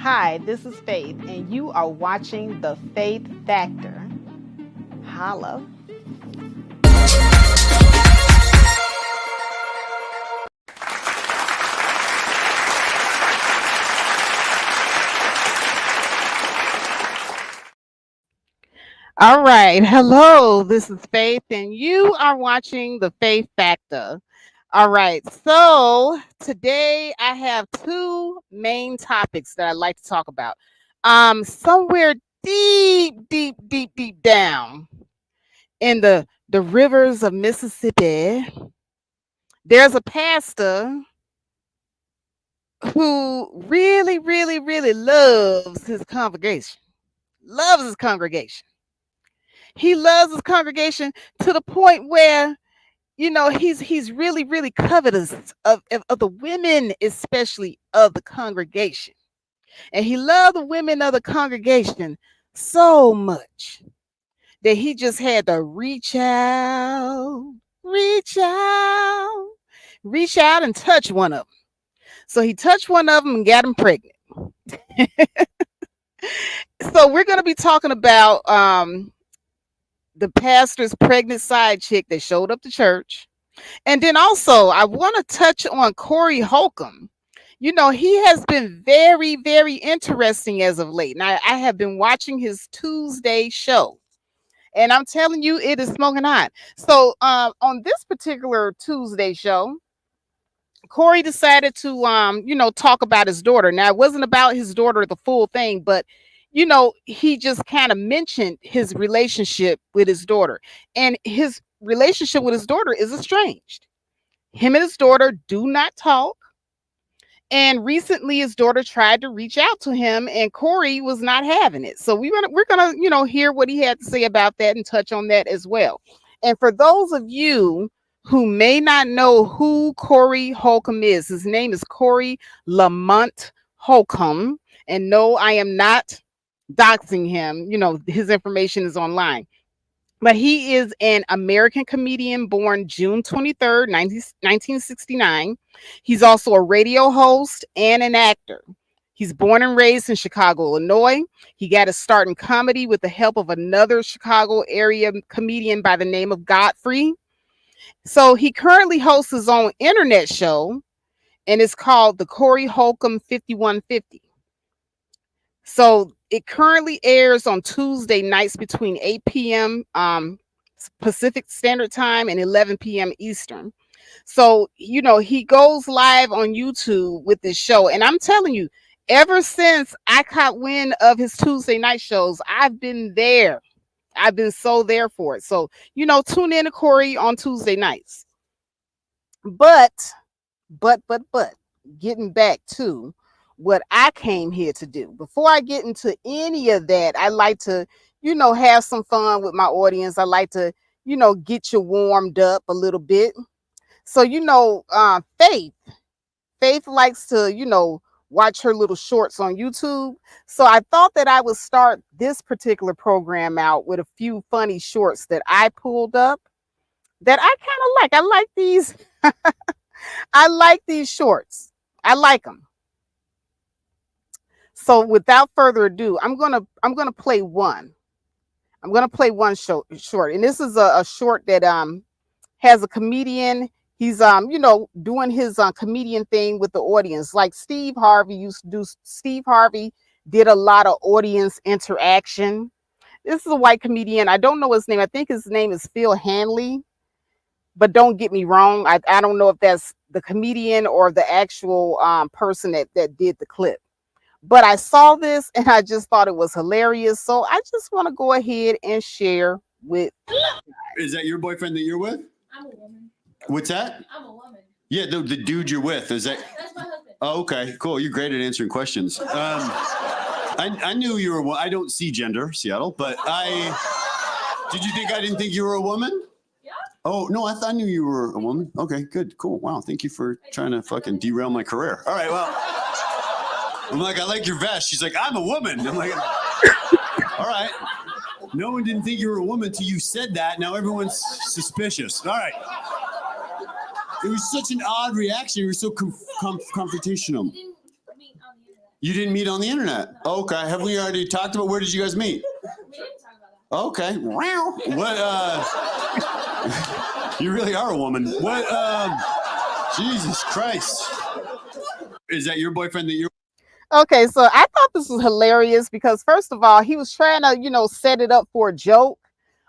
Hi, this is Faith, and you are watching The Faith Factor. Holla. All right. Hello, this is Faith, and you are watching The Faith Factor. All right. So today I have two main topics that I'd like to talk about. Somewhere deep down in the rivers of Mississippi, there's a pastor who really loves his congregation. Loves his congregation. He loves his congregation to the point where he's really covetous of the women, especially of the congregation. And he loved the women of the congregation so much that he just had to reach out, reach out and touch one of them. So he touched one of them and got him pregnant. So we're going to be talking about the pastor's pregnant side chick that showed up to church. And then also, I want to touch on Corey Holcomb. He has been very interesting as of late. Now, I have been watching his Tuesday show, and I'm telling you, it is smoking hot. So, on this particular Tuesday show, Corey decided to, talk about his daughter. Now, it wasn't about his daughter, the full thing, but he just kind of mentioned his relationship with his daughter, and his relationship with his daughter is estranged. Him and his daughter do not talk. And recently his daughter tried to reach out to him and Corey was not having it. So we're gonna hear what he had to say about that and touch on that as well. And for those of you who may not know who Corey Holcomb is, his name is Corey Lamont Holcomb. And no, I am not doxing him. His information is online. But he is an American comedian born June 23rd, 1969. He's also a radio host and an actor. He's born and raised in Chicago, Illinois. He got his start in comedy with the help of another Chicago area comedian by the name of Godfrey. So he currently hosts his own internet show, and it's called the Corey Holcomb 5150. So it currently airs on Tuesday nights between 8 p.m. Pacific Standard Time and 11 p.m. Eastern. So, he goes live on YouTube with this show. And I'm telling you, ever since I caught wind of his Tuesday night shows, I've been there. I've been so there for it. So, tune in to Corey on Tuesday nights. But, getting back to what I came here to do. Before I get into any of that, I like to, have some fun with my audience. I like to, get you warmed up a little bit. So, Faith likes to, watch her little shorts on YouTube. So I thought that I would start this particular program out with a few funny shorts that I pulled up that I kind of like. I like these. I like these shorts. I like them. So without further ado, I'm gonna play one. I'm gonna play one short, and this is a short that has a comedian. He's doing his comedian thing with the audience, like Steve Harvey used to do. Steve Harvey did a lot of audience interaction. This is a white comedian. I don't know his name. I think his name is Phil Hanley, but don't get me wrong. I don't know if that's the comedian or the actual person that did the clip. But I saw this and I just thought it was hilarious. So I just want to go ahead and share with. Is that your boyfriend that you're with? I'm a woman. What's that? I'm a woman. Yeah, the dude you're with. Is that? That's my husband. Oh, okay, cool. You're great at answering questions. I knew you were. I don't see gender, Seattle, but Did you think I didn't think you were a woman? Yeah. Oh no, I knew you were a woman. Okay, good, cool. Wow, thank you for trying to fucking derail my career. All right, well. I'm like, I like your vest. She's like, I'm a woman. I'm like, all right. No one didn't think you were a woman till you said that. Now everyone's suspicious. All right. It was such an odd reaction. You were so confrontational. You didn't meet on the internet. You didn't meet on the internet. Okay. Have we already talked about where did you guys meet? We didn't talk about that. Okay. Wow. What you really are a woman. What Jesus Christ. Is that your boyfriend that you're Okay, so I thought this was hilarious because first of all, he was trying to, set it up for a joke,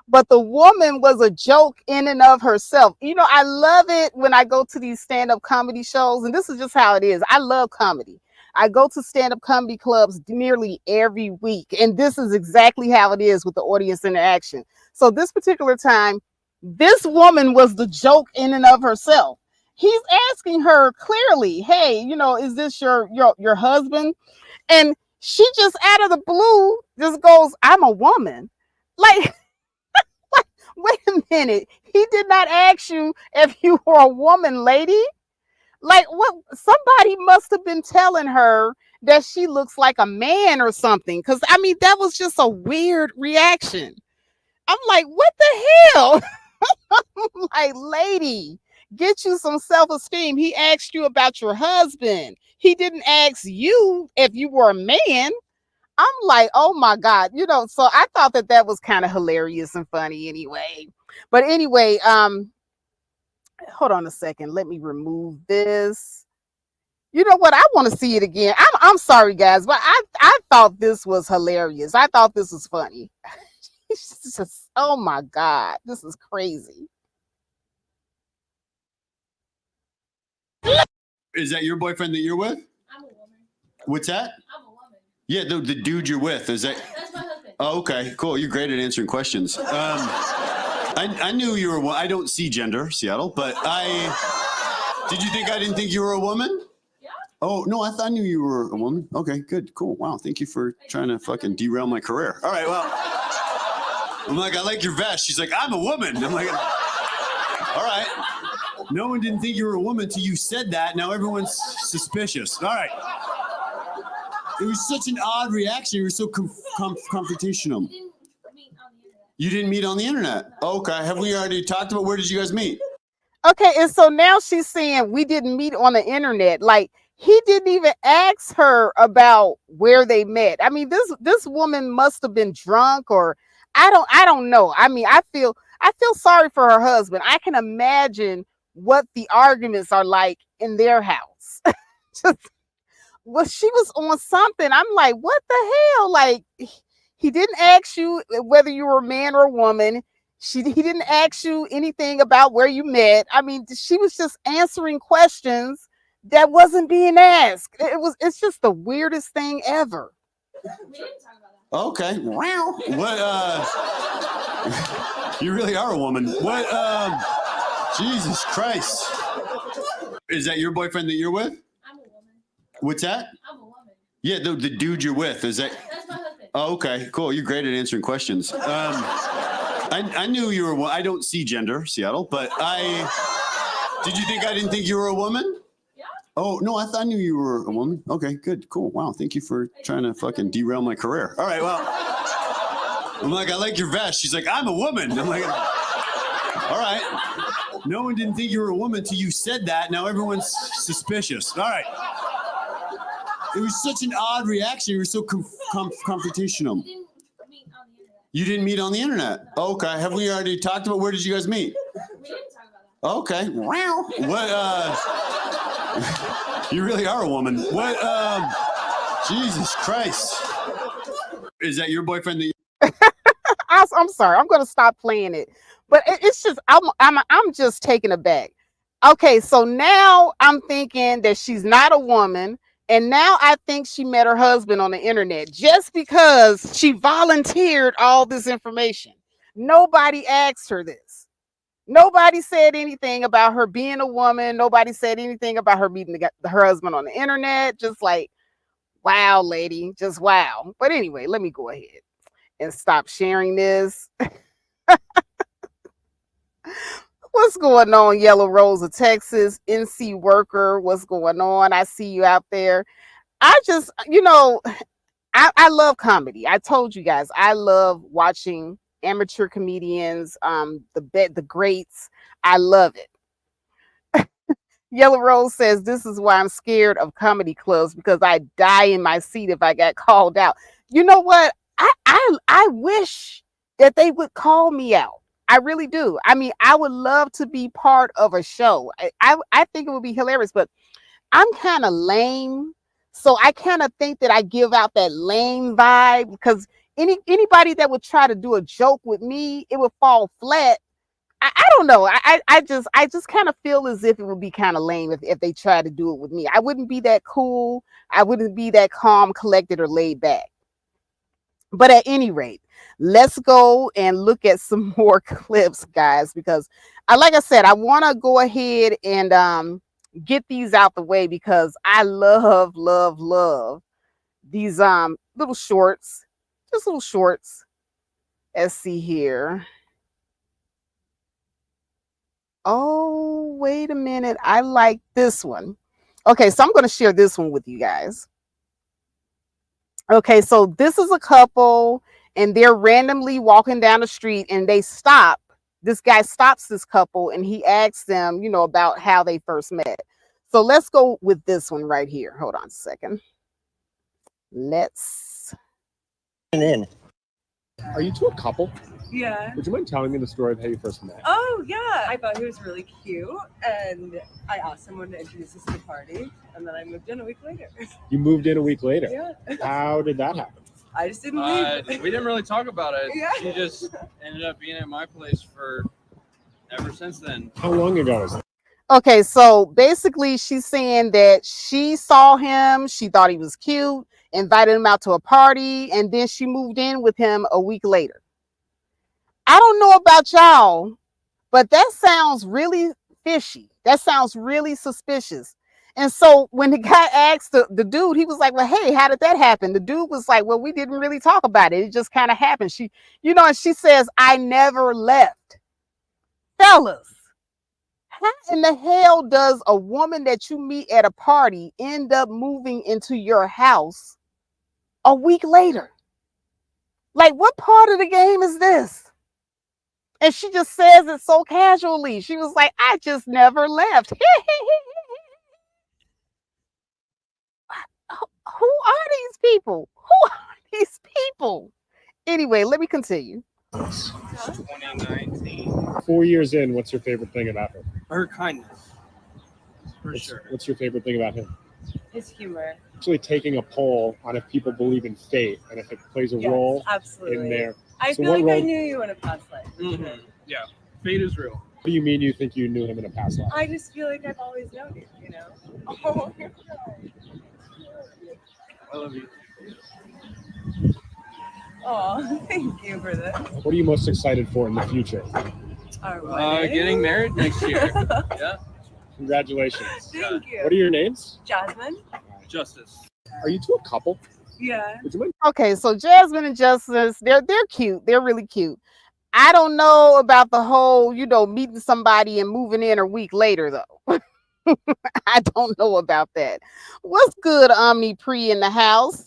but the woman was a joke in and of herself. I love it when I go to these stand-up comedy shows, and this is just how it is. I love comedy. I go to stand-up comedy clubs nearly every week, and this is exactly how it is with the audience interaction. So this particular time, this woman was the joke in and of herself. He's asking her clearly, "Hey, is this your husband?" And she just out of the blue just goes, "I'm a woman." Like, wait a minute. He did not ask you if you were a woman, lady. Like, what? Somebody must have been telling her that she looks like a man or something. Because, I mean, that was just a weird reaction. I'm like, what the hell? Like, lady, get you some self esteem. He asked you about your husband. He didn't ask you if you were a man. I'm like, oh my God, so I thought that was kind of hilarious and funny anyway. But anyway, hold on a second. Let me remove this. You know what? I want to see it again. I'm sorry, guys, but I thought this was hilarious. I thought this was funny. It's just, oh my God, this is crazy. is that your boyfriend that you're with? I'm a woman. What's that? I'm a woman. Yeah, the dude you're with. Is that That's my husband. Oh, okay, cool. You're great at answering questions. I knew you were. I don't see gender, Seattle, but I. Did you think I didn't think you were a woman? Yeah. Oh no, I thought I knew you were a woman. Okay, good, cool. Wow, thank you for trying to fucking derail my career. All right, well, I'm like, I like your vest. She's like, I'm a woman. I'm like, all right. No one didn't think you were a woman till you said that. Now everyone's suspicious. All right. It was such an odd reaction. You were so confrontational. We didn't meet on the internet. You didn't meet on the internet. Okay. Have we already talked about where did you guys meet? Okay, and so now she's saying we didn't meet on the internet. Like, he didn't even ask her about where they met. I mean, this woman must have been drunk, or I don't know. I mean, I feel sorry for her husband. I can imagine what the arguments are like in their house. Just, well, she was on something. I'm like, what the hell? Like, he didn't ask you whether you were a man or a woman. He didn't ask you anything about where you met. I mean, she was just answering questions that wasn't being asked. It's just the weirdest thing ever. We didn't talk about that. Okay. Wow. What you really are a woman. What Jesus Christ. Is that your boyfriend that you're with? I'm a woman. What's that? I'm a woman. Yeah, the dude you're with. Is that That's my husband. Oh, okay, cool. You're great at answering questions. I knew you were. I don't see gender, Seattle, but I. Did you think I didn't think you were a woman? Yeah. Oh no, I thought I knew you were a woman. Okay, good, cool. Wow, thank you for trying to fucking derail my career. All right, well, I'm like, I like your vest. She's like, I'm a woman. I'm like, all right. No one didn't think you were a woman till you said that. Now everyone's suspicious. All right. It was such an odd reaction. You were so confrontational. We didn't meet on the internet. You didn't meet on the internet. Okay. Have we already talked about where did you guys meet? We didn't talk about that. Okay. Wow. What you really are a woman. What Jesus Christ. Is that your boyfriend that I'm sorry. I'm going to stop playing it. But it's just I'm just taken aback. Okay, so now I'm thinking that she's not a woman, and now I think she met her husband on the internet just because she volunteered all this information. Nobody asked her this. Nobody said anything about her being a woman. Nobody said anything about her meeting her husband on the internet. Just like, wow, lady, just wow. But anyway, let me go ahead and stop sharing this. What's going on, Yellow Rose of Texas, NC worker? What's going on? I see you out there. I just, I love comedy. I told you guys, I love watching amateur comedians, the greats. I love it. Yellow Rose says, "This is why I'm scared of comedy clubs because I die in my seat if I got called out." You know what? I wish that they would call me out. I really do. I mean, I would love to be part of a show. I think it would be hilarious, but I'm kind of lame. So I kind of think that I give out that lame vibe because anybody that would try to do a joke with me, it would fall flat. I don't know. I just kind of feel as if it would be kind of lame if they tried to do it with me. I wouldn't be that cool. I wouldn't be that calm, collected, or laid back. But at any rate, let's go and look at some more clips, guys, because like I said, I want to go ahead and get these out the way because I love, love, love these little shorts, just little shorts. Let's see here. Oh, wait a minute. I like this one. Okay, so I'm going to share this one with you guys. Okay, so this is a couple and they're randomly walking down the street and they stop. This guy stops this couple and he asks them, about how they first met. So let's go with this one right here. Hold on a second. Let's. In. Are you two a couple? Yeah. Would you mind telling me the story of how you first met? Oh, yeah. I thought he was really cute, and I asked someone to introduce us to the party, and then I moved in a week later. You moved in a week later. Yeah. How did that happen? I just didn't leave. We didn't really talk about it. Yeah. She just ended up being at my place for ever since then. How long ago was that? Okay, so basically she's saying that she saw him, she thought he was cute, invited him out to a party, and then she moved in with him a week later. I don't know about y'all, but that sounds really fishy. That sounds really suspicious. And so when the guy asked the dude, he was like, "Well, hey, how did that happen?" The dude was like, "Well, we didn't really talk about it. It just kind of happened." And she says, "I never left." Fellas, how in the hell does a woman that you meet at a party end up moving into your house a week later? Like, what part of the game is this? And she just says it so casually. She was like, "I just never left." Who are these people? Who are these people? Anyway, let me continue. 2019. 4 years in, what's your favorite thing about him? Her kindness. For What's, sure. what's your favorite thing about him? His humor. Actually taking a poll on if people believe in fate and if it plays a Yes, role absolutely. in there. I So feel what like I role- knew you in a past life. for Mm-hmm. sure. Yeah. Fate is real. What do you mean you think you knew him in a past life? I just feel like I've always known you, Oh, I love you. oh, thank you for this. What are you most excited for in the future? Our wedding. Getting married next year. Yeah. Congratulations. Thank you. What are your names? Jasmine? Justice. Are you two a couple? Yeah. Would you mind? Okay, so Jasmine and Justice, they're cute. They're really cute. I don't know about the whole, meeting somebody and moving in a week later, though. I don't know about that. What's good, Omni Pre in the house?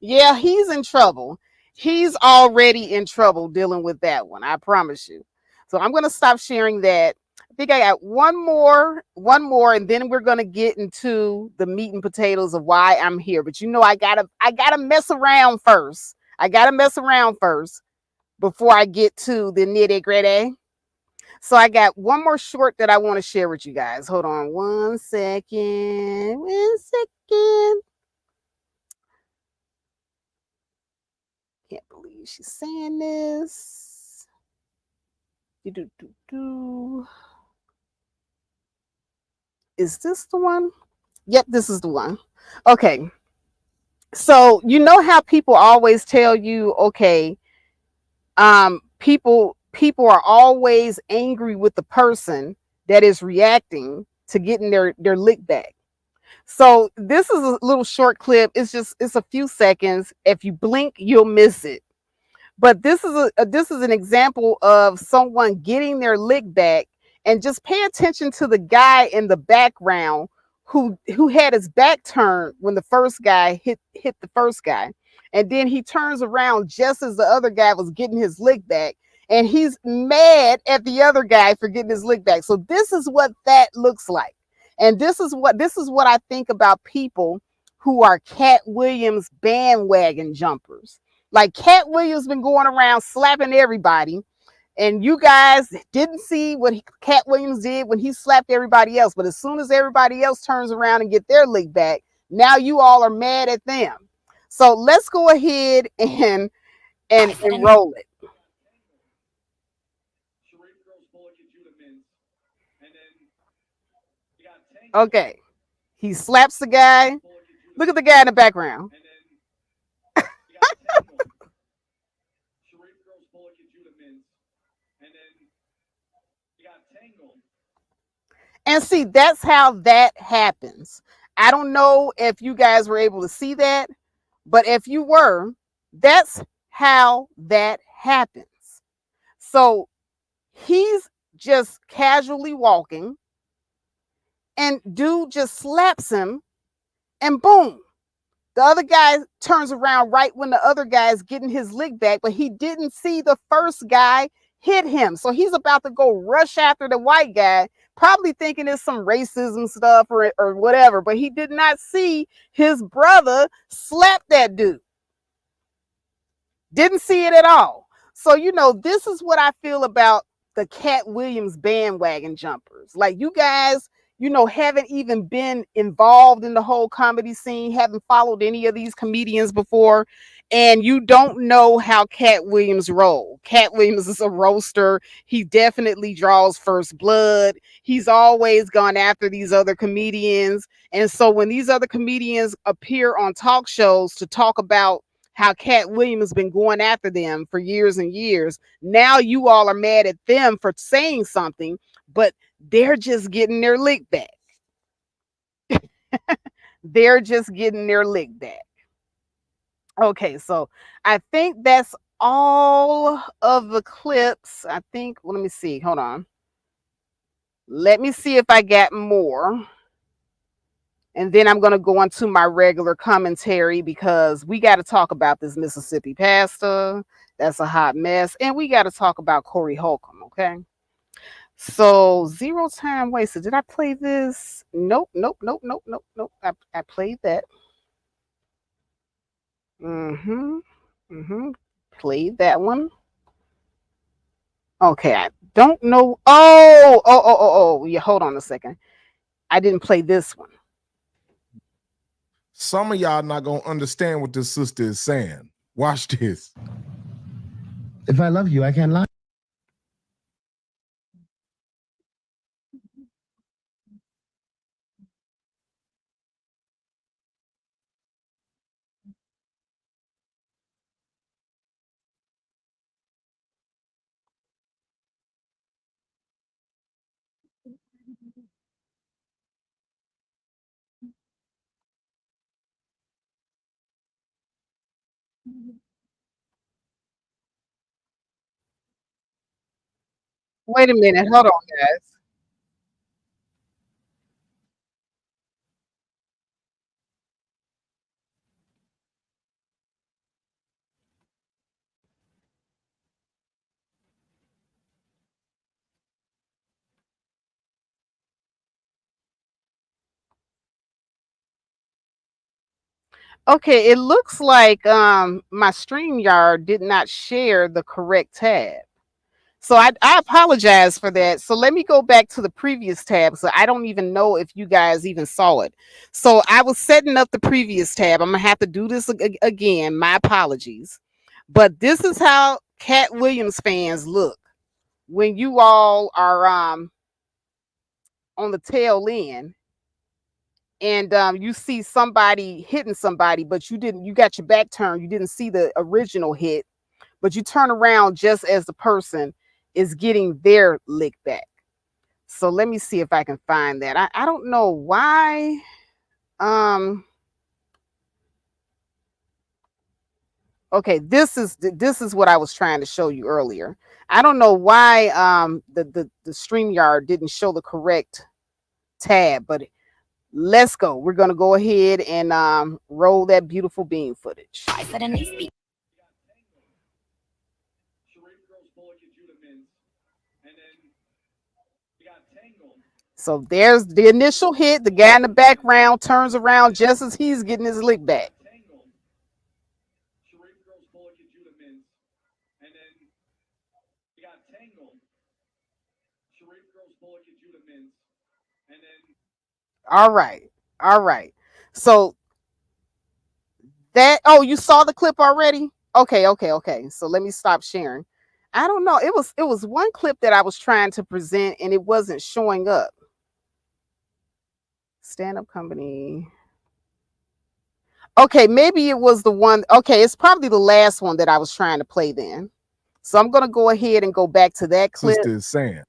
Yeah, he's in trouble. He's already in trouble dealing with that one. I promise you. So I'm going to stop sharing that. I think I got one more, and then we're going to get into the meat and potatoes of why I'm here. But I gotta mess around first. Before I get to the nitty gritty. So I got one more short that I want to share with you guys. Hold on 1 second. 1 second. Can't believe she's saying this. Is this the one? Yep, this is the one. Okay. So you know how people always tell you, okay, people are always angry with the person that is reacting to getting their lick back. So this is a little short clip. It's a few seconds. If you blink, you'll miss it. But this is an example of someone getting their lick back, and just pay attention to the guy in the background who had his back turned when the first guy hit the first guy. And then he turns around just as the other guy was getting his lick back. and he's mad at the other guy for getting his lick back. So this is what that looks like. And this is what I think about people who are Cat Williams bandwagon jumpers. Like Cat Williams been going around slapping everybody, and you guys didn't see what Cat Williams did when he slapped everybody else. But as soon as everybody else turns around and get their lick back, now you all are mad at them. So let's go ahead and roll it. Okay. He slaps the guy. Look at the guy in the background. And see, that's how that happens. I don't know if you guys were able to see that, but if you were, that's how that happens. So he's just casually walking, and dude just slaps him, and boom, the other guy turns around right when the other guy is getting his lick back, but he didn't see the first guy hit him. So he's about to go rush after the white guy, probably thinking it's some racism stuff or whatever, but he did not see his brother slap that dude. Didn't see it at all. So, this is what I feel about the Cat Williams bandwagon jumpers. Like, you guys, haven't even been involved in the whole comedy scene, haven't followed any of these comedians before, and you don't know how Cat Williams roll. Cat Williams is a roaster. He definitely draws first blood. He's always gone after these other comedians. And so when these other comedians appear on talk shows to talk about how Cat Williams has been going after them for years and years, now you all are mad at them for saying something, but they're just getting their lick back. They're just getting their lick back. Okay, so I think that's all of the clips. I think, let me see. Hold on. Let me see if I got more. And then I'm going to go into my regular commentary because we got to talk about this Mississippi pastor. That's a hot mess. And we got to talk about Corey Holcomb, okay? So, zero time wasted. Did I play this? Nope. I played that. Played that one. Okay, I don't know. Oh. Yeah, hold on a second. I didn't play this one. Some of y'all not gonna understand what this sister is saying. Watch this. If I love you, I can't lie. Wait a minute. Hold on, guys. Okay, it looks like my StreamYard did not share the correct tab. So I apologize for that. So let me go back to the previous tab. So I don't even know if you guys even saw it. So I was setting up the previous tab. I'm gonna have to do this again. My apologies. But this is how Cat Williams fans look when you all are on the tail end, and you see somebody hitting somebody, but you got your back turned. You didn't see the original hit, but you turn around just as the person is getting their lick back. So let me see if I can find that. I don't know why. Okay, this is what I was trying to show you earlier. I don't know why the StreamYard didn't show the correct tab, but let's go. We're gonna go ahead and roll that beautiful bean footage. So there's the initial hit. The guy in the background turns around just as he's getting his lick back. All right. All right. So that, oh, you saw the clip already? Okay, okay, okay. So let me stop sharing. I don't know. It was one clip that I was trying to present and it wasn't showing up. Stand-up company. Okay, maybe it was the one. Okay, it's probably the last one that I was trying to play then. So I'm gonna go ahead and go back to that clip. Sister is saying.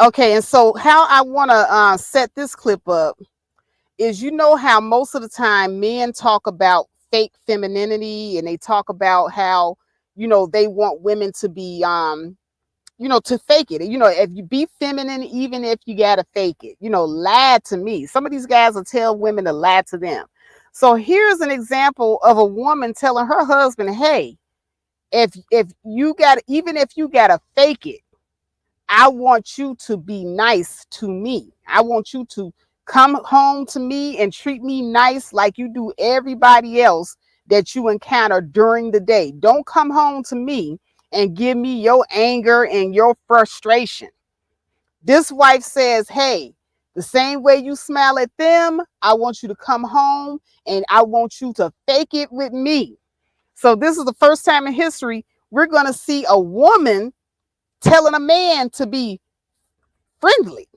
Okay, and so how I want to set this clip up is, you know how most of the time men talk about fake femininity and they talk about how, you know, they want women to be you know, to fake it. You know, if you be feminine, even if you gotta fake it, you know, lie to me. Some of these guys will tell women to lie to them. So here's an example of a woman telling her husband, hey, if you got, even if you gotta fake it, I want you to be nice to me. I want you to come home to me and treat me nice like you do everybody else that you encounter during the day. Don't come home to me and give me your anger and your frustration. This wife says, hey, the same way you smile at them, I want you to come home and I want you to fake it with me. So this is the first time in history we're going to see a woman telling a man to be friendly,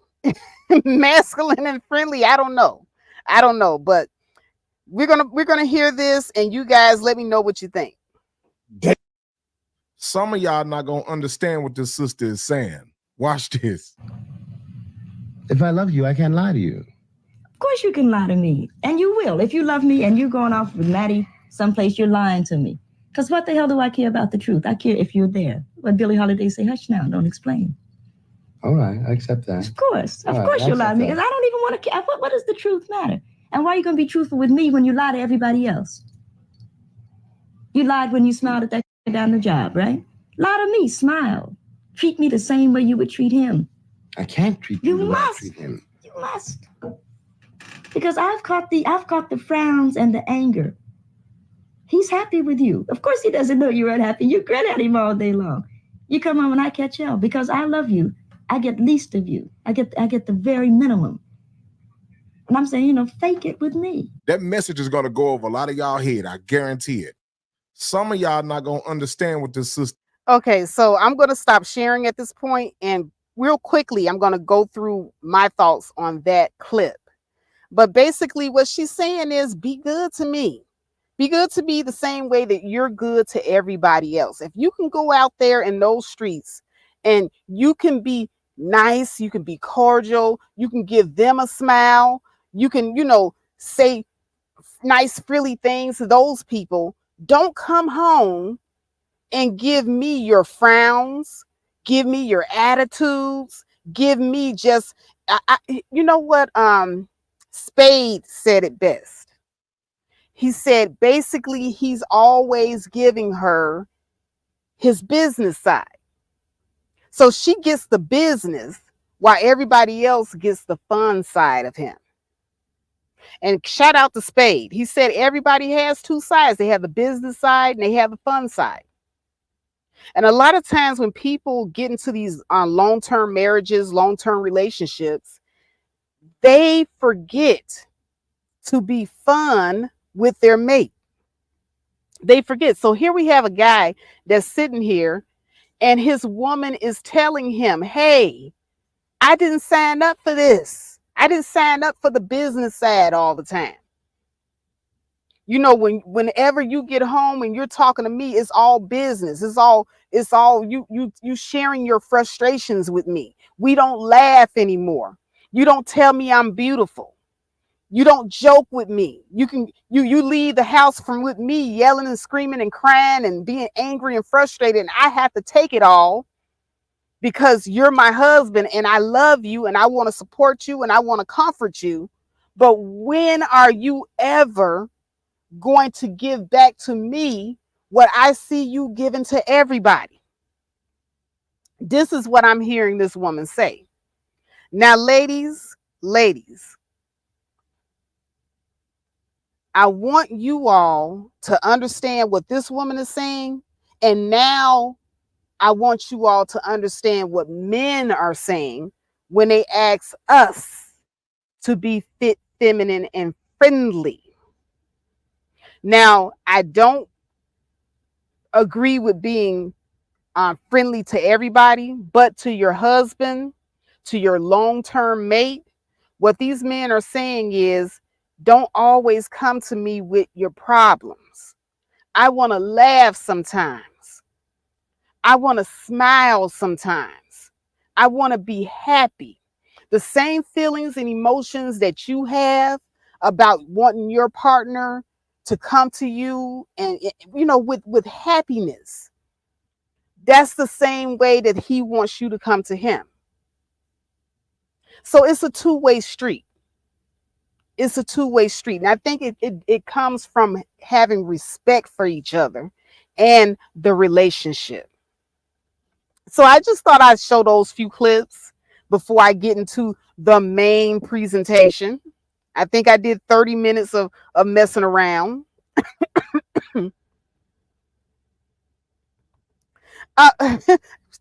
masculine and friendly. I don't know, but we're gonna hear this, and you guys let me know what you think. Some of y'all not gonna understand what this sister is saying. Watch this. If I love you, I can't lie to you. Of course you can lie to me, and you will. If you love me and you're going off with Maddie someplace, you're lying to me. Because what the hell do I care about the truth? I care if you're there. What Billie Holiday say, hush now, don't explain. All right, I accept that. Of course you'll lie to me, because I don't even want to care. What does the truth matter? And why are you going to be truthful with me when you lie to everybody else? You lied when you smiled at that guy down the job, right? Lie to me, smile. Treat me the same way you would treat him. I can't treat you the way I treat him. You must. Because I've caught the frowns and the anger. He's happy with you. Of course he doesn't know you're unhappy. You grin at him all day long. You come home and I catch hell because I love you. I get least of you. I get the very minimum. And I'm saying, you know, fake it with me. That message is gonna go over a lot of y'all head. I guarantee it. Some of y'all not gonna understand what this sister. Okay, so I'm gonna stop sharing at this point, and real quickly, I'm gonna go through my thoughts on that clip. But basically, what she's saying is, be good to me. Be good to me the same way that you're good to everybody else. If you can go out there in those streets and you can be nice, you can be cordial, you can give them a smile, you can, you know, say nice, frilly things to those people. Don't come home and give me your frowns, give me your attitudes, give me just, you know what? Spade said it best. He said basically he's always giving her his business side. So she gets the business while everybody else gets the fun side of him. And shout out to Spade. He said everybody has two sides. They have the business side and they have the fun side. And a lot of times when people get into these long-term marriages, long-term relationships, they forget to be fun with their mate. They forget. So here we have a guy that's sitting here and his woman is telling him, hey, I didn't sign up for this. I didn't sign up for the business side all the time. You know, whenever you get home and you're talking to me, it's all business. It's all you sharing your frustrations with me. We don't laugh anymore. You don't tell me I'm beautiful. You don't joke with me. You leave the house from with me yelling and screaming and crying and being angry and frustrated, and I have to take it all because you're my husband and I love you and I want to support you and I want to comfort you. But when are you ever going to give back to me what I see you giving to everybody? This is what I'm hearing this woman say. Now, ladies, I want you all to understand what this woman is saying. And now I want you all to understand what men are saying when they ask us to be fit, feminine, and friendly. Now, I don't agree with being friendly to everybody, but to your husband, to your long term mate, what these men are saying is don't always come to me with your problems. I want to laugh sometimes. I want to smile sometimes. I want to be happy. The same feelings and emotions that you have about wanting your partner to come to you and with happiness. That's the same way that he wants you to come to him. So it's a two-way street. It's a two-way street. And I think it comes from having respect for each other and the relationship. So I just thought I'd show those few clips before I get into the main presentation. I think I did 30 minutes of messing around.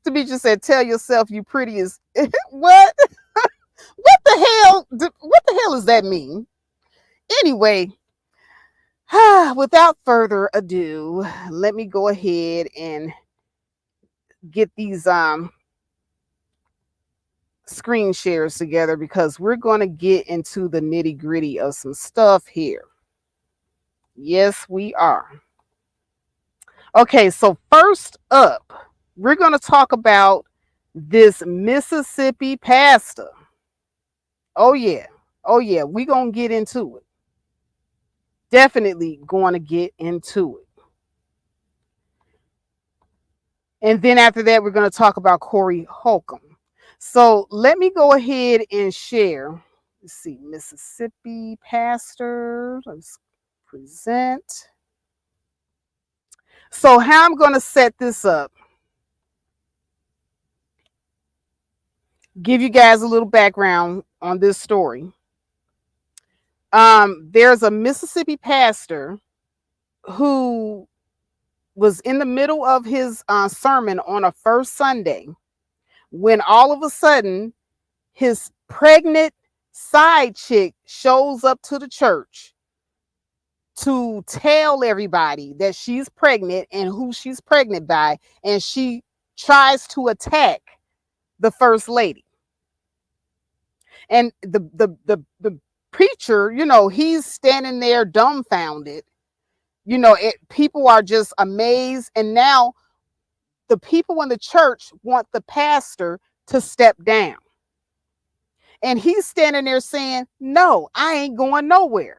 Demetra said, tell yourself you pretty as what? What the hell does that mean? Anyway, without further ado, let me go ahead and get these screen shares together because we're going to get into the nitty-gritty of some stuff here. Yes, we are. Okay, so first up, we're going to talk about this Mississippi pastor. Oh yeah, we're going to get into it. Definitely going to get into it. And then after that, we're going to talk about Corey Holcomb. So let me go ahead and share. Let's see, Mississippi pastor. Let's present. So how I'm going to set this up. Give you guys a little background on this story. There's a Mississippi pastor who was in the middle of his sermon on a first Sunday when all of a sudden his pregnant side chick shows up to the church to tell everybody that she's pregnant and who she's pregnant by, and she tries to attack the first lady. And the preacher, he's standing there dumbfounded. People are just amazed, and now the people in the church want the pastor to step down. And he's standing there saying, no, I ain't going nowhere.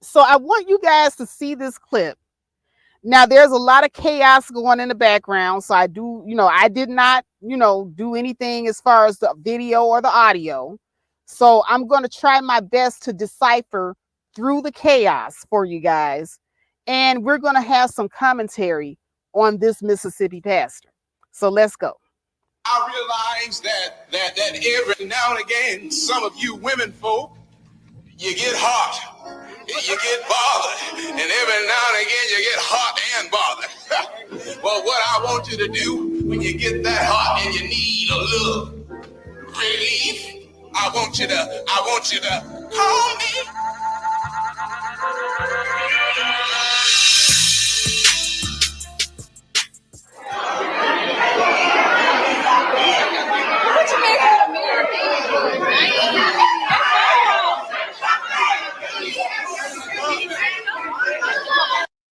So I want you guys to see this clip. Now, there's a lot of chaos going in the background. So I did not, do anything as far as the video or the audio. So I'm going to try my best to decipher through the chaos for you guys. And we're going to have some commentary on this Mississippi pastor. So let's go. I realize that every now and again, some of you women folk, you get hot, you get bothered, and every now and again you get hot and bothered. Well, what I want you to do when you get that hot and you need a little relief, I want you to call me.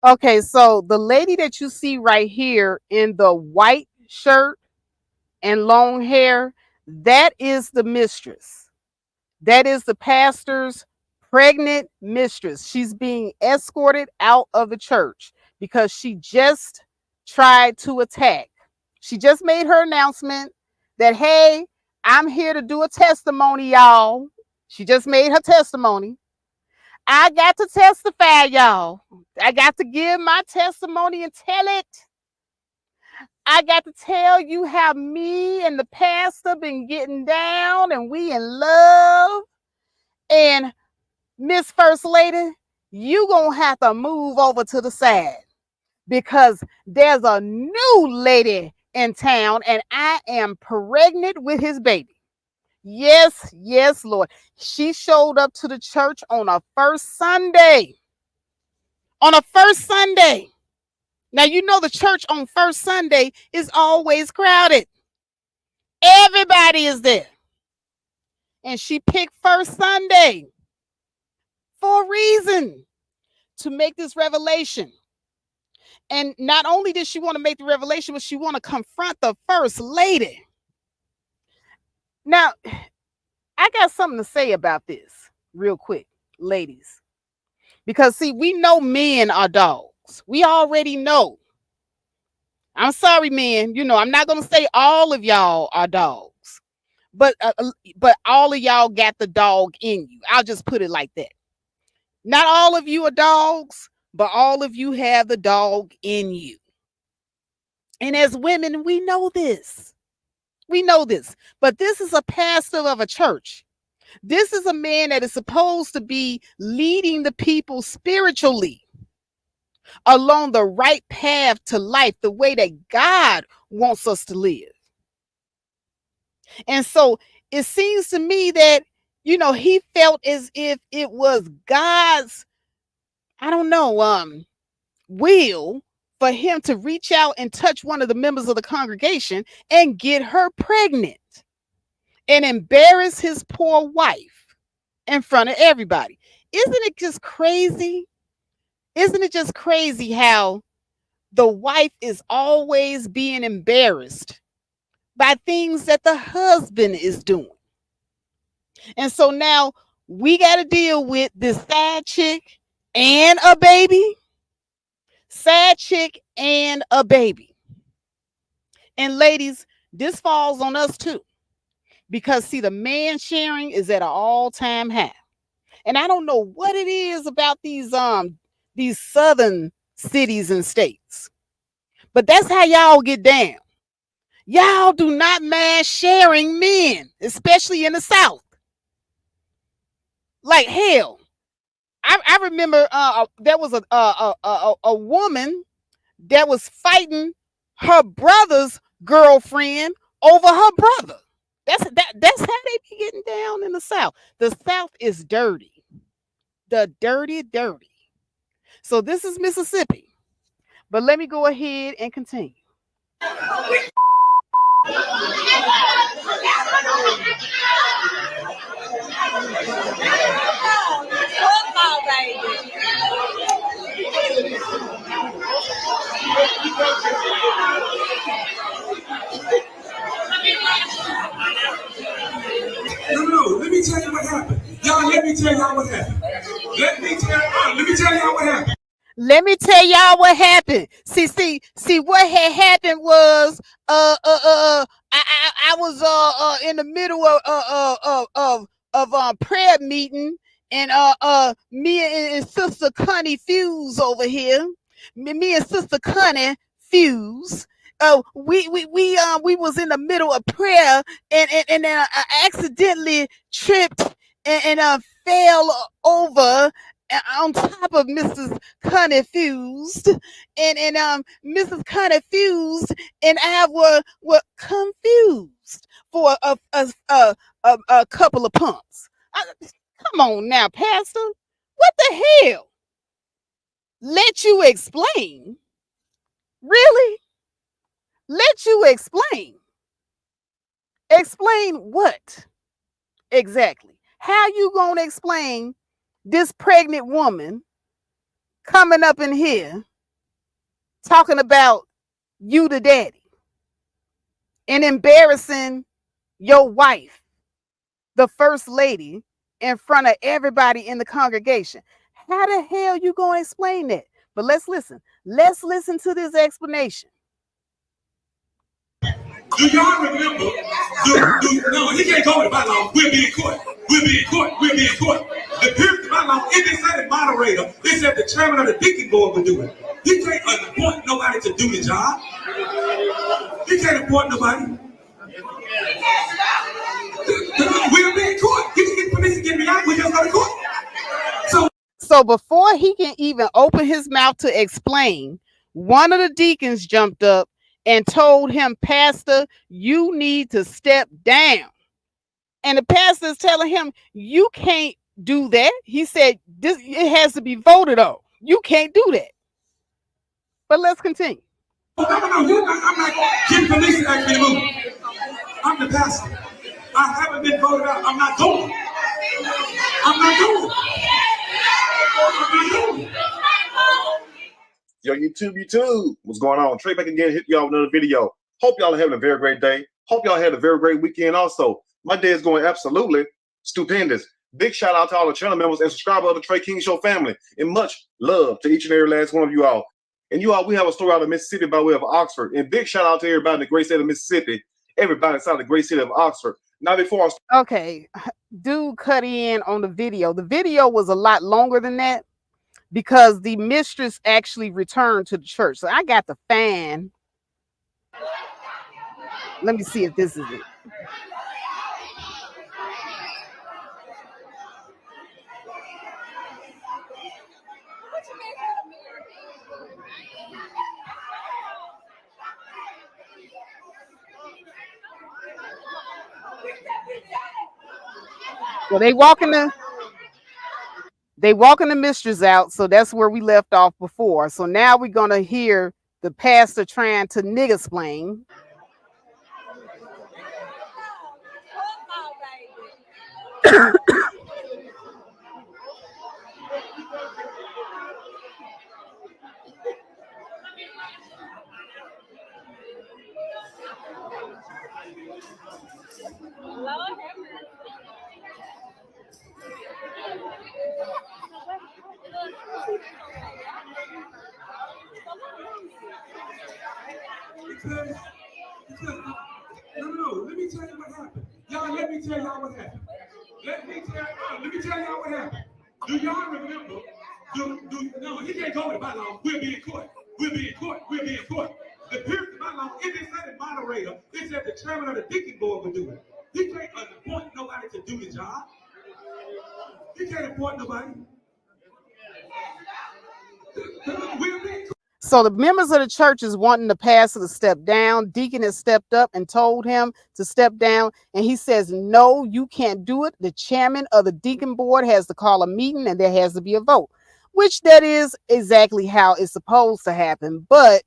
Okay, so the lady that you see right here in the white shirt and long hair, that is the mistress. That is the pastor's pregnant mistress. She's being escorted out of the church because she just tried to attack. She just made her announcement that, hey, I'm here to do a testimony, y'all. She just made her testimony. I got to testify, y'all. I got to give my testimony and tell it. I got to tell you how me and the pastor been getting down and we in love. And Miss First Lady, you gonna have to move over to the side because there's a new lady in town and I am pregnant with his baby. Yes, yes, Lord. She showed up to the church on a first Sunday. On a first Sunday. Now, you know the church on first Sunday is always crowded. Everybody is there. And she picked first Sunday for a reason, to make this revelation. And not only did she want to make the revelation, but she want to confront the first lady. Now, I got something to say about this real quick, ladies. Because, see, we know men are dogs. We already know. I'm sorry, men. You know, I'm not going to say all of y'all are dogs. But all of y'all got the dog in you. I'll just put it like that. Not all of you are dogs, but all of you have the dog in you. And as women, we know this. We know this. But this is a pastor of a church. This is a man that is supposed to be leading the people spiritually along the right path to life, the way that God wants us to live. And so it seems to me that, you know, he felt as if it was God's, I don't know, will for him to reach out and touch one of the members of the congregation and get her pregnant and embarrass his poor wife in front of everybody. Isn't it just crazy? Isn't it just crazy how the wife is always being embarrassed by things that the husband is doing? And so now we got to deal with this side chick and a baby. Side chick and a baby. And ladies, this falls on us too. Because see, the man sharing is at an all-time high. And I don't know what it is about these southern cities and states. But that's how y'all get down. Y'all do not mind sharing men, especially in the South. Like hell. I remember there was a woman that was fighting her brother's girlfriend over her brother. That's how they be getting down in the South. The South is dirty. The dirty. So this is Mississippi. But let me go ahead and continue. Football, baby. No, let me tell you what happened. Y'all, let me tell y'all what happened. Let me tell y'all what happened. Let me tell y'all what happened. See what had happened was I was in the middle of prayer meeting, and me and Sister Connie Fuse over here, me and Sister Connie Fuse, we was in the middle of prayer, and then I accidentally tripped and fell over on top of Mrs. Connie Fused, and Mrs. Connie Fused and I were confused for a couple of pumps. Come on now, Pastor. What the hell? Let you explain? Really? Let you explain? Explain what? Exactly. How you gonna explain this pregnant woman coming up in here talking about you the daddy and embarrassing your wife, the first lady, in front of everybody in the congregation? How the hell you gonna explain that? But let's listen. Let's listen to this explanation. Do y'all remember? No, he can't go to my law. We'll be in court. We'll be in court. We'll be in court. The period of my law, if they said the moderator, they said the chairman of the deacon board would do it. He can't appoint nobody to do the job. can't afford nobody. We'll be in court. He can get permission to get me out. We just go to court. So before he can even open his mouth to explain, one of the deacons jumped up and told him, Pastor, you need to step down. And the pastor is telling him, you can't do that. He said, it has to be voted on. You can't do that. But let's continue. No, I'm not getting permission to ask me to move. I'm the pastor. I haven't been voted out. I'm not going. I'm not going. I'm not going. Yo, YouTube, what's going on? Trey back again, hit y'all with another video. Hope y'all are having a very great day. Hope y'all had a very great weekend also. My day is going absolutely stupendous. Big shout out to all the channel members and subscribers of the Trey King Show family. And much love to each and every last one of you all. And you all, we have a story out of Mississippi by way of Oxford. And big shout out to everybody in the great state of Mississippi. Everybody inside the great city of Oxford. Now before I Okay, dude cut in on the video. The video was a lot longer than that because the mistress actually returned to the church. So I got the fan. Let me see if this is it. So they walking the mistress out. So that's where we left off before. So now we're gonna hear the pastor trying to nigga-splain. No, let me tell you what happened. Y'all, let me tell y'all what happened. Let me tell y'all what happened. Do y'all remember? No, he can't go to my law. We'll be in court. We'll be in court. We'll be in court. The period of my law, if it's not a moderator, it's that the chairman of the deacon board will do it. He can't appoint nobody to do the job. He can't appoint nobody. We'll be in court. So the members of the church is wanting the pastor to step down. Deacon has stepped up and told him to step down. And he says, no, you can't do it. The chairman of the deacon board has to call a meeting and there has to be a vote, which that is exactly how it's supposed to happen. But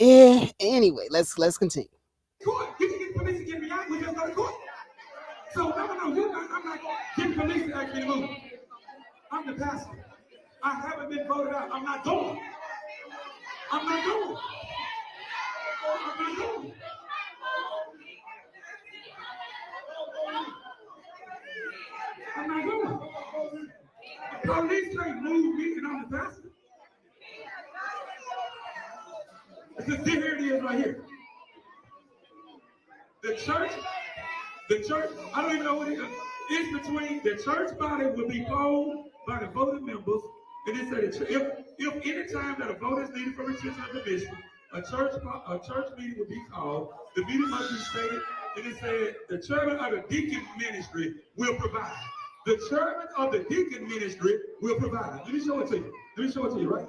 anyway, let's continue. Court. You can get permission to get me out. We just go to court. So no, I'm not getting permission to ask me to move. I'm the pastor. I haven't been voted out. I'm not going. I'm not going. I'm not going. I'm not going. The police can't move me and I'm the pastor. Because here it is right here. The church, I don't even know what it is. It's between the church body will be polled by the voting members. And it said if any time that a vote is needed for retention of the mission, a church meeting will be called. The meeting must be stated, and it said the chairman of the deacon ministry will provide. The chairman of the deacon ministry will provide. Let me show it to you. Let me show it to you, right?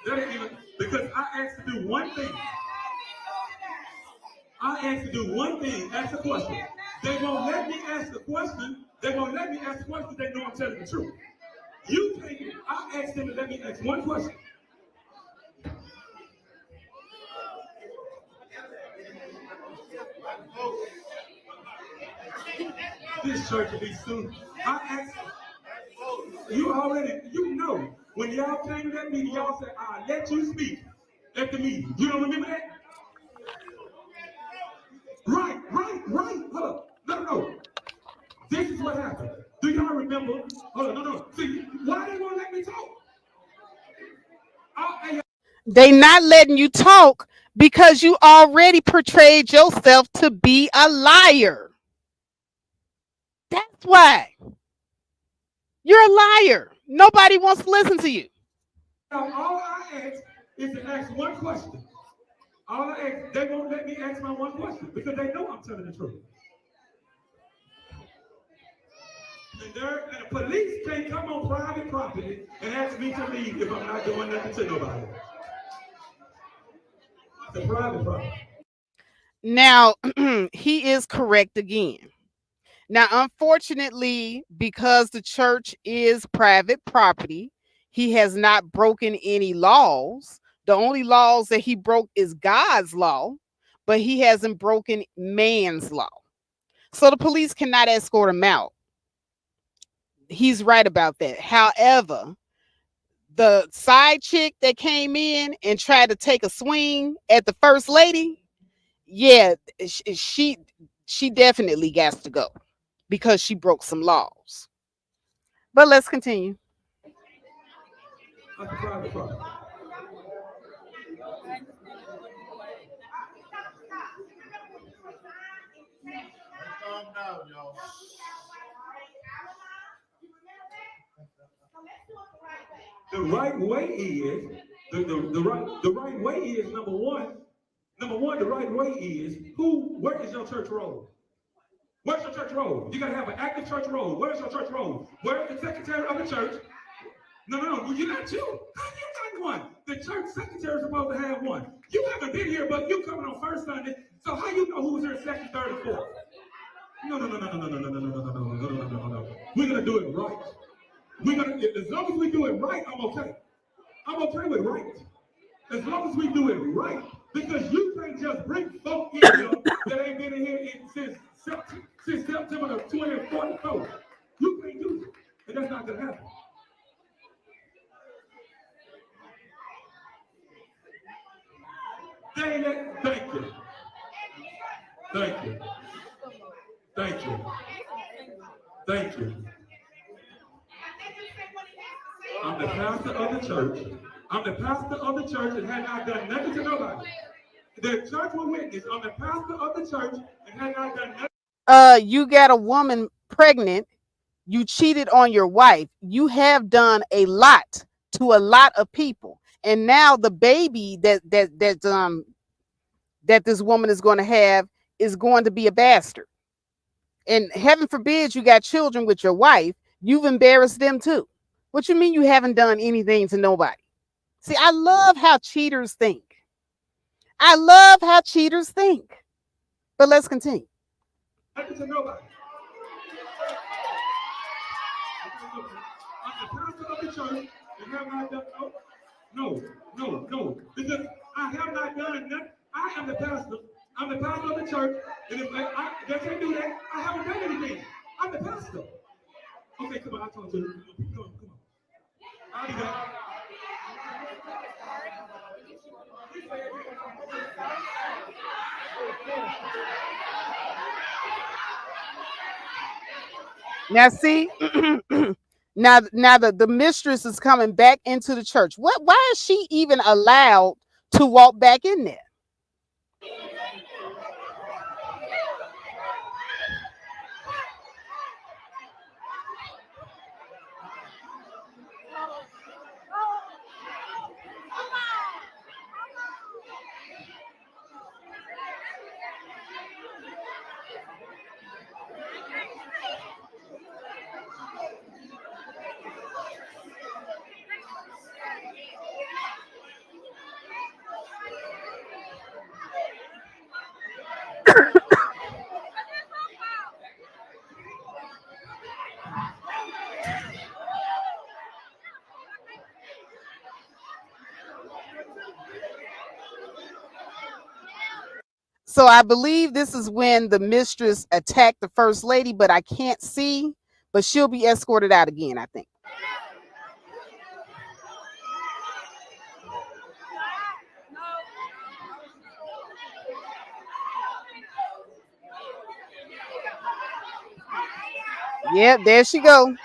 That ain't even, because I asked to do one thing. Ask a question. They won't let me ask the question. They know I'm telling the truth. I asked them to let me ask one question. This church will be soon. I asked you know, when y'all came to that meeting, y'all said, I'll let you speak at the meeting. You don't remember that? Right. Hold up. No. This is what happened. Do y'all remember? Hold on, no. See, why they won't let me talk? They not letting you talk because you already portrayed yourself to be a liar. That's why. You're a liar. Nobody wants to listen to you. Now, all I ask is to ask one question. All I ask, they won't let me ask my one question because they know I'm telling the truth. And the police can't come on private property and ask me to leave if I'm not doing nothing to nobody. It's a private property. Now, he is correct again. Now, unfortunately, because the church is private property, he has not broken any laws. The only laws that he broke is God's law, but he hasn't broken man's law. So the police cannot escort him out. He's right about that. However, the side chick that came in and tried to take a swing at the first lady, yeah, she definitely got to go because she broke some laws. But let's continue. That's a private property. Calm down, y'all. The right way is the right way is number one. Number one, the right way is where is your church road? Where's your church road? You gotta have an active church road. Where's your church road? Where's the secretary of the church? No, well, you're not you. How you got one? The church secretary is supposed to have one. You haven't been here, but you coming on first Sunday. So how you know who was here second, third, and fourth? No. We're gonna do it right. As long as we do it right, I'm okay. I'm okay with right. As long as we do it right. Because you can't just bring folk in here that ain't been in here since September of 2044. You can't do it. And that's not gonna happen. Thank you. Thank you. Thank you. Thank you. I'm the pastor of the church. I'm the pastor of the church and had not done nothing to nobody. The church will witness. I'm the pastor of the church and had not done nothing. You got a woman pregnant. You cheated on your wife. You have done a lot to a lot of people. And now the baby that this woman is going to have is going to be a bastard. And heaven forbid you got children with your wife. You've embarrassed them too. What you mean you haven't done anything to nobody? See, I love how cheaters think. I love how cheaters think. But let's continue. Nothing to nobody. I'm the pastor of the church and have not done no. Because I have not done nothing. I am the pastor. I'm the pastor of the church. And if they can't do that, I haven't done anything. I'm the pastor. Okay, come on, I told you. Come on. I'll do that. Now see, now the mistress is coming back into the church. Why is she even allowed to walk back in there? So I believe this is when the mistress attacked the first lady, but I can't see. But she'll be escorted out again, I think. Yeah, there she go.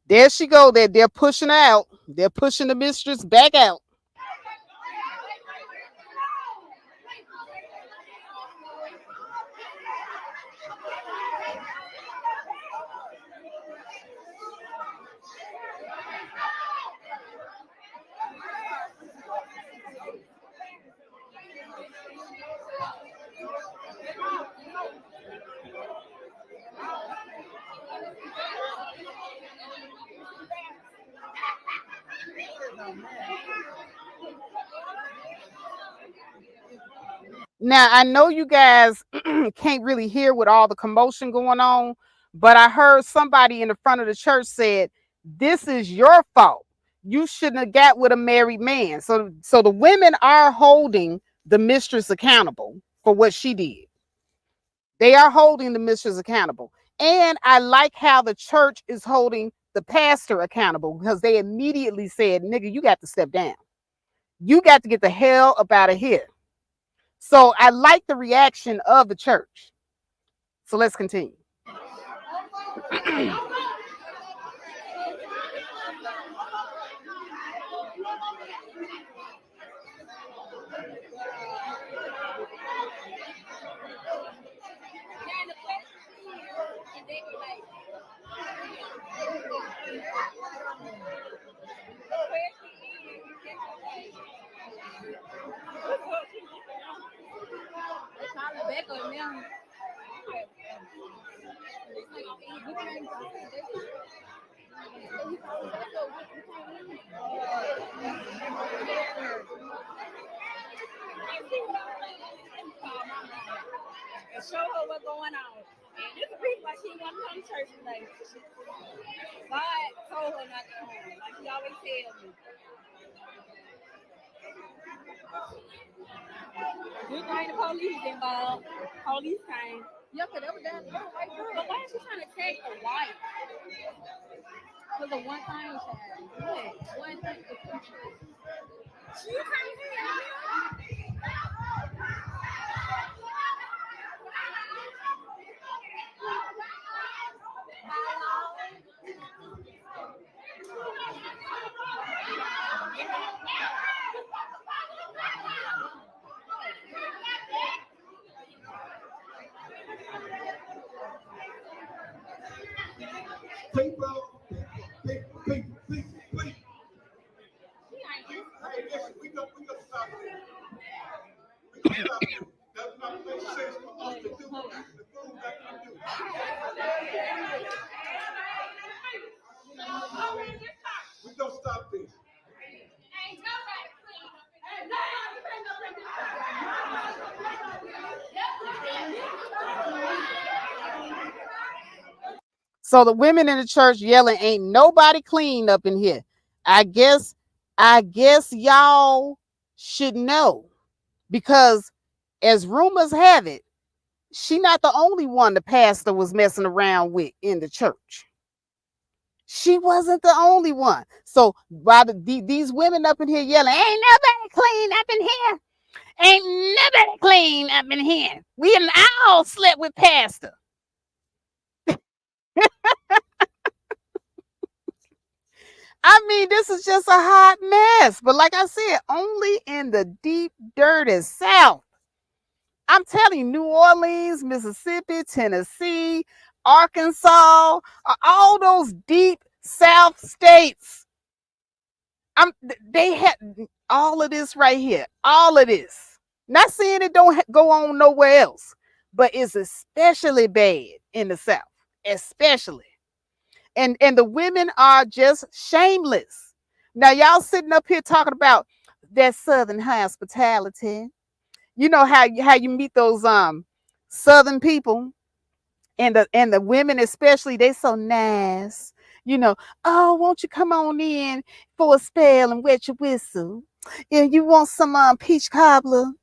There she go. They're pushing her out. They're pushing the mistress back out. Now, I know you guys can't really hear with all the commotion going on, but I heard somebody in the front of the church said, "This is your fault. You shouldn't have got with a married man." So the women are holding the mistress accountable for what she did. They are holding the mistress accountable. And I like how the church is holding the pastor accountable, because they immediately said, "Nigga, you got to step down. You got to get the hell up out of here." So I like the reaction of the church. So let's continue. And show her what's going on. This is reason why she didn't want to come to church today. God told her not to come, like he always tells me. Good thing the police involved. Police came. Yeah, because that was that white girl. But why is she trying to take the white? Because the one thing she had. Yeah, one thing. She can't hear. We don't stop it. That's not make sense for us to do the food that we do. We don't stop this. So the women in the church yelling, "Ain't nobody clean up in here." I guess y'all should know, because as rumors have it, she not the only one the pastor was messing around with in the church. She wasn't the only one. So while these women up in here yelling, "Ain't nobody clean up in here. Ain't nobody clean up in here. We all slept with pastor." I mean, this is just a hot mess. But like I said, only in the deep, dirty South. I'm telling you, New Orleans, Mississippi, Tennessee, Arkansas, all those deep South states. They had all of this right here. All of this. Not saying it don't go on nowhere else, but it's especially bad in the South. Especially. And the women are just shameless. Now y'all sitting up here talking about that Southern hospitality. You know how you meet those Southern people, and the women especially, they so nice. You know, "Oh, won't you come on in for a spell and wet your whistle? And you want some peach cobbler?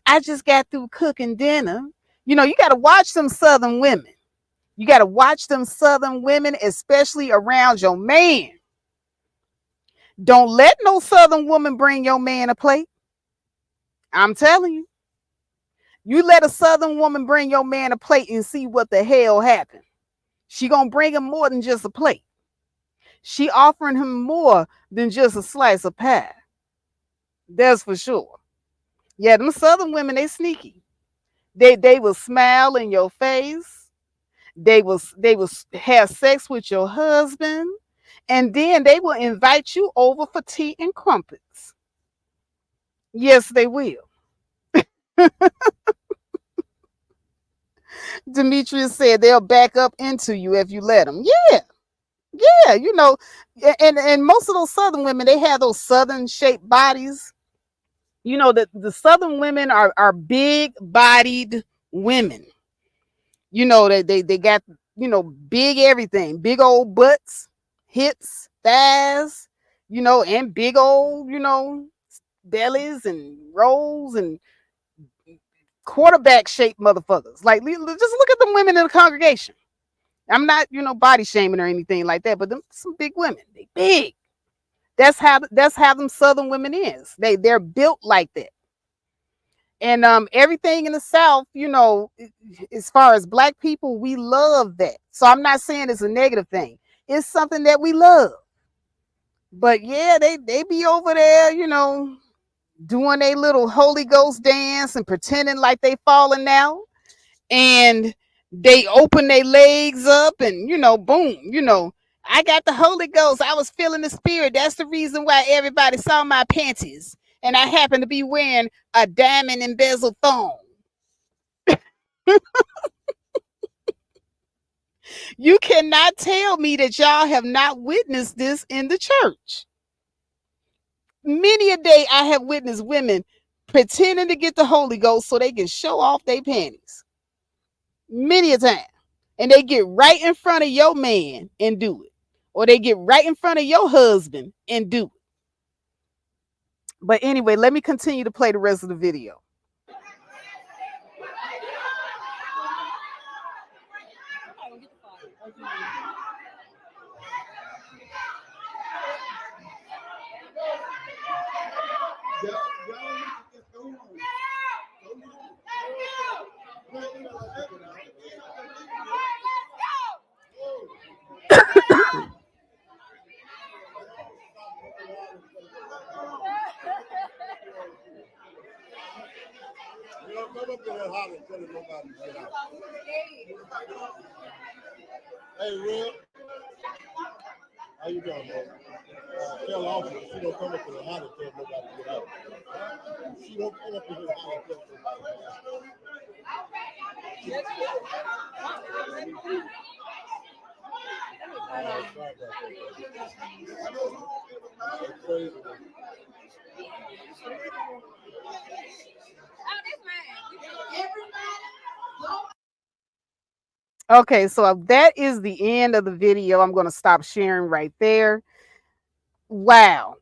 I just got through cooking dinner." You know, you got to watch them Southern women. You got to watch them Southern women, especially around your man. Don't let no Southern woman bring your man a plate. I'm telling you. You let a Southern woman bring your man a plate and see what the hell happened. She gonna bring him more than just a plate. She offering him more than just a slice of pie. That's for sure. Yeah, them Southern women, they sneaky. They will smile in your face. They will have sex with your husband, and then they will invite you over for tea and crumpets. Yes, they will. Demetrius said they'll back up into you if you let them. Yeah, you know, and most of those Southern women, they have those Southern shaped bodies. You know, the Southern women are big bodied women. You know, they got, you know, big everything, big old butts, hips, thighs, you know, and big old, you know, bellies and rolls and quarterback shaped motherfuckers. Like, just look at the women in the congregation. I'm not, you know, body shaming or anything like that, but them some big women. They big. That's how them Southern women is. They're built like that. And everything in the South, you know, as far as black people, we love that. So I'm not saying it's a negative thing. It's something that we love. But yeah, they be over there, you know, doing a little Holy Ghost dance and pretending like they falling out. And they open their legs up and, you know, boom, you know, I got the Holy Ghost. I was feeling the spirit. That's the reason why everybody saw my panties. And I happened to be wearing a diamond embezzled thong. You cannot tell me that y'all have not witnessed this in the church. Many a day I have witnessed women pretending to get the Holy Ghost so they can show off their panties. Many a time. And they get right in front of your man and do it. Or they get right in front of your husband and do it. But anyway, let me continue to play the rest of the video. Hey, Will. How you doing, man? Tell Officer she don't come up to the house and tell nobody to get out. She don't come up to the house and tell Okay, so that is the end of the video. I'm going to stop sharing right there. Wow.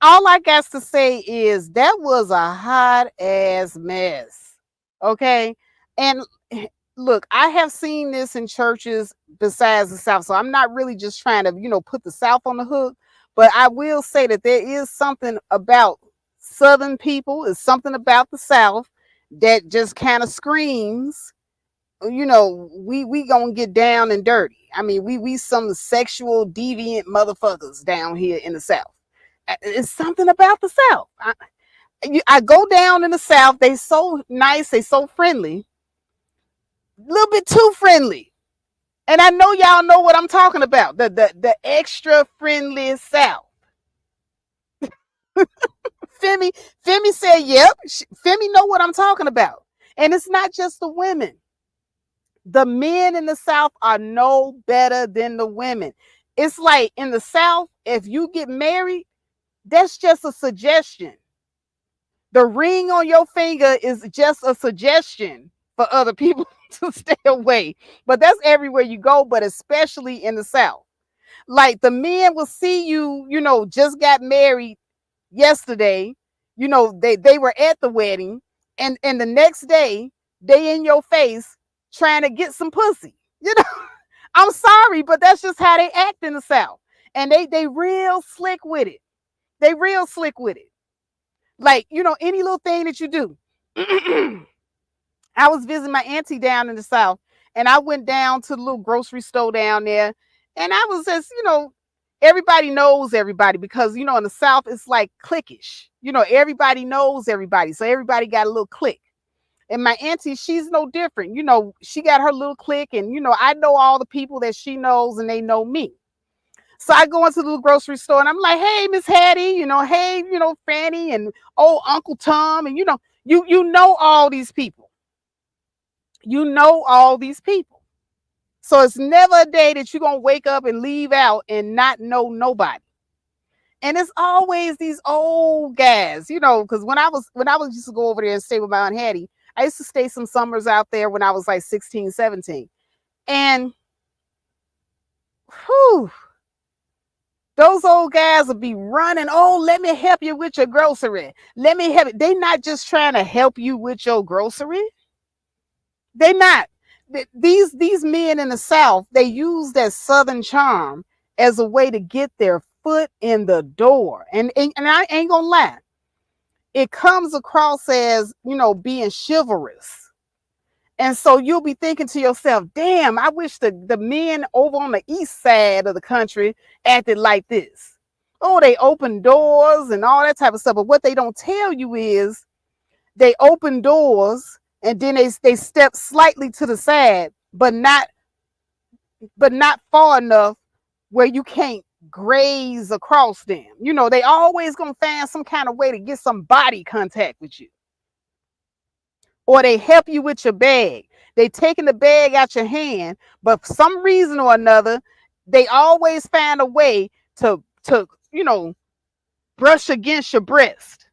All I got to say is that was a hot ass mess. Okay. And look, I have seen this in churches besides the South. So I'm not really just trying to, you know, put the South on the hook. But I will say that there is something about Southern people, is something about the South that just kind of screams, you know, we gonna get down and dirty. I mean, we some sexual deviant motherfuckers down here in the South. It's something about the South. I go down in the South. They so nice. They so friendly. A little bit too friendly. And I know y'all know what I'm talking about. The extra friendly South. Femi said, "Yep." Femi know what I'm talking about. And it's not just the women. The men in the South are no better than the women. It's like in the South, if you get married, that's just a suggestion. The ring on your finger is just a suggestion for other people to stay away. But that's everywhere you go, but especially in the South. Like the men will see you, you know, just got married yesterday. You know, they were at the wedding, and the next day they in your face trying to get some pussy. You know, I'm sorry, but that's just how they act in the South. And they real slick with it. They real slick with it. Like, you know, any little thing that you do. I was visiting my auntie down in the South, and I went down to the little grocery store down there, and I was just, you know, everybody knows everybody because, you know, in the South, it's like cliquish. You know, everybody knows everybody. So everybody got a little clique. And my auntie, she's no different. You know, she got her little clique, and, you know, I know all the people that she knows, and they know me. So I go into the grocery store and I'm like, hey, Miss Hattie, you know, hey, you know, Fanny and old Uncle Tom. And, you know all these people. You know all these people. So it's never a day that you're going to wake up and leave out and not know nobody. And it's always these old guys, because when I was used to go over there and stay with my Aunt Hattie, I used to stay some summers out there when I was like 16, 17. And whew, those old guys will be running. Oh, let me help you with your grocery. Let me help you. They not just trying to help you with your grocery. They not. These men in the South, they use that Southern charm as a way to get their foot in the door. And I ain't gonna lie. It comes across as, being chivalrous. And so you'll be thinking to yourself, damn, I wish the men over on the east side of the country acted like this. Oh, they open doors and all that type of stuff. But what they don't tell you is they open doors and then they step slightly to the side, but not far enough where you can't graze across them. They always gonna find some kind of way to get some body contact with you. Or they help you with your bag. They taking the bag out your hand, but for some reason or another, they always find a way to brush against your breast.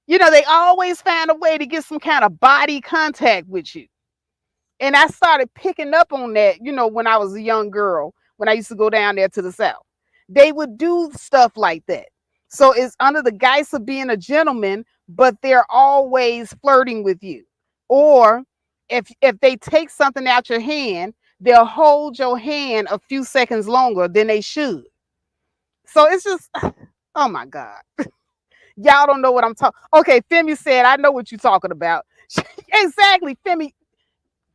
They always find a way to get some kind of body contact with you. And I started picking up on that, when I was a young girl, when I used to go down there to the South. They would do stuff like that. So it's under the guise of being a gentleman, but they're always flirting with you. Or if they take something out your hand, they'll hold your hand a few seconds longer than they should. So it's just, oh my God. Y'all don't know what I'm talking. Okay, Femi said, I know what you're talking about. Exactly, Femi.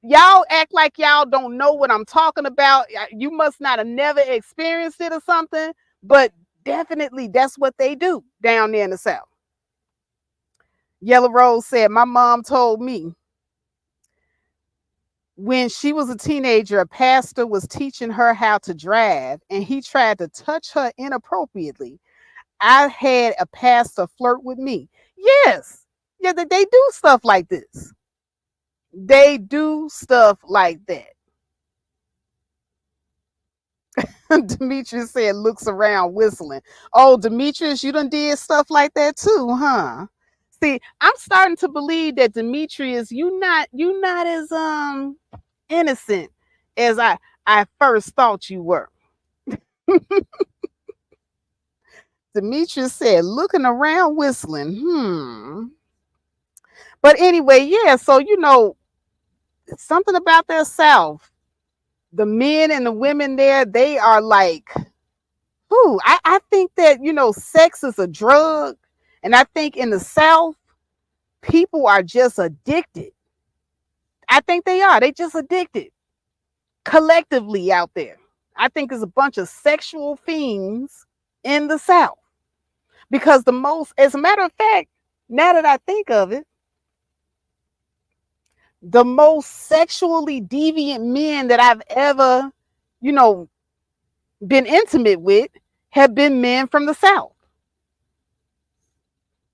Y'all act like y'all don't know what I'm talking about. You must not have never experienced it or something, but definitely that's what they do down there in the South. Yellow Rose said, my mom told me when she was a teenager, a pastor was teaching her how to drive and he tried to touch her inappropriately. I had a pastor flirt with me. Yes. Yeah, they do stuff like this. They do stuff like that. Demetrius said, looks around whistling. Oh, Demetrius, you done did stuff like that too, huh? See, I'm starting to believe that Demetrius, you not as innocent as I first thought you were. Demetrius said, looking around whistling. But anyway, yeah, so something about their South. The men and the women there, they are like, I think that, sex is a drug. And I think in the South, people are just addicted. I think they are. They just addicted collectively out there. I think there's a bunch of sexual fiends in the South. Because as a matter of fact, now that I think of it, the most sexually deviant men that I've ever, been intimate with have been men from the South.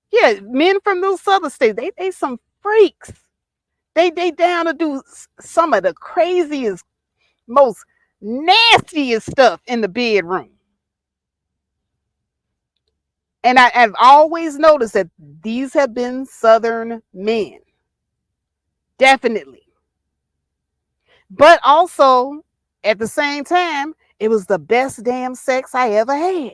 Yeah, men from those southern states, they some freaks. They down to do some of the craziest, most nastiest stuff in the bedroom. And I've always noticed that these have been Southern men. Definitely. But also, at the same time, it was the best damn sex I ever had.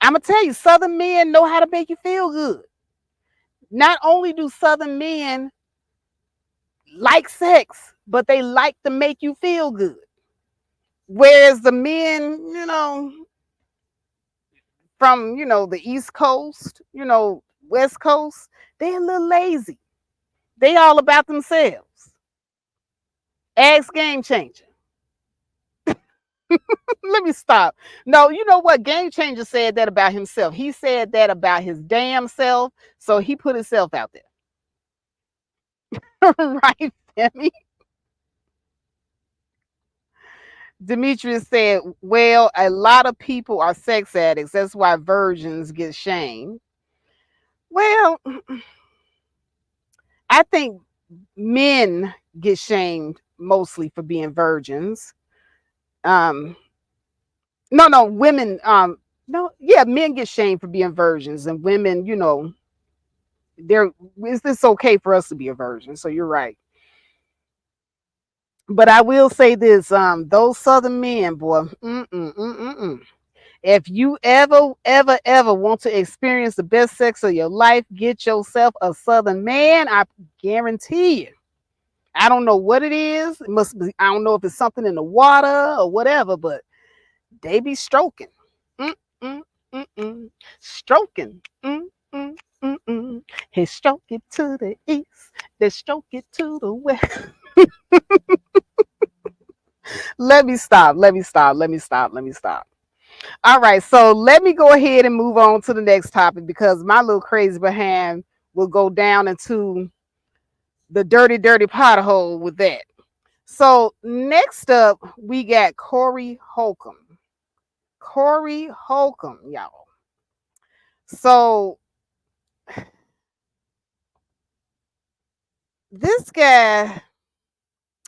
I'm going to tell you, Southern men know how to make you feel good. Not only do Southern men like sex, but they like to make you feel good. Whereas the men, from, the East Coast, West Coast, they're a little lazy. They all about themselves. Ask Game Changer. Let me stop. No, you know what? Game Changer said that about himself. He said that about his damn self. So he put himself out there. Right, Femi? Demetrius said, well, a lot of people are sex addicts. That's why virgins get shamed. Well, I think men get shamed mostly for being virgins. No, women No, yeah, men get shamed for being virgins, and women, there is this okay for us to be a virgin. So you're right. But I will say this: those Southern men, boy, if you ever want to experience the best sex of your life, get yourself a Southern man. I guarantee you. I don't know what it is. It must be. I don't know if it's something in the water or whatever, but they be stroking. Mm, mm, mm, mm. Stroking. Mm, mm. He stroke it to the east. They stroke it to the west. Let me stop. Let me stop. Let me stop. Let me stop. All right. So let me go ahead and move on to the next topic because my little crazy behind will go down into the dirty, dirty pothole with that. So next up, we got Corey Holcomb. Corey Holcomb, y'all. So this guy,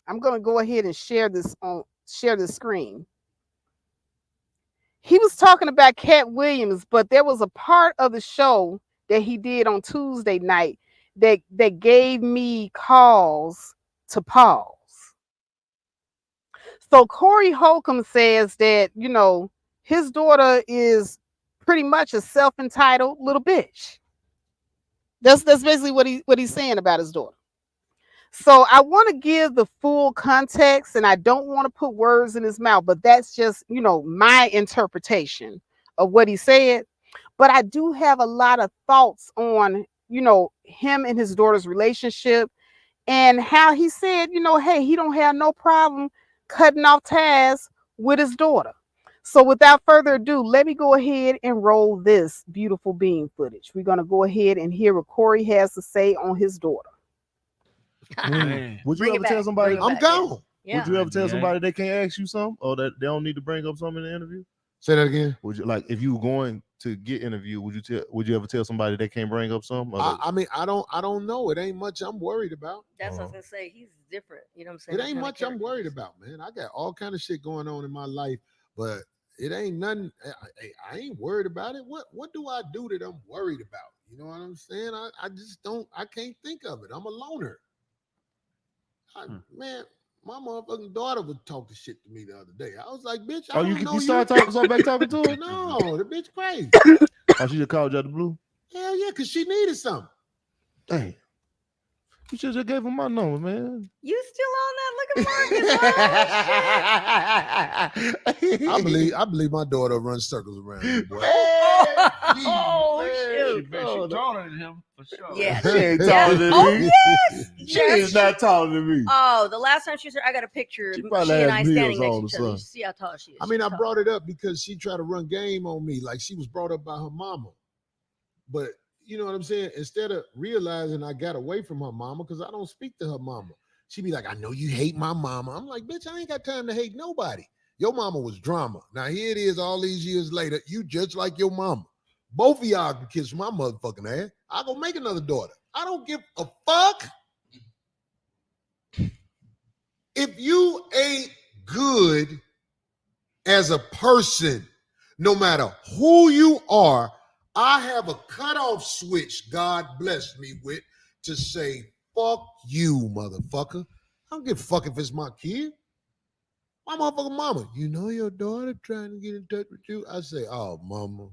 I'm gonna go ahead and share the screen. He was talking about Cat Williams, but there was a part of the show that he did on Tuesday night that gave me cause to pause. So Corey Holcomb says that his daughter is pretty much a self-entitled little bitch. That's basically what he's saying about his daughter. So I want to give the full context, and I don't want to put words in his mouth, but that's just my interpretation of what he said. But I do have a lot of thoughts on him and his daughter's relationship and how he said, hey, he don't have no problem cutting off ties with his daughter. So without further ado, let me go ahead and roll this beautiful bean footage. We're going to go ahead and hear what Corey has to say on his daughter. Would you ever tell somebody I'm gone? Would you ever tell somebody they can't ask you something or that they don't need to bring up something in the interview? Say that again. Would you if you were going to get interviewed, would you ever tell somebody they can't bring up something? I mean, I don't know. It ain't much I'm worried about. That's what I was gonna say. He's different. You know what I'm saying? It ain't much I'm worried about, man. I got all kind of shit going on in my life, but it ain't nothing. I ain't worried about it. What do I do that I'm worried about? You know what I'm saying? I just don't. I can't think of it. I'm a loner. Man, my motherfucking daughter would talk the shit to me the other day. I was like, bitch, I don't know you start back talking to her? No, the bitch crazy. Oh, she just called you out the blue? Hell yeah, because she needed something. Dang. You should have gave her my number, man. You still on that looking for it? I believe my daughter runs circles around me, boy. Oh, shoot. She's taller than him for sure. Yeah. She ain't taller than me. Yes. She is not taller than me. Oh, the last time she was here, I got a picture. She and I standing next to each other. You see how tall she is. I mean, I brought it up because she tried to run game on me. Like she was brought up by her mama. But you know what I'm saying? Instead of realizing I got away from her mama because I don't speak to her mama. She be like, I know you hate my mama. I'm like, bitch, I ain't got time to hate nobody. Your mama was drama. Now here it is all these years later. You just like your mama. Both of y'all can kiss my motherfucking ass. I'll go make another daughter. I don't give a fuck. If you ain't good as a person, no matter who you are, I have a cutoff switch God blessed me with to say, fuck you, motherfucker. I don't give a fuck if it's my kid. My motherfucking mama, you know your daughter trying to get in touch with you? I say, oh, mama,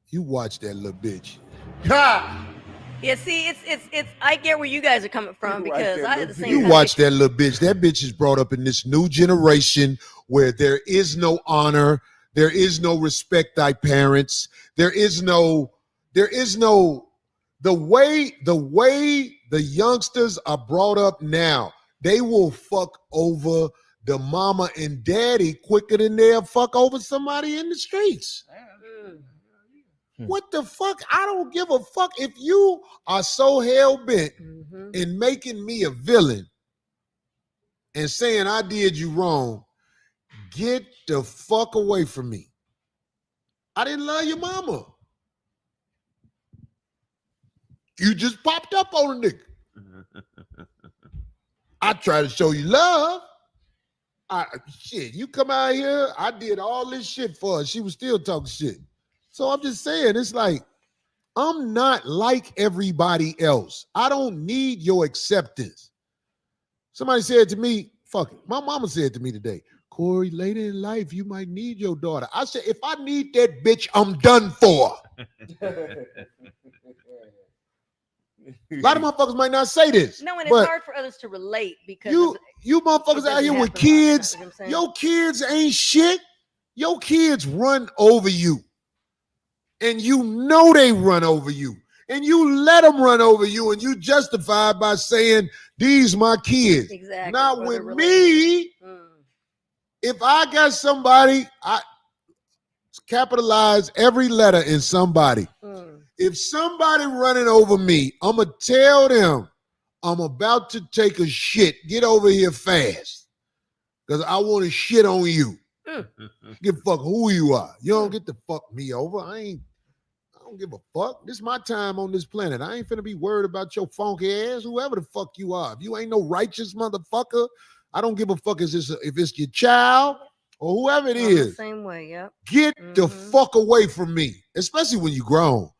you watch that little bitch. Ha! Yeah, see, it's. I get where you guys are coming from because I had the same. You watch that little bitch. That bitch is brought up in this new generation where there is no honor, there is no respect thy parents, there is no the way the youngsters are brought up now. They will fuck over the mama and daddy quicker than they'll fuck over somebody in the streets. What the fuck? I don't give a fuck if you are so hell-bent in making me a villain and saying I did you wrong. Get the fuck away from me. I didn't love your mama. You just popped up on a nigga. I try to show you love. Shit, you come out here, I did all this shit for her. She was still talking shit. So I'm just saying, it's like, I'm not like everybody else. I don't need your acceptance. Somebody said to me, fuck it. My mama said to me today, Corey, later in life, you might need your daughter. I said, if I need that bitch, I'm done for. A lot of motherfuckers might not say this. No, and it's hard for others to relate because you motherfuckers out here with kids, your kids ain't shit. Your kids run over you. And you know they run over you. And you let them run over you, and you justify by saying, these my kids. Exactly. Now with me, if I got somebody, I capitalize every letter in somebody. If somebody running over me, I'm going to tell them I'm about to take a shit. Get over here fast. Because I want to shit on you. Give a fuck who you are. You don't get to fuck me over. I don't give a fuck. This is my time on this planet. I ain't finna be worried about your funky ass, whoever the fuck you are. If you ain't no righteous motherfucker, I don't give a fuck if it's your child or whoever it is. The same way, yep. Get the fuck away from me, especially when you're grown.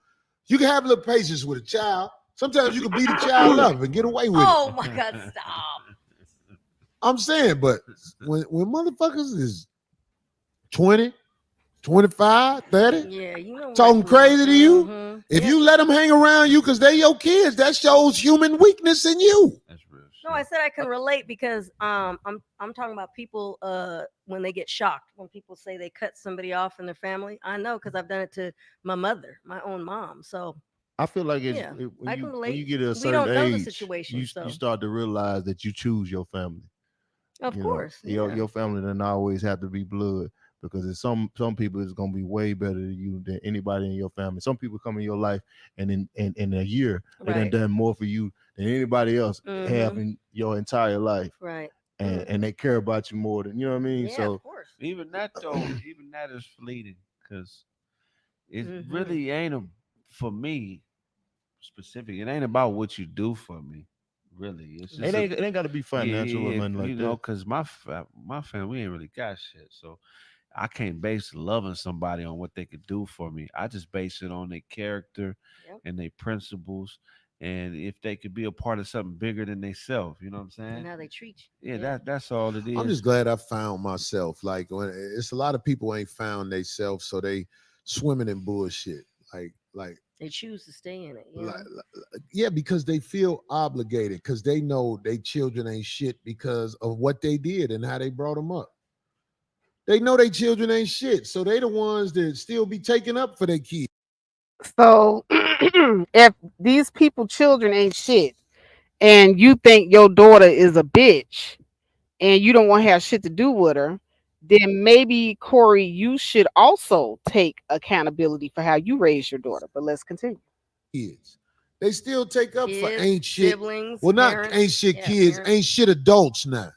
You can have a little patience with a child. Sometimes you can beat a child up and get away with it. Oh my God, stop. I'm saying, but when motherfuckers is 20, 25, 30, yeah, you know, talking crazy to you, if you let them hang around you because they're your kids, that shows human weakness in you. That's real. No, I said I can relate because I'm talking about people when they get shocked, when people say they cut somebody off in their family. I know because I've done it to my mother, my own mom. So I feel like when you get to a certain age, you start to realize that you choose your family. Of course, your family doesn't always have to be blood. Because it's some people it's gonna be way better than you than anybody in your family. Some people come in your life and in a year they done done more for you than anybody else have in your entire life. Right. And they care about you more than you know what I mean. Yeah, so of course. Even that though, even that is fleeting because it really ain't for me specific. It ain't about what you do for me. Really, it's just it ain't got to be financial or nothing like that. You know, because my family we ain't really got shit, so I can't base loving somebody on what they could do for me. I just base it on their character and their principles, and if they could be a part of something bigger than themselves. You know what I'm saying? And how they treat you. Yeah, that's all it is. I'm just glad I found myself. Like when it's a lot of people ain't found themselves, so they swimming in bullshit. Like they choose to stay in it. Yeah, because they feel obligated because they know their children ain't shit because of what they did and how they brought them up. They know their children ain't shit, so they the ones that still be taking up for their kids. So if these people children ain't shit and you think your daughter is a bitch and you don't want to have shit to do with her, then maybe Corey, you should also take accountability for how you raise your daughter. But let's continue. Kids. They still take up kids, for ain't shit. Siblings, well, parents, not ain't shit kids, parents. ain't shit adults now.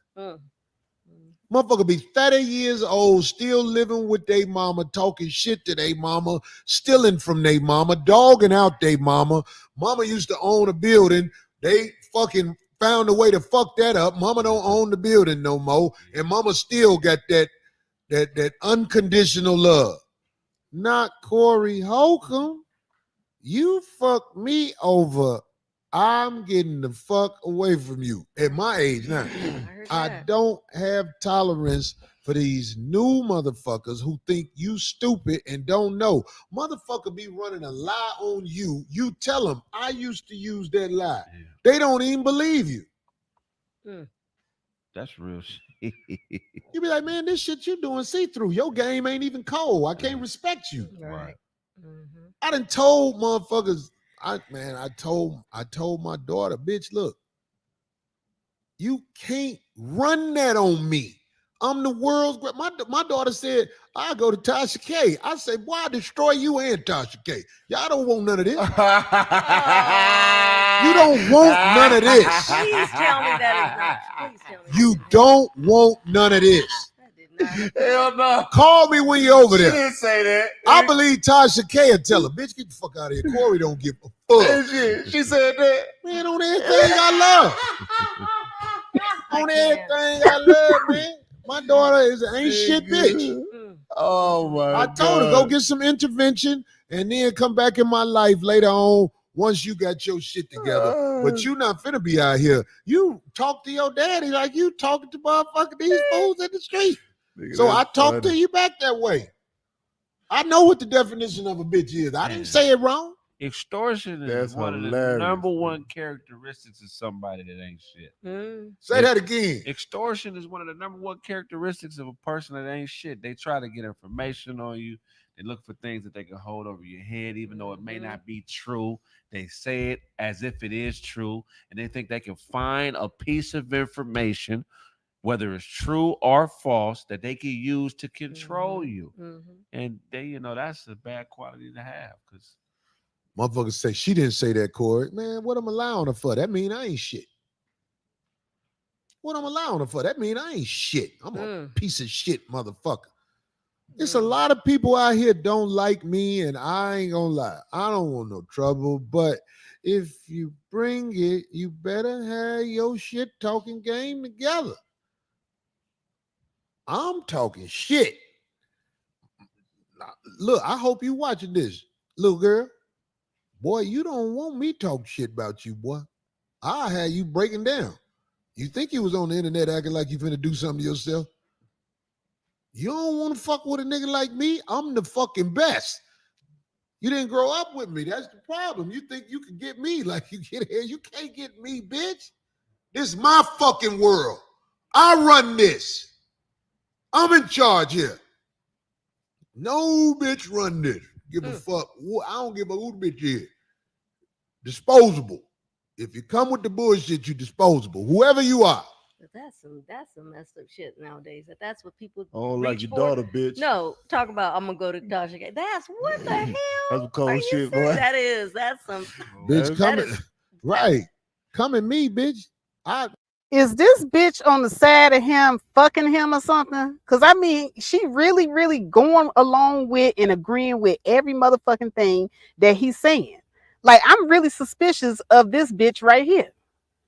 Motherfucker be 30 years old, still living with their mama, talking shit to their mama, stealing from their mama, dogging out their mama. Mama used to own a building. They fucking found a way to fuck that up. Mama don't own the building no more. And mama still got that unconditional love. Not Corey Holcomb. You fuck me over. I'm getting the fuck away from you at my age now. I don't have tolerance for these new motherfuckers who think you stupid and don't know. Motherfucker be running a lie on you. You tell them, I used to use that lie. Yeah. They don't even believe you. That's real shit. You be like, man, this shit you doing see-through. Your game ain't even cold. I can't respect you. Right. I done told motherfuckers, I told my daughter, bitch, look, you can't run that on me. I'm the world's great. My daughter said, I go to Tasha K. I say, boy, I destroy you and Tasha K. Y'all don't want none of this. You don't want none of this. Please tell me that is not. Please tell me. You don't want none of this. Hell no. Call me when you're over there. She didn't say that. I believe Tasha K will tell her, bitch, get the fuck out of here. Corey don't give a fuck. She said that. Man, on everything I love. On everything I love, man. My daughter is an ain't shit bitch. Oh my I told her, go get some intervention and then come back in my life later on once you got your shit together. But you not finna be out here. You talk to your daddy like you talking to motherfucking these fools in the street. So I talk to you back that way. I know what the definition of a bitch is. I didn't say it wrong. Extortion is one of the number one characteristics of somebody that ain't shit. Say that again. Extortion is one of the number one characteristics of a person that ain't shit. They try to get information on you. They look for things that they can hold over your head, even though it may not be true. They say it as if it is true, and they think they can find a piece of information, whether it's true or false, that they can use to control you. And they, that's a bad quality to have, because motherfuckers say she didn't say that, Corey. Man, what I'm allowing her for? That mean I ain't shit. What I'm allowing her for? That mean I ain't shit. I'm a piece of shit motherfucker. It's a lot of people out here don't like me, and I ain't gonna lie. I don't want no trouble, but if you bring it, you better have your shit talking game together. I'm talking shit. Now, look, I hope you watching this, little girl. Boy, you don't want me talk shit about you, boy. I'll have you breaking down. You think you was on the internet acting like you finna do something to yourself? You don't want to fuck with a nigga like me? I'm the fucking best. You didn't grow up with me. That's the problem. You think you can get me like you get here. You can't get me, bitch. This is my fucking world. I run this. I'm in charge here. No bitch run this. Give a fuck. I don't give a who the bitch is. Disposable. If you come with the bullshit, you disposable. Whoever you are. But that's some messed up shit nowadays. That's what people. Oh, like your for. daughter, bitch. No, talk about I'm gonna go to Tasha. That's what the hell. That's some cold shit, boy. That's some bitch coming. Right. Come at me, bitch. Is this bitch on the side of him fucking him or something? Because I mean, she really, really going along with and agreeing with every motherfucking thing that he's saying. Like, I'm really suspicious of this bitch right here.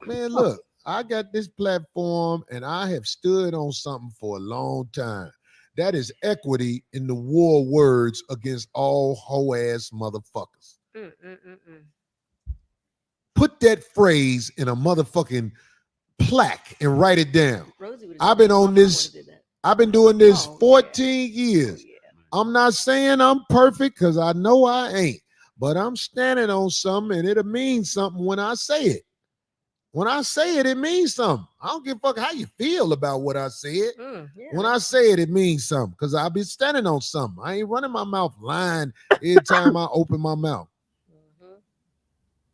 Man, look, I got this platform and I have stood on something for a long time. That is equity in the war words against all hoe ass motherfuckers. Put that phrase in a motherfucking plaque and write it down. I've been on this. I've been doing this 14 years. I'm not saying I'm perfect because I know I ain't, but I'm standing on something and it'll mean something when I say it. When I say it, it means something. I don't give a fuck how you feel about what I said. When I say it, it means something because I'll be standing on something. I ain't running my mouth lying every time I open my mouth.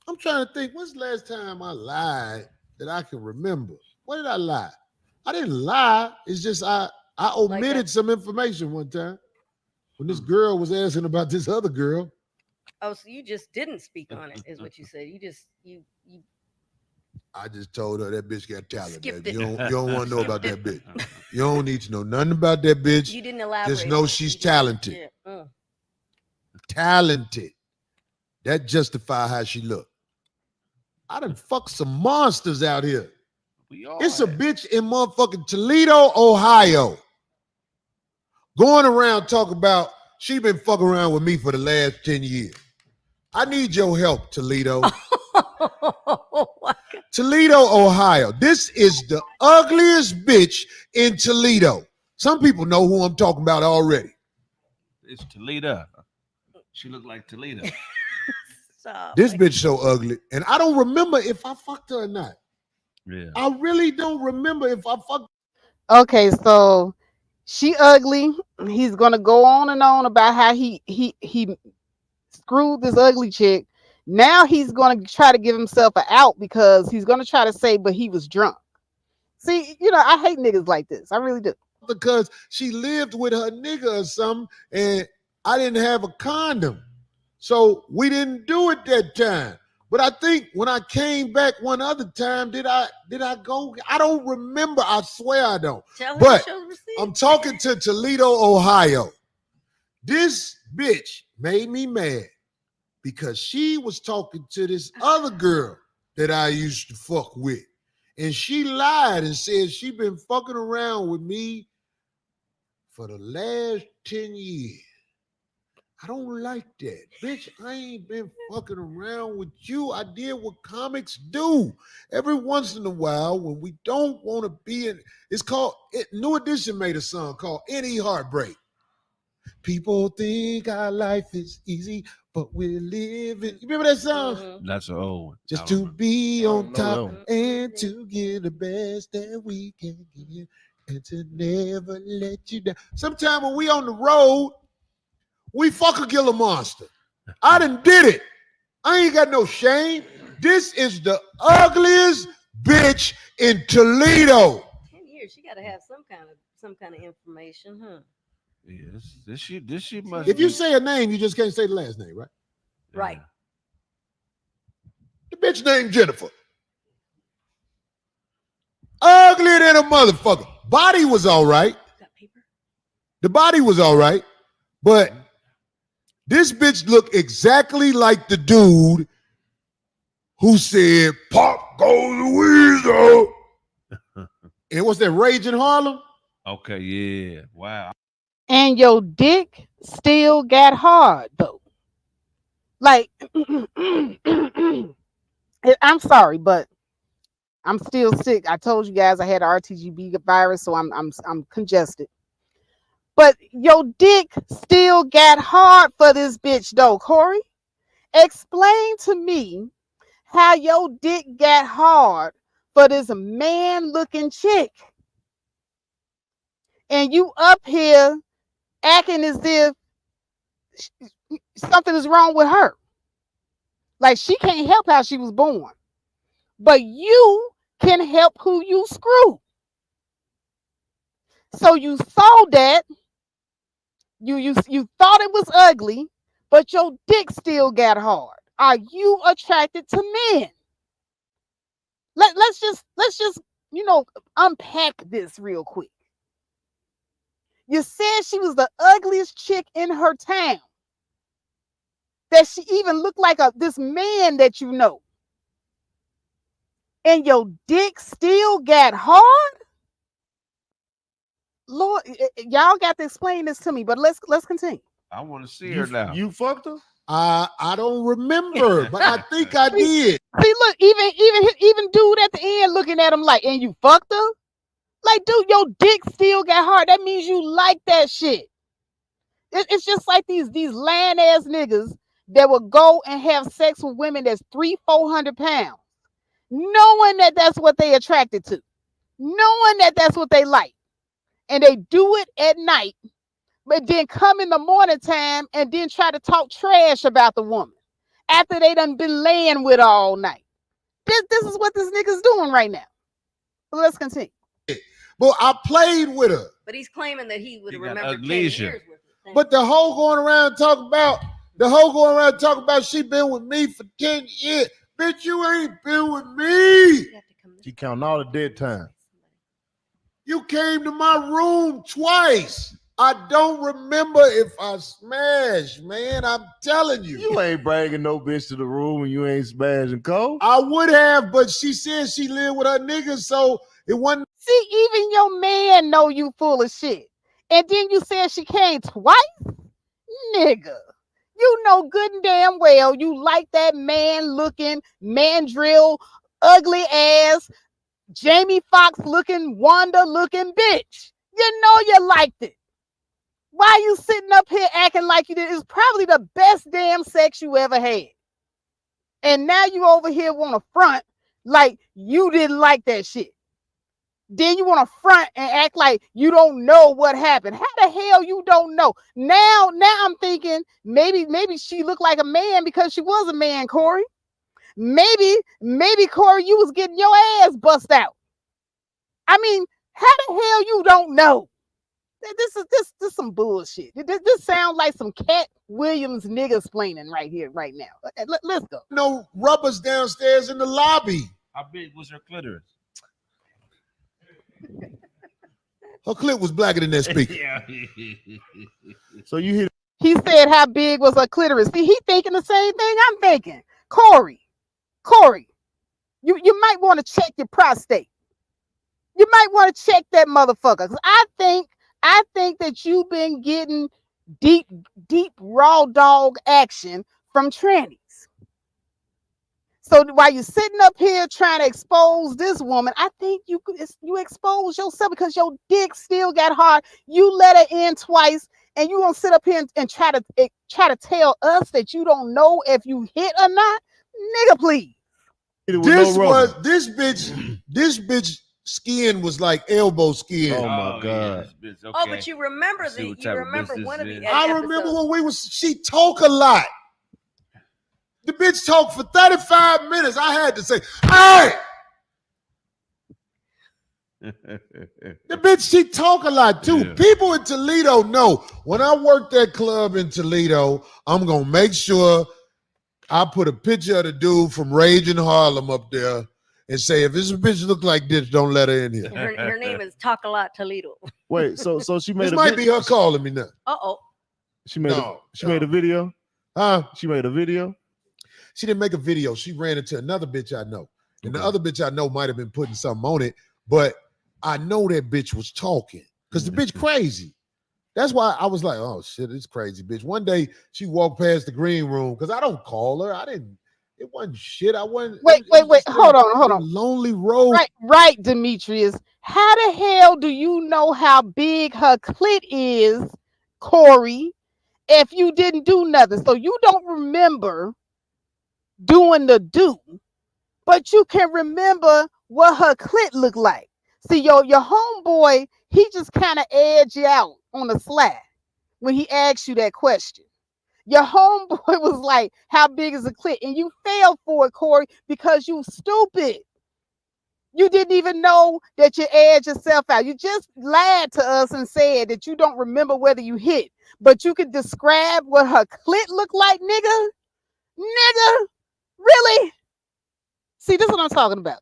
I'm trying to think, when's the last time I lied that I can remember? What did I lie? I didn't lie. It's just I omitted some information one time when this girl was asking about this other girl. Oh, so you just didn't speak on it, is what you said. You I just told her that bitch got talent. You don't want to know about that bitch. You don't need to know nothing about that bitch. You didn't elaborate. Just know she's talented. Talented. That justify how she look. I done fucked some monsters out here. It's a bitch in motherfucking Toledo, Ohio. Going around talking about she been fucking around with me for the last 10 years. I need your help, Toledo. Toledo, Ohio. This is the ugliest bitch in Toledo. Some people know who I'm talking about already. It's Toledo. She looked like Toledo. This bitch so ugly. And I don't remember if I fucked her or not. Yeah. I really don't remember if I fucked. Okay, so she ugly. He's gonna go on and on about how he screwed this ugly chick. Now he's gonna try to give himself an out because he's gonna try to say, but he was drunk. See, I hate niggas like this. I really do. Because she lived with her nigga or something, and I didn't have a condom. So we didn't do it that time. But I think when I came back one other time, did I go? I don't remember. I swear I don't. But I'm talking to Toledo, Ohio. This bitch made me mad because she was talking to this other girl that I used to fuck with. And she lied and said she been fucking around with me for the last 10 years. I don't like that. Bitch, I ain't been fucking around with you. I did what comics do. Every once in a while, when we don't want to be in, it's called, New Edition made a song called Any Heartbreak. People think our life is easy, but we're living. You remember that song? That's an old one. Just to be on top that and to get the best that we can give and to never let you down. Sometimes when we on the road, we fuck a killer monster. I done did it. I ain't got no shame. This is the ugliest bitch in Toledo. 10 years, she got to have some kind of information, huh? Yeah, this shit must. If you say a name, you just can't say the last name, right? Right. The bitch named Jennifer. Uglier than a motherfucker. Body was all right. The body was all right, but this bitch looked exactly like the dude who said, "Pop goes the weasel." And what's that, Rage in Harlem? Okay, yeah. Wow. And your dick still got hard though. Like, I'm sorry, but I'm still sick. I told you guys I had RTGB virus, so I'm congested. But your dick still got hard for this bitch though, Corey. Explain to me how your dick got hard for this man-looking chick. And you up here acting as if something is wrong with her. Like she can't help how she was born. But you can help who you screw. So you saw that. You thought it was ugly, but your dick still got hard. Are you attracted to men? Let's just unpack this real quick. You said she was the ugliest chick in her town. That she even looked like this man that you know. And your dick still got hard? Lord, y'all got to explain this to me, but let's continue. I want to see her now. You fucked her? I don't remember, but I think I did. See, look, even dude at the end looking at him like, and you fucked her? Like, dude, your dick still got hard. That means you like that shit. It's just like these land ass niggas that will go and have sex with women that's 300-400 pounds, knowing that that's what they attracted to, knowing that that's what they like, and they do it at night, but then come in the morning time and then try to talk trash about the woman after they done been laying with her all night. This is what this nigga's doing right now. So let's continue. But I played with her. But he's claiming that he would have remembered 10 amnesia. years worth of things. But the hoe going around talking about she been with me for 10 years. Bitch, you ain't been with me. She counting all the dead time. You came to my room twice. I don't remember if I smashed, man. I'm telling you. You ain't bragging no bitch to the room when you ain't smashing cold. I would have, but she said she lived with her niggas, so it wasn't. See, even your man know you full of shit. And then you said she came twice? Nigga, you know good and damn well you like that man-looking, mandrill, ugly ass, Jamie Foxx looking, Wanda looking bitch. You know you liked it. Why you sitting up here acting like you did? It's probably the best damn sex you ever had. And now you over here want to front like you didn't like that shit. Then you want to front and act like you don't know what happened. How the hell you don't know? Now I'm thinking maybe she looked like a man because she was a man, Corey. Maybe Corey, you was getting your ass bust out. I mean, how the hell you don't know? This some bullshit. This sounds like some Cat Williams nigga explaining right here, right now. Let's go. No rubbers downstairs in the lobby. How big was her clitoris? Her clit was blacker than that speaker. So you hear? He said, how big was her clitoris? See, he thinking the same thing I'm thinking. Corey, you might want to check your prostate. You might want to check that motherfucker. Because I I think that you've been getting deep, deep raw dog action from trannies. So while you're sitting up here trying to expose this woman, I think you expose yourself because your dick still got hard. You let her in twice, and you gonna sit up here and try to tell us that you don't know if you hit or not, nigga, please. This bitch skin was like elbow skin. Oh my god. Oh, but you remember one of the I remember when she talk a lot. The bitch talked for 35 minutes. I had to say, hey! The bitch, she talk a lot too. Yeah. People in Toledo know when I work that club in Toledo, I'm going to make sure I put a picture of the dude from Rage in Harlem up there and say, if this bitch look like this, don't let her in here. Her name is Talk a Lot Toledo. Wait, so she made this might be her calling me now. Uh-oh. She made a video? Huh? She made a video? She didn't make a video. She ran into another bitch I know. And the other bitch I know might have been putting something on it, but I know that bitch was talking because the bitch crazy. That's why I was like, oh shit, it's crazy, bitch. One day she walked past the green room because I don't call her. It wasn't shit. I wasn't. Wait. Hold on. Lonely road. Right, Demetrius. How the hell do you know how big her clit is, Corey, if you didn't do nothing? So you don't remember doing the do, but you can remember what her clit looked like. See, your homeboy, he just kind of edged you out on the slide when he asked you that question. Your homeboy was like, how big is a clit? And you fell for it, Corey, because you stupid. You didn't even know that you edged yourself out. You just lied to us and said that you don't remember whether you hit, but you could describe what her clit looked like, nigga. Really? See, this is what I'm talking about.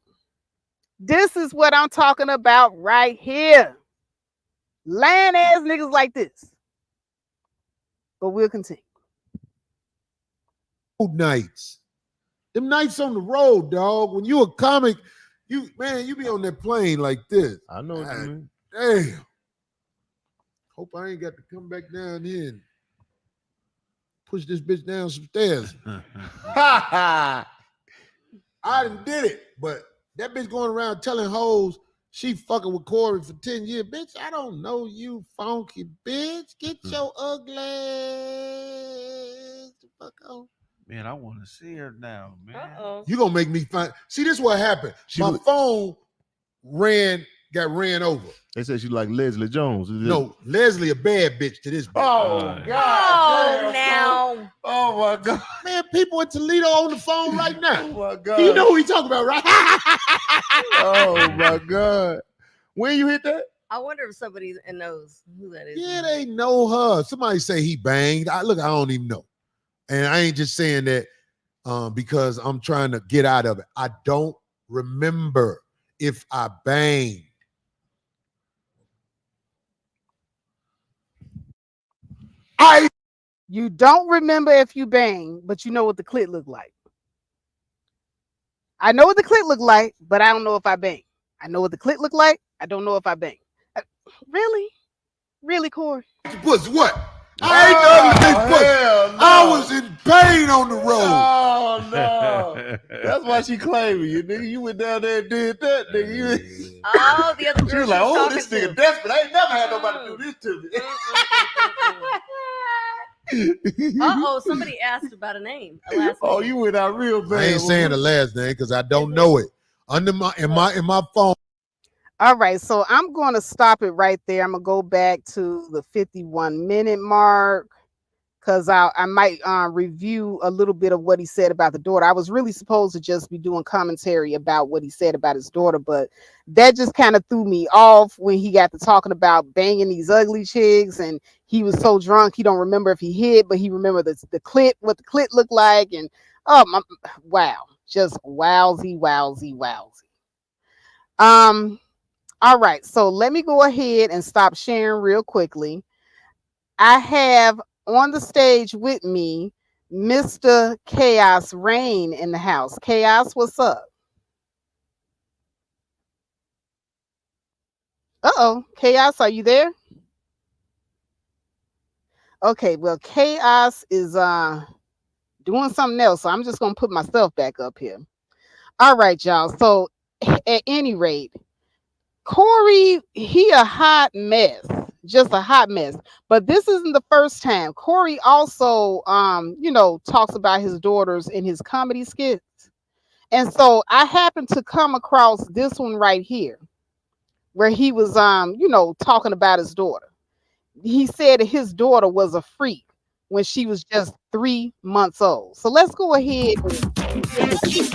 This is what I'm talking about right here. Lying ass niggas like this. But we'll continue. Nights. Them nights on the road, dog. When you a comic, you be on that plane like this. I know what you mean. Damn. Hope I ain't got to come back down here and push this bitch down some stairs. I done did it, but that bitch going around telling hoes she fucking with Corey for 10 years. Bitch, I don't know you, funky bitch. Get your ugly ass the fuck on. Man, I want to see her now, man. Uh-oh. You gonna make me find. See, this is what happened. My phone got ran over. They said she like Leslie Jones. No, Leslie a bad bitch to this bitch. Oh, God. Oh, now. Oh, my God. Man, people in Toledo on the phone right now. Oh, my God. Do you know who he talking about, right? Oh, my God. When you hit that? I wonder if somebody knows who that is. Yeah, they know her. Somebody say he banged. I don't even know. And I ain't just saying that because I'm trying to get out of it. I don't remember if I banged. You don't remember if you bang, but you know what the clit looked like. I know what the clit looked like, but I don't know if I bang. I know what the clit looked like. I don't know if I bang. Really? Really, Corey? Was what? I ain't done this pussy. No. I was in pain on the road. Oh, no. That's why she claiming you, nigga. You went down there and did that, nigga. Oh, the other girl. She was like, oh, this nigga desperate. I ain't never had nobody do this to me. Uh-oh, somebody asked about a name. Oh, you went out real bad. I ain't saying the last name because I don't know it. In my phone. All right, so I'm going to stop it right there. I'm going to go back to the 51-minute mark because I might review a little bit of what he said about the daughter. I was really supposed to just be doing commentary about what he said about his daughter, but that just kind of threw me off when he got to talking about banging these ugly chicks, and he was so drunk he don't remember if he hit, but he remembered the clit, what the clit looked like, and wow, just wowsy. All right, so let me go ahead and stop sharing real quickly. I have on the stage with me Mr. Chaos Rain in the house. Chaos, what's up? Uh-oh, Chaos, are you there? Okay, well, Chaos is doing something else, so I'm just gonna put myself back up here. All right, y'all. So at any rate, Corey, he a hot mess, just a hot mess. But this isn't the first time. Corey also, talks about his daughters in his comedy skits, and so I happened to come across this one right here, where he was, talking about his daughter. He said that his daughter was a freak when she was just 3 months old. So let's go ahead and hear the skit.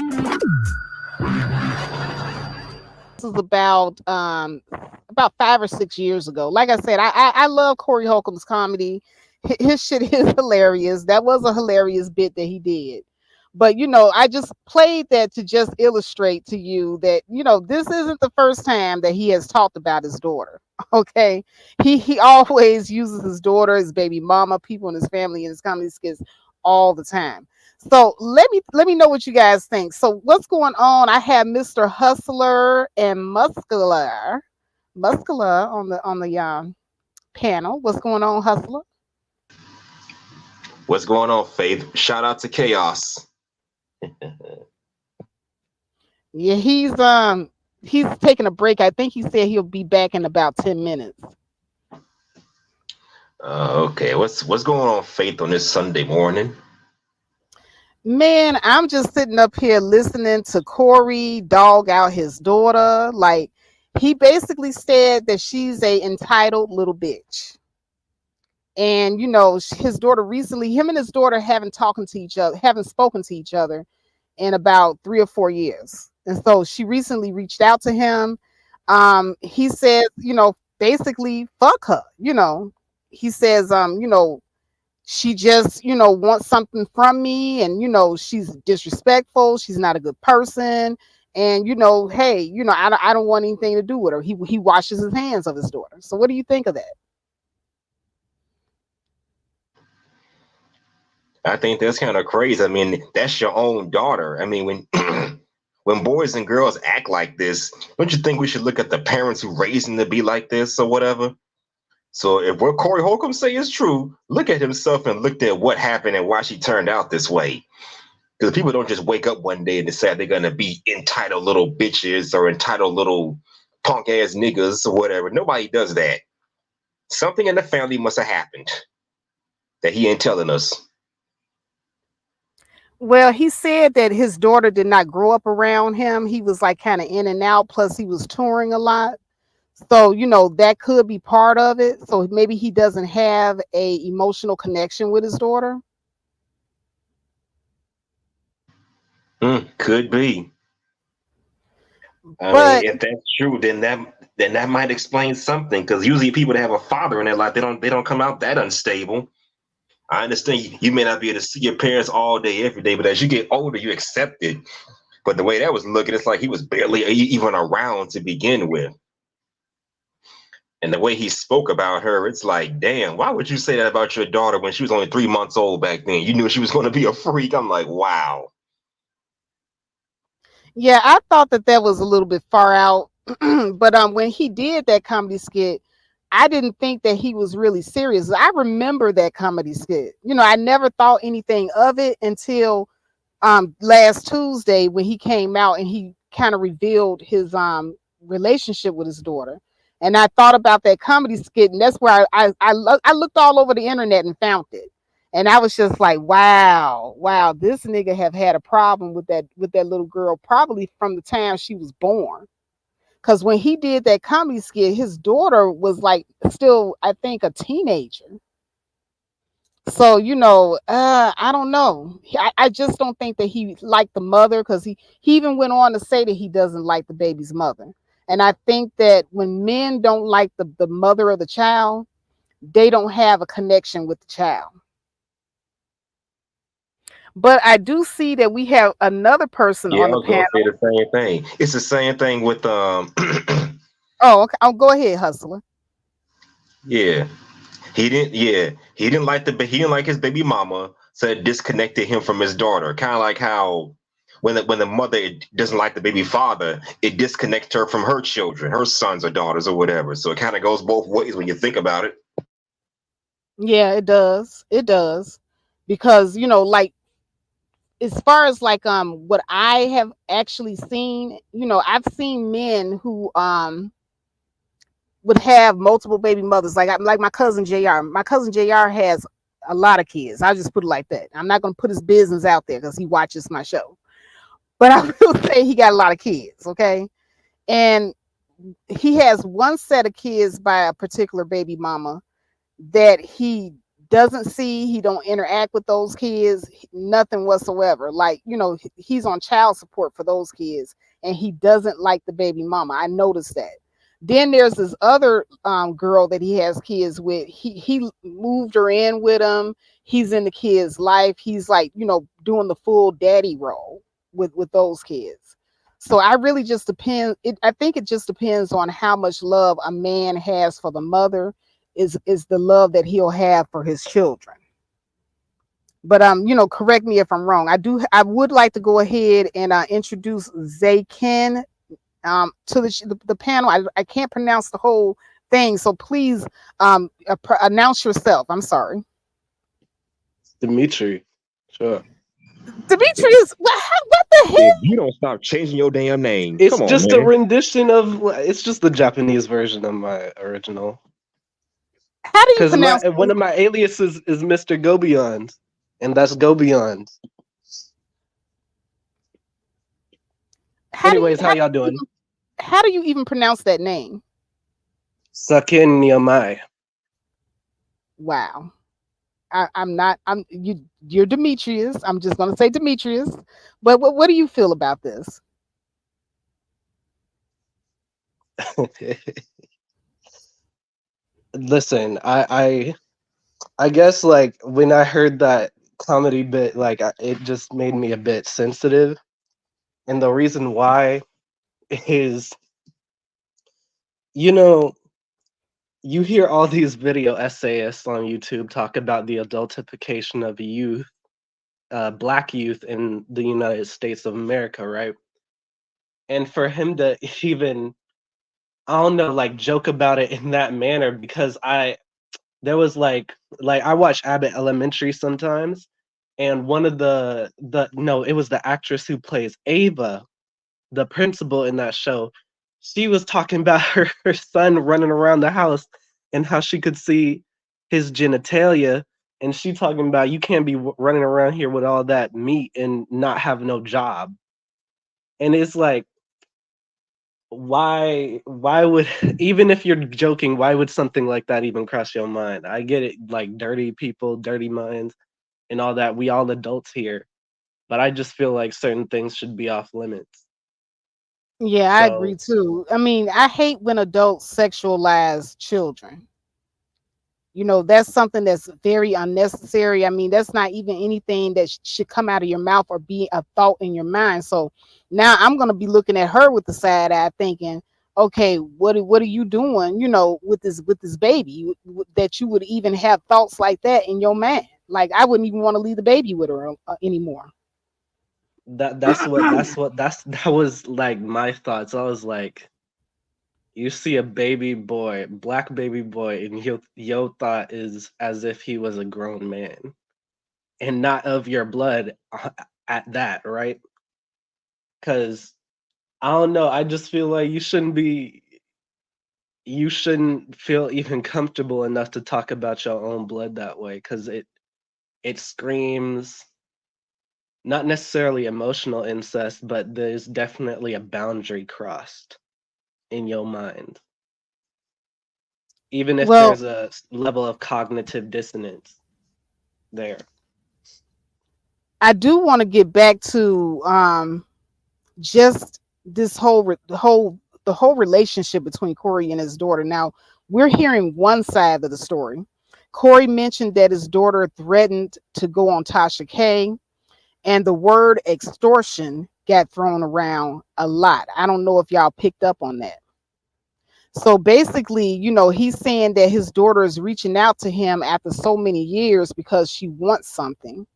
This is about 5 or 6 years ago. Like I said, I love Corey Holcomb's comedy. His shit is hilarious. That was a hilarious bit that he did. But I just played that to just illustrate to you that this isn't the first time that he has talked about his daughter. Okay, he always uses his daughter, his baby mama, people in his family, in his comedy skits all the time. So let me know what you guys think. So what's going on? I have Mr. Hustler and Muscular on the panel. What's going on, Hustler? What's going on, Faith? Shout out to Chaos. Yeah, he's taking a break. I think he said he'll be back in about 10 minutes. Okay, what's going on, Faith, on this Sunday morning? Man, I'm just sitting up here listening to Corey dog out his daughter. Like, he basically said that she's a entitled little bitch. And his daughter recently, him and his daughter haven't spoken to each other in about 3 or 4 years. And so she recently reached out to him. He says, basically, fuck her. He says, she just, wants something from me, and she's disrespectful. She's not a good person, and hey, I don't want anything to do with her. He washes his hands of his daughter. So what do you think of that? I think that's kind of crazy. I mean, that's your own daughter. I mean, when when boys and girls act like this, don't you think we should look at the parents who raised them to be like this or whatever? So if what Corey Holcomb say is true, look at himself and look at what happened and why she turned out this way. Because people don't just wake up one day and decide they're gonna be entitled little bitches or entitled little punk ass niggas or whatever. Nobody does that. Something in the family must have happened that he ain't telling us. Well, he said that his daughter did not grow up around him. He was like kind of in and out. Plus, he was touring a lot. So, that could be part of it. So maybe he doesn't have a emotional connection with his daughter. Could be. I mean, if that's true, then that might explain something. Because usually people that have a father in their life, they don't come out that unstable. I understand you may not be able to see your parents all day, every day, but as you get older, you accept it. But the way that was looking, it's like he was barely even around to begin with. And the way he spoke about her, it's like, damn, why would you say that about your daughter when she was only 3 months old back then? You knew she was going to be a freak. I'm like, wow. Yeah, I thought that was a little bit far out. But when he did that comedy skit, I didn't think that he was really serious. I remember that comedy skit. I never thought anything of it until last Tuesday when he came out and he kind of revealed his relationship with his daughter. And I thought about that comedy skit, and that's where I looked all over the internet and found it. And I was just like, wow, this nigga have had a problem with that little girl probably from the time she was born. Because when he did that comedy skit, his daughter was like still, I think, a teenager. So, I don't know. I just don't think that he liked the mother, because he even went on to say that he doesn't like the baby's mother. And I think that when men don't like the mother of the child, they don't have a connection with the child. But I do see that we have another person Yeah, on I the was going panel. to say the same thing. It's the same thing with Oh, okay. I'll go ahead, Hustler. yeah. He didn't like his baby mama, so it disconnected him from his daughter. Kind of like how when the mother doesn't like the baby father, it disconnects her from her children, her sons or daughters or whatever. So it kind of goes both ways when you think about it. Yeah, it does. It does. Because, like as far as like what I have actually seen, I've seen men who would have multiple baby mothers. Like my cousin JR. My cousin JR has a lot of kids. I'll just put it like that. I'm not gonna put his business out there because he watches my show. But I will say he got a lot of kids, okay? And he has one set of kids by a particular baby mama that he doesn't see. He don't interact with those kids, nothing whatsoever. Like, he's on child support for those kids, and he doesn't like the baby mama. I noticed that. Then there's this other girl that he has kids with. He moved her in with him. He's in the kid's life. He's like, doing the full daddy role with those kids. So I really just depend. I think it just depends on how much love a man has for the mother is the love that he'll have for his children. But correct me if I'm wrong. I would like to go ahead and introduce Zayken to the panel. I can't pronounce the whole thing, so please announce yourself. I'm sorry. Dimitri. Sure. Demetrius, what the hell? If you don't stop changing your damn name, It's come on, just a man. rendition of. It's just the Japanese version of my original. How do you Because pronounce one of my aliases is Mr. Gobion, and that's Gobion. Anyways, how y'all doing? How do you even pronounce that name? Sakin Yamai. Wow. I'm not. You're Demetrius. I'm just gonna say Demetrius. But what do you feel about this? Listen, I guess like when I heard that comedy bit, like it just made me a bit sensitive, and the reason why is, you know, you hear all these video essayists on YouTube talk about the adultification of youth, black youth in the United States of America, right? And for him to even, I don't know, like joke about it in that manner, because there was like I watch Abbott Elementary sometimes, and one of the no, it was the actress who plays Ava, the principal in that show. She was talking about her son running around the house and how she could see his genitalia, and she talking about you can't be running around here with all that meat and not have no job. And it's like, why would even if you're joking, why would something like that even cross your mind? I get it, like dirty people, dirty minds, and all that. We all adults here, but I just feel like certain things should be off limits. Yeah, I agree So too. I mean, I hate when adults sexualize children. That's something that's very unnecessary. I mean, that's not even anything that should come out of your mouth or be a thought in your mind. So now I'm going to be looking at her with the side eye thinking, okay, what are you doing, with this baby, that you would even have thoughts like that in your mind? Like, I wouldn't even want to leave the baby with her anymore. that was like my thoughts. I was like, you see a baby boy, black baby boy, and your thought is as if he was a grown man and not of your blood at that, right? Because I don't know, I just feel like you shouldn't feel even comfortable enough to talk about your own blood that way, because it screams not necessarily emotional incest, but there's definitely a boundary crossed in your mind, even if Well, there's a level of cognitive dissonance there. I do want to get back to just this whole relationship between Corey and his daughter. Now, we're hearing one side of the story. Corey mentioned that his daughter threatened to go on Tasha K, and the word extortion got thrown around a lot. I don't know if y'all picked up on that. So basically, he's saying that his daughter is reaching out to him after so many years because she wants something.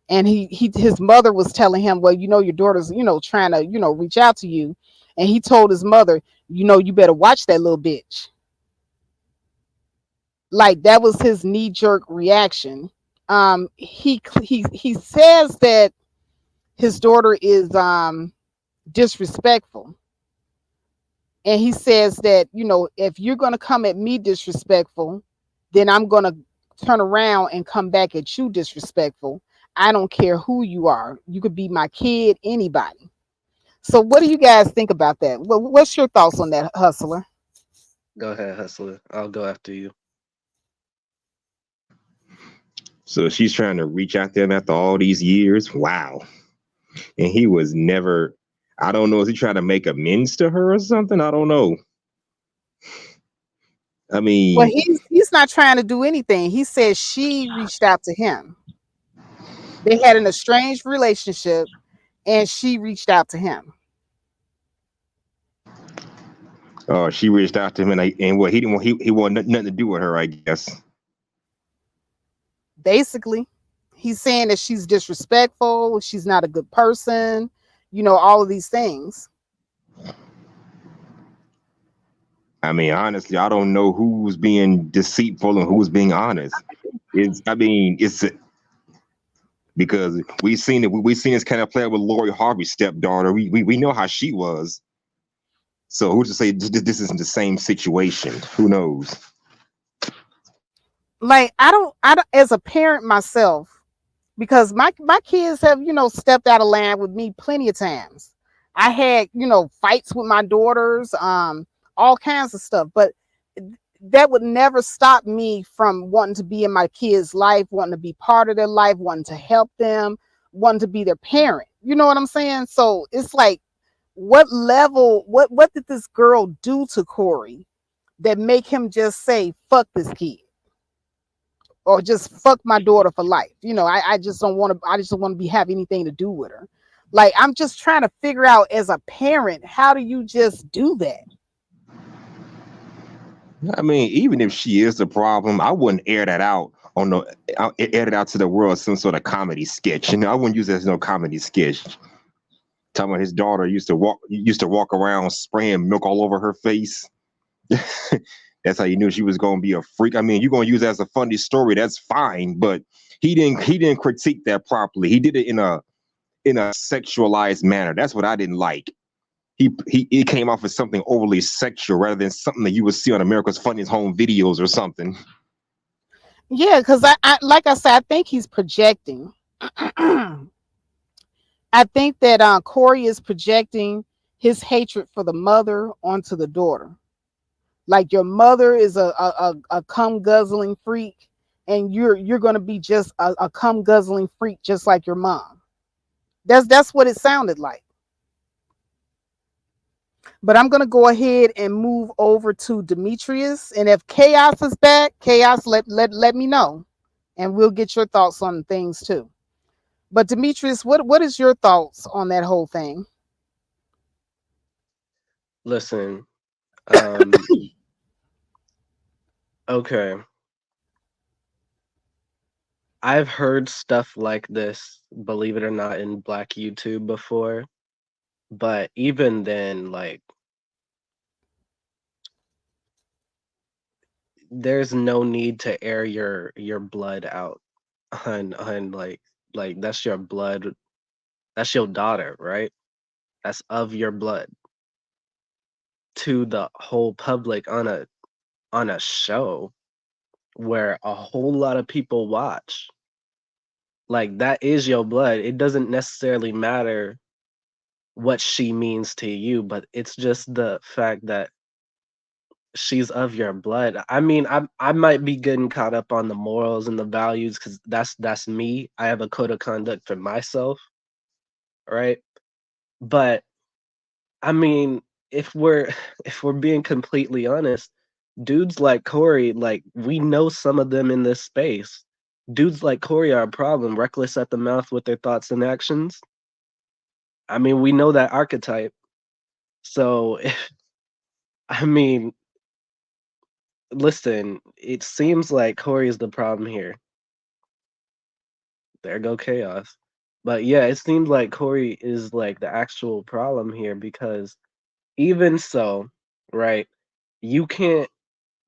And his mother was telling him, well, your daughter's, trying to, reach out to you. And he told his mother, you better watch that little bitch. Like that was his knee jerk reaction. He says that his daughter is disrespectful, and he says that, if you're going to come at me disrespectful, then I'm going to turn around and come back at you disrespectful. I don't care who you are. You could be my kid, anybody. So what do you guys think about that? What's your thoughts on that, Hustler? Go ahead, Hustler. I'll go after you. So she's trying to reach out to him after all these years. Wow. And he was never, I don't know, is he trying to make amends to her or something? I don't know. I Well, mean, he's not trying to do anything. He says she reached out to him. They had an estranged relationship, and she reached out to him. she reached out to him, and what he didn't want, he wanted nothing to do with her, I guess. Basically, he's saying that she's disrespectful, she's not a good person, all of these things. I mean, honestly, I don't know who's being deceitful and who's being honest. It's because we've seen it. We've seen this kind of play with Lori Harvey's stepdaughter. We know how she was. So who's to say this isn't the same situation? Who knows? Like I don't as a parent myself, because my kids have, stepped out of line with me plenty of times. I had, fights with my daughters, all kinds of stuff, but that would never stop me from wanting to be in my kids' life, wanting to be part of their life, wanting to help them, wanting to be their parent. You know what I'm saying? So it's like, what did this girl do to Corey that make him just say fuck this kid, or just fuck my daughter for life? I just don't want to. I just don't want to have anything to do with her. Like, I'm just trying to figure out, as a parent, how do you just do that? I mean, even if she is the problem, I wouldn't air that out on the air it out to the world as some sort of comedy sketch. I wouldn't use it as no comedy sketch. Talking about his daughter used to walk around spraying milk all over her face. That's how you knew she was gonna be a freak. I mean, you're gonna use it as a funny story, that's fine, but he didn't critique that properly. He did it in a sexualized manner. That's what I didn't like. He came off as something overly sexual rather than something that you would see on America's Funniest Home Videos or something. Yeah, because I like I said, I think he's projecting. I think that Corey is projecting his hatred for the mother onto the daughter. Like, your mother is a cum guzzling freak, and you're gonna be just a cum guzzling freak, just like your mom. That's what it sounded like. But I'm gonna go ahead and move over to Demetrius, and if Chaos is back, Chaos, let me know, and we'll get your thoughts on things too. But Demetrius, what is your thoughts on that whole thing? Listen, okay. I've heard stuff like this, believe it or not, in Black YouTube before. But even then, like, there's no need to air your blood out on like that's your blood, that's your daughter, right? That's of your blood to the whole public on a show where a whole lot of people watch. Like, that is your blood. It doesn't necessarily matter what she means to you, but it's just the fact that she's of your blood. I mean, I might be getting caught up on the morals and the values because that's me. I have a code of conduct for myself, right? But I mean, if we're if we're being completely honest, dudes like Corey, like, we know some of them in this space. Dudes like Corey are a problem, reckless at the mouth with their thoughts and actions. I mean, we know that archetype. So, I mean, listen, it seems like Corey is the problem here. There go chaos. But yeah, it seems like Corey is like the actual problem here because even so, right, you can't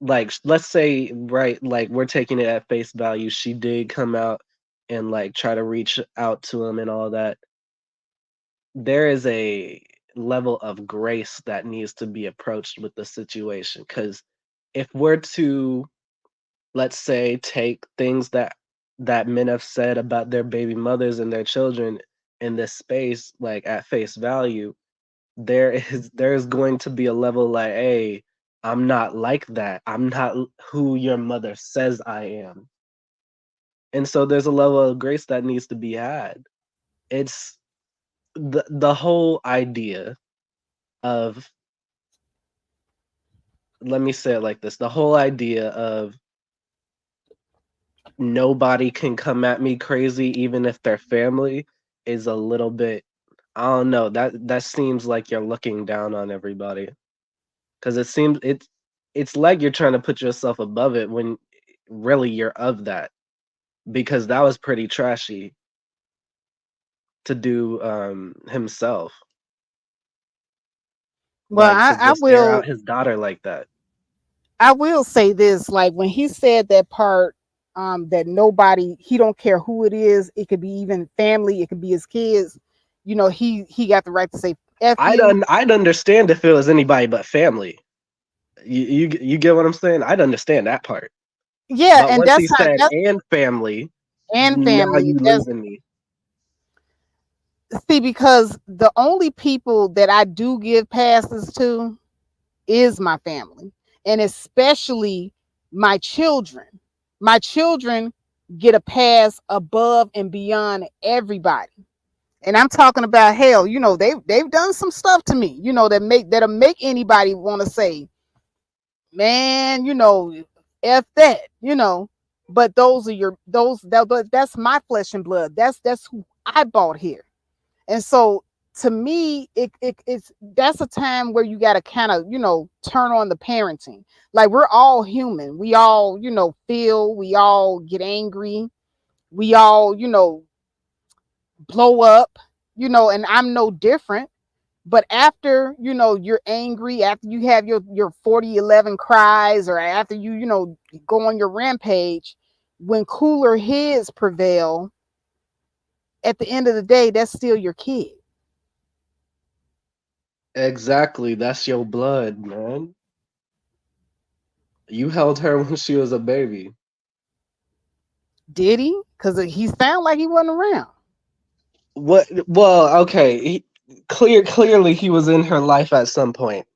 like let's say, right, like we're taking it at face value, she did come out and like try to reach out to him and all that. There is a level of grace that needs to be approached with the situation, because if we're to, let's say, take things that men have said about their baby mothers and their children in this space like at face value, there's going to be a level like, hey, I'm not like that. I'm not who your mother says I am. And so there's a level of grace that needs to be had. It's the whole idea of, let me say it like this, the whole idea of nobody can come at me crazy even if they're family is a little bit, I don't know, that seems like you're looking down on everybody, because it's like you're trying to put yourself above it when really you're of that, because that was pretty trashy to do himself, Well, like to I just air out will his daughter like that. I will say this, like when he said that part, that nobody, he don't care who it is, it could be even family, it could be his kids, he got the right to say F you. I'd understand if it was anybody but family. You get what I'm saying? I'd understand that part. Yeah, But and once he that's how said that's and family, and now family. you That's losing me. see, because the only people that I do give passes to is my family, and especially my children. My children get a pass above and beyond everybody. And I'm talking about, hell, they've done some stuff to me, that'll make anybody want to say, man, F that, but those are but that's my flesh and blood. That's who I bought here. And so to me, it's that's a time where you got to kind of, turn on the parenting. Like we're all human. We all, feel, we all get angry. We all, blow up, and I'm no different. But after, you're angry, after you have your 4011 cries, or after you go on your rampage, when cooler heads prevail, at the end of the day, that's still your kid. Exactly, that's your blood, man. You held her when she was a baby. Did he? Because he sounded like he wasn't around. What? Well, okay. Clearly, he was in her life at some point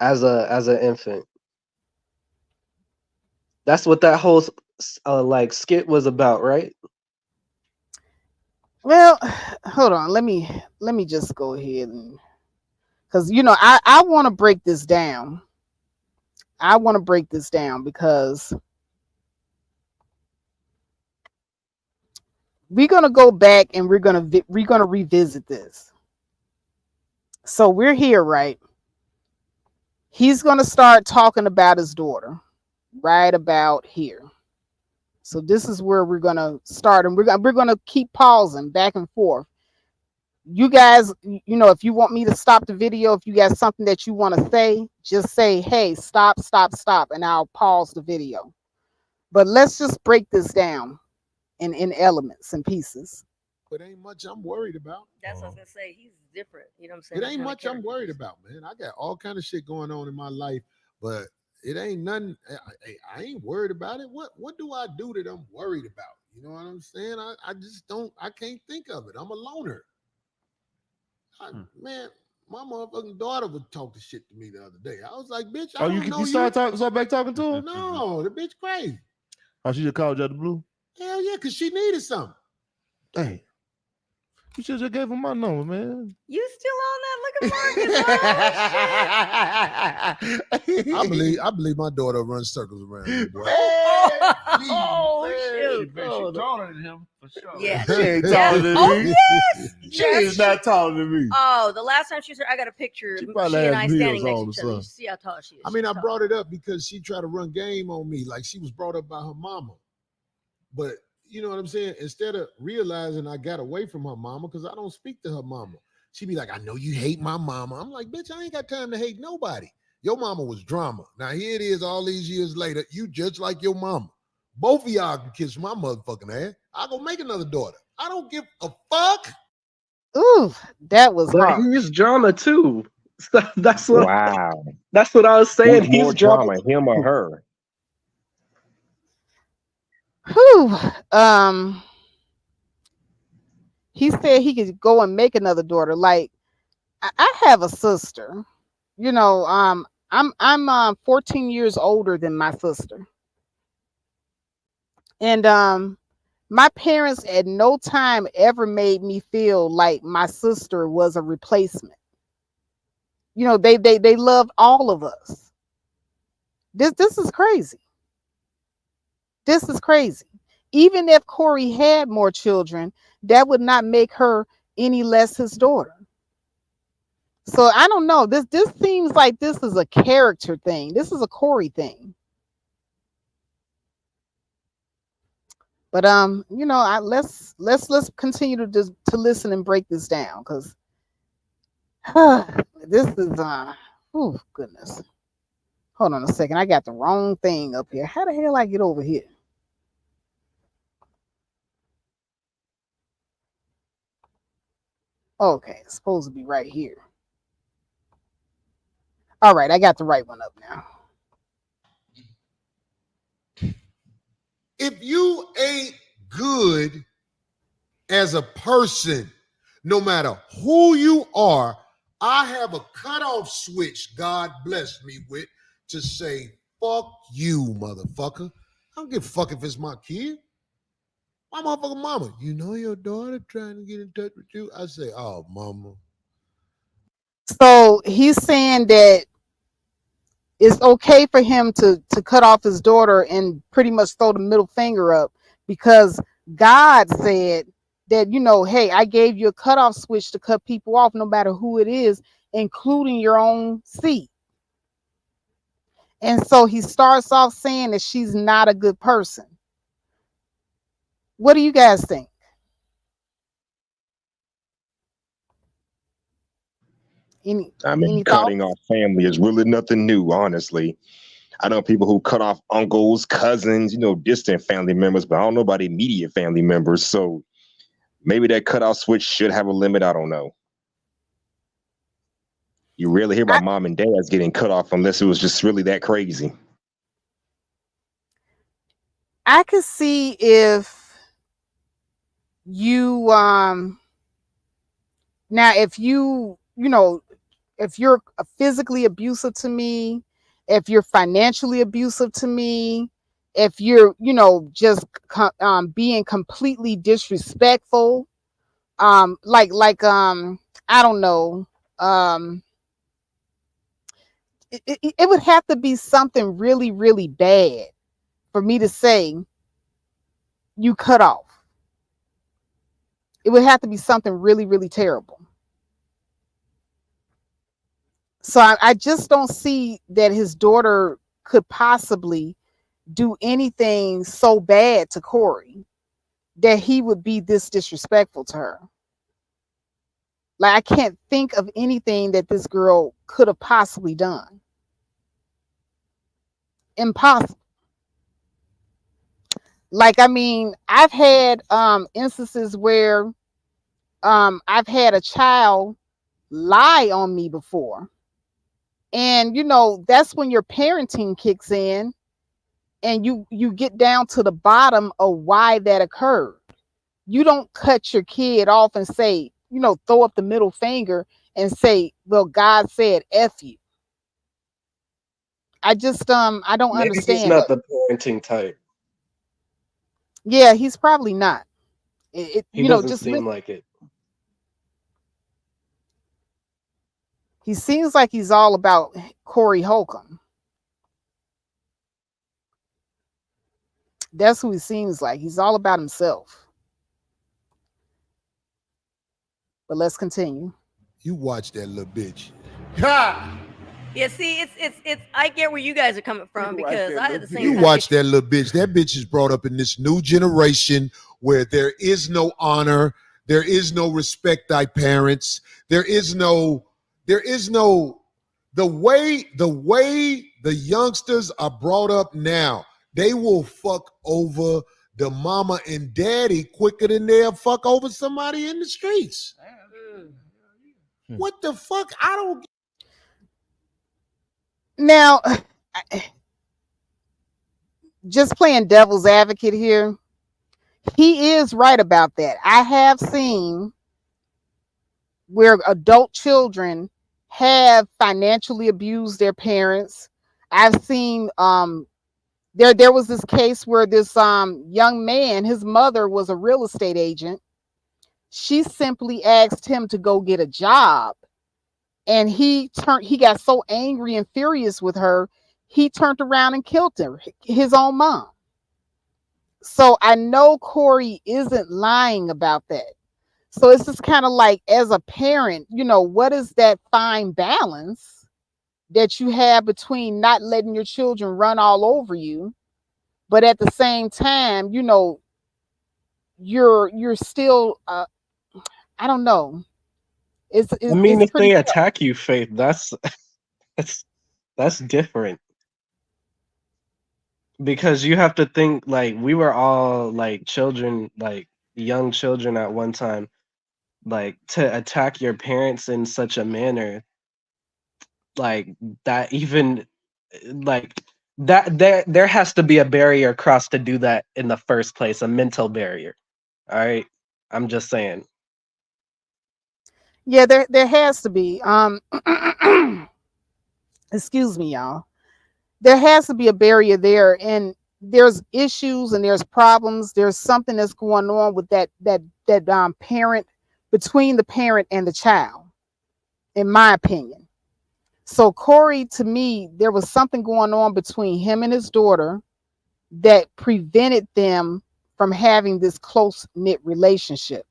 as an infant. That's what that whole like skit was about, right? Well, hold on. Let me just go ahead, and because I want to break this down. I want to break this down because we're gonna go back and we're gonna revisit this. So we're here, right? He's gonna start talking about his daughter, right about here. So this is where we're gonna start, and we're gonna keep pausing back and forth. You guys, if you want me to stop the video, if you got something that you want to say, just say, hey, stop, stop, stop, and I'll pause the video. But let's just break this down in elements and pieces. It ain't much I'm worried about. That's what I was gonna say. He's different. You know what I'm saying? It What ain't kind of much I'm character worried is- about, man. I got all kind of shit going on in my life, but it ain't nothing. I ain't worried about it. What do I do that I'm worried about? You know what I'm saying? I just don't. I can't think of it. I'm a loner. Man, my motherfucking daughter would talk the shit to me the other day. I was like, bitch, I Oh, don't know you you. start back talking to her? No, the bitch crazy. Oh, she just called you out the blue? Hell yeah, because she needed something. Hey, you should have gave her my number, man. You still on that looking for it? I believe my daughter runs circles around you, boy. Oh, shoot. She taller than him for sure. Yeah. She ain't Yeah. taller than Oh, me. yes. She Yes. is not taller than me. Oh, the last time she was here, I got a picture. She She, probably and has I heels standing next on to or each other. You something. see how tall she is. I mean, She's I tall. brought it up because she tried to run game on me, like she was brought up by her mama. But you know what I'm saying? Instead of realizing I got away from her mama, because I don't speak to her mama, she be like, I know you hate my mama. I'm like, bitch, I ain't got time to hate nobody. Your mama was drama. Now here it is all these years later. You just like your mama. Both of y'all can kiss my motherfucking ass. I'll go make another daughter. I don't give a fuck. Ooh, that was But hard. he's drama too. So that's what Wow. that's what I was saying. Who's He's more drama. drama, him or her? Whew. He said he could go and make another daughter. Like I have a sister. You know, I'm 14 years older than my sister. And my parents at no time ever made me feel like my sister was a replacement. You know, they loved all of us. This is crazy. This is crazy. Even if Corey had more children, that would not make her any less his daughter. So I don't know. This seems like this is a character thing. This is a Corey thing. But you know, let's continue to just to listen and break this down because this is oh goodness. Hold on a second. I got the wrong thing up here. How the hell I get over here? Okay, it's supposed to be right here. All right, I got the right one up now. If you ain't good as a person, no matter who you are, I have a cutoff switch God blessed me with to say, fuck you, motherfucker. I don't give a fuck if it's my kid. My motherfucking mama. You know your daughter trying to get in touch with you? I say, oh, mama. So he's saying that it's okay for him to cut off his daughter and pretty much throw the middle finger up because God said that, you know, hey, I gave you a cutoff switch to cut people off no matter who it is, including your own seed. And so he starts off saying that she's not a good person. What do you guys think? Any Cutting thoughts? off family is really nothing new, honestly. I know people who cut off uncles, cousins, you know, distant family members, but I don't know about immediate family members. So maybe that cutoff switch should have a limit. I don't know. You rarely hear about mom and dads getting cut off unless it was just really that crazy. I could see if you now if you know if you're physically abusive to me, if you're financially abusive to me, if you're, you know, just being completely disrespectful, I don't know, it would have to be something really, really bad for me to say you cut off. It would have to be something really, really terrible. So I just don't see that his daughter could possibly do anything so bad to Corey that he would be this disrespectful to her. Like, I can't think of anything that this girl could have possibly done. Impossible. Like, I mean, I've had instances where I've had a child lie on me before. And, you know, that's when your parenting kicks in and you get down to the bottom of why that occurred. You don't cut your kid off and say, you know, throw up the middle finger and say, well, God said F you. I just I don't Maybe he's understand. not the parenting type. Yeah, he's probably not. He you know, doesn't just seem like it. he seems like he's all about Corey Holcomb. That's who he seems like. He's all about himself. But let's continue. You watch that little bitch. Ha! Yeah, see, it's. I get where you guys are coming from because I had the same. You watch that little bitch. That bitch is brought up in this new generation where there is no honor, there is no respect thy parents, there is no the way the youngsters are brought up now, they will fuck over the mama and daddy quicker than they'll fuck over somebody in the streets. What the fuck? I don't. Now, just playing devil's advocate here, he is right about that. I have seen where adult children have financially abused their parents. I've seen there was this case where this young man, his mother was a real estate agent. She simply asked him to go get a job, and he got so angry and furious with her, he turned around and killed her, his own mom. So I know Corey isn't lying about that. So it's just kind of like, as a parent, what is that fine balance that you have between not letting your children run all over you, but at the same time, you're still I don't know. I mean, It's if pretty they tough. attack you, Faith, that's that's different. Because you have to think like we were all like children, like young children at one time. Like to attack your parents in such a manner, like that, even like that, there has to be a barrier across to do that in the first place, a mental barrier. All right, I'm just saying. Yeah, there has to be. Excuse me, y'all. There has to be a barrier there, and there's issues and there's problems. There's something that's going on with that parent, between the parent and the child, in my opinion. So Corey, to me, there was something going on between him and his daughter that prevented them from having this close knit relationship.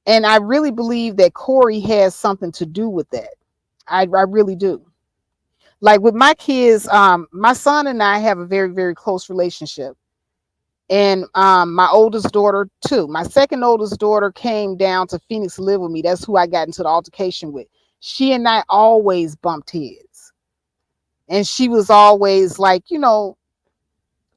And I really believe that Corey has something to do with that. I really do. Like with my kids, my son and I have a very, very close relationship. And my oldest daughter too. My second oldest daughter came down to Phoenix to live with me. That's who I got into the altercation with. She and I always bumped heads. And she was always like,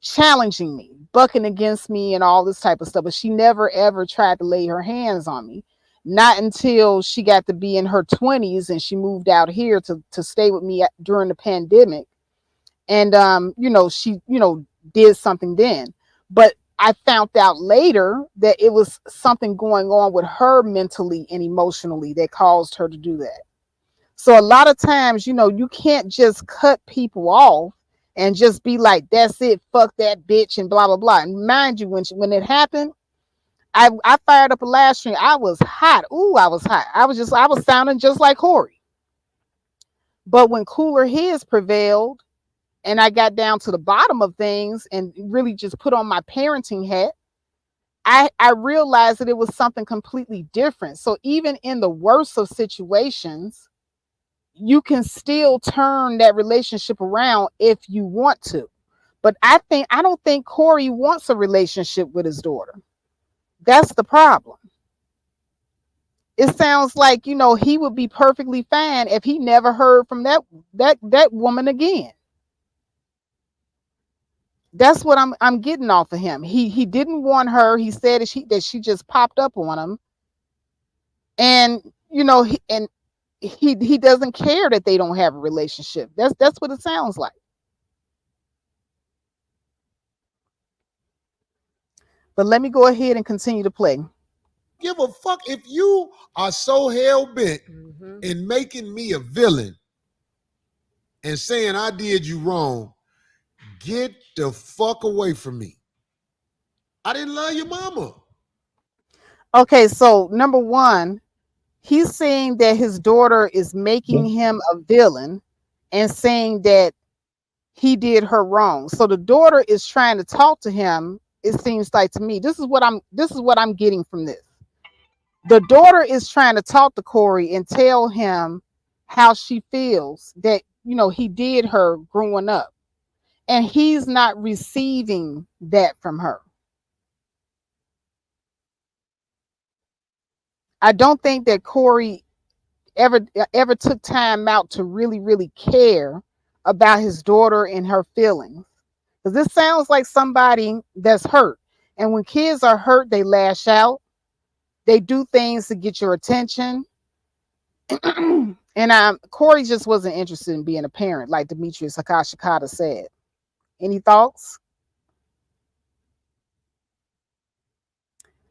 challenging me, bucking against me and all this type of stuff. But she never ever tried to lay her hands on me. Not until she got to be in her 20s and she moved out here to stay with me during the pandemic. And she, did something then. But I found out later that it was something going on with her mentally and emotionally that caused her to do that. So a lot of times, you can't just cut people off and just be like, that's it, fuck that bitch, and blah, blah, blah. And mind you, when it happened, I fired up a live stream. I was hot. Ooh, I was hot. I was sounding just like Corey. But when cooler heads prevailed and I got down to the bottom of things and really just put on my parenting hat, I realized that it was something completely different. So even in the worst of situations, you can still turn that relationship around if you want to. But I don't think Corey wants a relationship with his daughter. That's the problem. It sounds like, he would be perfectly fine if he never heard from that woman again. That's what I'm getting off of him. He didn't want her. He said that she just popped up on him, and he doesn't care that they don't have a relationship. That's what it sounds like. But let me go ahead and continue to play. Give a fuck if you are so hell bent in making me a villain and saying I did you wrong. Get the fuck away from me. I didn't love your mama. Okay, so number one, he's saying that his daughter is making him a villain and saying that he did her wrong. So the daughter is trying to talk to him. It seems like to me, this is what I'm getting from this. The daughter is trying to talk to Corey and tell him how she feels that, he did her growing up. And he's not receiving that from her. I don't think that Corey ever took time out to really care about his daughter and her feelings. Because this sounds like somebody that's hurt. And when kids are hurt, they lash out. They do things to get your attention. And Corey just wasn't interested in being a parent, like Demetrius Hakashikata said. Any thoughts?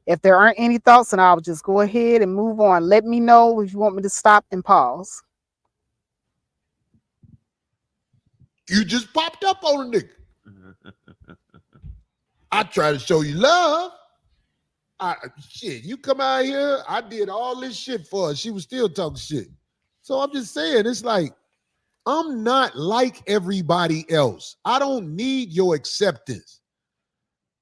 If there aren't any thoughts, then I'll just go ahead and move on. Let me know if you want me to stop and pause. You just popped up on a nigga. I try to show you love. Shit, you come out here, I did all this shit for her. She was still talking shit. So I'm just saying, it's like, I'm not like everybody else. I don't need your acceptance.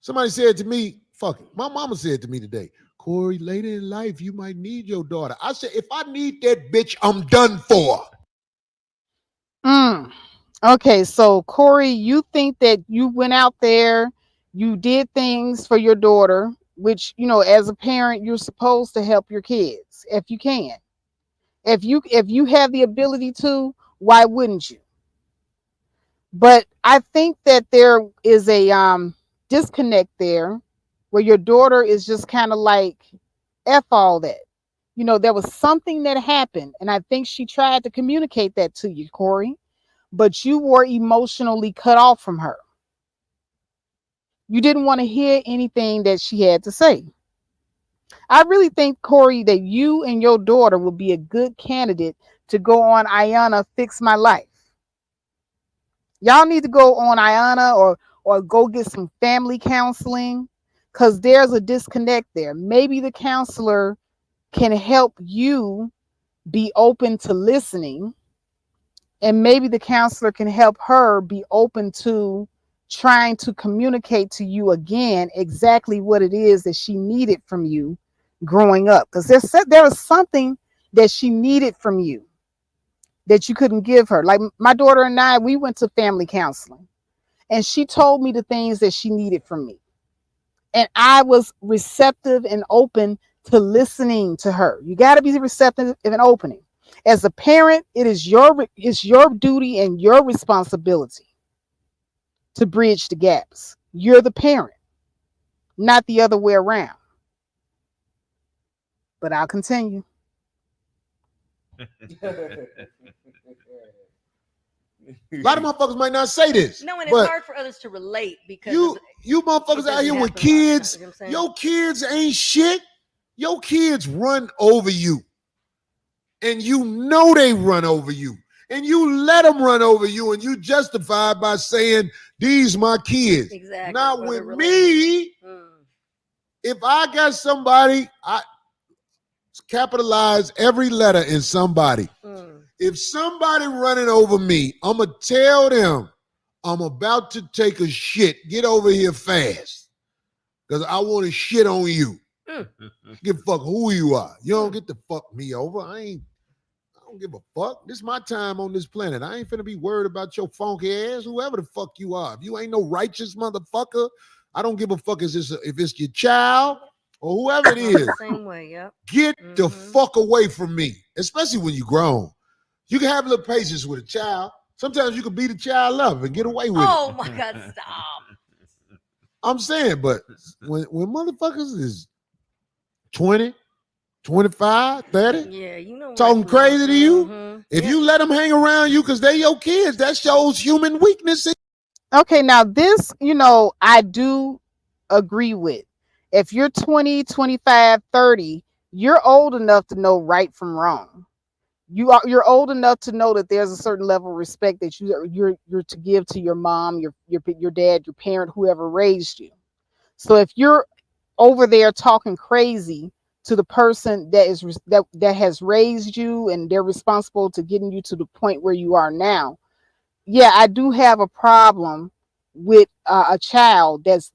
Somebody said to me, fuck it. My mama said to me today, Corey, later in life, you might need your daughter. I said, if I need that bitch, I'm done for. Okay, so Corey, you think that you went out there, you did things for your daughter, which, as a parent, you're supposed to help your kids if you can. If you have the ability to, why wouldn't you? But I think that there is a disconnect there where your daughter is just kind of like, F all that. There was something that happened, and I think she tried to communicate that to you, Corey, but you were emotionally cut off from her. You didn't want to hear anything that she had to say. I really think, Corey, that you and your daughter will be a good candidate to go on Ayana Fix My Life. Y'all need to go on Ayana or go get some family counseling, because there's a disconnect there. Maybe the counselor can help you be open to listening, and maybe the counselor can help her be open to trying to communicate to you again exactly what it is that she needed from you growing up. Because there was something that she needed from you that you couldn't give her. Like my daughter and I, we went to family counseling, and she told me the things that she needed from me. And I was receptive and open to listening to her. You got to be receptive and opening. As a parent, it's your duty and your responsibility to bridge the gaps. You're the parent, not the other way around. But I'll continue. A lot of motherfuckers might not say this. No, and it's hard for others to relate because you motherfuckers out here with kids, your kids ain't shit. Your kids run over you. And you know they run over you. And you let them run over you, and you justify by saying, these my kids. Exactly. Not with me. If I got somebody, I capitalize every letter in somebody. If somebody running over me, I'm going to tell them I'm about to take a shit. Get over here fast. Because I want to shit on you. Give a fuck who you are. You don't get to fuck me over. I don't give a fuck. This is my time on this planet. I ain't finna be worried about your funky ass, whoever the fuck you are. If you ain't no righteous motherfucker, I don't give a fuck if it's your child or whoever it is. Same way, yep. Get the fuck away from me, especially when you're grown. You can have a little patience with a child. Sometimes you can beat a child up and get away with it. Oh my God, stop. I'm saying, but when motherfuckers is 20, 25, 30, yeah, you know, talking crazy to you, if you let them hang around you because they're your kids, that shows human weakness. Okay, now this, I do agree with. If you're 20, 25, 30, you're old enough to know right from wrong. You're old enough to know that there's a certain level of respect that you're to give to your mom, your dad, your parent, whoever raised you. So if you're over there talking crazy to the person that has raised you and they're responsible to getting you to the point where you are now, yeah, I do have a problem with a child that's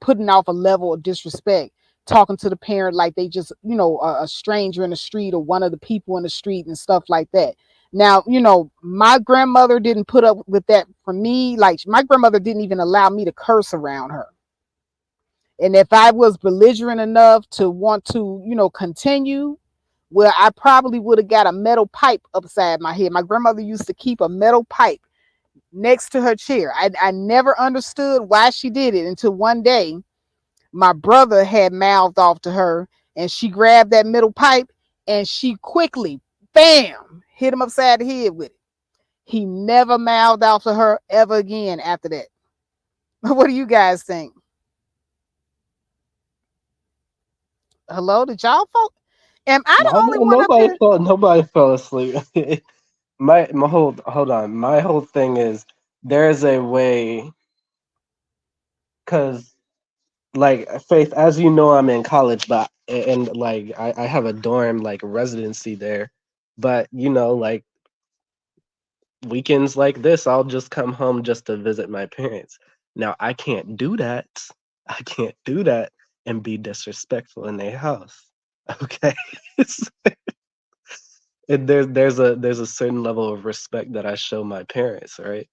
putting off a level of disrespect, talking to the parent like they just, a stranger in the street or one of the people in the street and stuff like that. Now, my grandmother didn't put up with that for me. Like my grandmother didn't even allow me to curse around her. And if I was belligerent enough to want to, continue, Well, I probably would have got a metal pipe upside my head. My grandmother used to keep a metal pipe next to her chair. I never understood why she did it until one day my brother had mouthed off to her and she grabbed that metal pipe and she quickly, bam, hit him upside the head with it. He never mouthed off to her ever again after that. What do you guys think? Hello, did y'all folk? Am I the No, only no, one up here? nobody fell asleep. My hold on. My whole thing is there's a way, because like Faith, as you know, I'm in college, but and like I have a dorm like residency there, but like weekends like this, I'll just come home just to visit my parents. Now I can't do that. I can't do that and be disrespectful in their house. Okay. And there's a certain level of respect that I show my parents, right?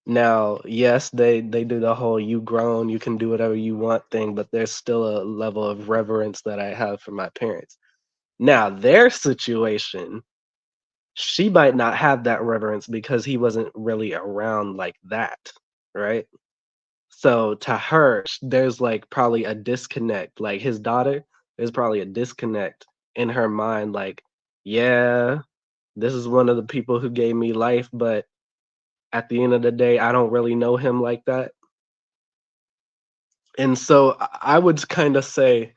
Now, yes, they do the whole "you grown, you can do whatever you want" thing, but there's still a level of reverence that I have for my parents. Now, their situation, she might not have that reverence because he wasn't really around like that, right? So to her, there's like probably a disconnect. Like his daughter, there's probably a disconnect in her mind. Like, yeah, this is one of the people who gave me life, but at the end of the day, I don't really know him like that. And so I would kind of say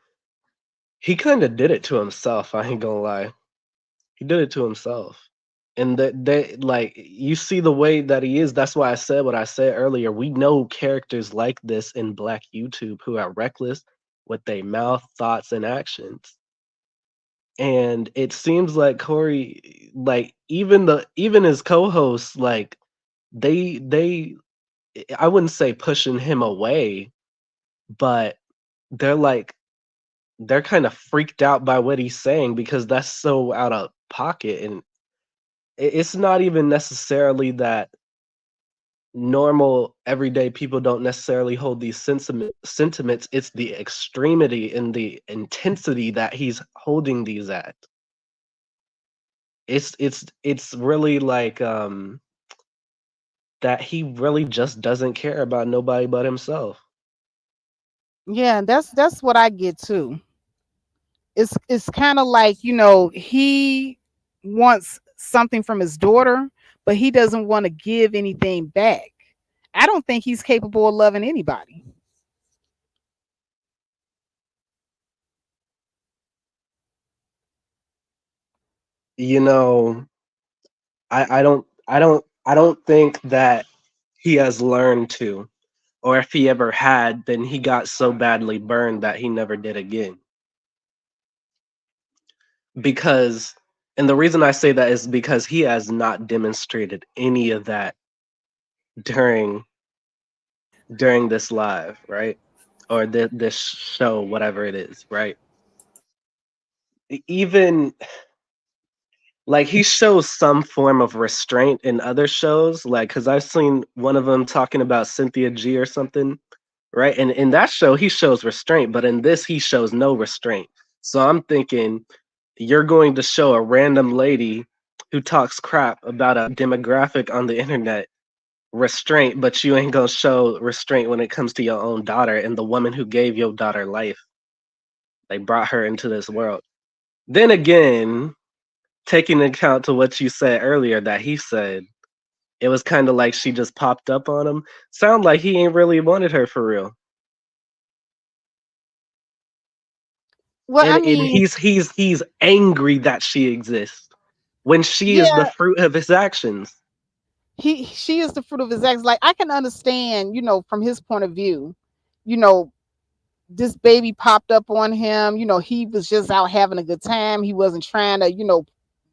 he kind of did it to himself. I ain't gonna lie. He did it to himself. And that they like you see the way that he is. That's why I said what I said earlier. We know characters like this in Black YouTube who are reckless with their mouth, thoughts, and actions. And it seems like Corey, like even his co-hosts, like they I wouldn't say pushing him away, but they're like they're kind of freaked out by what he's saying because that's so out of pocket. And it's not even necessarily that normal everyday people don't necessarily hold these sentiments. It's the extremity and the intensity that he's holding these at. It's really like that he really just doesn't care about nobody but himself. Yeah, that's what I get too. It's kind of like, he wants something from his daughter, but he doesn't want to give anything back. I don't think he's capable of loving anybody. You know, I don't think that he has learned to, or if he ever had, then he got so badly burned that he never did again. Because and the reason I say that is because he has not demonstrated any of that during this live, right? Or this show, whatever it is, right? Even like he shows some form of restraint in other shows, like because I've seen one of them talking about Cynthia G or something, right? And in that show, he shows restraint, but in this, he shows no restraint. So I'm thinking, you're going to show a random lady who talks crap about a demographic on the internet restraint, but you ain't gonna show restraint when it comes to your own daughter and the woman who gave your daughter life. They brought her into this world. Then again, taking into account to what you said earlier that he said, it was kind of like she just popped up on him. Sound like he ain't really wanted her for real. Well, I And mean, he's angry that she exists when she is the yeah, fruit of his actions. she is the fruit of his acts. Like I can understand, from his point of view, you know, this baby popped up on him. He was just out having a good time. He wasn't trying to,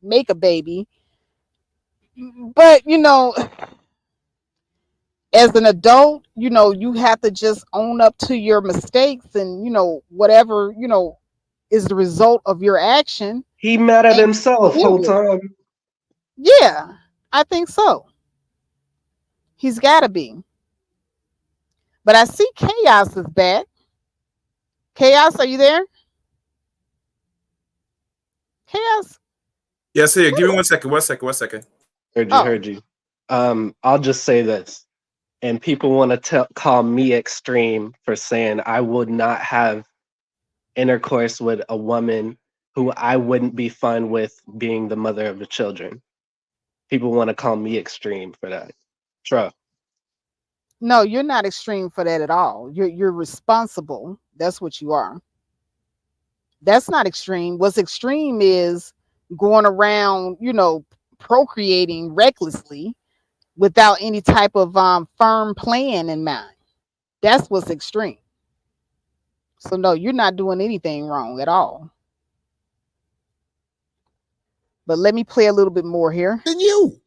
make a baby. But, as an adult, you have to just own up to your mistakes and, whatever, is the result of your action. He mad at And himself deal whole with it. time. Yeah, I think so. He's got to be. But I see Chaos is back. Chaos, are you there? Chaos? Yes, here. Give me 1 second. 1 second. 1 second. Heard you. I'll just say this, and people want to call me extreme for saying I would not have intercourse with a woman who I wouldn't be fine with being the mother of the children. People want to call me extreme for that. True. No, you're not extreme for that at all. You're responsible. That's what you are. That's not extreme. What's extreme is going around, procreating recklessly without any type of firm plan in mind. That's what's extreme. So no, you're not doing anything wrong at all. But let me play a little bit more here. Than you.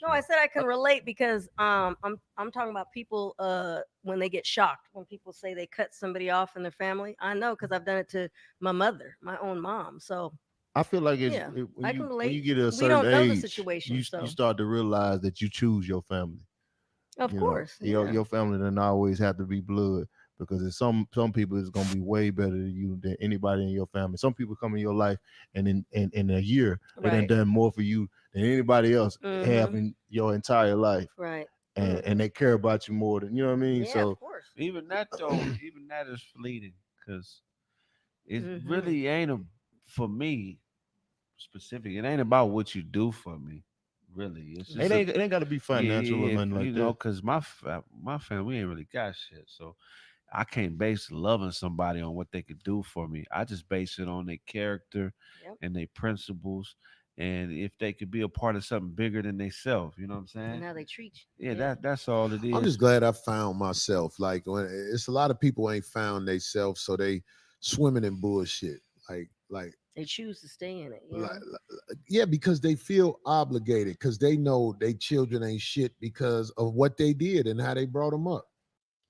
No, I said I can relate because I'm talking about people when they get shocked when people say they cut somebody off in their family. I know because I've done it to my mother, my own mom. So I feel like yeah, I can relate. when you get to a We certain don't know the age, situation, you so start to realize that you choose your family. of course, Your family doesn't always have to be blood, because there's some people is gonna be way better than you than anybody in your family. Some people come in your life and in a year they done Right. done more for you than anybody else have Mhm. in your entire life. Right. And they care about you more than, you know what I mean? Yeah, So of course. Even that though, even that is fleeting, because it Mhm. really ain't for me specific. It ain't about what you do for me, really. It's just it ain't gotta be financial or yeah, nothing like that. because my family we ain't really got shit, so I can't base loving somebody on what they could do for me. I just base it on their character Yep. and their principles, and if they could be a part of something bigger than themselves. You know what I'm saying? And how they treat you. Yeah, that's all it I'm is. just glad I found myself. Like, when it's a lot of people ain't found themselves, so they swimming in bullshit. Like They choose to stay in it. like, yeah, because they feel obligated, because they know they children ain't shit because of what they did and how they brought them up.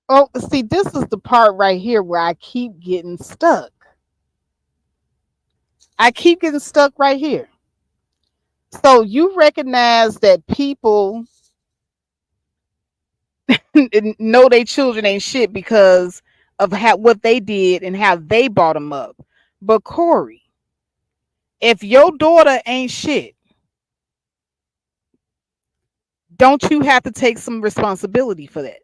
Oh, see, this is the part right here where I keep getting stuck. I keep getting stuck right here. So you recognize that people know their children ain't shit because of what they did and how they brought them up. But Corey, if your daughter ain't shit, don't you have to take some responsibility for that?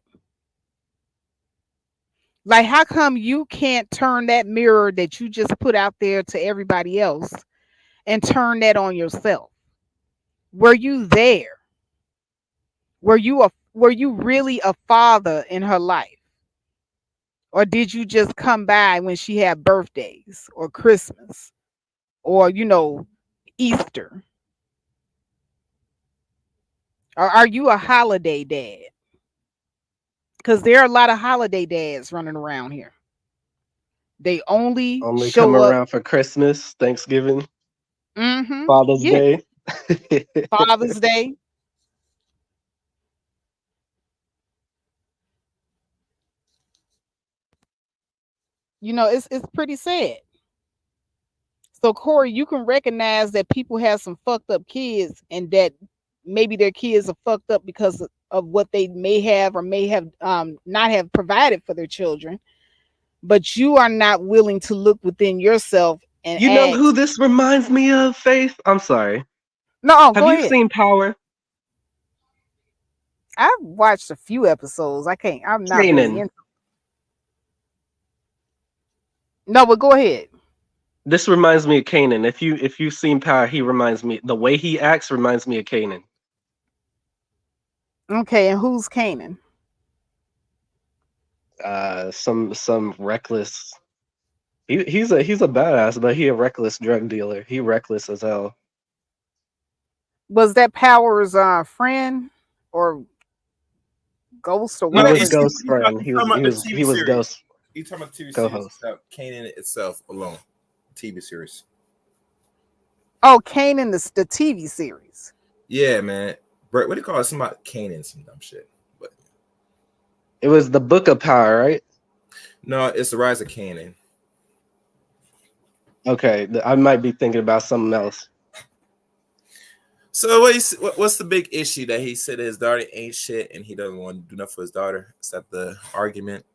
Like, how come you can't turn that mirror that you just put out there to everybody else and turn that on yourself? Were you there? Were you really a father in her life? Or did you just come by when she had birthdays or Christmas or Easter? Or are you a holiday dad? Because there are a lot of holiday dads running around here. They only Only come show up. around for Christmas, Thanksgiving, Mm-hmm. Father's Yeah. Day. Father's Day. It's pretty sad. So Corey, you can recognize that people have some fucked up kids, and that maybe their kids are fucked up because of what they may have or may have not have provided for their children. But you are not willing to look within yourself and You know who ask. this reminds me of, Faith? I'm sorry. No, Have go you ahead. seen Power? I've watched a few episodes. I can't. I'm not really Kanan. into. No, but go ahead. This reminds me of Kanan. If you've seen Power, he reminds me. The way he acts reminds me of Kanan. Okay, and who's Kanan? Some reckless. He's a badass, but he a reckless drug dealer. He reckless as hell. Was that Power's friend or ghost or He No, whatever? was he's Ghost's friend. talking about the TV He was series. Ghost He's talking about the TV series co-host. itself, Kanan itself alone. TV series. Oh, Kanan, the TV series. Yeah, man. Brett, what do you call it? Somebody Kanan, some dumb shit. But It was the Book of Power, right? no, it's the Rise of Kanan. Okay, I might be thinking about something else. So what's the big issue that he said his daughter ain't shit and he doesn't want to do enough for his daughter? Is that the argument?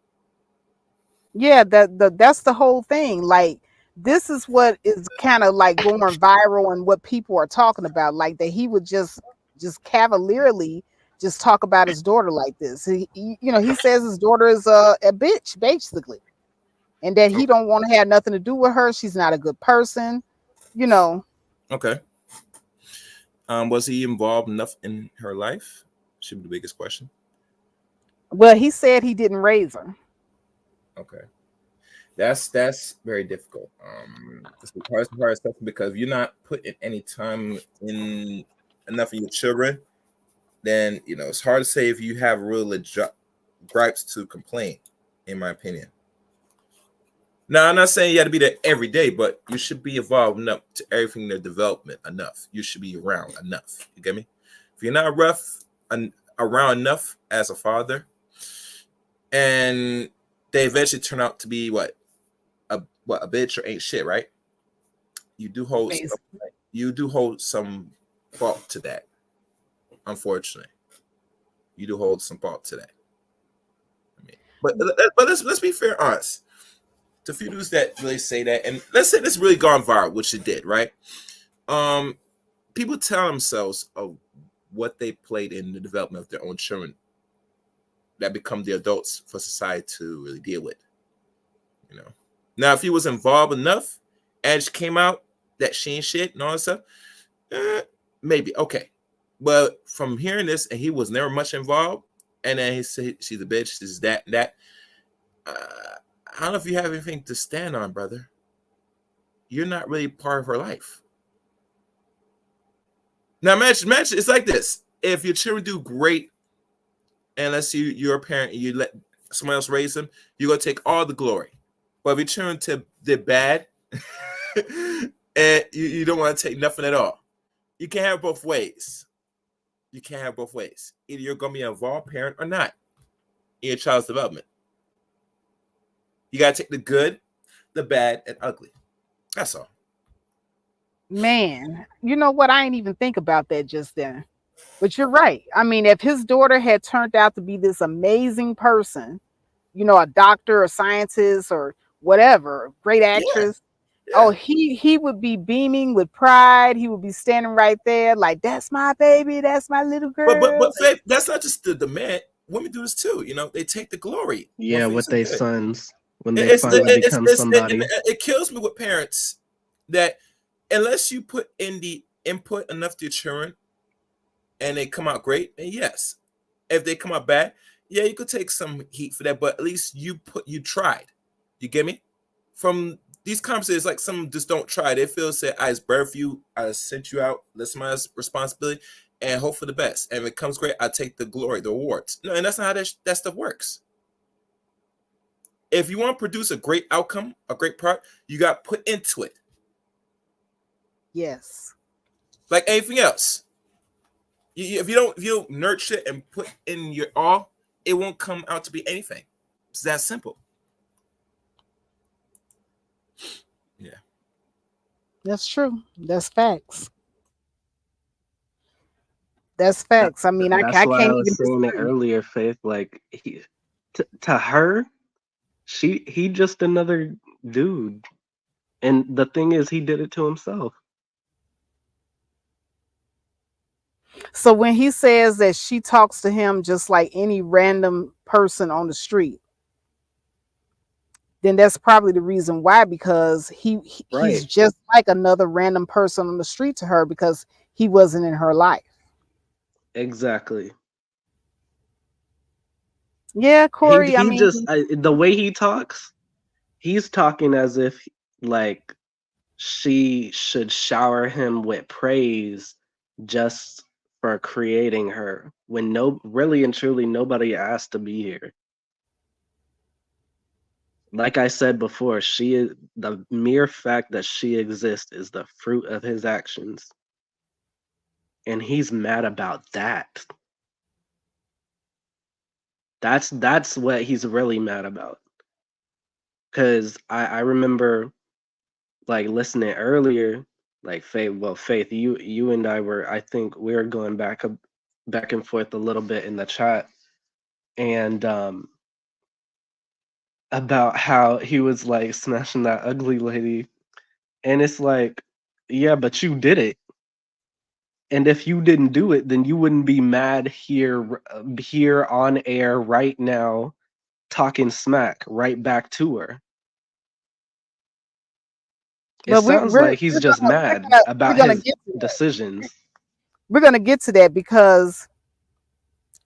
Yeah, that's the whole thing. Like, this is what is kind of like going viral and what people are talking about, like that he would just cavalierly just talk about his daughter like this. He says his daughter is a bitch basically, and that he don't want to have nothing to do with her. She's not a good person, you know. Okay. Was he involved enough in her life? Should be the biggest question. Well, he said he didn't raise her. Okay. That's very difficult. It's the hardest stuff because if you're not putting any time in enough in your children, then it's hard to say if you have real gripes to complain, in my opinion. Now, I'm not saying you got to be there every day, but you should be involved enough to everything in their development enough. You should be around enough. You get me? If you're not around enough as a father, and they eventually turn out to be a bitch or ain't shit, right? You do hold some fault to that. Unfortunately, you do hold some fault to that. But let's be fair, honest. To few dudes that really say that, and let's say this really gone viral, which it did, right? People tell themselves of what they played in the development of their own children that become the adults for society to really deal with. Now, if he was involved enough and she came out that she ain't shit and all that stuff, maybe okay. But from hearing this, and he was never much involved, and then he said she's a bitch, this is that and that. I don't know if you have anything to stand on, brother. You're not really part of her life. Now, imagine it's like this. If your children do great, and let's say you're a parent and you let someone else raise them, you're going to take all the glory. But if your children did bad, and you don't want to take nothing at all, you can't have both ways. You can't have both ways. Either you're going to be an involved parent or not in your child's development. You got to take the good, the bad, and ugly. That's all. Man, you know what? I ain't even think about that just then. But you're right. I mean, if his daughter had turned out to be this amazing person, a doctor or scientist or whatever, great actress, oh, he would be beaming with pride. He would be standing right there like, that's my baby, that's my little girl. But Faith, that's not just the man. Women do this too. They take the glory. Yeah, with their sons when they finally become somebody. It kills me with parents that unless you put in the input enough to your children and they come out great, then yes. If they come out bad, yeah, you could take some heat for that, but at least you tried. You get me? From these conversations, like some just don't try. They feel say I just birthed you, I sent you out, that's my responsibility, and hope for the best. And if it comes great, I take the glory, the awards. No, and that's not how that stuff works. If you want to produce a great outcome, a great product, you got to put into it. Yes. Like anything else. If you don't nurture it and put in your all, it won't come out to be anything. It's that simple. Yeah. That's true. That's facts. That's facts. I mean, I That's can't why I even was saying it disagree. earlier, Faith. Like to her, he just another dude. And the thing is, he did it to himself. So when he says that she talks to him just like any random person on the street, then that's probably the reason why, because he's just like another random person on the street to her because he wasn't in her life. Exactly. Yeah, Corey. The way he talks, he's talking as if like she should shower him with praise just for creating her when really and truly nobody asked to be here. Like I said before, the mere fact that she exists is the fruit of his actions. And he's mad about that. That's what he's really mad about. Because I remember like listening earlier, like Faith, you and I were, I think we were going back and forth a little bit in the chat, and about how he was like smashing that ugly lady And it's like, yeah, but you did it. And if you didn't do it, then you wouldn't be mad here on air right now, talking smack right back to her. It But sounds like he's just mad we're about gonna his get to that. decisions. We're gonna get to that because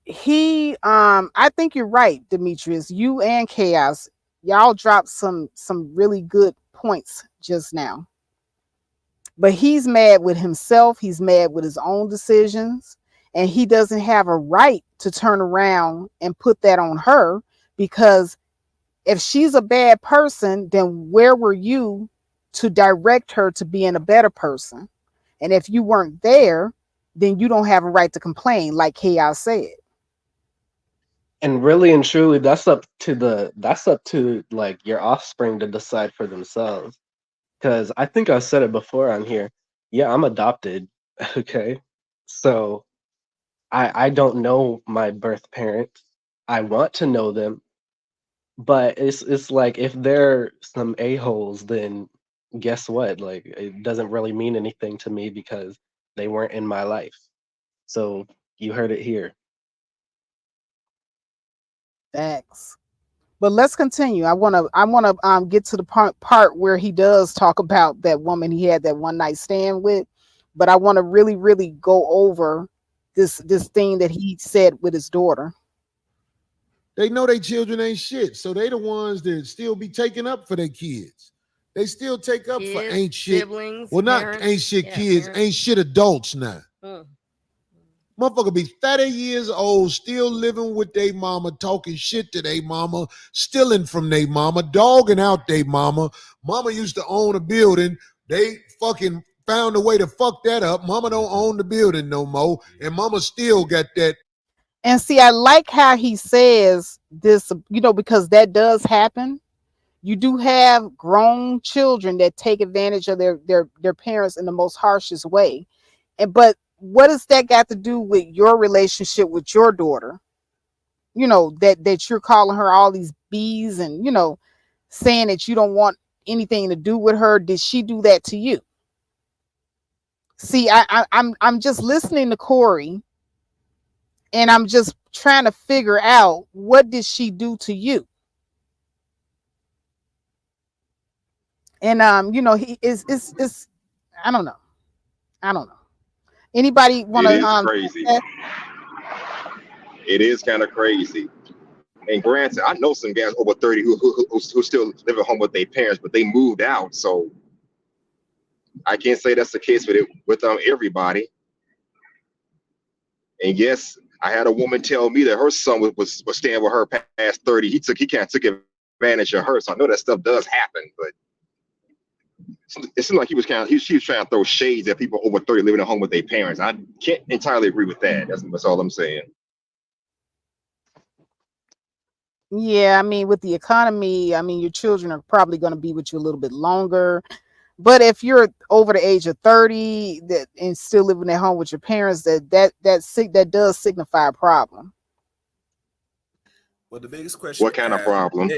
I think you're right, Demetrius. You and Chaos, y'all dropped some really good points just now. But he's mad with himself, he's mad with his own decisions, and he doesn't have a right to turn around and put that on her, because if she's a bad person, then where were you to direct her to being a better person? And if you weren't there, then you don't have a right to complain, like Chaos said. And really and truly, that's up to like your offspring to decide for themselves. Because I think I said it before on here. Yeah, I'm adopted. Okay. So I don't know my birth parents. I want to know them. But it's like, if they're some a-holes, then guess what? Like, it doesn't really mean anything to me because they weren't in my life. So you heard it here. Facts. But let's continue. I want to get to the part where he does talk about that woman he had that one night stand with. But I want to really go over this thing that he said with his daughter. They know their children ain't shit, so they the ones that still be taking up for their kids. They still take up for ain't shit. Siblings, Well, not parents, ain't shit yeah, kids, parents. ain't shit adults now. Mm. Motherfucker be 30 years old, still living with their mama, talking shit to their mama, stealing from their mama, dogging out their mama. Mama used to own a building. They fucking found a way to fuck that up. Mama don't own the building no more, and mama still got that. And see, I like how he says this, because that does happen. You do have grown children that take advantage of their parents in the most harshest way. But what does that got to do with your relationship with your daughter? That you're calling her all these B's and saying that you don't want anything to do with her. Did she do that to you? See, I'm just listening to Corey, and I'm just trying to figure out, what did she do to you? And he is I don't know. Anybody want It to is crazy. It is kind of crazy. And granted, I know some guys over 30 who still live at home with their parents, but they moved out. So I can't say that's the case with everybody. And yes, I had a woman tell me that her son was staying with her past 30. He kind of took advantage of her. So I know that stuff does happen, but it seemed like she was trying to throw shades at people over 30 living at home with their parents. I can't entirely agree with that. That's all I'm saying. Yeah, I mean, with the economy, I mean, your children are probably going to be with you a little bit longer. But if you're over the age of 30 and still living at home with your parents, that does signify a problem. Well, the biggest question. What kind of problem?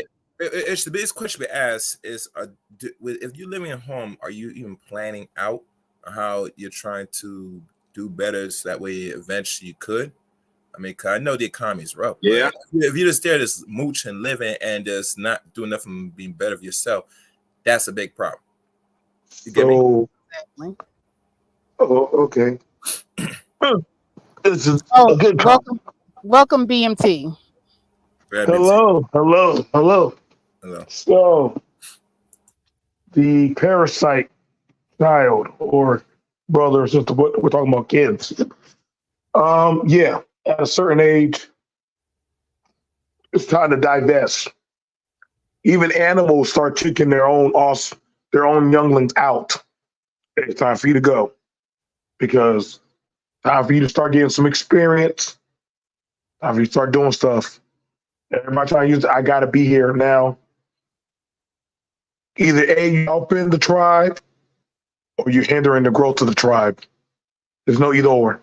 It's the biggest question we ask is: if you're living at home, are you even planning out how you're trying to do better, so that way eventually you could? I mean, 'cause I know the economy's rough. Yeah. If you're just there, just mooching, living, and just not doing nothing, being better for yourself, that's a big problem. You get me? Exactly. Oh, okay. This is Oh, a good welcome, BMT. Hello. So, the parasite child or brother or sister, we're talking about kids. Yeah, at a certain age, it's time to divest. Even animals start kicking their own younglings out. It's time for you to go, because time for you to start getting some experience. Time for you to start doing stuff. Everybody trying to use I gotta be here now. Either A, you helping the tribe, or you're hindering the growth of the tribe. There's no either or.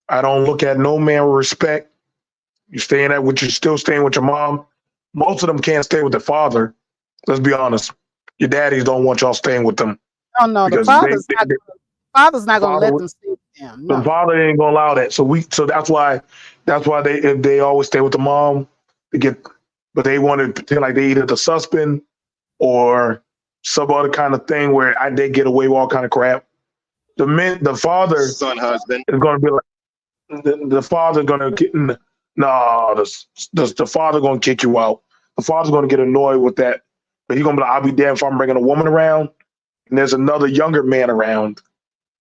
I don't look at no man with respect. You're still staying with your mom. Most of them can't stay with their father. Let's be honest. Your daddies don't want y'all staying with them. Oh no, the because father's not gonna father let them stay with them. the No. father ain't gonna allow that. So that's why they always stay with the mom to get, but they want to pretend like they either the suspend or some other kind of thing where they get away with all kind of crap. The father Son, husband. is gonna be like the father gonna get no the father gonna kick you out. The father's gonna get annoyed with that, but he's gonna be like, I'll be damned if I'm bringing a woman around and there's another younger man around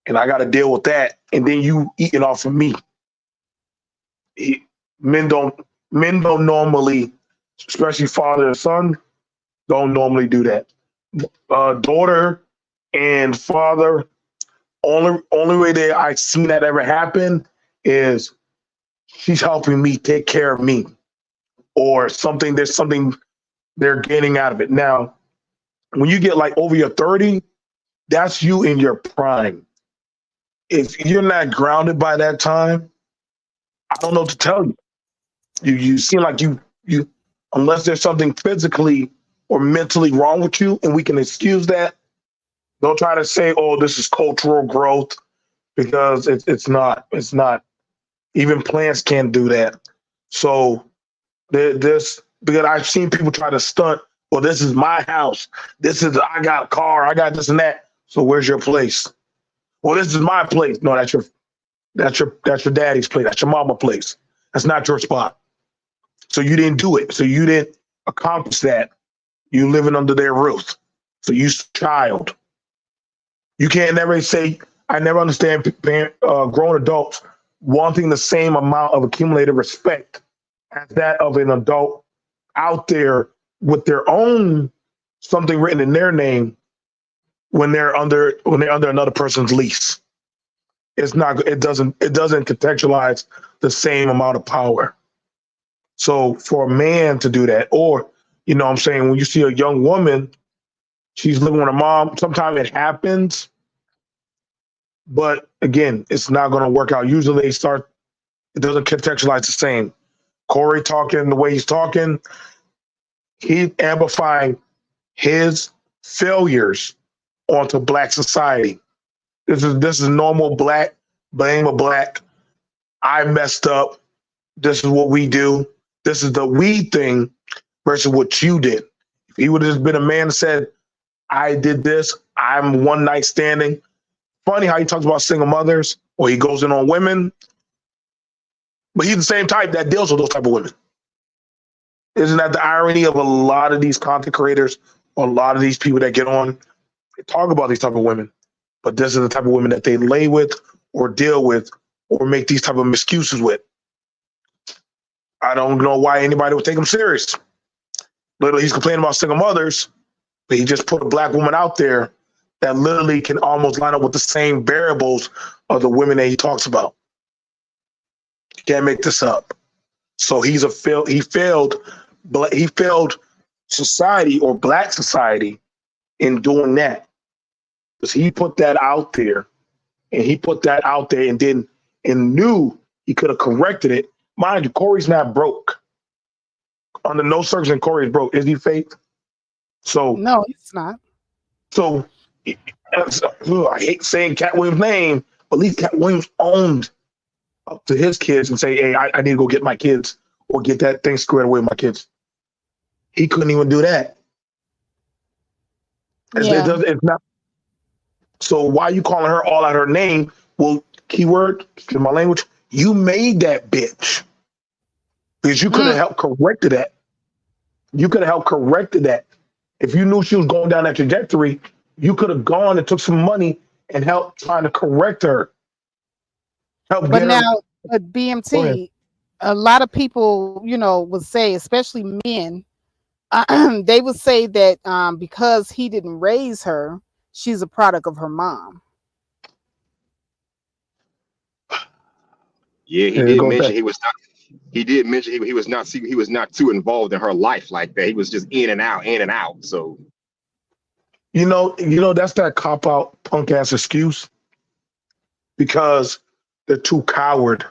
and I got to deal with that, and then you eating off of me. He, men don't normally, especially father and son, don't normally do that. Daughter and father, only way that I've seen that ever happen is she's helping me take care of me, or something. There's something they're gaining out of it. Now, when you get like over your 30, that's you in your prime. If you're not grounded by that time, I don't know what to tell you. You seem like you unless there's something physically or mentally wrong with you, and we can excuse that. Don't try to say, "Oh, this is cultural growth," because it's not. It's not. Even plants can't do that. So this because I've seen people try to stunt. Well, this is my house. I got a car. I got this and that. So where's your place? Well, this is my place. No, that's your daddy's place. That's your mama's place. That's not your spot. So you didn't do it. So you didn't accomplish that. You living under their roof. So you child. You can't never say, I never understand grown adults wanting the same amount of accumulated respect as that of an adult out there with their own something written in their name when they're under another person's lease. It doesn't contextualize the same amount of power. So for a man to do that, or what I'm saying, when you see a young woman, she's living with her mom, sometimes it happens, but again, it's not going to work out. Usually it doesn't contextualize the same. Corey talking the way he's talking, he's amplifying his failures onto Black society. This is normal Black, blame a Black. I messed up. This is what we do. This is the we thing versus what you did. If he would have just been a man that said, I did this, I'm one night standing. Funny how he talks about single mothers, or he goes in on women, but he's the same type that deals with those type of women. Isn't that the irony of a lot of these content creators, or a lot of these people that get on, they talk about these type of women, but this is the type of women that they lay with or deal with or make these type of excuses with. I don't know why anybody would take him serious. Literally, he's complaining about single mothers, but he just put a Black woman out there that literally can almost line up with the same variables of the women that he talks about. You can't make this up. So he failed society or Black society in doing that. Because he put that out there, and knew he could have corrected it. Mind you, Corey's not broke. Under no circumstance, Corey is broke. Is he, Faith? So no, it's not. So I hate saying Cat Williams' name, but at least Cat Williams owned up to his kids and say, "Hey, I need to go get my kids or get that thing squared away with my kids." He couldn't even do that. It's not. So why are you calling her all out her name? Well, keyword, in my language, you made that bitch. Because you could have helped corrected that. You could have helped corrected that. If you knew she was going down that trajectory, you could have gone and took some money and helped trying to correct her. But BMT, a lot of people, would say, especially men, they would say that because he didn't raise her, she's a product of her mom. Yeah, he did mention he was not. He did mention he was not. He was not too involved in her life like that. He was just in and out. So, that's that cop out punk ass excuse, because they're too coward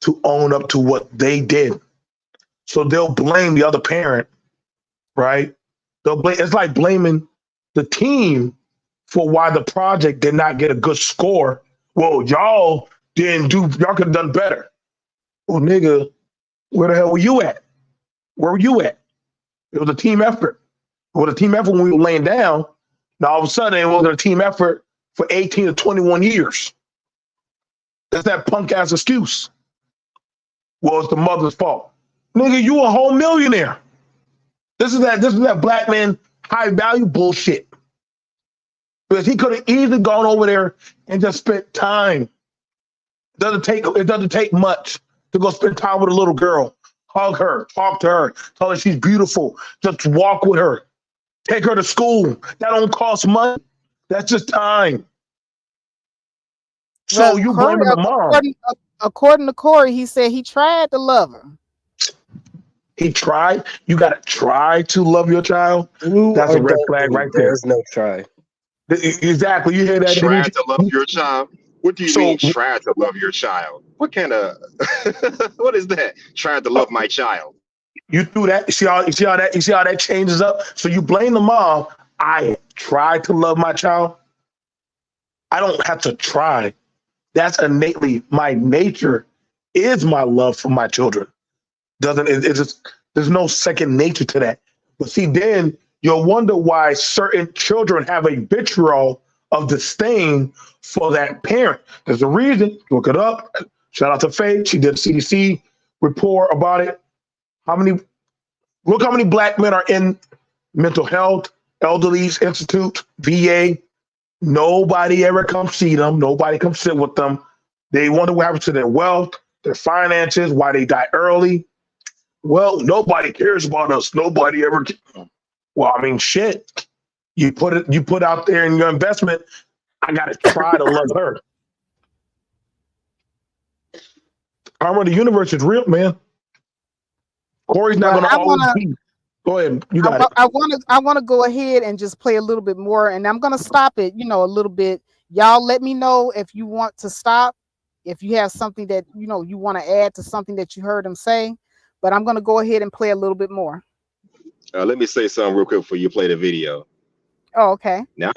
to own up to what they did. So they'll blame the other parent, right? It's like blaming the team for why the project did not get a good score. Well, y'all didn't do. Y'all could have done better. Well, nigga, where the hell were you at? Where were you at? It was a team effort. It was a team effort when we were laying down. Now all of a sudden, it wasn't a team effort for 18 to 21 years. That's that punk ass excuse. Well, it's the mother's fault. Nigga, you a whole millionaire. This is that black man high value bullshit. Because he could have easily gone over there and just spent time. It doesn't take much to go spend time with a little girl. Hug her, talk to her, tell her she's beautiful. Just walk with her. Take her to school. That don't cost money. That's just time. So Well, you Corey, blaming the mom. according to Corey, he said he tried to love her. He tried. You gotta try to love your child. That's a red flag right there. There's no try. Exactly. You hear that? Try to love your child. What do you mean try to love your child? What kind of what is that? Try to love my child. You do that. You see how that changes up? So you blame the mom. I tried to love my child. I don't have to try. That's innately my nature is my love for my children. There's no second nature to that. But see, then you'll wonder why certain children have a vitriol of disdain for that parent. There's a reason. Look it up. Shout out to Faith. She did a CDC report about it. Look how many black men are in mental health, elderly's institute, VA. Nobody ever comes see them. Nobody comes sit with them. They wonder what happens to their wealth, their finances, why they die early. Well, nobody cares about us. Nobody ever. Well, I mean, shit. You put out there in your investment. I gotta try to love her. Armor of the universe is real, man. Corey's not gonna always be. Go ahead. You got it. I want to go ahead and just play a little bit more, and I'm gonna stop it. A little bit. Y'all, let me know if you want to stop. If you have something that you want to add to something that you heard him say, but I'm gonna go ahead and play a little bit more. Let me say something real quick before you play the video. Oh, okay. Now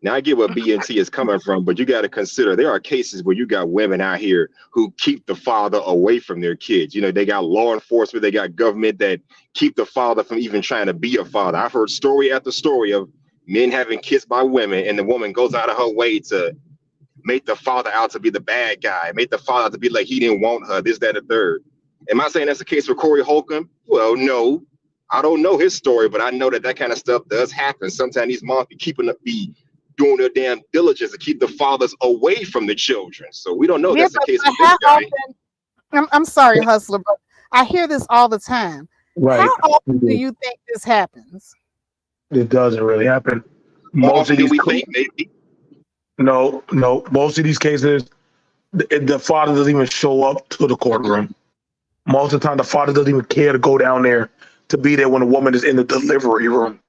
I get what BNT is coming from, but you got to consider there are cases where you got women out here who keep the father away from their kids. They got law enforcement, they got government that keep the father from even trying to be a father. I've heard story after story of men having kids by women, and the woman goes out of her way to make the father out to be the bad guy, make the father out to be like he didn't want her, this, that, and the third. Am I saying that's the case for Corey Holcomb? Well, no. I don't know his story, but I know that kind of stuff does happen. Sometimes these moms be doing their damn diligence to keep the fathers away from the children. So we don't know if that's the case with this guy. I'm sorry, Hustler, but I hear this all the time. Right. How often do you think this happens? It doesn't really happen. Most of these No. Most of these cases, the father doesn't even show up to the courtroom. Most of the time, the father doesn't even care to go down there to be there when a woman is in the delivery room.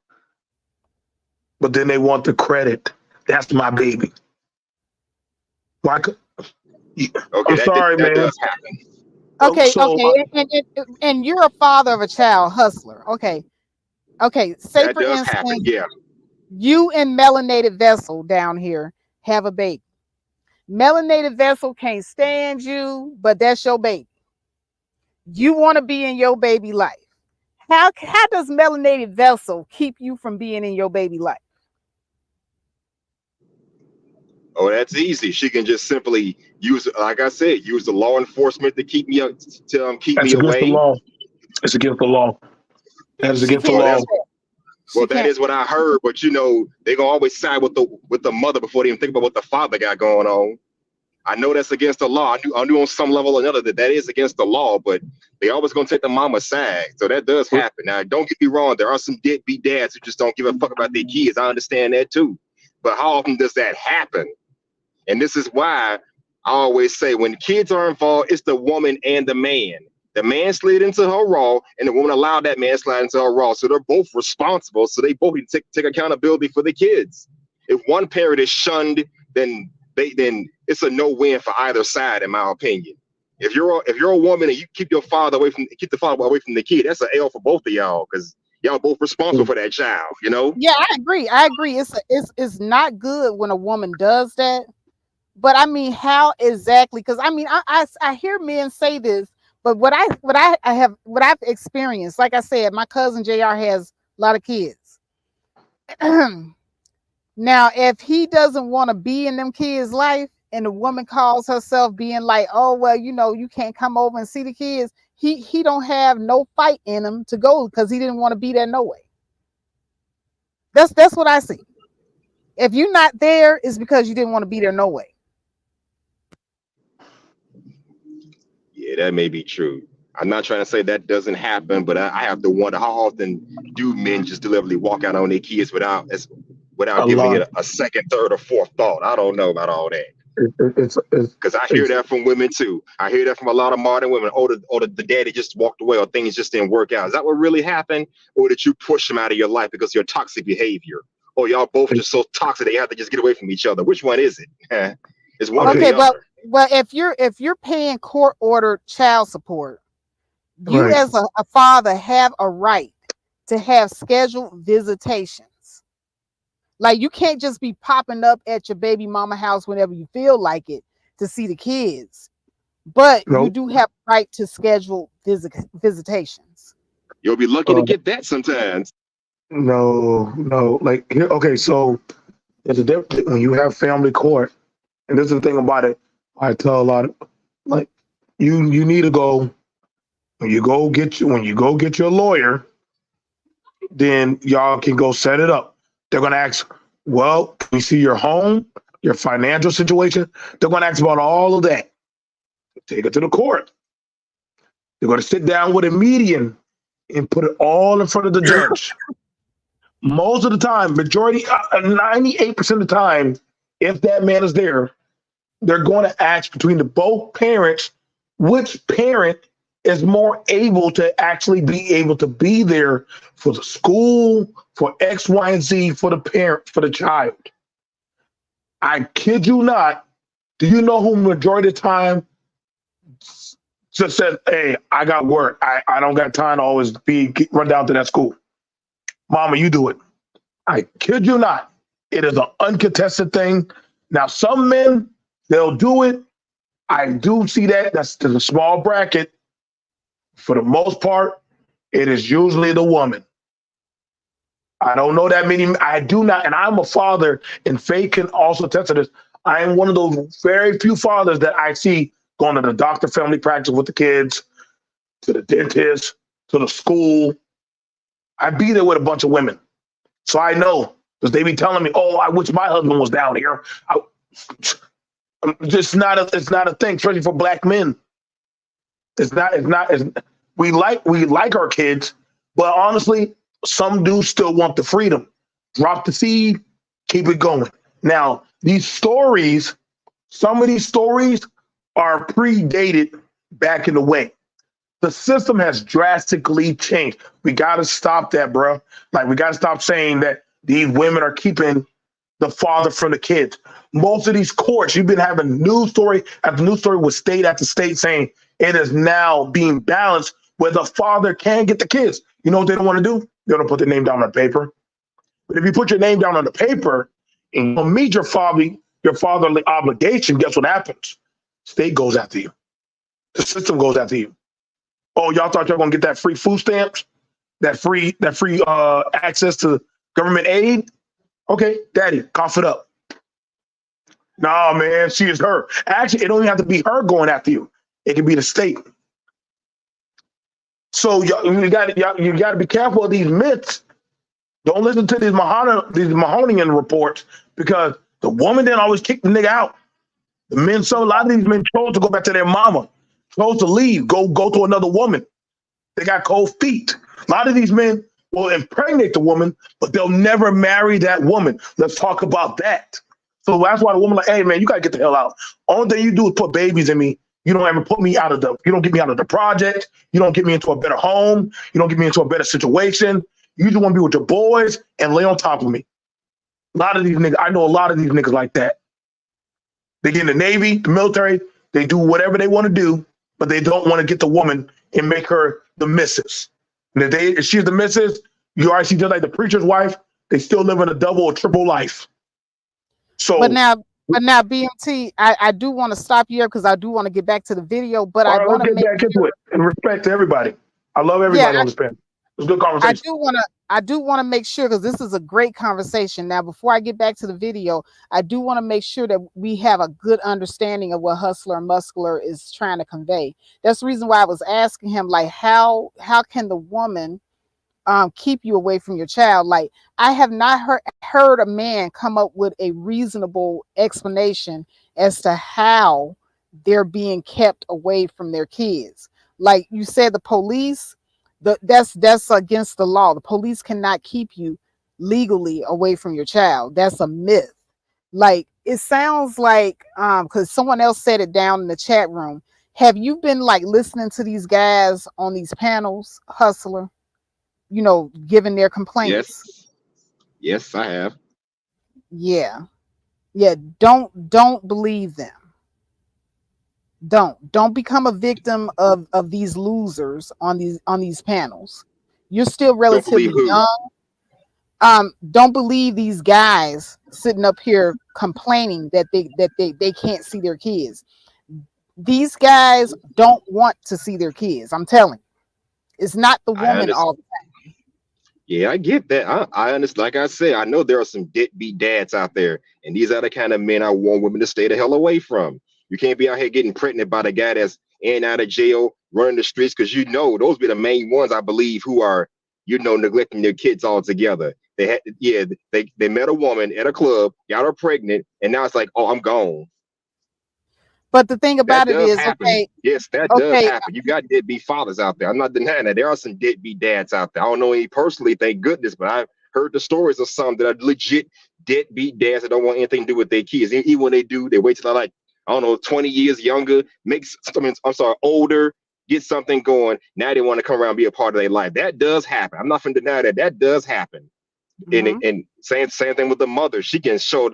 But then they want the credit. That's my baby. Why? I'm sorry, man. That does happen. Okay. And you're a father of a child, Hustler. Okay. Say That for does instance, happen, yeah. you and Melanated Vessel down here have a baby. Melanated Vessel can't stand you, but that's your baby. You want to be in your baby life. How does Melanated Vessel keep you from being in your baby life? Oh, that's easy. She can just simply use, like I said, use the law enforcement to keep me keep That's me against away. the law. It's against the law. That is against the law. Well, that is what I heard, but they gonna always side with the mother before they even think about what the father got going on. I know that's against the law. I knew on some level or another that is against the law, but they always gonna take the mama's side. So that does happen. Now, don't get me wrong. There are some deadbeat dads who just don't give a fuck about their kids. I understand that too. But how often does that happen? And this is why I always say when kids are involved, it's the woman and the man. The man slid into her raw, and the woman allowed that man slide into her raw. So they're both responsible. So they both need to take accountability for the kids. If one parent is shunned, then it's a no-win for either side, in my opinion. If you're a woman and you keep the father away from the kid, that's an L for both of y'all, because Y'all both responsible for that child, you know? Yeah, I agree. It's not good when a woman does that. But I mean, how exactly? Because I mean, I hear men say this, but what I've experienced, like I said, my cousin JR has a lot of kids. Now, if he doesn't want to be in them kids' life, and the woman calls herself being like, "Oh well, you can't come over and see the kids," he don't have no fight in him to go because he didn't want to be there no way. That's what I see. If you're not there, it's because you didn't want to be there no way. Yeah, that may be true. I'm not trying to say that doesn't happen, but I have to wonder how often do men just deliberately walk out on their kids without A giving lot. it a second, third, or fourth thought. I don't know about all that. It's Because I hear that from women too. I hear that from a lot of modern women. The daddy just walked away, or things just didn't work out. Is that what really happened? Or did you push him out of your life because of your toxic behavior? Or y'all both just so toxic they have to just get away from each other? Which one is it? It's one or Okay, the other. but if you're paying court ordered child support, you Right. as a father have a right to have scheduled visitations. Like you can't just be popping up at your baby mama house whenever you feel like it to see the kids. But you Nope. do have a right to schedule visitations. You'll be lucky to get that sometimes. No. Like here, okay, so there's a difference when you have family court, and this is the thing about it. I tell a lot of like you need to go when you go get your lawyer, then y'all can go set it up. They're gonna ask, well, can we see your home, your financial situation? They're gonna ask about all of that. Take it to the court. They're gonna sit down with a median and put it all in front of the judge. Most of the time, 98% of the time, if that man is there, they're going to ask between the both parents which parent is more able to actually be able to be there for the school, for X, Y, and Z, for the parent, for the child. I kid you not. Do you know who majority of the time just says, "Hey, I got work. I don't got time to always run down to that school. Mama, you do it." I kid you not. It is an uncontested thing. Now, some men, they'll do it. I do see that. That's a small bracket. For the most part, it is usually the woman. I don't know that many. I do not, and I'm a father, and Faye can also attest to this. I am one of those very few fathers that I see going to the doctor family practice with the kids, to the dentist, to the school. I be there with a bunch of women. So I know, because they be telling me, "Oh, I wish my husband was down here." It's not a thing, especially for black men. We like our kids, but honestly, some do still want the freedom. Drop the seed, keep it going. Now, some of these stories are predated back in the way. The system has drastically changed. We got to stop that, bro. Like, we got to stop saying that these women are keeping the father from the kids. Most of these courts, you've been having news story after news story with state after state saying it is now being balanced where the father can get the kids. You know what they don't want to do? They don't put their name down on paper. But if you put your name down on the paper and you don't meet your fatherly obligation, guess what happens? State goes after you. The system goes after you. Oh, y'all thought y'all gonna get that free food stamps, that free access to government aid? Okay, daddy, cough it up. Nah, man, she is her. Actually, it don't even have to be her going after you. It can be the state. So you got to be careful of these myths. Don't listen to these Mahonian reports because the woman didn't always kick the nigga out. A lot of these men chose to go back to their mama, chose to leave, go to another woman. They got cold feet. A lot of these men will impregnate the woman, but they'll never marry that woman. Let's talk about that. So that's why the woman like, hey man, you gotta get the hell out. Only thing you do is put babies in me. You don't ever put me you don't get me out of the project. You don't get me into a better home. You don't get me into a better situation. You just want to be with your boys and lay on top of me. A lot of these niggas, I know a lot of these niggas like that. They get in the Navy, the military, they do whatever they want to do, but they don't want to get the woman and make her the missus. And if she's the missus, You already see, just like the preacher's wife, they still live in a double or triple life. So, But now, BMT, I do want to stop you here because I do want to get back to the video. But all I right, want let's to get make back into sure, it. And respect to everybody. I love yeah, everybody on this panel. It's a good I conversation. do want to make sure, because this is a great conversation. Now, before I get back to the video, I do want to make sure that we have a good understanding of what Hustler and Muscular is trying to convey. That's the reason why I was asking him, like, how can the woman keep you away from your child? Like, I have not heard a man come up with a reasonable explanation as to how they're being kept away from their kids. Like you said, the police, that's against the law. The police cannot keep you legally away from your child. That's a myth. Like, it sounds like, because someone else said it down in the chat room. Have you been like listening to these guys on these panels, Hustler? Giving their complaints. Yes, I have. Yeah. Don't believe them. Don't become a victim of these losers on these panels. You're still Don't believe relatively who? young. Don't believe these guys sitting up here complaining that they can't see their kids. These guys don't want to see their kids. I'm telling you. It's not the I woman understand. all the time. Yeah, I get that. I understand. Like I said, I know there are some deadbeat dads out there, and these are the kind of men I want women to stay the hell away from. You can't be out here getting pregnant by the guy that's in and out of jail, running the streets, because those be the main ones, I believe, who are neglecting their kids altogether. They met a woman at a club, got her pregnant, and now it's like, oh, I'm gone. But the thing That about it does is, happen. okay, Yes, that does okay, happen. You got deadbeat fathers out there. I'm not denying that. There are some deadbeat dads out there. I don't know any personally, thank goodness, but I've heard the stories of some that are legit deadbeat dads that don't want anything to do with their kids. Even when they do, they wait till they're like, I don't know, 20 years younger, older, get something going. Now they want to come around and be a part of their life. That does happen. I'm not going to deny that. That does happen. And same thing with the mother. She can show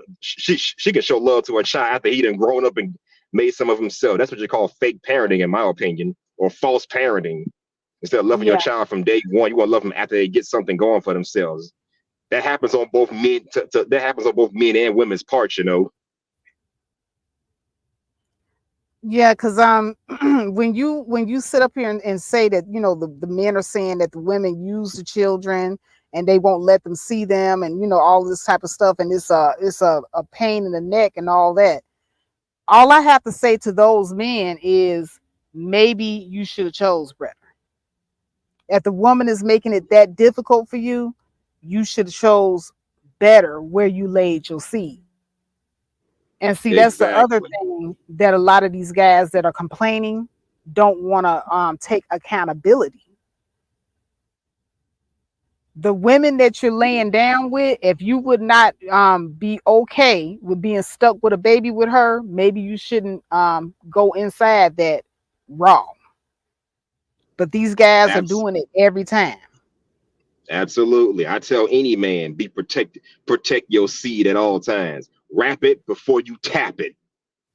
love to her child after he done grown up and made some of himself. That's what you call fake parenting, in my opinion, or false parenting. Instead of loving your yeah, child from day one, you want to love them after they get something going for themselves. That happens on both men. That happens on both men and women's parts. yeah. Because when you sit up here and say that the men are saying that the women use the children and they won't let them see them, and all this type of stuff, and it's a pain in the neck and all that. All I have to say to those men is, maybe you should have chose better. If the woman is making it that difficult for you, you should have chose better where you laid your seed. And see, that's the other Exactly. thing that a lot of these guys that are complaining don't want to take accountability. The women that you're laying down with, if you would not be okay with being stuck with a baby with her, maybe you shouldn't go inside that raw. But these guys are Abs- doing it every time. Absolutely. I tell any man, be protected. Protect your seed at all times. Wrap it before you tap it.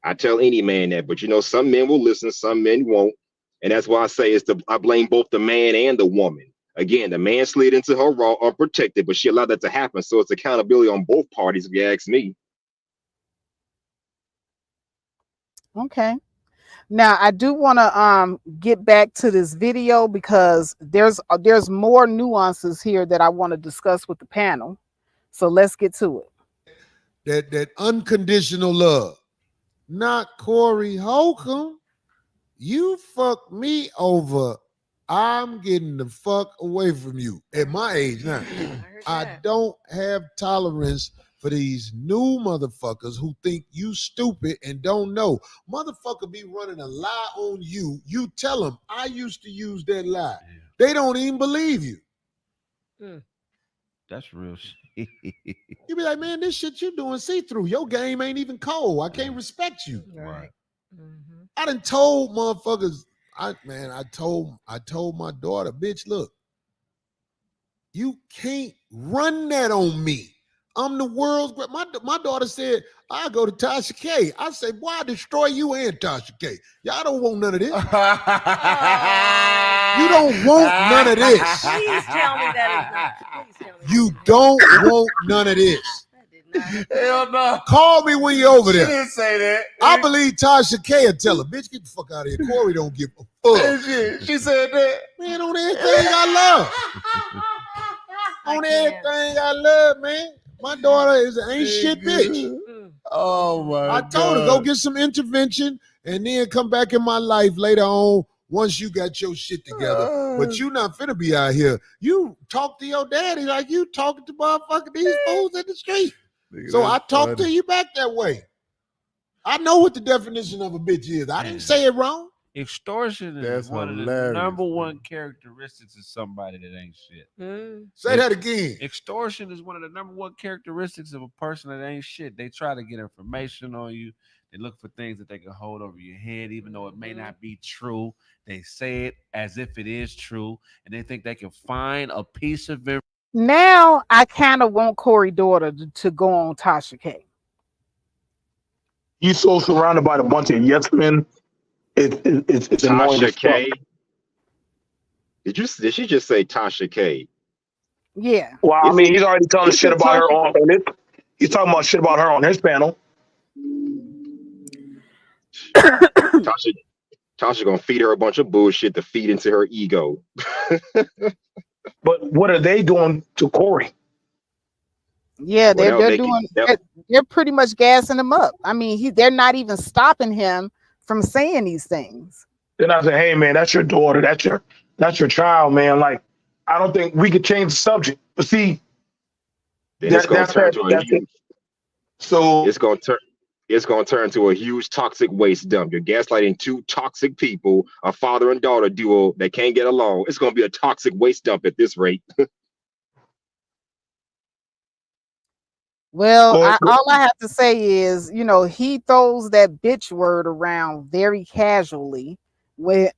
I tell any man that, but some men will listen, some men won't. And that's why I say I blame both the man and the woman. Again, the man slid into her raw unprotected, but she allowed that to happen. So it's accountability on both parties, if you ask me. Okay. Now I do want to get back to this video because there's more nuances here that I want to discuss with the panel. So let's get to it. That unconditional love. Not Corey Holcomb. You fucked me over. I'm getting the fuck away from you at my age now. I don't have tolerance for these new motherfuckers who think you stupid and don't know. Motherfucker be running a lie on you. You tell them, I used to use that lie. They don't even believe you. That's real shit. You be like, man, this shit you doing see-through. Your game ain't even cold. I can't respect you. Right. I done told motherfuckers, I told my daughter, bitch, look, you can't run that on me. I'm the world's great. My daughter said, I go to Tasha K. I say, boy, I destroy you and Tasha K. Y'all don't want none of this. You don't want none of this. Please tell me that is not. Please tell me. You don't want none of this. Hell no. Call me when you're over She there. didn't say that. I believe Tasha K will tell her, bitch, get the fuck out of here. Corey don't give a fuck. She said that. Man, on everything I love. On everything I love, man. My daughter is an ain't shit bitch. Oh my I told her, go get some intervention and then come back in my life later on once you got your shit together. But you not finna be out here. You talk to your daddy like you talking to motherfucking these fools in the street. So I talk to you back that way. I know what the definition of a bitch is. I didn't say it wrong. Extortion is That's one of the hilarious, number one characteristics of somebody that ain't shit. Say that again. Extortion is one of the number one characteristics of a person that ain't shit. They try to get information on you. They look for things that they can hold over your head, even though it may not be true. They say it as if it is true, and they think they can find a piece of information. Now I kind of want Corey's daughter to go on Tasha K. You so surrounded by a bunch of yes men. It's annoying. Tasha K. Did she just say Tasha K? Yeah. Well, I mean, he's already telling shit about her on it. He's talking about shit about her on his panel. Tasha gonna feed her a bunch of bullshit to feed into her ego. But what are they doing to Corey? Yeah, Well, they're pretty much gassing him up. I mean, they're not even stopping him from saying these things. Then I say, hey man, that's your daughter, that's your child, man. Like, I don't think we could change the subject. But see, It's gonna turn to a huge toxic waste dump. You're gaslighting two toxic people, a father and daughter duo that can't get along. It's gonna be a toxic waste dump at this rate. Well, all I have to say is, he throws that bitch word around very casually when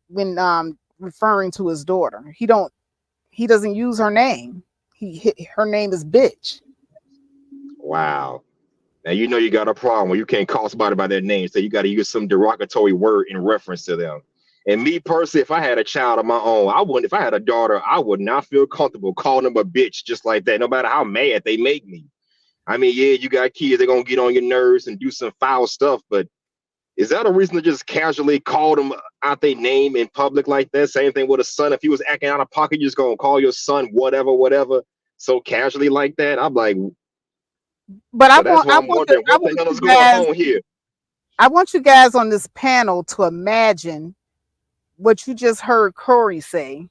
referring to his daughter. He doesn't use her name. Her name is bitch. Wow. Now you know you got a problem when you can't call somebody by their name, so you got to use some derogatory word in reference to them. And me personally, if I had a child of my own, I wouldn't. If I had a daughter, I would not feel comfortable calling them a bitch just like that, no matter how mad they make me. I mean, yeah, you got kids, they're gonna get on your nerves and do some foul stuff, but is that a reason to just casually call them out their name in public like that? Same thing with a son. If he was acting out of pocket, you're just gonna call your son whatever, so casually like that. I'm like, but so that's why I'm wondering what the hell is going on here. I want you guys on this panel to imagine what you just heard Corey say,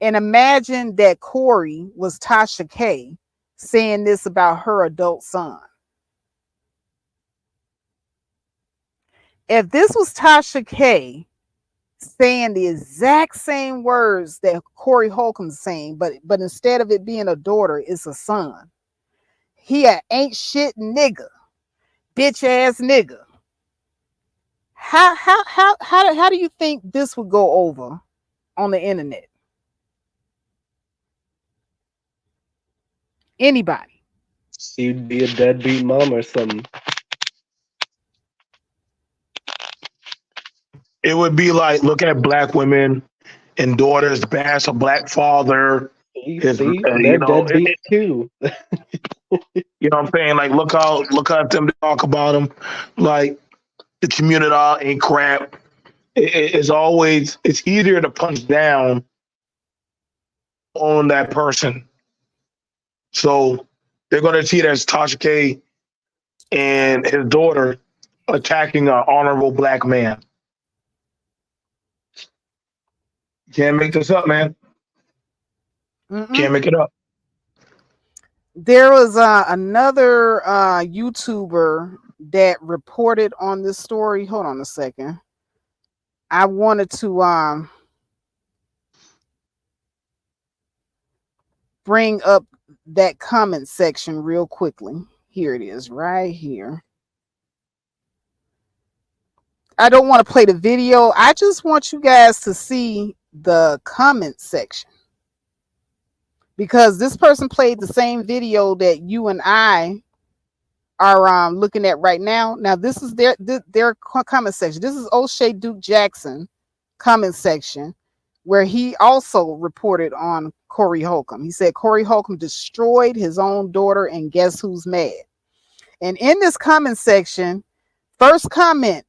and imagine that Corey was Tasha K saying this about her adult son. If this was Tasha K saying the exact same words that Corey Holcomb's saying, but instead of it being a daughter, it's a son. He ain't shit nigga, bitch ass nigga. How do you think this would go over on the internet? Anybody? You'd be a deadbeat mom or something. It would be like, look at black women and daughters bash a black father. They're deadbeat too. You know what I'm saying? Like, look how them talk about them. Like, the community ain't crap. It's easier to punch down on that person. So they're going to see it as Tasha K and his daughter attacking an honorable black man. Can't make this up, man. Can't make it up. There was another YouTuber that reported on this story. Hold on a second. I wanted to bring up that comment section real quickly. Here it is, right here. I don't want to play the video. I just want you guys to see the comment section, because this person played the same video that you and I are looking at right now. Now, this is their comment section. This is O'Shea Duke Jackson comment section. where he also reported on Corey Holcomb. He said Corey Holcomb destroyed his own daughter, and guess who's mad? And in this comment section, first comment,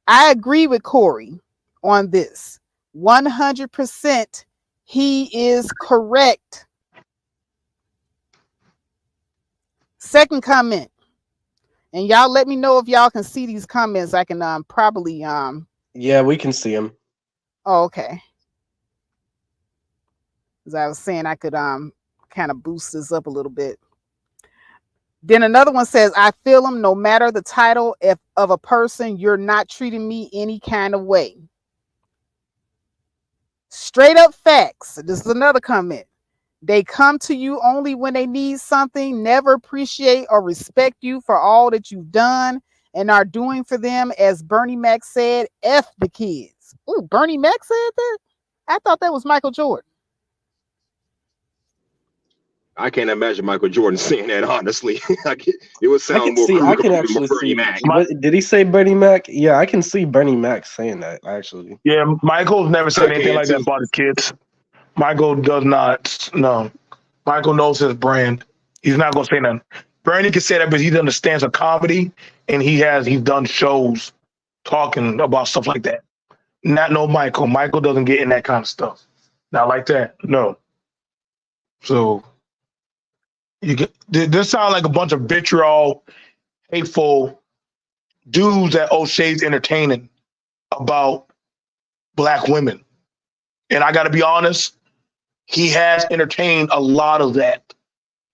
I agree with Corey on this. 100% he is correct. Second comment, and y'all let me know if y'all can see these comments. I can probably Yeah, we can see him. Oh, okay. As I was saying, I could kind of boost this up a little bit. Then another one says, I feel him no matter the title of a person, you're not treating me any kind of way. Straight up facts. This is another comment. They come to you only when they need something, never appreciate or respect you for all that you've done and are doing for them. As Bernie Mac said, F the kids. Ooh, Bernie Mac said that? I thought that was Michael Jordan. I can't imagine Michael Jordan saying that, honestly. It would I sound can more see. I crude can than actually Bernie see. Mac. What, did he say Bernie Mac? Yeah, I can see Bernie Mac saying that actually. Yeah, Michael's never said I anything can like that too. about his kids. Michael does not. No, Michael knows his brand. He's not gonna say nothing. Bernie can say that, but he understands a comedy, and he's done shows talking about stuff like that. Not no Michael. Michael doesn't get in that kind of stuff. Not like that. No. So you get this sound like a bunch of vitriol, hateful dudes that O'Shea's entertaining about black women. And I got to be honest, he has entertained a lot of that,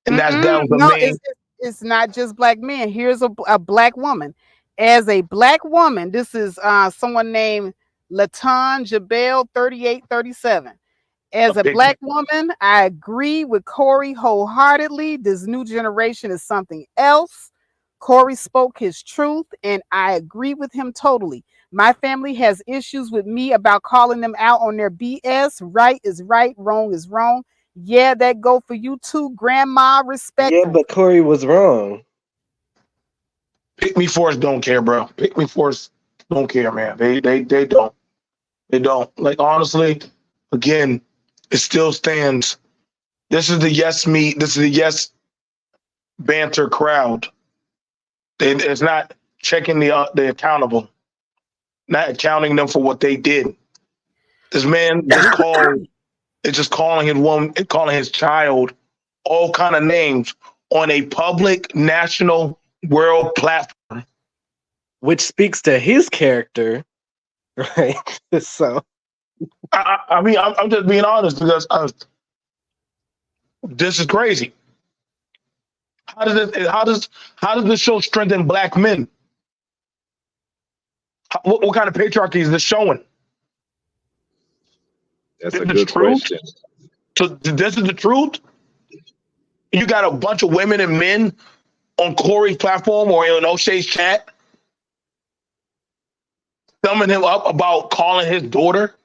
and that was the No, main. it's not just black men. Here's a black woman. As a black woman, this is someone named Latan Jabel 3837. As a picture. black woman, I agree with Corey wholeheartedly. This new generation is something else. Corey spoke his truth, and I agree with him totally. My family has issues with me about calling them out on their BS. Right is right, wrong is wrong. Yeah, that go for you too, Grandma. Yeah, Respectfully. but Corey was wrong. Pick Me Force don't care, bro. Pick Me Force don't care, man. They don't. They don't. Like honestly, again, it still stands. This is the yes me. This is the yes banter crowd. It's not checking the accountable, not accounting them for what they did. This man just called. It's just calling his woman, calling his child, all kind of names on a public, national, world platform. Which speaks to his character, right? So I mean, I'm just being honest because this is crazy. How does this show strengthen black men? What kind of patriarchy is this showing? That's a This is good truth. question. So this is the truth. You got a bunch of women and men on Corey's platform or in O'Shea's chat, thumbing him up about calling his daughter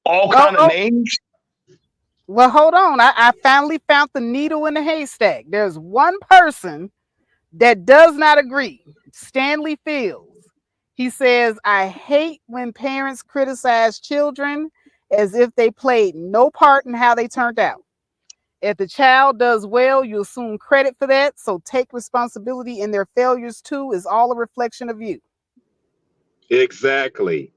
all kind of names. Well, hold on. I finally found the needle in the haystack. There's one person that does not agree. Stanley Fields. He says, I hate when parents criticize children as if they played no part in how they turned out. If the child does well, you assume credit for that. So take responsibility in their failures too. Is all a reflection of you. Exactly.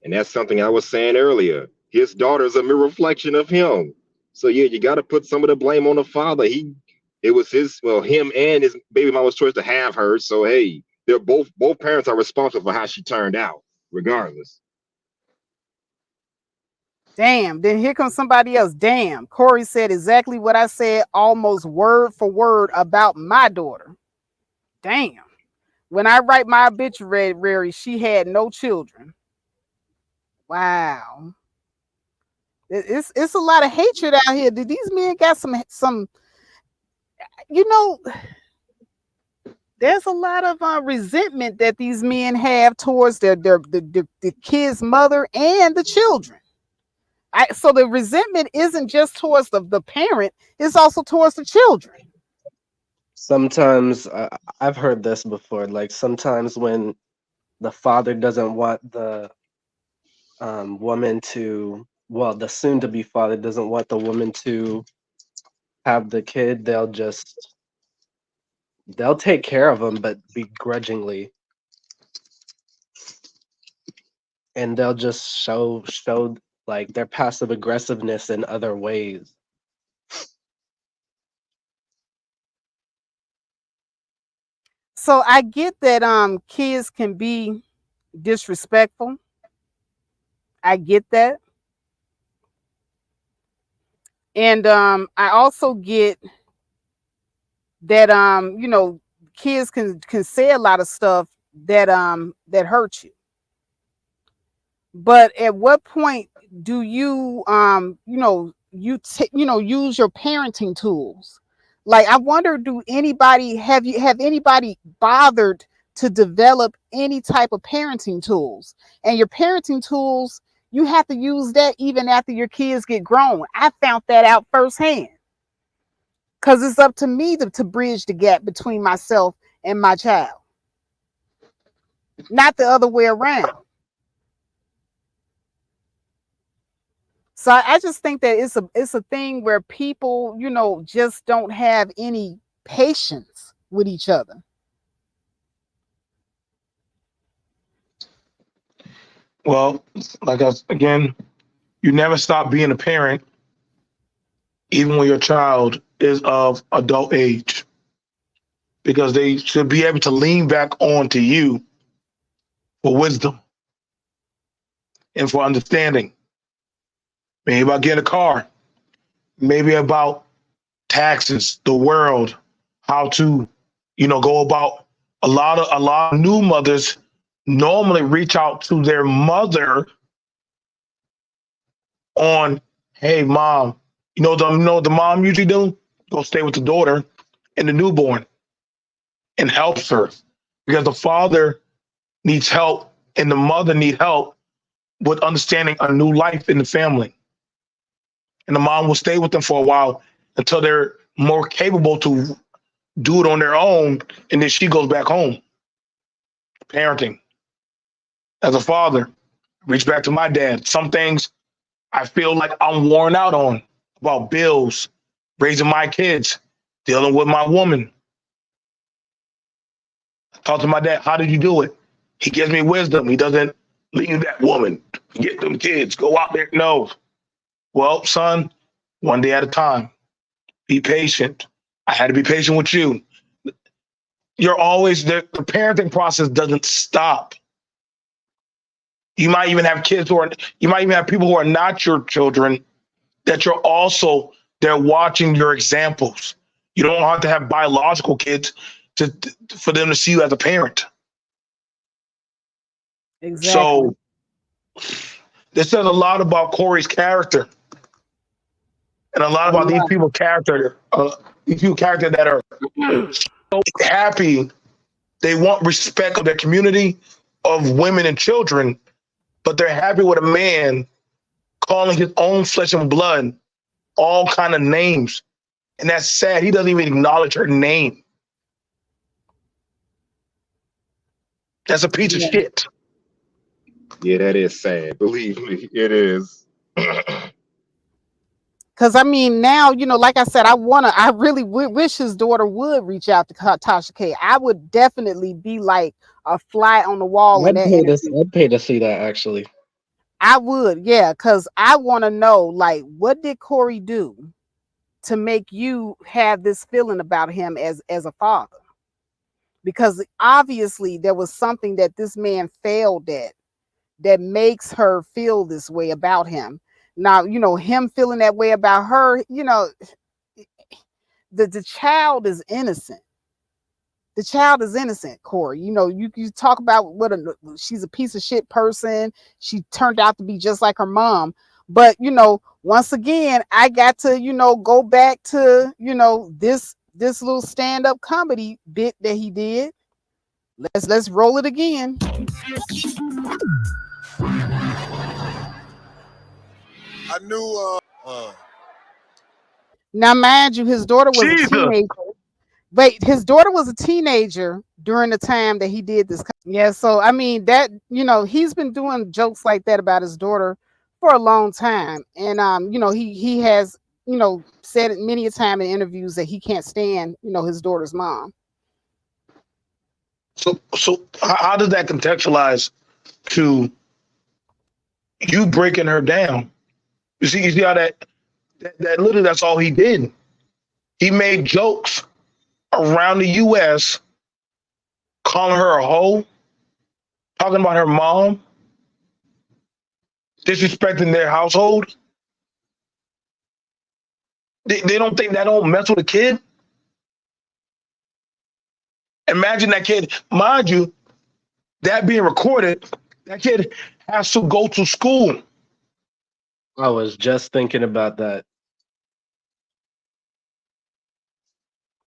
And that's something I was saying earlier. His daughter's a mere reflection of him. So yeah, you got to put some of the blame on the father. It was him and his baby mama's choice to have her. So hey, they're both parents are responsible for how she turned out, regardless. Damn. Then here comes somebody else. Damn. Corey said exactly what I said, almost word for word about my daughter. Damn. When I write my obituary, she had no children. Wow. It's a lot of hatred out here. Did these men got some you know, there's a lot of resentment that these men have towards the kid's mother and the children. So the resentment isn't just towards the parent, it's also towards the children. sometimes I've heard this before. Like sometimes when the father doesn't want the woman to well, the soon-to-be father doesn't want the woman to have the kid, they'll take care of him, but begrudgingly, and they'll just show like their passive aggressiveness in other ways. So I get that kids can be disrespectful. I get that. And I also get that kids can say a lot of stuff that hurt you. But at what point do you use your parenting tools? Like, I wonder, do anybody have anybody bothered to develop any type of parenting tools? And your parenting tools, you have to use that even after your kids get grown. I found that out firsthand, because it's up to me to bridge the gap between myself and my child, not the other way around. So I just think that it's a thing where people, just don't have any patience with each other. Well, like us again, you never stop being a parent, even when your child is of adult age, because they should be able to lean back on to you for wisdom and for understanding. Maybe about getting a car, maybe about taxes, the world, how to, go about. A lot of new mothers normally reach out to their mother on, hey mom, the mom usually do? Go stay with the daughter and the newborn and helps her, because the father needs help and the mother need help with understanding a new life in the family. And the mom will stay with them for a while until they're more capable to do it on their own, and then she goes back home. Parenting. As a father, reach back to my dad. Some things I feel like I'm worn out on, about bills, raising my kids, dealing with my woman. I talk to my dad, how did you do it? He gives me wisdom. He doesn't leave that woman, get them kids, go out there. No. Well, son, one day at a time. Be patient. I had to be patient with you. You're always there. The parenting process doesn't stop. You might even have you might even have people who are not your children that you're also, they're watching your examples. You don't have to have biological kids for them to see you as a parent. Exactly. So this says a lot about Corey's character, and a lot about these people's character. These people character that are so happy. They want respect of their community, of women and children, but they're happy with a man calling his own flesh and blood all kind of names. And that's sad. He doesn't even acknowledge her name. That's a piece of shit. Yeah, that is sad. Believe me, it is. Because I mean, now, like I said, I really wish his daughter would reach out to Tasha K. I would definitely be like a fly on the wall in that interview. I'd pay to see that, actually. I would, yeah, because I want to know, like, what did Corey do to make you have this feeling about him as a father? Because obviously there was something that this man failed at that makes her feel this way about him. Now, him feeling that way about her, the child is innocent. The child is innocent, Corey. You talk about she's a piece of shit person. She turned out to be just like her mom. But, once again, I got to, go back to, this little stand-up comedy bit that he did. Let's roll it again. I knew Now, mind you, his daughter was a teenager. Wait, his daughter was a teenager during the time that he did this. Yeah, so I mean that, he's been doing jokes like that about his daughter for a long time, and he has said it many a time in interviews that he can't stand his daughter's mom. So how does that contextualize to you breaking her down? You see how that literally that's all he did. He made jokes around the U.S. calling her a hoe, talking about her mom, disrespecting their household. They don't think that don't mess with a kid. Imagine that kid, mind you, that being recorded, that kid has to go to school. I was just thinking about that.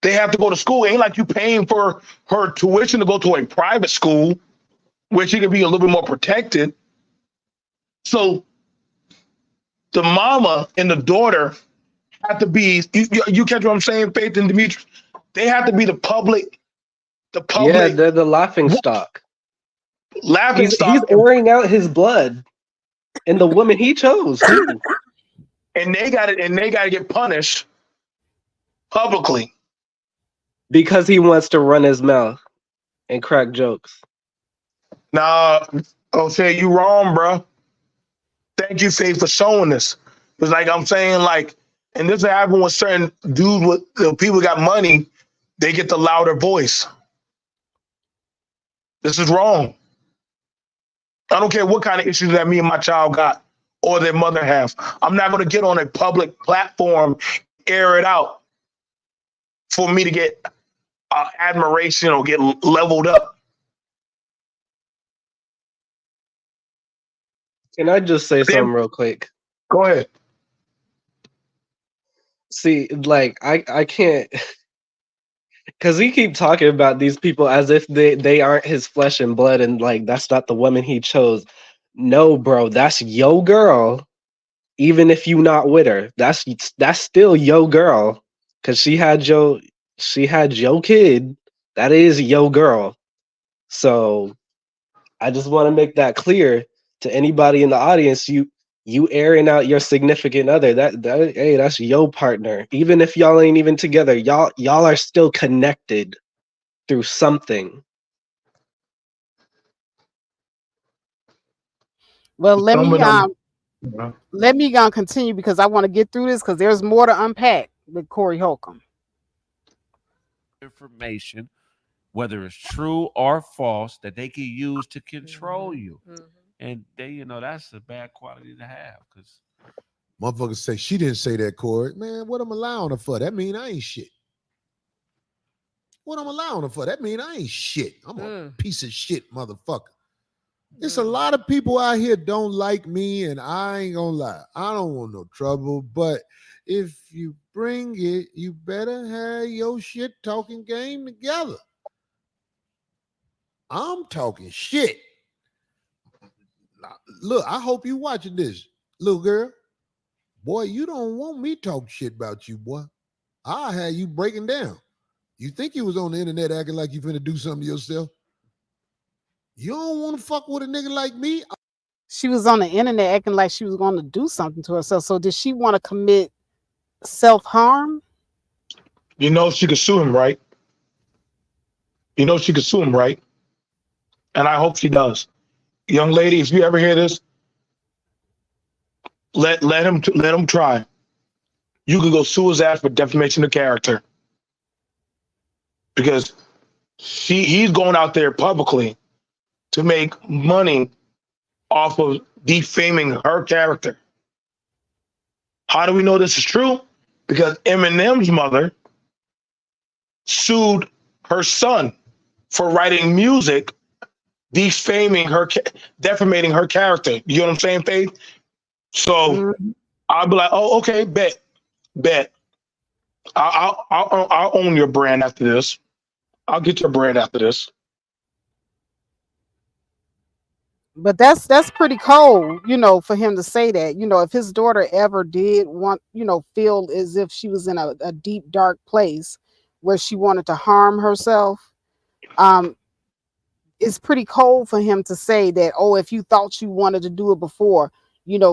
They have to go to school. It ain't like you paying for her tuition to go to a private school where she can be a little bit more protected. So the mama and the daughter have to be, you catch what I'm saying, Faith and Dimitri? They have to be the public. Yeah, they're the laughing stock. Laughing He's stock. airing out his blood and the woman he chose too. And they got to get punished publicly because he wants to run his mouth and crack jokes. Nah, O'Shea, you wrong, bro. Thank you, Faith, for showing this. It's like I'm saying, like, and this happen with certain dudes with people got money, they get the louder voice. This is wrong. I don't care what kind of issues that me and my child got or their mother have. I'm not going to get on a public platform, air it out for me to get admiration or get leveled up. Can I just say something real quick? Go ahead. See, like, I can't, because he keep talking about these people as if they aren't his flesh and blood, and like that's not the woman he chose. No, bro, that's yo girl. Even if you not with her, that's still yo girl, because she had yo kid. That is yo girl. So I just want to make that clear to anybody in the audience. You airing out your significant other. Hey, that's your partner. Even if y'all ain't even together, y'all are still connected through something. Well, let me continue because I want to get through this because there's more to unpack with Corey Holcomb. Information, whether it's true or false, that they can use to control you. And they, that's a bad quality to have because motherfuckers say she didn't say that, Corey. Man, what I'm allowing her for? That mean I ain't shit. What I'm allowing her for? That mean I ain't shit. I'm a piece of shit, motherfucker. There's a lot of people out here don't like me, and I ain't gonna lie. I don't want no trouble, but if you bring it, you better have your shit talking game together. I'm talking shit. Look, I hope you watching this, little girl. Boy, you don't want me talk shit about you, boy. I'll have you breaking down. You think you was on the internet acting like you finna do something to yourself? You don't want to fuck with a nigga like me? She was on the internet acting like she was going to do something to herself. So did she want to commit self-harm? You know she could sue him, right? You know she could sue him, right? And I hope she does. Young lady, if you ever hear this, let him try. You could go sue his ass for defamation of character. Because he's going out there publicly to make money off of defaming her character. How do we know this is true? Because Eminem's mother sued her son for writing music defaming her, defamating her character. You know what I'm saying, Faith? So I'll be like, oh, okay, bet. I'll own your brand after this. I'll get your brand after this. But that's pretty cold, for him to say that. If his daughter ever did want, feel as if she was in a deep, dark place where she wanted to harm herself, it's pretty cold for him to say that, oh, if you thought you wanted to do it before,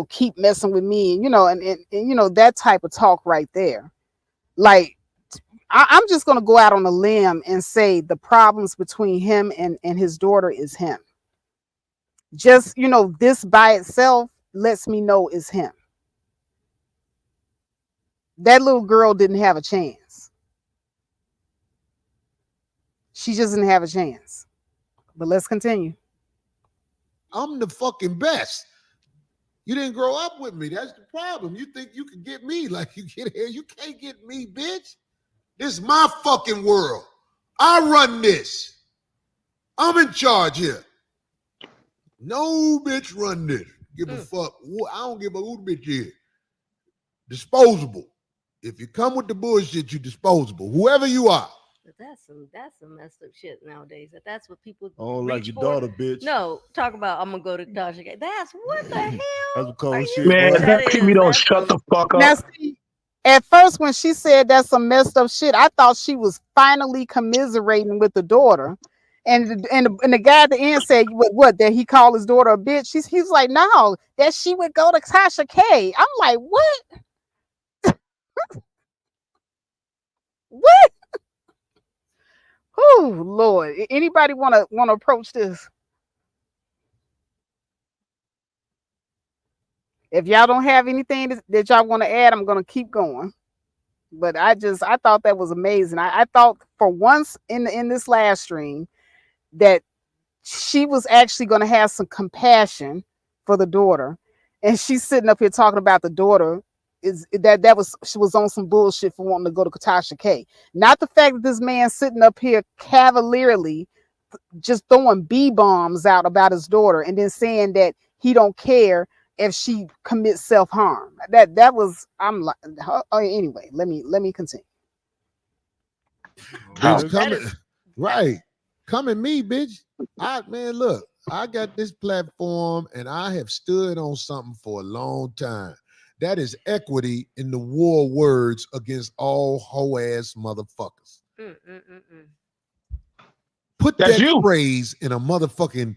keep messing with me, and that type of talk right there. Like, I'm just gonna go out on a limb and say the problems between him and his daughter is him. Just, this by itself lets me know it's him. That little girl didn't have a chance. She just didn't have a chance. But let's continue. I'm the fucking best. You didn't grow up with me. That's the problem. You think you can get me like you get here. You can't get me, bitch. This is my fucking world. I run this. I'm in charge here. No bitch run this. Give a fuck. I don't give a who the bitch is. Disposable. If you come with the bullshit, you disposable. Whoever you are. But that's some messed up shit nowadays. That's what people I don't reach like your for. daughter, bitch. No, talk about I'm gonna go to Tasha K. That's what the hell. That's cold shit. Man, boy. if that TV don't shut the fuck Now, up. see, at first when she said that's some messed up shit, I thought she was finally commiserating with the daughter. And the guy at the end said, what, that he called his daughter a bitch? He's like, no, that she would go to Tasha K. I'm like, what? What? Oh Lord. Anybody wanna approach this? If y'all don't have anything that y'all want to add, I'm gonna keep going. But I thought that was amazing. I thought for once in this last stream that she was actually going to have some compassion for the daughter, and she's sitting up here talking about the daughter she was on some bullshit for wanting to go to Tasha K. Not the fact that this man sitting up here cavalierly just throwing B-bombs out about his daughter and then saying that he don't care if she commits self-harm. That was, I'm like, anyway, let me continue. Bitch, coming, right. Come at me, bitch. Man, look, I got this platform and I have stood on something for a long time. That is equity in the war words against all hoe-ass motherfuckers. Put That's that you. phrase in a motherfucking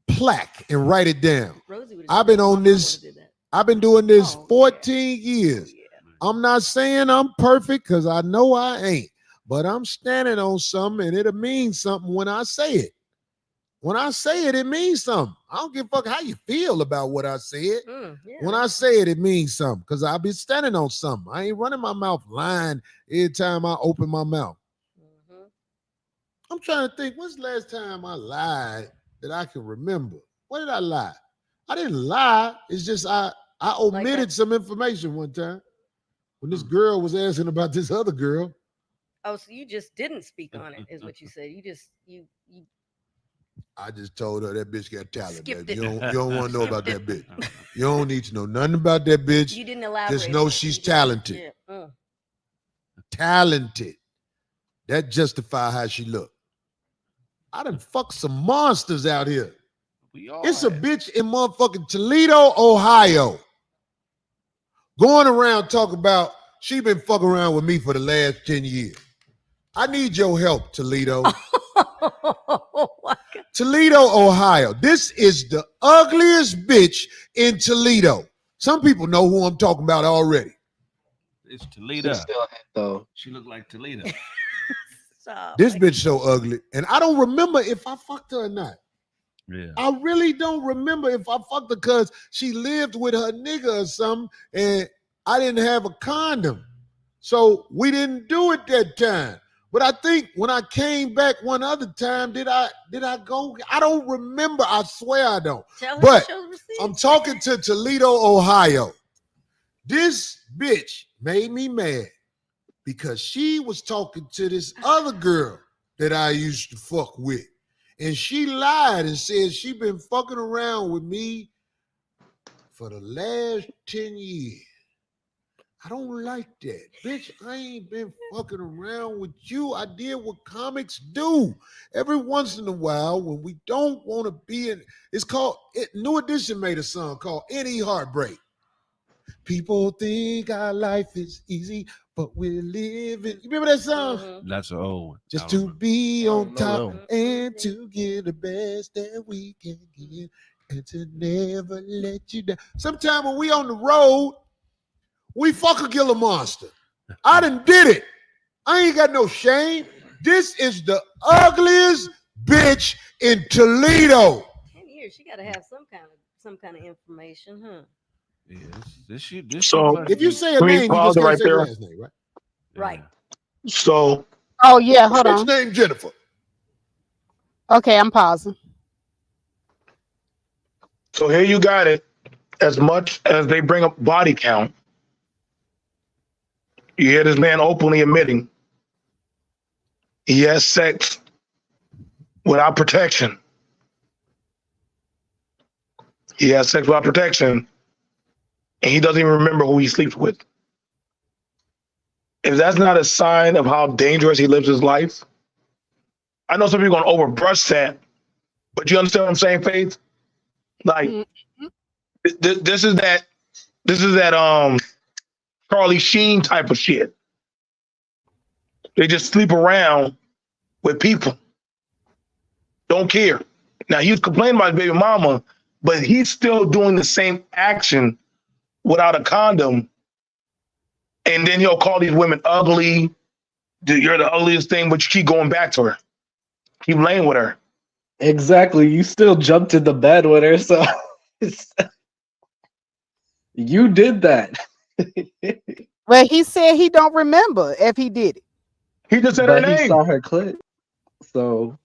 plaque and write it down. I've been on this. I've been doing this 14 years. I'm not saying I'm perfect because I know I ain't, but I'm standing on something and it'll mean something when I say it. When I say it, it means something. I don't give a fuck how you feel about what I said. When I say it, it means something because I've been standing on something. I ain't running my mouth lying every time I open my mouth. I'm trying to think, when's the last time I lied that I can remember? What did I lie? I didn't lie. It's just I omitted some information one time when this girl was asking about this other girl. Oh, so you just didn't speak on it, is what you said. You I just told her that bitch got talent, skipped baby. it. You don't want to know about that bitch. You don't need to know nothing about that bitch. You didn't elaborate. Just know she's talented. Yeah. Talented. That justify how she look. I done fucked some monsters out here. It's a bitch in motherfucking Toledo, Ohio, going around talking about she been fucking around with me for the last 10 years. I need your help, Toledo. Toledo, Ohio. This is the ugliest bitch in Toledo. Some people know who I'm talking about already. It's Toledo. Though. She looked like Toledo. This bitch so ugly. And I don't remember if I fucked her or not. Yeah. I really don't remember if I fucked her because she lived with her nigga or something and I didn't have a condom. So we didn't do it that time. But I think when I came back one other time, did I go? I don't remember. I swear I don't. But I'm talking to Toledo, Ohio. This bitch made me mad because she was talking to this other girl that I used to fuck with. And she lied and said she been fucking around with me for the last 10 years. I don't like that. Bitch, I ain't been fucking around with you. I did what comics do. Every once in a while, when we don't want to be in, it's called, New Edition made a song called Any Heartbreak. People think our life is easy, but we're living. You remember that song? That's an old one. Just to be on top and to get the best that we can get. and to never let you down. Sometimes when we on the road, we fuck a killer monster. I done did it. I ain't got no shame. This is the ugliest bitch in Toledo. 10 years, she got to have some kind of information, huh? Yeah, So if you say a can we name, you pause just it can't right say the there? last name, right? Right. So Oh yeah, hold Bitch on. named Jennifer. Okay, I'm pausing. So here you got it. As much as they bring up body count, you hear this man openly admitting he has sex without protection. He has sex without protection, and he doesn't even remember who he sleeps with. If that's not a sign of how dangerous he lives his life, I know some people are going to overbrush that, but you understand what I'm saying, Faith? Like this is that Charlie Sheen type of shit. They just sleep around with people. Don't care. Now he was complaining about his baby mama, but he's still doing the same action without a condom. And then he'll call these women ugly. You're the ugliest thing, but you keep going back to her. Keep laying with her. Exactly. You still jumped in the bed with her, so you did that. Well, he said he don't remember if he did it. He just said her But he name. saw her clit. So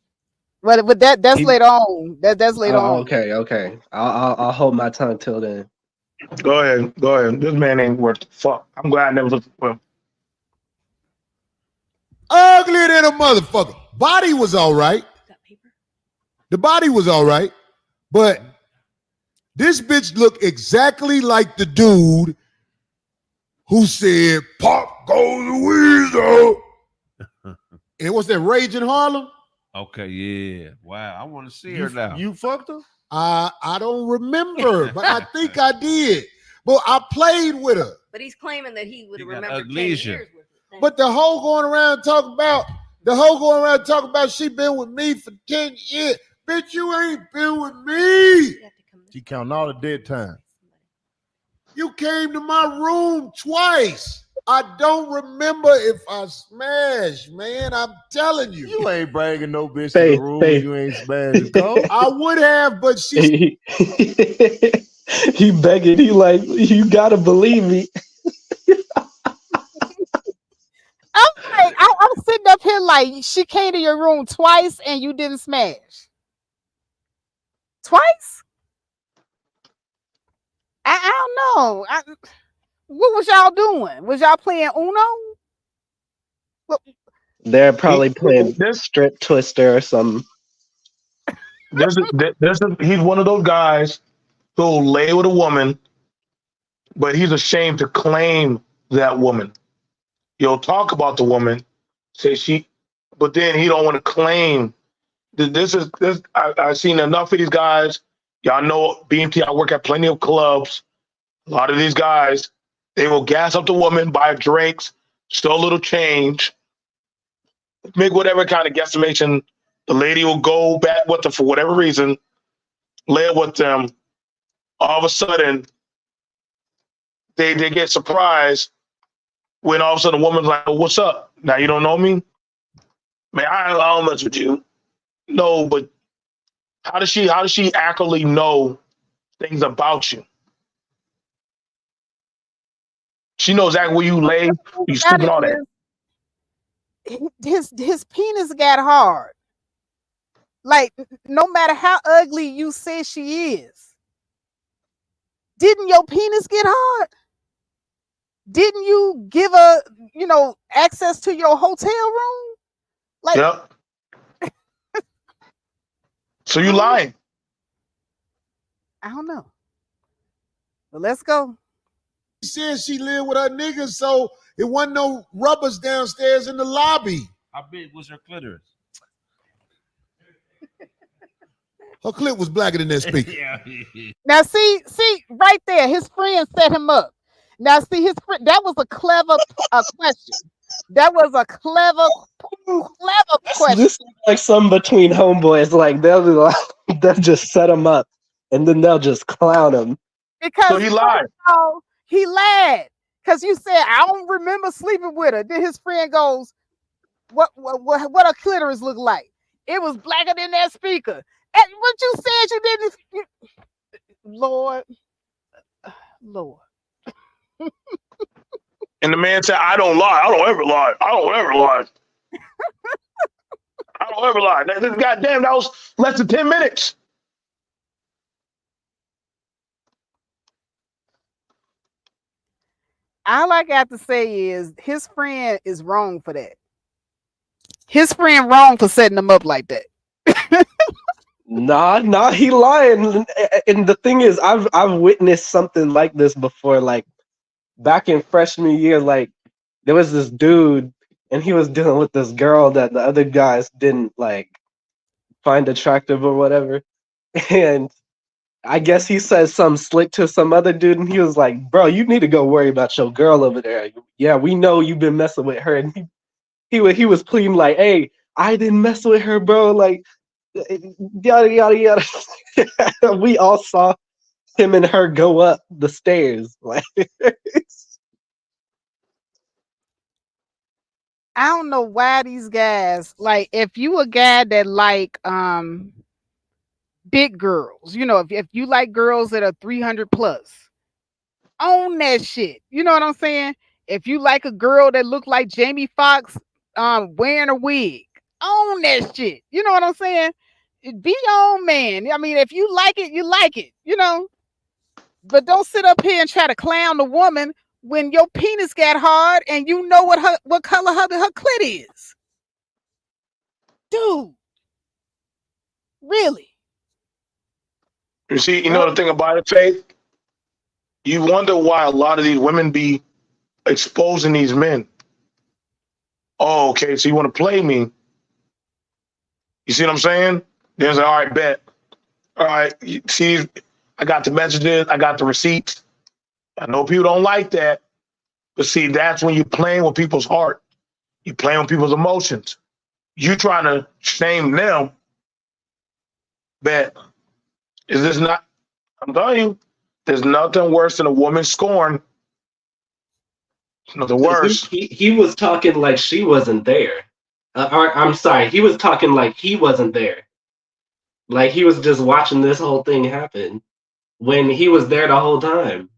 But that's he, later on. That's later on. okay. I'll hold my tongue till then. Go ahead. This man ain't worth the fuck. I'm glad I never listened to him. Uglier than a motherfucker. Body was all right. The body was all right, but this bitch looked exactly like the dude who said, "Pop goes the weasel." And what's that, Rage in Harlem? Okay, yeah. Wow, I want to see her now. You fucked her? I don't remember, but I think I did. But I played with her. But he's claiming that he would remember 10 amnesia. years with it. But the hoe going around talking about she been with me for 10 years. Bitch, you ain't been with me. She counting all the dead time. You came to my room twice. I don't remember if I smashed, man. I'm telling you. You ain't bragging no bitch in the room. You ain't smashed. Go. I would have, but she. He begging. He like, you gotta believe me. I'm sitting up here like she came to your room twice and you didn't smash. Twice? I don't know. What was y'all doing? Was y'all playing Uno? They're probably playing strip twister or something. He's one of those guys who'll lay with a woman, but he's ashamed to claim that woman. He'll talk about the woman, but then he don't want to claim. I've seen enough of these guys. Y'all know BMT. I work at plenty of clubs. A lot of these guys, they will gas up the woman, buy drinks, steal a little change, make whatever kind of guesstimation. The lady will go back with them for whatever reason, lay with them. All of a sudden, they get surprised when all of a sudden the woman's like, oh, "What's up? Now you don't know me? Man, I don't mess with you." No, but how does she accurately know things about you? She knows exactly where you lay, you sleep, and all that. His penis got hard. Like, no matter how ugly you say she is, didn't your penis get hard? Didn't you give her, access to your hotel room? Like, yep. So you lying? I don't know. But let's go. She said she lived with her niggas, so it wasn't no rubbers downstairs in the lobby. How big was her clitoris? Her clit was blacker than that speaker. Now, see, right there, his friend set him up. Now, see, his friend, that was a clever question. That was a clever question. This is like something between homeboys. Like they'll just set him up. and then they'll just clown him. Because So he lied. He lied. Because you said, I don't remember sleeping with her. Then his friend goes, what a clitoris look like? It was blacker than that speaker. And what you said you didn't. Lord. And the man said, I don't lie. I don't ever lie. I don't ever lie. I don't ever lie. Goddamn, that was less than 10 minutes. All I got to say is his friend is wrong for that. His friend wrong for setting him up like that. Nah, he lying. And the thing is, I've witnessed something like this before. Like back in freshman year, like there was this dude, and he was dealing with this girl that the other guys didn't like find attractive or whatever. And I guess he said something slick to some other dude, and he was like, "Bro, you need to go worry about your girl over there. Yeah, we know you've been messing with her." And he was pleading like, "Hey, I didn't mess with her, bro. Like, yada yada yada." We all saw him and her go up the stairs. Like, I don't know why these guys, like, if you a guy that like big girls, you know, if you like girls that are 300 plus, own that shit. You know what I'm saying? If you like a girl that look like Jamie Foxx wearing a wig, own that shit. You know what I'm saying? Be your own man. I mean, if you like it, you like it, you know. But don't sit up here and try to clown the woman when your penis got hard and you know what color her clit is. Dude. Really? You see, you know the thing about it, Faith? You wonder why a lot of these women be exposing these men. Oh, okay, so you want to play me. You see what I'm saying? They're like, all right, bet. All right, see, I got the messages, I got the receipts. I know people don't like that, but see, that's when you're playing with people's heart. You're playing with people's emotions. You trying to shame them, bet. Is this not? I'm telling you, there's nothing worse than a woman scorn. Nothing worse. he was talking like she wasn't there. Or, I'm sorry, he was talking like he wasn't there. Like he was just watching this whole thing happen when he was there the whole time.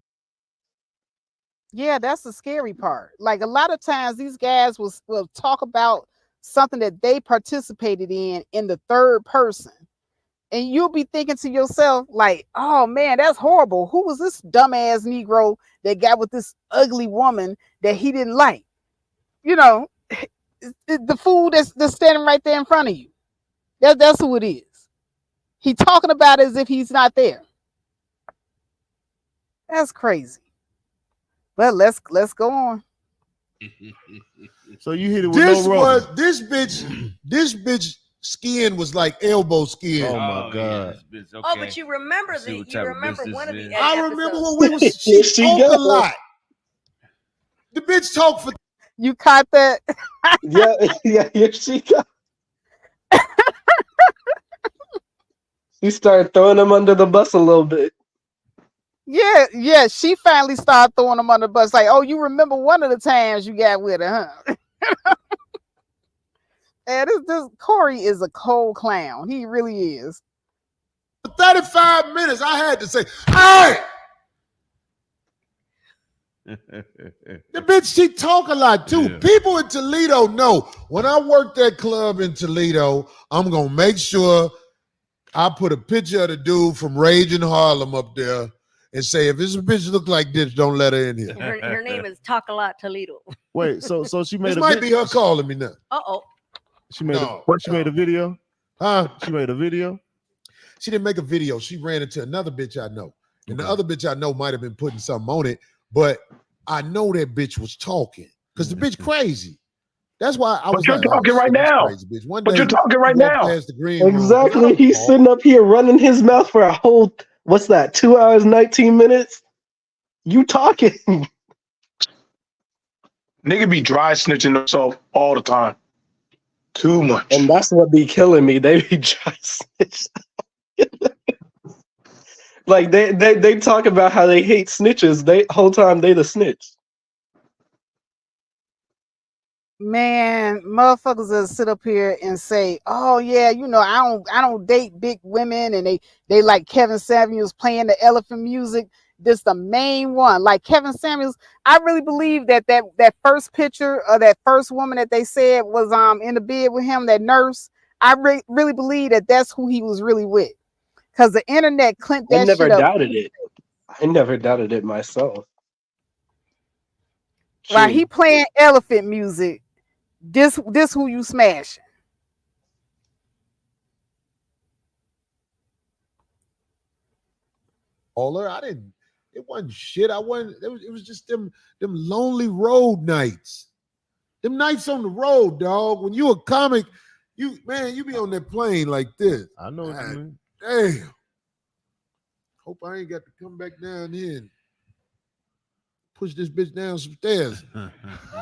Yeah, that's the scary part. Like a lot of times these guys will talk about something that they participated in the third person. And you'll be thinking to yourself, like, oh man, that's horrible. Who was this dumbass Negro that got with this ugly woman that he didn't like? You know, the fool that's standing right there in front of you. That's who it is. He talking about it as if he's not there. That's crazy. But let's go on. So you hit it with no rubber. This bitch skin was like elbow skin. Oh my god. Oh, but you remember one of the I remember when we was she talk a lot. The bitch talk for you caught that. yeah, she got. She started throwing him under the bus a little bit. Yeah, she finally started throwing him under the bus. Like, oh, you remember one of the times you got with her, huh? And this Corey is a cold clown. He really is. For 35 minutes, I had to say, hey! The bitch, she talk a lot too. Yeah. People in Toledo know when I work that club in Toledo, I'm going to make sure I put a picture of the dude from Rage in Harlem up there and say, if this bitch look like this, don't let her in here. Her name is Talk a Lot Toledo. Wait, so she made this might be her calling me now. Uh-oh. She made she made a video? Huh? She made a video? She didn't make a video. She ran into another bitch I know. And the other bitch I know might have been putting something on it, but I know that bitch was talking because the bitch crazy. That's why I was you're talking right now. Crazy, bitch. One but day, you're talking right now. Exactly. He's sitting up here running his mouth for a whole, what's that, 2 hours, 19 minutes? You talking. Nigga be dry snitching themselves all the time. Too much. And that's what be killing me. They be dry snitching. Like they talk about how they hate snitches. They whole time they the snitch. Man, motherfuckers will sit up here and say, "Oh yeah, you know, I don't date big women," and they like Kevin Samuels playing the elephant music. This the main one, like Kevin Samuels. I really believe that first picture of that first woman that they said was in the bed with him, that nurse. I really believe that that's who he was really with, because the internet clipped I that never shit up. doubted it. I never doubted it myself. While Shoot. he playing elephant music, this who you smashing. Caller, I didn't. It wasn't shit. I wasn't. It was just them lonely road nights. Them nights on the road, dog. When you a comic, you be on that plane like this. I know what you mean. Damn. Hope I ain't got to come back down here and push this bitch down some stairs.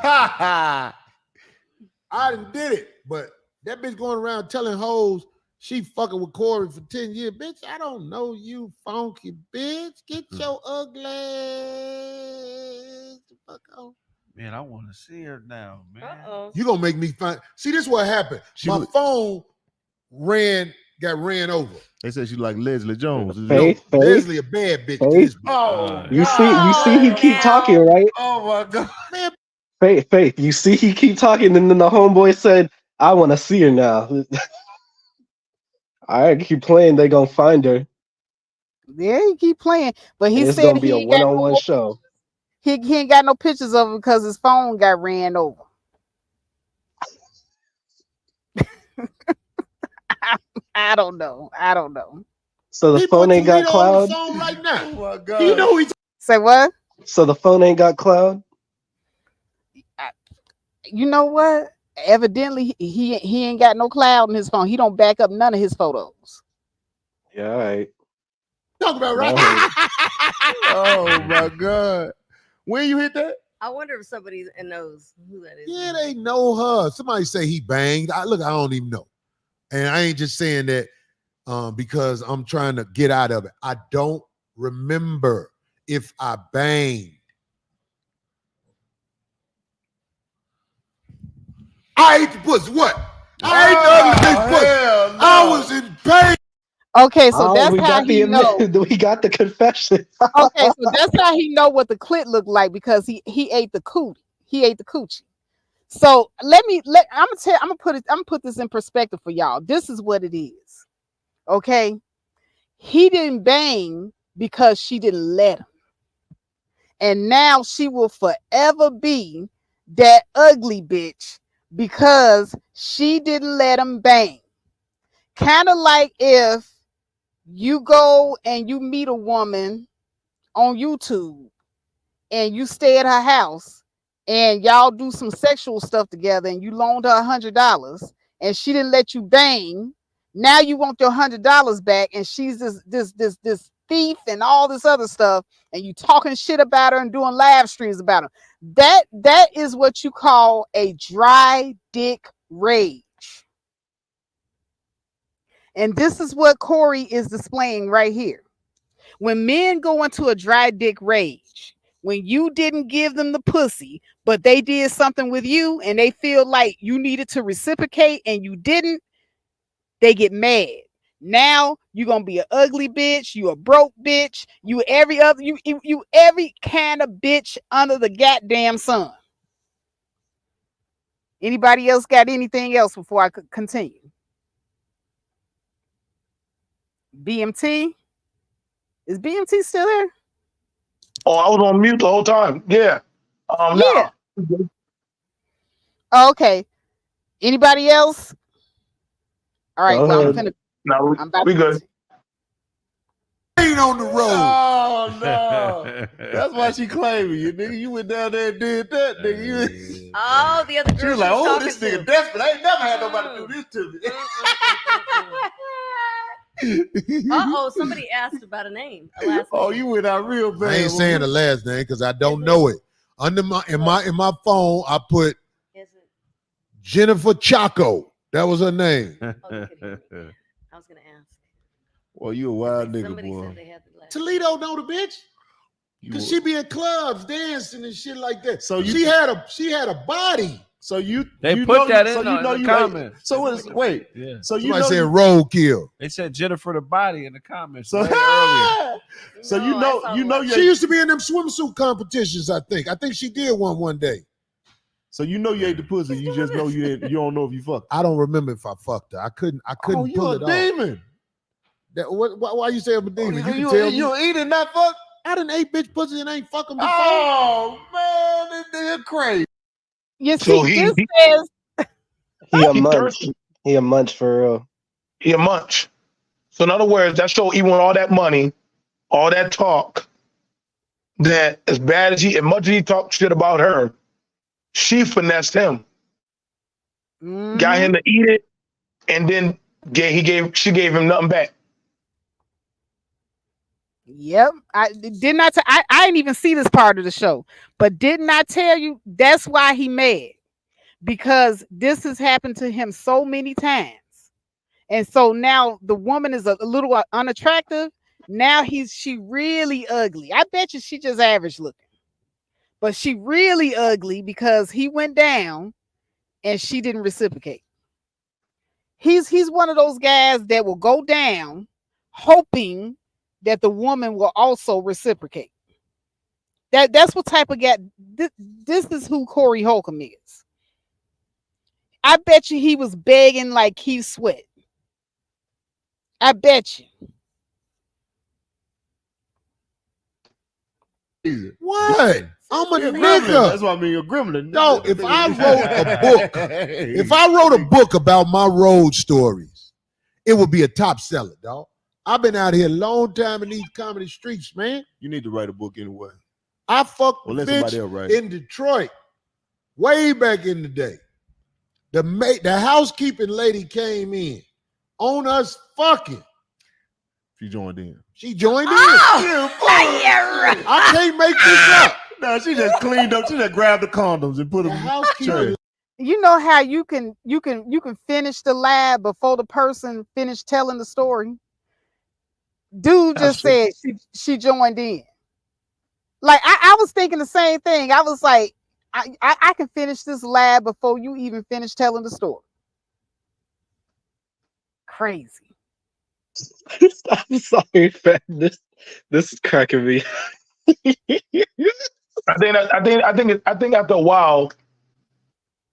I done did it, but that bitch going around telling hoes she fucking with Corey for 10 years. Bitch, I don't know you, funky bitch. Get your ugly ass the fuck out. Man, I want to see her now, man. You gonna make me find. See, this is what happened. My phone got ran over. They said she like Leslie Jones. Faith. Leslie a bad bitch. Faith. Oh, You see he keep talking, right? Oh my god, man. Faith. You see he keep talking, and then the homeboy said, "I want to see her now." All right, keep playing. They gonna find her. Yeah, he keep playing, but he And it's said gonna be he a ain't got no one-on-one more, show. he ain't got no pictures of him because his phone got ran over. I don't know. So the phone ain't got cloud. Right now. Oh my god. You know he's Say what? So the phone ain't got cloud. You know what? Evidently, he ain't got no cloud in his phone. He don't back up none of his photos. Yeah, all right. talking about right. Oh my god. When you hit that? I wonder if somebody knows who that is. Yeah, they know her. Somebody say he banged. I don't even know. And I ain't just saying that because I'm trying to get out of it. I don't remember if I banged. I ate the pussy. What? I ate the other bitch pussy. No. I was in pain. Okay, so that's we how got the he know. we got the confession. Okay, so that's how he know what the clit looked like, because he ate the cootie. He ate the coochie. So I'm gonna put this in perspective for y'all. This is what it is. Okay. He didn't bang because she didn't let him. And now she will forever be that ugly bitch because she didn't let him bang. Kind of like if you go and you meet a woman on YouTube and you stay at her house and y'all do some sexual stuff together and you loaned her $100 and she didn't let you bang. Now you want your $100 back, and she's this thief and all this other stuff, and you talking shit about her and doing live streams about her. That is what you call a dry dick rage. And this is what Corey is displaying right here. When men go into a dry dick rage, when you didn't give them the pussy, but they did something with you and they feel like you needed to reciprocate and you didn't, they get mad. Now you're gonna be an ugly bitch, you a broke bitch, you every other you every kind of bitch under the goddamn sun. Anybody else got anything else before I could continue? BMT? Is BMT still there? Oh, I was on mute the whole time. Yeah. Yeah. No. Oh, okay. Anybody else? All right. Well, I'm finna. No, I'm about we to good. Ain't on the road. Oh no. That's why she claiming you, nigga. You went down there and did that, nigga. Oh, the other girl. She was like, oh, this talking nigga desperate. I ain't never had nobody do this to me. Somebody asked about a name. A last Oh, name. you went out real bad. I ain't saying the last name because I don't know it. Under in my phone, I put Jennifer Chaco. That was her name. I was gonna ask. Well, you a wild nigga, Somebody boy. said they had the last. Toledo know the bitch. You Cause a- she be in clubs dancing and shit like that. So you- she had a body. So you They you put know, that so in, you in know the you comments. So what is wait? Yeah. So you Somebody know said you, roadkill. They said Jennifer the body in the comments. So way earlier. so No, you I know saw you the know one. you She used to be in them swimsuit competitions. I think she did one day. so you know you ate the pussy. You just know you don't know if you fucked. I don't remember if I fucked her. I couldn't Oh, you pull a it off. demon. Why you say I'm a demon? You can you tell me. you eating that fuck? I done ate bitch pussy and ain't fucking before. Oh man, this nigga crazy. You So see, he this says He a he munch. thirsty. He a munch for real. He a munch. So in other words, that show even with all that money, all that talk, that as bad as as much as he talked shit about her, she finessed him, got him to eat it, and then she gave him nothing back. Yep. I did not. I didn't even see this part of the show, but didn't I tell you that's why he mad? Because this has happened to him so many times, and so now the woman is a little unattractive. Now she really ugly. I bet you she just average looking, but she really ugly because he went down and she didn't reciprocate. He's one of those guys that will go down hoping that the woman will also reciprocate. That's what type of guy. This is who Corey Holcomb is. I bet you he was begging like Keith Sweat. I bet you. What? I'm a You're a gremlin. nigga. That's what I mean. You're a gremlin. No, if I wrote a book about my road stories, it would be a top seller, dog. I've been out here a long time in these comedy streets, man. You need to write a book anyway. I fucked Well, a let somebody bitch else write. in Detroit way back in the day. The housekeeping lady came in on us fucking. She joined in. She joined in. Oh, I can't make this up. No, she just cleaned up. She just grabbed the condoms and put them. Housekeeping. You know how you can finish the lab before the person finished telling the story. Dude just said she joined in. Like I was thinking the same thing. I was like, I can finish this lab before you even finish telling the story. Crazy. I'm sorry, fam. This is cracking me. I think after a while,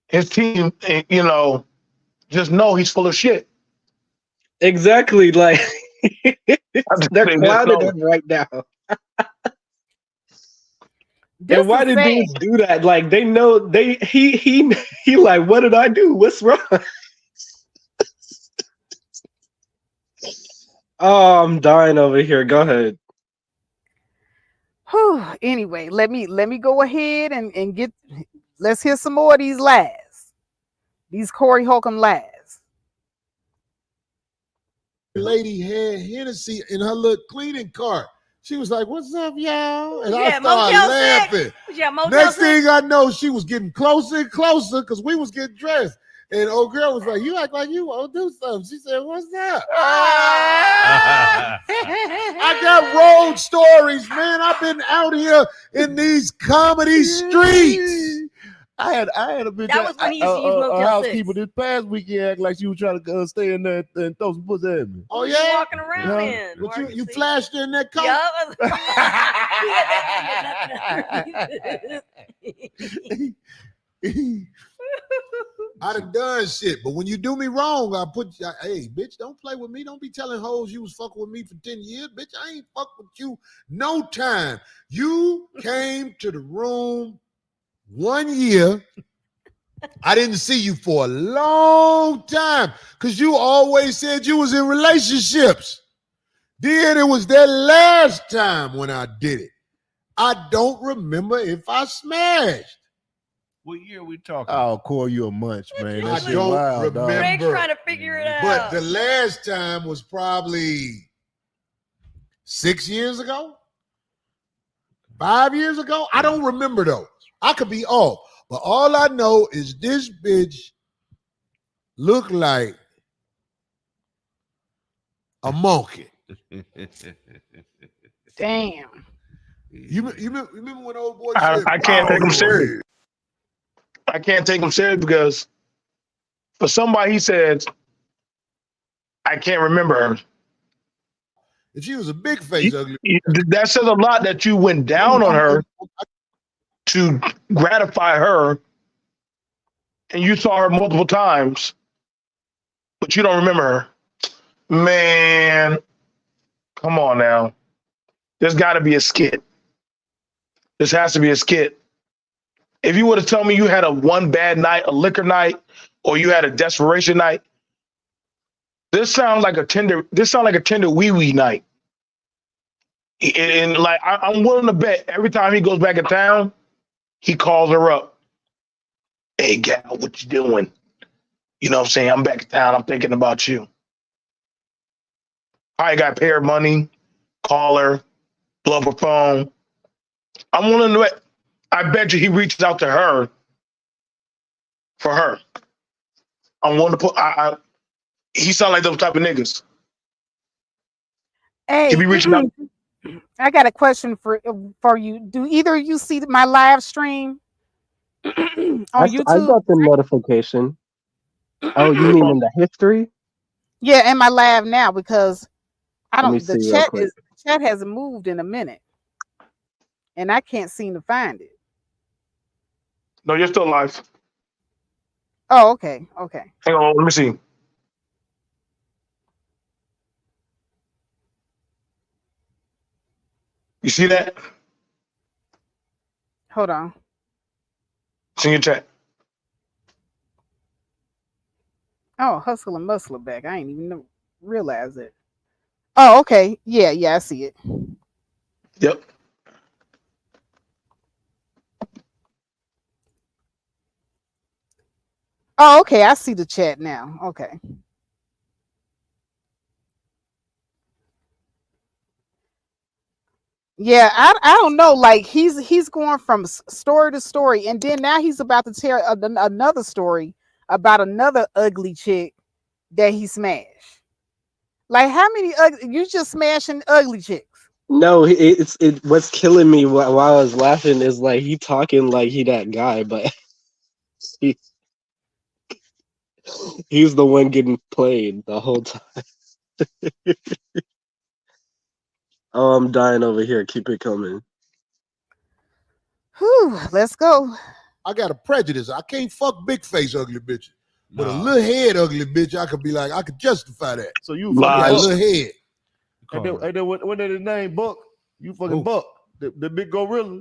his team, just know he's full of shit. Exactly. Like they're clouding him right now. This And why is did sad. dudes do that? Like they know he like, what did I do? What's wrong? Oh, I'm dying over here. Go ahead. Whew. Anyway, let me go ahead and get. Let's hear some more of these lies. These Corey Holcomb lies. The lady had Hennessy in her little cleaning cart. She was like, "What's up, y'all?" And I Yeah, started Motel laughing. 6. Yeah, Motel Next 6. thing I know, she was getting closer and closer because we was getting dressed. And old girl was like, "You act like you want to do something." She said, "What's up?" I got road stories, man. I've been out here in these comedy streets. I had a bitch. That was when he used to use a Motel housekeeper 6. this past weekend act like she was trying to stay in there and throw some pussy at me. Oh He yeah, walking around in. but you flashed in that car. I done done shit, but when you do me wrong, I put, hey, bitch, don't play with me. Don't be telling hoes you was fucking with me for 10 years. Bitch, I ain't fuck with you no time. You came to the room 1 year. I didn't see you for a long time because you always said you was in relationships. Then it was that last time when I did it. I don't remember if I smashed. What year are we talking? Oh, Corey, you a munch, man. That I shit don't wild, dog. remember. Greg's trying to figure it out. But the last time was probably 6 years ago, 5 years ago. I don't remember those. I could be off. But all I know is this bitch looked like a monkey. Damn. You remember when old boy I, said, I can't "Bow take him your serious. head"? I can't take him serious because for somebody he says, I can't remember her. And she was a big face, ugly. That says a lot that you went down on her to gratify her, and you saw her multiple times, but you don't remember her. Man, come on now. There's got to be a skit. This has to be a skit. If you would have told me you had a one bad night, a liquor night, or you had a desperation night, this sounds like a tender wee wee night. And like I'm willing to bet every time he goes back in town, he calls her up. Hey gal, what you doing? You know what I'm saying? I'm back in town. I'm thinking about you. I got to pay her money, call her, blow up her phone. I'm willing to bet. I bet you he reaches out to her for her. I'm willing to put. He sound like those type of niggas. Hey, He be reaching out. I got a question for you. Do either of you see my live stream on I YouTube? got the notification. Oh, you mean in the history? Yeah, am I live now? Because I Let me don't. The see real quick. chat hasn't moved in a minute, and I can't seem to find it. No, you're still alive. Oh, okay, okay. Hang on, let me see. You see that? Hold on. It's in your chat. Oh, Hustle and Muscle back. I ain't even realize it. Oh, okay. Yeah, I see it. Yep. Oh, okay. I see the chat now. Okay. Yeah, I don't know. Like he's going from story to story, and then now he's about to tell another story about another ugly chick that he smashed. Like how many you just smashing ugly chicks? No, what's killing me while I was laughing is like he talking like he that guy, but he's the one getting played the whole time. Oh, I'm dying over here. Keep it coming. Whew, let's go. I got a prejudice. I can't fuck big face ugly bitches. But a little head ugly bitch, I could be like, I could justify that. So you got a fucking little head. And then what is his name? Buck. You fucking Buck. The big gorilla.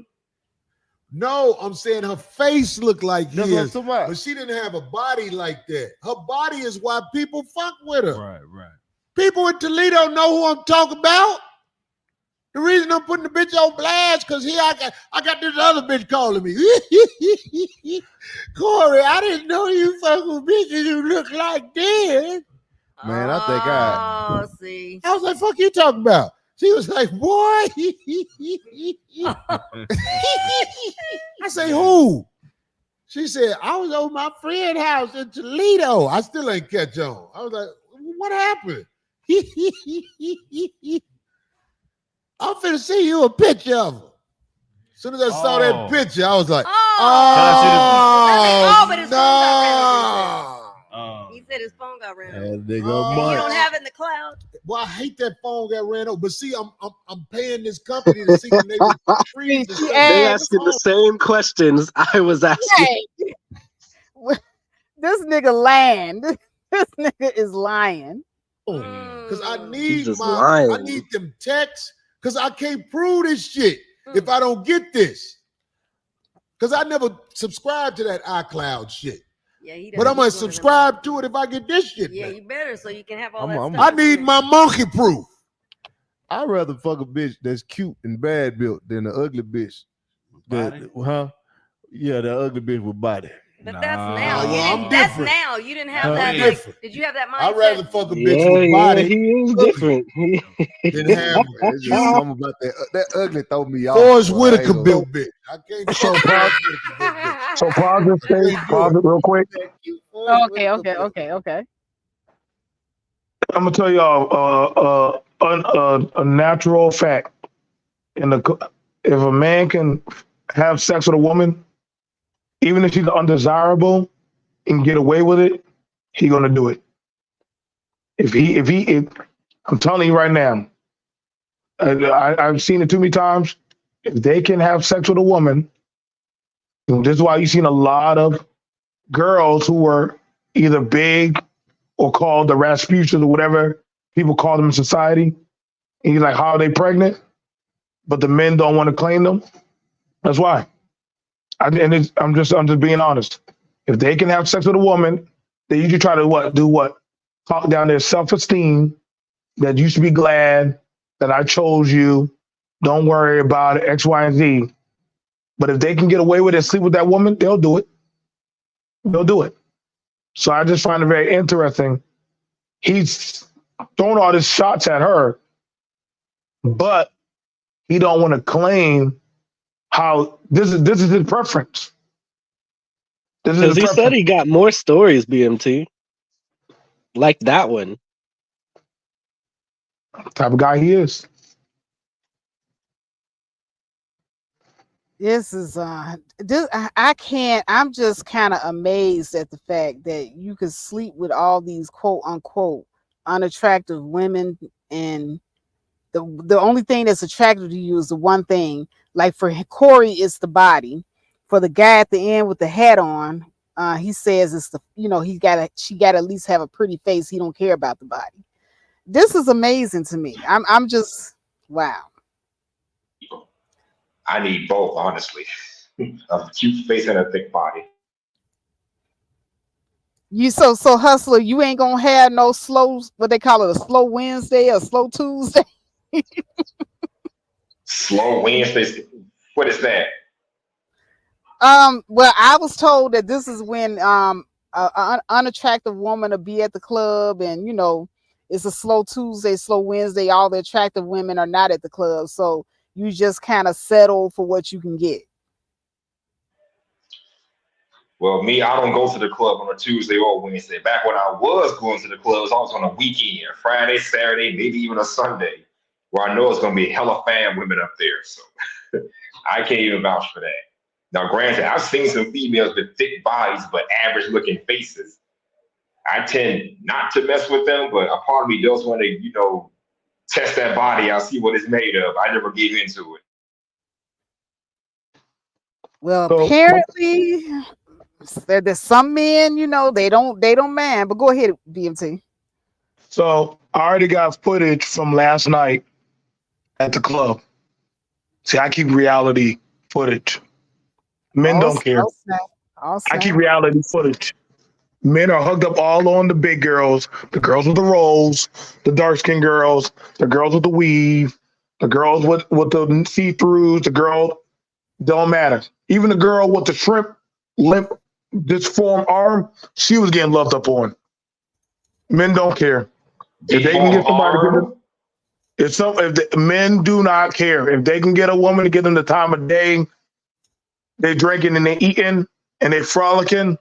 No, I'm saying her face looked like That's what I'm his, talking about. but she didn't have a body like that. Her body is why people fuck with her. Right. People in Toledo know who I'm talking about. The reason I'm putting the bitch on blast because here I got this other bitch calling me. Corey, I didn't know you fuck with bitches who look like this. Man, I think Oh, see. I was like, fuck you talking about? She was like, boy. I say, who? She said, I was over my friend's house in Toledo. I still ain't catch on. I was like, what happened? I'm finna see you a picture of her. As soon as I saw that picture, I was like, but his phone got ran over. He said his phone got ran over. And you don't have it in the cloud. Well, I hate that phone got ran over. But see, I'm paying this company to see when they retrieve the stuff. They asking the same questions I was asking. This nigga lying. This nigga is lying. Because I just need lying. I need them texts because I can't prove this shit if I don't get this. Because I never subscribed to that iCloud shit. Yeah, he But I'm gonna subscribe to it if I get this shit. Yeah, back. you better so you can have all that I'm- stuff. I need my monkey proof. I'd rather fuck a bitch that's cute and bad built than an ugly bitch. Huh? Yeah, the ugly bitch with body. But that's now. Well, You I'm didn't, that's different. now. You didn't have I'm that. different. Like, did you have that mindset? I'd rather fuck a bitch Yeah, with body he is different. than have It's just something about that ugly throw me off. Forrest boy. I ain't Whitaker gonna- built bitch. I can't So fuck pause, Forrest Whitaker built bitch. so pause this thing. Pause it real quick. Okay. I'm gonna tell y'all. a natural fact. If a man can have sex with a woman, even if she's undesirable and get away with it, he gonna do it. If I'm telling you right now, I've seen it too many times. If they can have sex with a woman, and this is why you've seen a lot of girls who were either big or called the Rasputians or whatever people call them in society. And you're like, how are they pregnant? But the men don't want to claim them. That's why. I'm just being honest. If they can have sex with a woman, they usually try to do what? Talk down their self-esteem. That you should be glad that I chose you. Don't worry about it, X, Y, and Z. But if they can get away with it, sleep with that woman, they'll do it. They'll do it. So I just find it very interesting. He's throwing all these shots at her, but he don't want to claim how this is his preference. Because he said he got more stories, BMT. Like that one. Type of guy he is. This is I can't. I'm just kind of amazed at the fact that you could sleep with all these quote unquote unattractive women, and the only thing that's attractive to you is the one thing. Like for Corey, it's the body. For the guy at the end with the hat on, he says it's the she got to at least have a pretty face. He don't care about the body. This is amazing to me. I'm just wow. I need both, honestly. A cute face and a thick body. You so hustler, you ain't gonna have no slow, what they call it, a slow Wednesday or slow Tuesday. Slow Wednesdays. What is that? Well, I was told that this is when an unattractive woman will be at the club, and it's a slow Tuesday, slow Wednesday. All the attractive women are not at the club, so you just kind of settle for what you can get. Well, me, I don't go to the club on a Tuesday or Wednesday. Back when I was going to the clubs, I was on a weekend, Friday, Saturday, maybe even a Sunday, where I know it's going to be hella fan women up there. So I can't even vouch for that. Now, granted, I've seen some females with thick bodies but average looking faces. I tend not to mess with them, but a part of me does want to, test that body out, see what it's made of. I never gave into it. Well, apparently there's some men, they don't mind. But go ahead, BMT. So I already got footage from last night at the club. See, I keep reality footage. Men don't care. I keep reality footage. Men are hooked up all on the big girls, the girls with the rolls, the dark-skinned girls, the girls with the weave, the girls with the see-throughs, the girl, don't matter. Even the girl with the shrimp, limp, disformed arm, she was getting loved up on. Men don't care. If they can get somebody men do not care. If they can get a woman to get them the time of day, they drinking and they eating and they frolicking,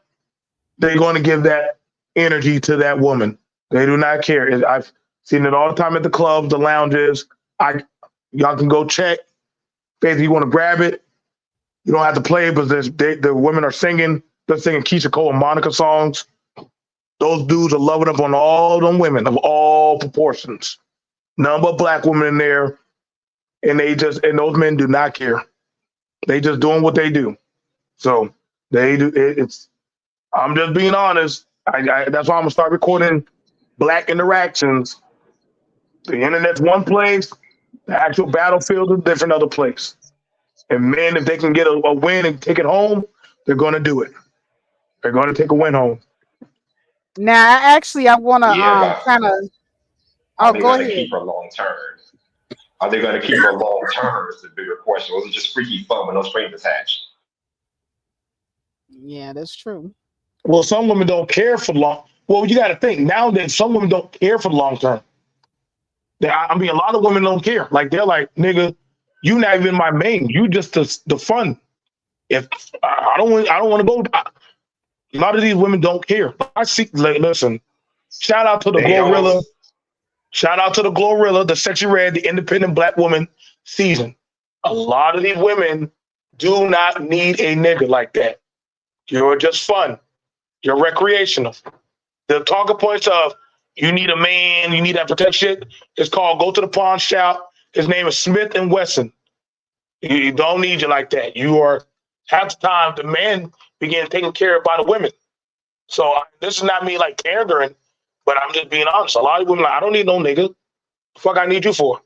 they're going to give that energy to that woman. They do not care. I've seen it all the time at the clubs, the lounges. Y'all can go check. If you want to grab it, you don't have to play it, but the women are singing. They're singing Keisha Cole and Monica songs. Those dudes are loving up on all them women of all proportions. None but black women in there, and those men do not care. They just doing what they do. So they do. I'm just being honest. That's why I'm gonna start recording black interactions. The internet's one place. The actual battlefield is a different other place. And men, if they can get a win and take it home, they're gonna do it. They're gonna take a win home. Now, I want to kind of. Are they go going to ahead. keep her long term? Are they going to keep her long term? Is the bigger question. Or is it just freaky fun with no strings attached? Yeah, that's true. Well, some women don't care for long. Well, you got to think nowadays. Some women don't care for the long term. I mean, a lot of women don't care. Like they're like, nigga, you not even my main. You just the fun. If I don't want to go. A lot of these women don't care. Listen. Shout out to the Glorilla. Shout out to the Glorilla, the Sexy Red, the independent black woman season. A lot of these women do not need a nigga like that. You're just fun. You're recreational. The talking points of you need a man, you need that protection is called go to the pawn shop. His name is Smith and Wesson. You don't need you like that. You are half the time the men begin taking care of by the women. So this is not me like pandering, but I'm just being honest. A lot of women like, I don't need no nigga. The fuck I need you for?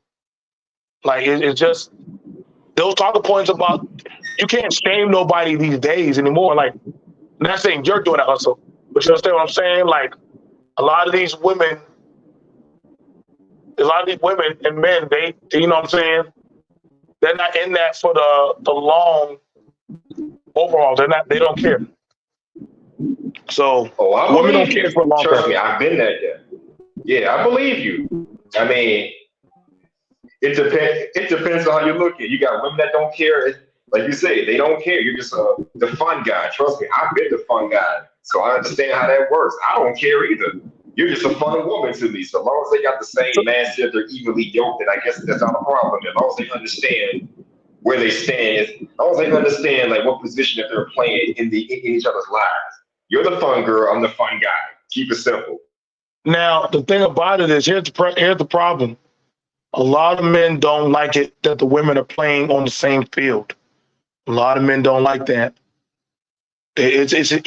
Like it's just those talking points about you can't shame nobody these days anymore. Like I'm not saying you're doing a hustle, but you understand what I'm saying? Like a lot of these women and men, they you know what I'm saying? They're not in that for the long overall. They don't care. So I women don't believe care you. for a long Trust time. me, I've been there. Yeah, I believe you. I mean, it depends. It depends on how you look at it. You got women that don't care. Like you say, they don't care. You're just the fun guy. Trust me, I've been the fun guy, so I understand how that works. I don't care either. You're just a fun woman to me. So long as they got the same mindset, they're evenly yoked, then I guess that's not a problem. As long as they understand where they stand, as long as they understand like what position that they're playing in each other's lives. You're the fun girl. I'm the fun guy. Keep it simple. Now the thing about it is here's the problem. A lot of men don't like it that the women are playing on the same field. A lot of men don't like that. It's an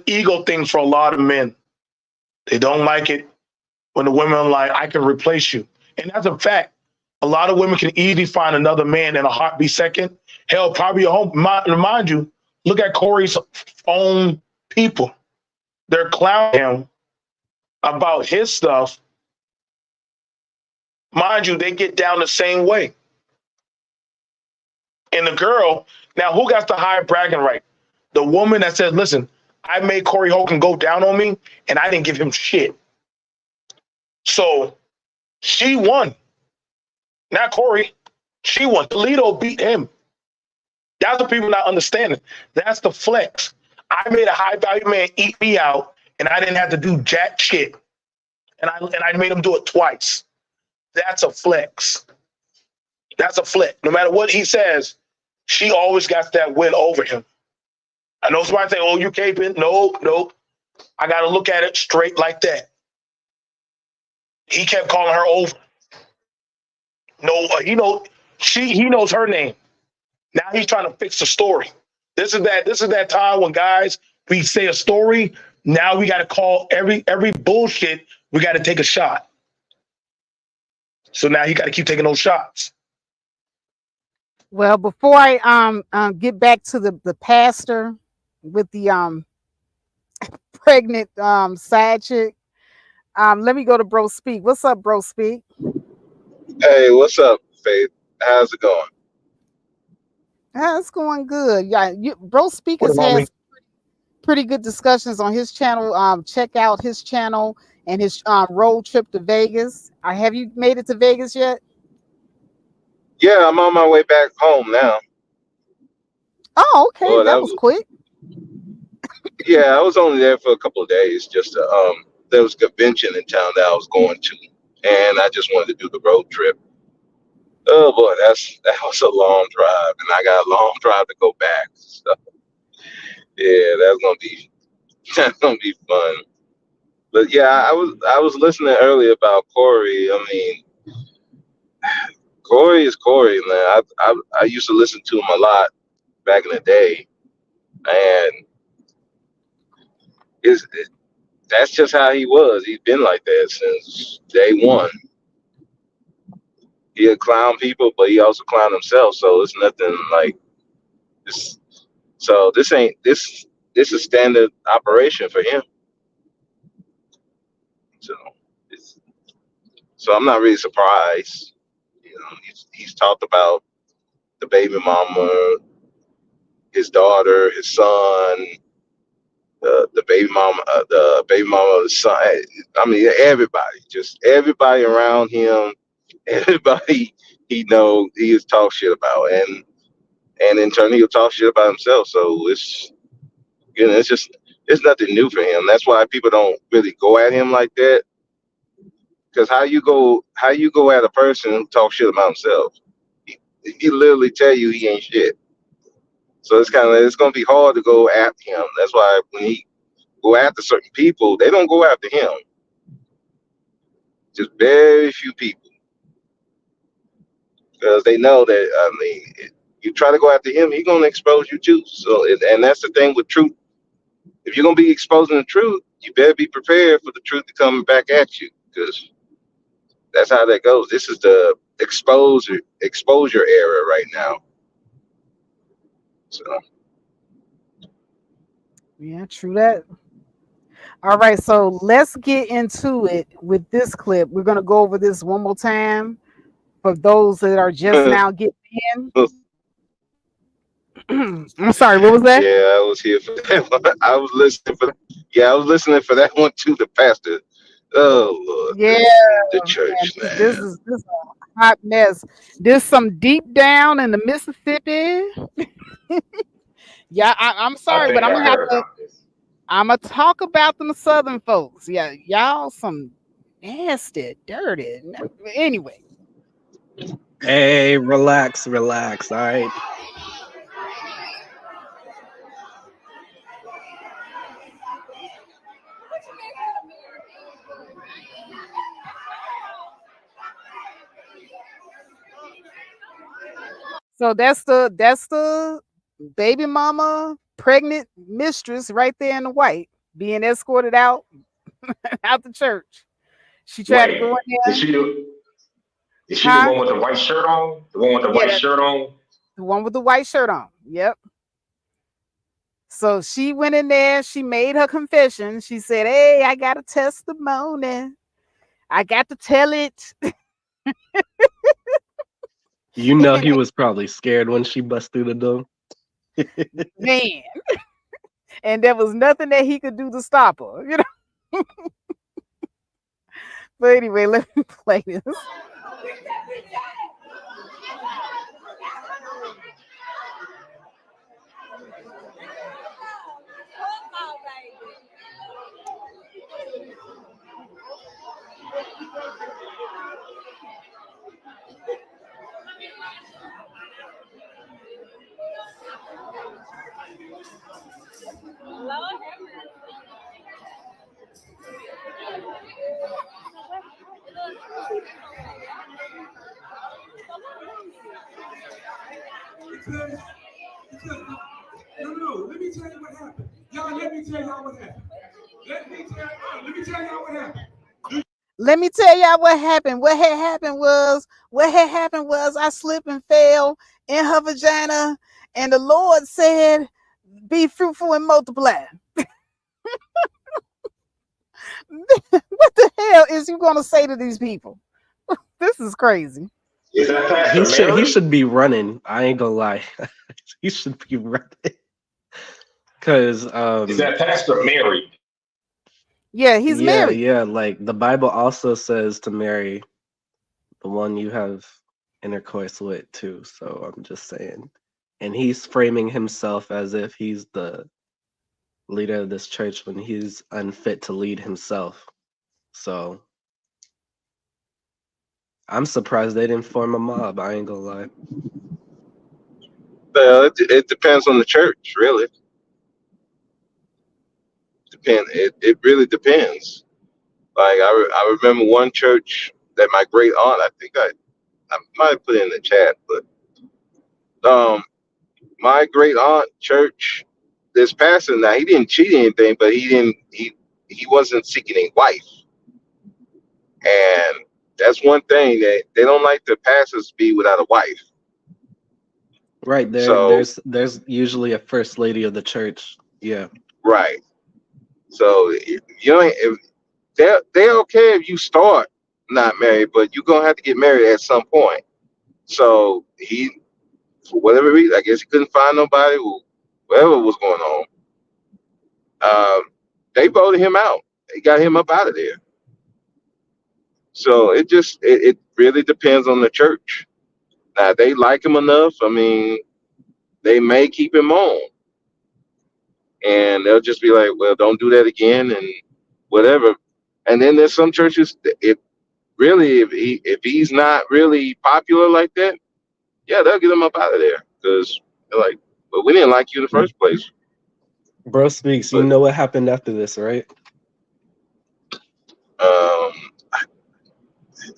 ego thing for a lot of men. They don't like it when the women are like, I can replace you. And that's a fact. A lot of women can easily find another man in a heartbeat second. Hell, probably a home. Remind you, look at Corey's own people. They're clowning him about his stuff. Mind you, they get down the same way. And the girl, now who got the higher bragging right? The woman that says, listen, I made Corey Holcomb go down on me and I didn't give him shit. So she won. Not Corey. She won. Toledo beat him. That's what people not understanding. That's the flex. I made a high value man eat me out and I didn't have to do jack shit. And I made him do it twice. That's a flex. That's a flex. No matter what he says, she always got that win over him. I know somebody say, oh, you caping. No. I got to look at it straight like that. He kept calling her over. No, he knows her name. Now he's trying to fix the story. This is that time when guys, we say a story. Now we got to call every bullshit. We got to take a shot. So now he got to keep taking those shots. Well, before I get back to the pastor with the pregnant side chick, let me go to Bro Speak. What's up, Bro Speak? Hey, what's up, Faith? How's it going? It's going good. Yeah, Bro Speak What about me? has pretty good discussions on his channel. Check out his channel and his road trip to Vegas. Have you made it to Vegas yet? Yeah, I'm on my way back home now. Oh, okay. Well, That was quick. yeah, I was only there for a couple of days. Just there was a convention in town that I was going to, and I just wanted to do the road trip. Oh boy, that was a long drive, and I got a long drive to go back. So yeah, that's gonna be fun. But yeah, I was listening earlier about Corey. I mean, Corey is Corey, man. I used to listen to him a lot back in the day, and that's just how he was. He's been like that since day one. He'll clown people, but he also clown himself. So it's nothing like this. So this is standard operation for him. So so I'm not really surprised. You know, he's talked about the baby mama, his daughter, his son, the baby mama, the son. I mean, everybody around him, everybody he know he is talk shit about, and in turn he'll talk shit about himself. So it's nothing new for him. That's why people don't really go at him like that, Because how you go at a person who talks shit about himself? He literally tell you he ain't shit. So it's gonna be hard to go after him. That's why when he go after certain people, they don't go after him. Just very few people, because they know that you try to go after him, he's gonna expose you too. So and that's the thing with truth. If you're gonna be exposing the truth, you better be prepared for the truth to come back at you, because that's how that goes. This is the exposure era right now. So Yeah, true that. All right, so let's get into it with this clip. We're gonna go over this one more time for those that are just now getting in. I'm sorry, what was that? yeah, I was here for that one. I was listening for. Yeah, I was listening for that one too. The pastor. Oh Lord, Yeah, the man, church, this man. is a hot mess. This some deep down in the Mississippi. Yeah, I'm I sorry, but think I'm I gonna have heard to. about this. I'm gonna talk about them Southern folks. Yeah, y'all some nasty, dirty. Anyway, Hey, relax, relax. All right. so that's the baby mama pregnant mistress right there in the white being escorted out the church. She tried to go Wait, in is there, she the huh? one with the white shirt on? The one with the Yeah, white shirt on? the one with the white shirt on. Yep. So she went in there. She made her confession. She said, "Hey, I got a testimony. I got to tell it." You know And he was probably scared when she bust through the door. man, and there was nothing that he could do to stop her. But anyway, let me play this. Because, no, let me tell you what happened. Y'all, let me tell y'all what happened. Let me tell y'all what happened. Let me tell y'all what happened. What had happened was I slipped and fell in her vagina, and the Lord said, "Be fruitful and multiply." What the hell is you gonna say to these people? This is crazy. Is that He Pastor should Mary? be running. I ain't gonna lie. He should be running. Cause Is that Pastor Mary? Yeah, he's yeah, married. yeah, like the Bible also says to marry the one you have intercourse with too. So I'm just saying. And he's framing himself as if he's the leader of this church when he's unfit to lead himself. So I'm surprised they didn't form a mob. I ain't gonna lie. Well, it depends on the church, really. It really depends. Like I remember one church that my great aunt, I think I might have put it in the chat, but my great aunt church, this pastor now, he didn't cheat anything, but he wasn't seeking a wife, and that's one thing that they don't like the pastors be without a wife. Right there, So there's usually a first lady of the church. Yeah. right, so you know if they're okay if you start not married, but you're gonna have to get married at some point. So he, for whatever reason, I guess he couldn't find nobody, or whatever was going on. They voted him out. They got him up out of there. So it really depends on the church. Now if they like him enough, I mean, they may keep him on, and they'll just be like, well, don't do that again, and whatever. And then there's some churches, if really, if he's not really popular like that, yeah, they'll get him up out of there because they're like, but we didn't like you in the first place. Bro Speaks, you know what happened after this, right?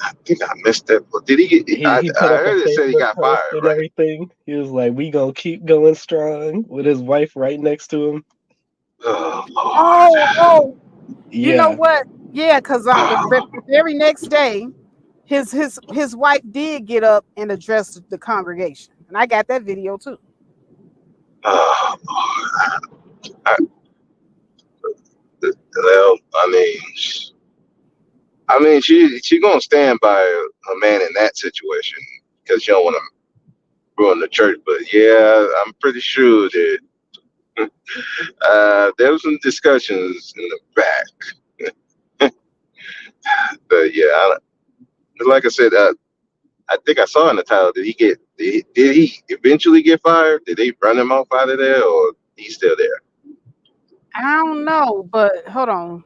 I think I missed that. But did he get? I He put up a heard it said he Facebook got post fired, and right? everything. He was like, "We gonna keep going strong," with his wife right next to him. Oh, you know Yeah, what? Yeah, because the very next day, his wife did get up and address the congregation, and I got that video too. Well, I mean, she gonna stand by a man in that situation because she don't want to ruin the church. But yeah, I'm pretty sure that there was some discussions in the back. But yeah, like I said, I think I saw in the title. Did he eventually get fired? Did they run him off out of there, or he's still there? I don't know, but hold on.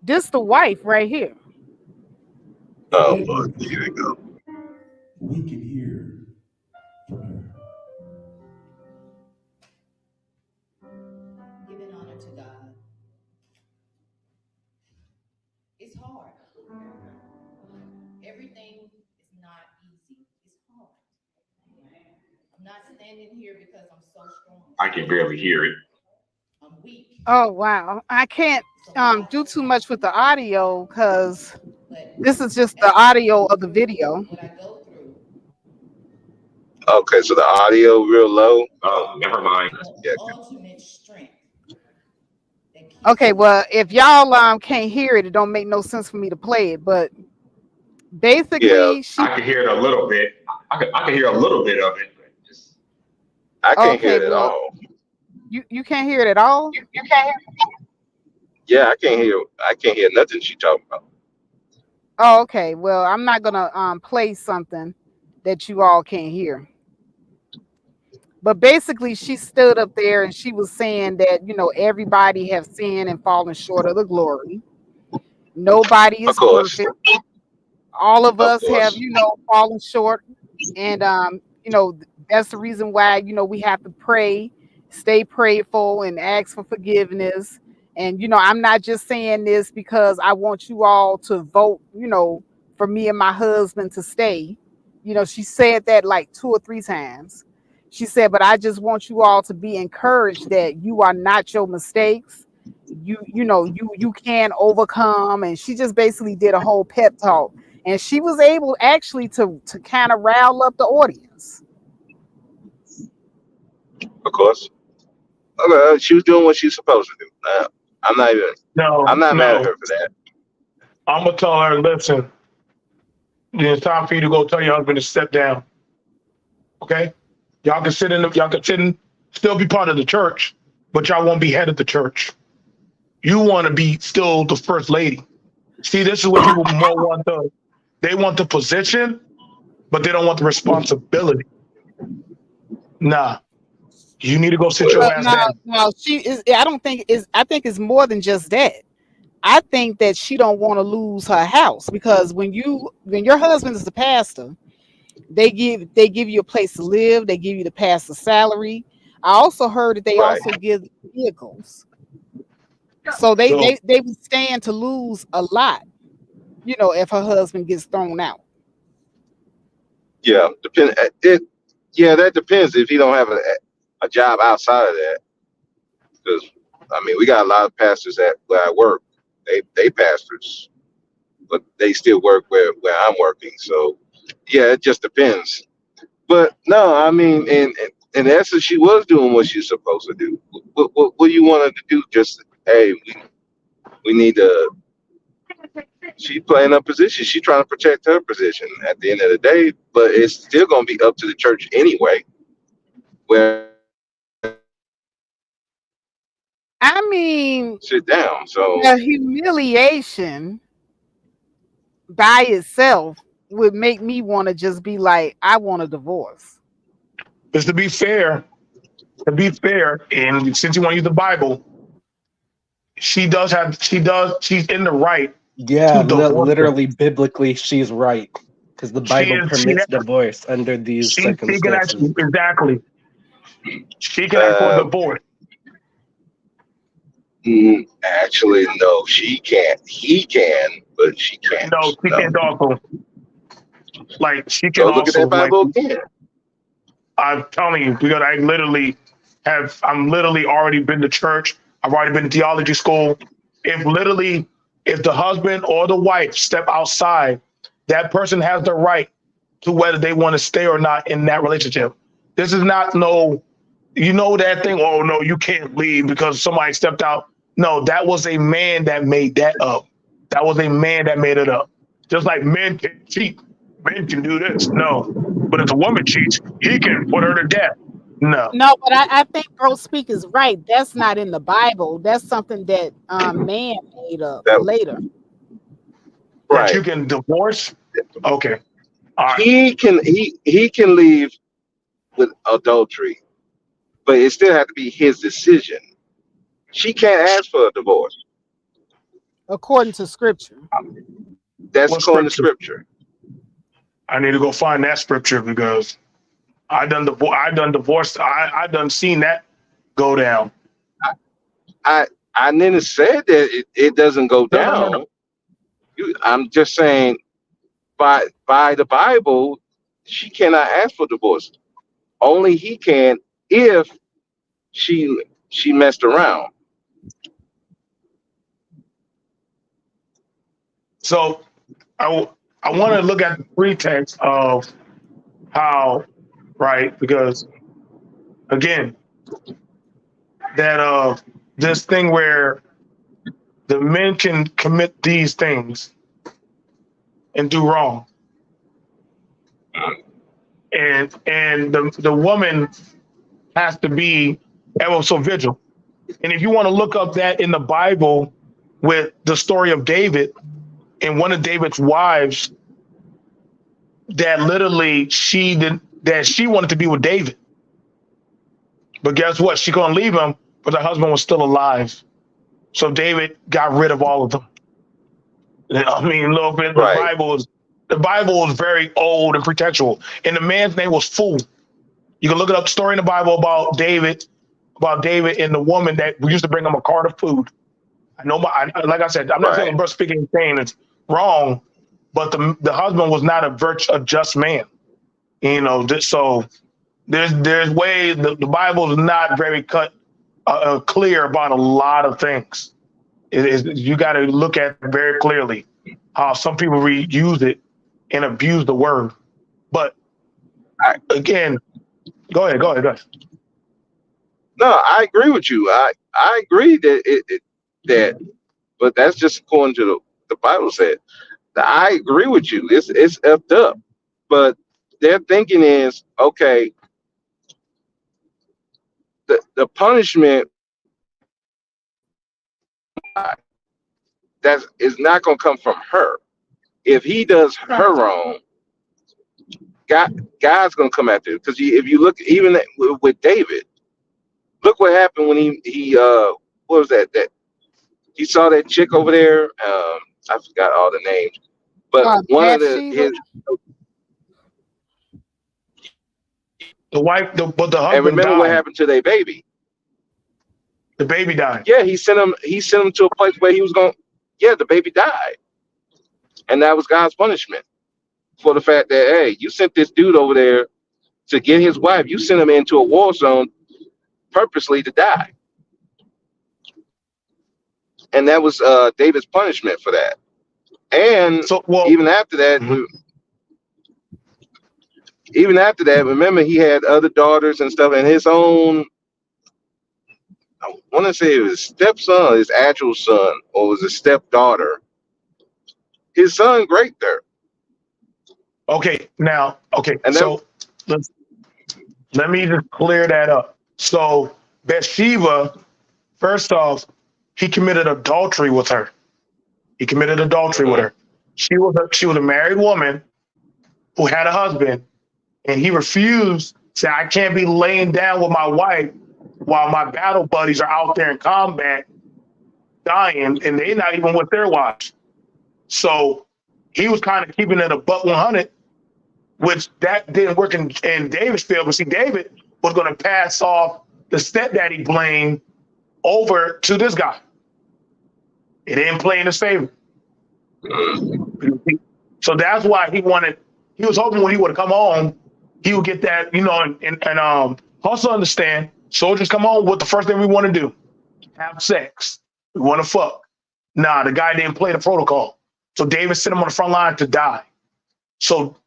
This the wife right here. Oh Lord, here we go. We can hear from her. Giving honor to God. It's hard. Everything is not easy. It's hard. I'm not standing here because I'm so strong. I can barely hear it. I'm weak. Oh wow, I can't do too much with the audio because this is just the audio of the video. What I go through. Okay, so the audio real low. Oh, never mind. Yeah. Ultimate strength. Okay, well if y'all can't hear it, it don't make no sense for me to play it. But basically, Yeah, I can hear it a little bit. I can hear a little bit of it. But just... I can't hear it at all. You can't hear it at all? You can't hear it? Yeah, I can't hear nothing she talking about. Oh, okay. Well, I'm not gonna play something that you all can't hear. But basically, she stood up there and she was saying that everybody have sinned and fallen short of the glory. Nobody is perfect. All of us have fallen short, and that's the reason why we have to pray, stay prayerful, and ask for forgiveness. And I'm not just saying this because I want you all to vote for me and my husband to stay. She said that like 2 or 3 times. She said, but I just want you all to be encouraged that you are not your mistakes. You can overcome. And she just basically did a whole pep talk, and she was able actually to kind of rile up the audience. Of course. Okay, she was doing what she's supposed to do. I'm not mad at her for that. I'm gonna tell her, listen, it's time for you to go tell your husband to step down. Okay? Y'all can still be part of the church, but y'all won't be head of the church. You want to be still the first lady. See, this is what people more want they want the position, but they don't want the responsibility. Nah. You need to go sit your ass down. No, she is. I think it's more than just that. I think that she don't want to lose her house, because when your husband is the pastor, they give you a place to live. They give you the pastor's salary. I also heard that they also give vehicles. So they would stand to lose a lot, if her husband gets thrown out. Yeah, that depends if he don't have a job outside of that. Because we got a lot of pastors where I work. They pastors, but they still work where I'm working. So yeah, it just depends. But no, in essence, she was doing what she's supposed to do. What do you want her to do? Just hey, we need to. She's playing her position. She's trying to protect her position at the end of the day. But it's still going to be up to the church anyway. Where sit down. So the humiliation by itself would make me want to just be like, I want a divorce. Just to be fair, and since you want to use the Bible, she's in the right Yeah, to divorce her. literally, biblically, she's right because the She Bible is she permits divorce under these she can circumstances. actually exactly. She can ask for a divorce. Actually, no, she can't. He can, but she can't. No, she No. can also like she can Go look at also that like Bible again. I'm telling you, because I'm literally already been to church. I've already been to theology school. If the husband or the wife step outside, that person has the right to whether they want to stay or not in that relationship. This is not no, that thing, oh no, you can't leave because somebody stepped out. No, that was a man that made that up. That was a man that made it up. Just like men can cheat, men can do this. No. But if a woman cheats, he can put her to death. No. No, but I think Bro Speak is right. That's not in the Bible. That's something that man made up That later. That you right. can divorce? Okay. All right. He can leave with adultery, but it still has to be his decision. She can't ask for a divorce. According to scripture. That's What according to scripture? scripture. I need to go find that scripture because I done divorced. I done seen that go down. I never said that it doesn't go No. down. I'm just saying by the Bible, she cannot ask for divorce. Only he can if she messed around. So I want to look at the pretext of how, right? Because again, that this thing where the men can commit these things and do wrong, and the woman has to be ever so vigilant. And if you want to look up that in the Bible with the story of David and one of David's wives that literally she wanted to be with David. But guess what? She couldn't leave him, but her husband was still alive. So David got rid of all of them. I mean, look, Right. the Bible is very old and pretextual. And the man's name was Fool. You can look it up, story in the Bible about David and the woman that we used to bring him a cart of food. I know, like I said, I'm not saying Brother speaking saying it's wrong, but the husband was not a just man. So there's ways the Bible is not very clear about a lot of things. It is, you got to look at it very clearly how some people use it and abuse the word. But again, go ahead. No, I agree with you. I agree that, but that's just according to the Bible said. I agree with you. It's effed up, but their thinking is okay. The punishment that is not going to come from her. If he does her wrong, God's going to come after it. Because if you look even with David, look what happened when he what was that he saw that chick over there. I forgot all the names, but one of Bathsheba? The wife, but the husband and remember died. what happened to their baby. The baby died. Yeah, he sent him to a place where he was going. Yeah, the baby died, and that was God's punishment for the fact that hey, you sent this dude over there to get his wife. You sent him into a war zone purposely to die, and that was David's punishment for that. And even after that, remember he had other daughters and stuff, and his own. I want to say it was his stepson, his actual son, or was his stepdaughter. His son raped her. Okay, And so let me just clear that up. So Bathsheba, first off, he committed adultery with her. He committed adultery with her. She was a married woman who had a husband, and he refused. Said, "I can't be laying down with my wife while my battle buddies are out there in combat, dying, and they're not even with their wives." So he was kind of keeping it a buck 100, which that didn't work in David's field. But see, David was going to pass off the stepdaddy blame over to this guy. It didn't play in his favor. So that's why he was hoping when he would have come home, he would get that, and also understand, soldiers come home, what the first thing we want to do? Have sex. We want to fuck. Nah, the guy didn't play the protocol. So David sent him on the front line to die. So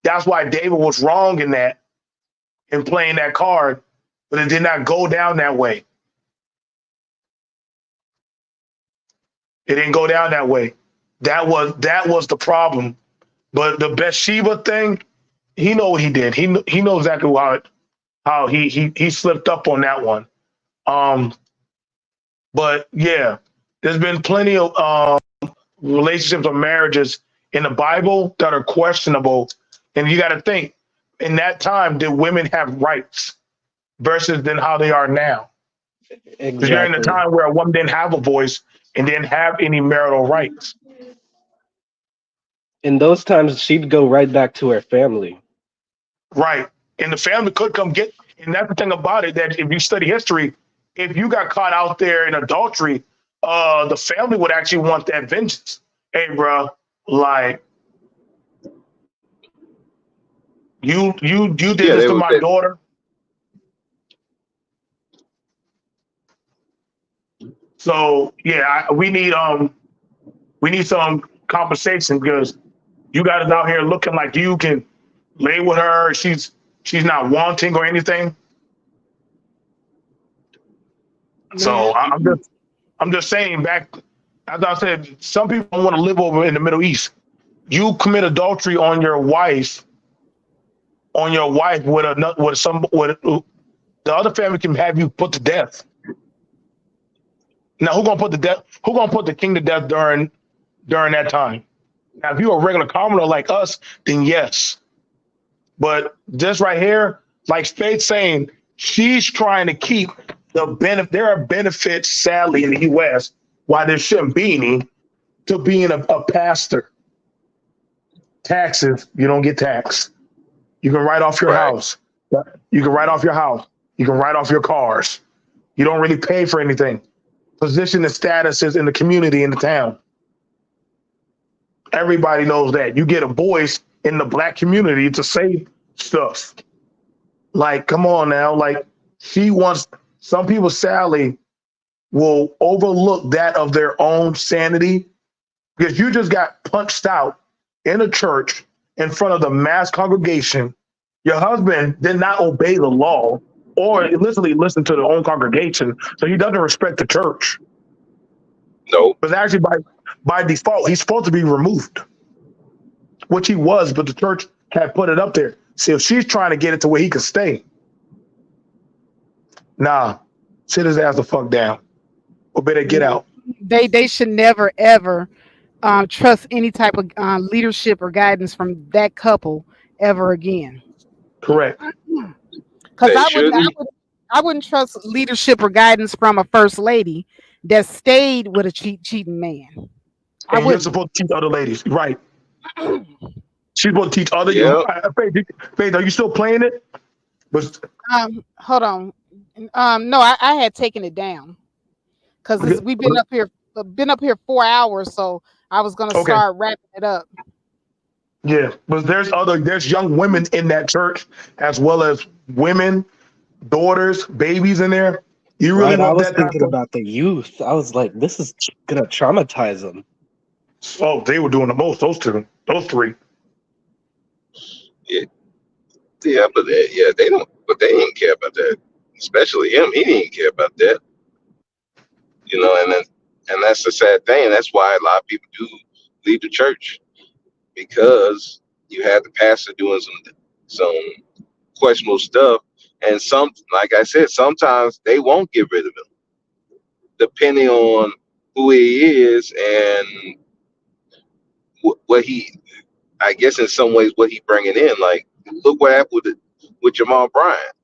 that's why David was wrong in playing that card, but it did not go down that way. It didn't go down that way. That was the problem. But the Bathsheba thing, he know what he did. He knows exactly how he slipped up on that one. But yeah, there's been plenty of relationships or marriages in the Bible that are questionable, and you got to think, in that time, did women have rights versus than how they are now? Because you're in a Exactly. time where a woman didn't have a voice and didn't have any marital rights. In those times, she'd go right back to her family. Right. And the family could come get, and that's the thing about it, that if you study history, if you got caught out there in adultery, the family would actually want that vengeance. Hey, bro, like, you did Yeah, this they to would. my daughter. So yeah, we need some compensation, because you guys out here looking like you can lay with her. She's not wanting or anything. So I'm just saying, back as I said, some people don't want to live over in the Middle East. You commit adultery on your wife with the other family can have you put to death. Now who gonna put the king to death during that time? Now if you're a regular commoner like us, then yes. But this right here, like Faith saying, she's trying to keep the benefit. There are benefits, sadly, in the U.S. why there shouldn't be any, to being a pastor. Taxes, you don't get taxed. You can write off your house. You can write off your house. You can write off your cars. You don't really pay for anything. Position and statuses in the community, in the town. Everybody knows that. You get a voice in the Black community to say stuff. Like, come on now. Like, some people, sadly, will overlook that of their own sanity, because you just got punched out in a church in front of the mass congregation. Your husband did not obey the law or literally listen to their own congregation, so he doesn't respect the church. No. But actually, by default, he's supposed to be removed, which he was, but the church had put it up there. See, if she's trying to get it to where he could stay, nah, sit his ass the fuck down, or better get out. They should never ever trust any type of leadership or guidance from that couple ever again. Correct. Because They shouldn't. I wouldn't trust leadership or guidance from a first lady that stayed with a cheating man. And you're supposed to teach other ladies, right? She's supposed to teach other. Yeah. Faith, are you still playing it? Hold on. No, I had taken it down because we've been up here 4 hours, so I was gonna start wrapping it up. Yeah, but there's young women in that church, as well as women, daughters, babies in there. You really Right, I want was that type thinking of? about the youth. I was like, this is gonna traumatize them. Oh, they were doing the most. Those three. Yeah, but they don't. But they didn't care about that. Especially him. He didn't care about that. And that's the sad thing. That's why a lot of people do leave the church, because you have the pastor doing some questionable stuff, and like I said, sometimes they won't get rid of him, depending on who he is and what he. I guess in some ways what he bringing in. Like, look what happened with Jamal Bryant.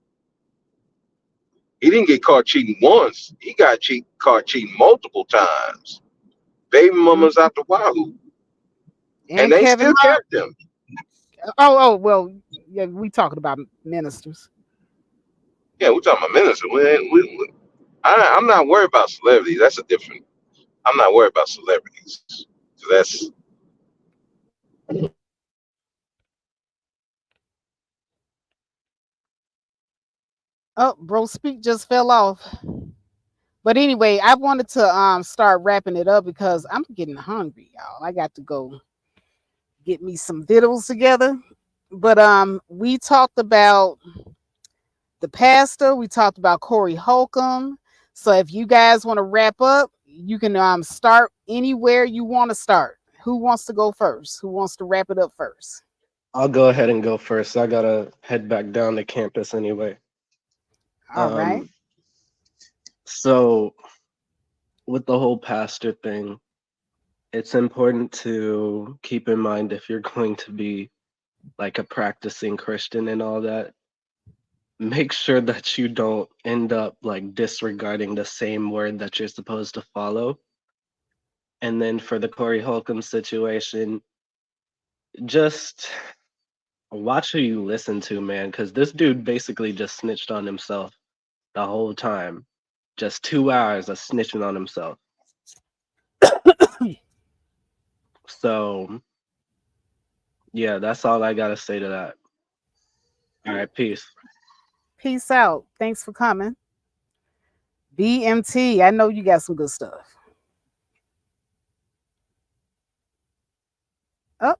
He didn't get caught cheating once. He got caught cheating multiple times. Baby mama's out the wahoo. and And they Kevin still Hart. kept him. Well, yeah, we talking about ministers. Yeah, we're talking about minister. I'm not worried about celebrities. That's a different. I'm not worried about celebrities. So that's Oh, bro, speak just fell off. But anyway, I wanted to start wrapping it up because I'm getting hungry, y'all. I got to go get me some vittles together. But we talked about the pastor. We talked about Corey Holcomb. So if you guys want to wrap up, you can start anywhere you want to start. Who wants to go first? Who wants to wrap it up first? I'll go ahead and go first. I gotta head back down to campus anyway. All right. Um, so with the whole pastor thing, it's important to keep in mind if you're going to be like a practicing Christian and all that, make sure that you don't end up like disregarding the same word that you're supposed to follow. And then for the Corey Holcomb situation, just watch who you listen to, man, because this dude basically just snitched on himself the whole time. Just 2 hours of snitching on himself. So, yeah, that's all I gotta say to that. All right, peace. Peace out. Thanks for coming. BMT, I know you got some good stuff. Oh,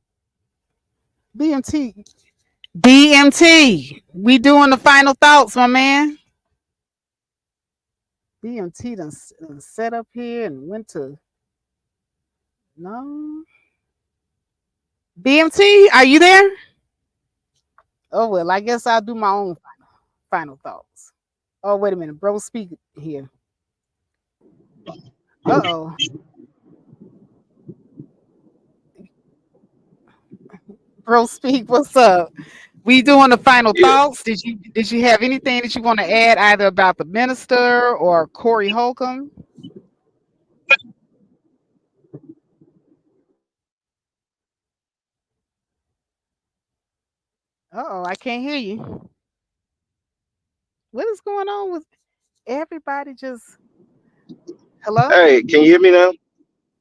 BMT. BMT. We doing the final thoughts, my man. BMT done set up here and went to no. BMT, are you there? Oh well, I guess I'll do my own final thoughts. Oh, wait a minute, bro, speak here. Uh-oh. Bro, speak, what's up? We doing the final yeah. thoughts. Did you have anything that you want to add either about the minister or Corey Holcomb? Uh-oh, I can't hear you. What is going on with everybody just hello? Hey, can you hear me now?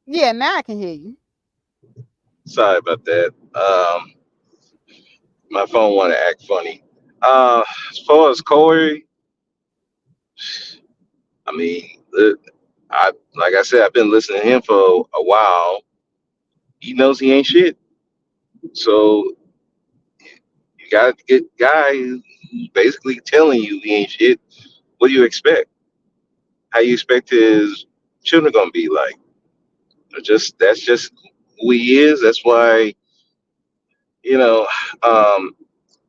Yeah, now I can hear you. Sorry about that. My phone want to act funny. As far as Corey, I mean, I like I said, I've been listening to him for a while. He knows he ain't shit. So you got to get guy who's basically telling you he ain't shit. What do you expect? How you expect his children gonna be like? Just that's just who he is. That's why you know um,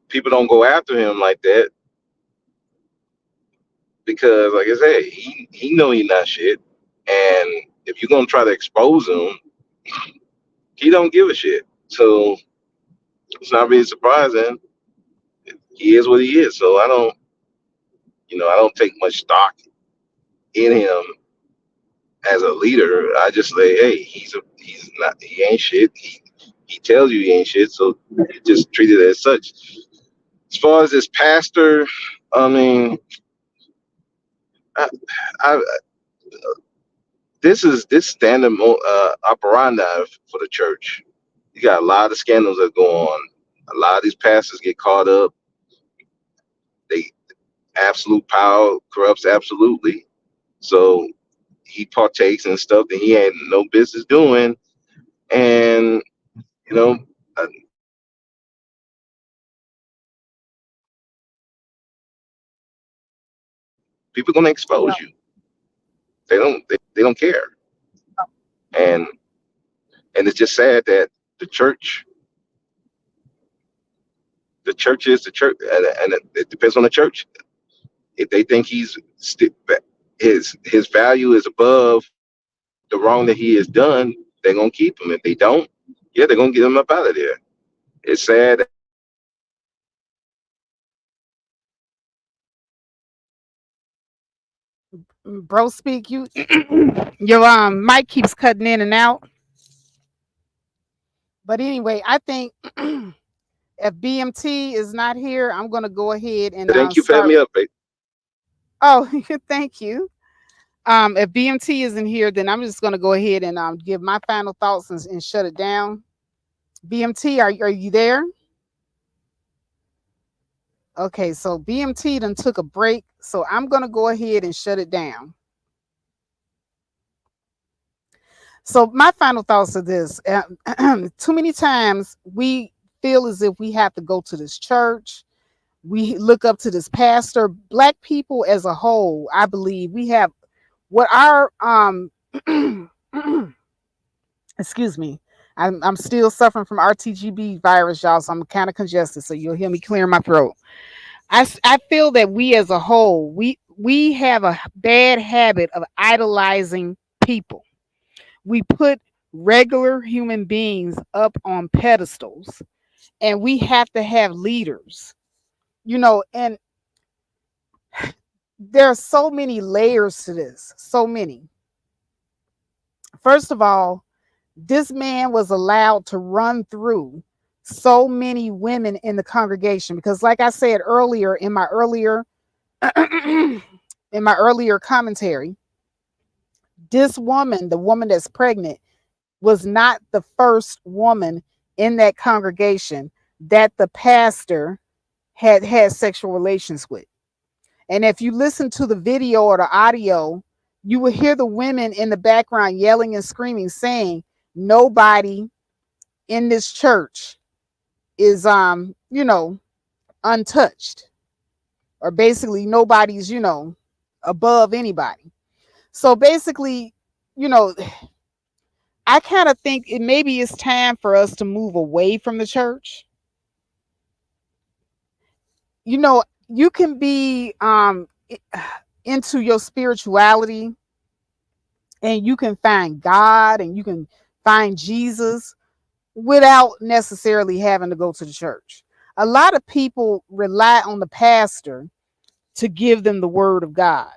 people don't go after him like that because, like I said, he know he not shit. And if you're gonna try to expose him, he don't give a shit. So it's not really surprising. He is what he is. So I don't take much stock in him as a leader. I just say, hey, he ain't shit. He tells you he ain't shit. So you just treat it as such. As far as this pastor, I mean, I this standard operandi for the church. You got a lot of scandals that go on. A lot of these pastors get caught up. They absolute power corrupts absolutely. So he partakes in stuff that he had no business doing, and you know, uh, people gonna Well, expose you. They don't care, and it's just sad that the church is the church, and it depends on the church. If they think his value is above the wrong that he has done, they're gonna keep him. If they don't, yeah, they're gonna get him up out of there. It's sad. bro, speak, your mic keeps cutting in and out. But anyway, I think if BMT is not here, I'm gonna go ahead and Thank you for having start. me up, babe. Oh, thank you. If BMT isn't here, then I'm just gonna go ahead and give my final thoughts and shut it down. BMT, are you there? Okay, so BMT then took a break, so I'm gonna go ahead and shut it down. So my final thoughts are this: too many times we feel as if we have to go to this church. We look up to this pastor. Black people as a whole, I believe, we have what our excuse me. I'm still suffering from RTGB virus, y'all, so I'm kind of congested. So you'll hear me clearing my throat. I feel that we as a whole, we have a bad habit of idolizing people. We put regular human beings up on pedestals, and we have to have leaders, and there are so many layers to this. So many. First of all, this man was allowed to run through so many women in the congregation because, like I said earlier in my earlier commentary, this woman, the woman that's pregnant, was not the first woman in that congregation that the pastor had sexual relations with. And if you listen to the video or the audio, you will hear the women in the background yelling and screaming, saying, nobody in this church is untouched. Or basically nobody's, above anybody. So basically, you know, I kind of think maybe it's time for us to move away from the church. You can be into your spirituality, and you can find God and you can find Jesus without necessarily having to go to the church. A lot of people rely on the pastor to give them the word of God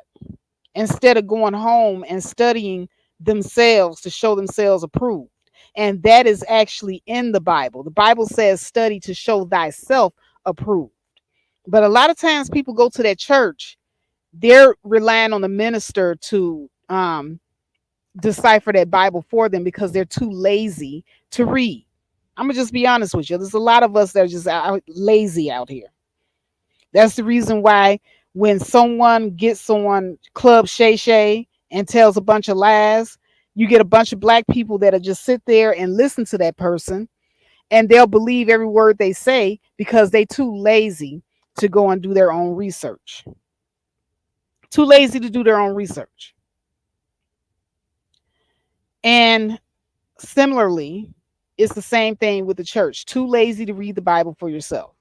instead of going home and studying themselves to show themselves approved. And that is actually in the Bible. The Bible says, study to show thyself approved. But a lot of times people go to that church, they're relying on the minister to decipher that Bible for them because they're too lazy to read. I'm gonna just be honest with you. There's a lot of us that are just lazy out here. That's the reason why when someone gets on Club Shay Shay and tells a bunch of lies, you get a bunch of black people that'll just sit there and listen to that person, and they'll believe every word they say because they too lazy to go and do their own research. Too lazy to do their own research. And similarly, it's the same thing with the church. Too lazy to read the Bible for yourself.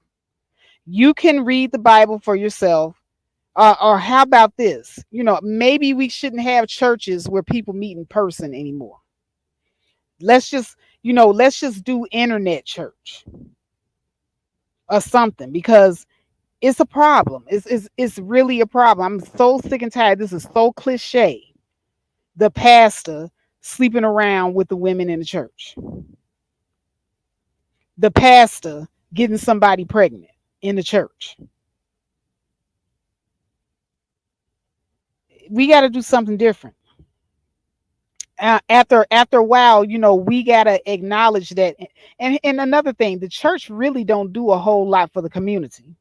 You can read the Bible for yourself. Or how about this? Maybe we shouldn't have churches where people meet in person anymore. Let's just do internet church or something, because it's a problem. It's really a problem. I'm so sick and tired. This is so cliche. The pastor sleeping around with the women in the church. The pastor getting somebody pregnant in the church. We got to do something different. After a while, we got to acknowledge that. And another thing, the church really don't do a whole lot for the community.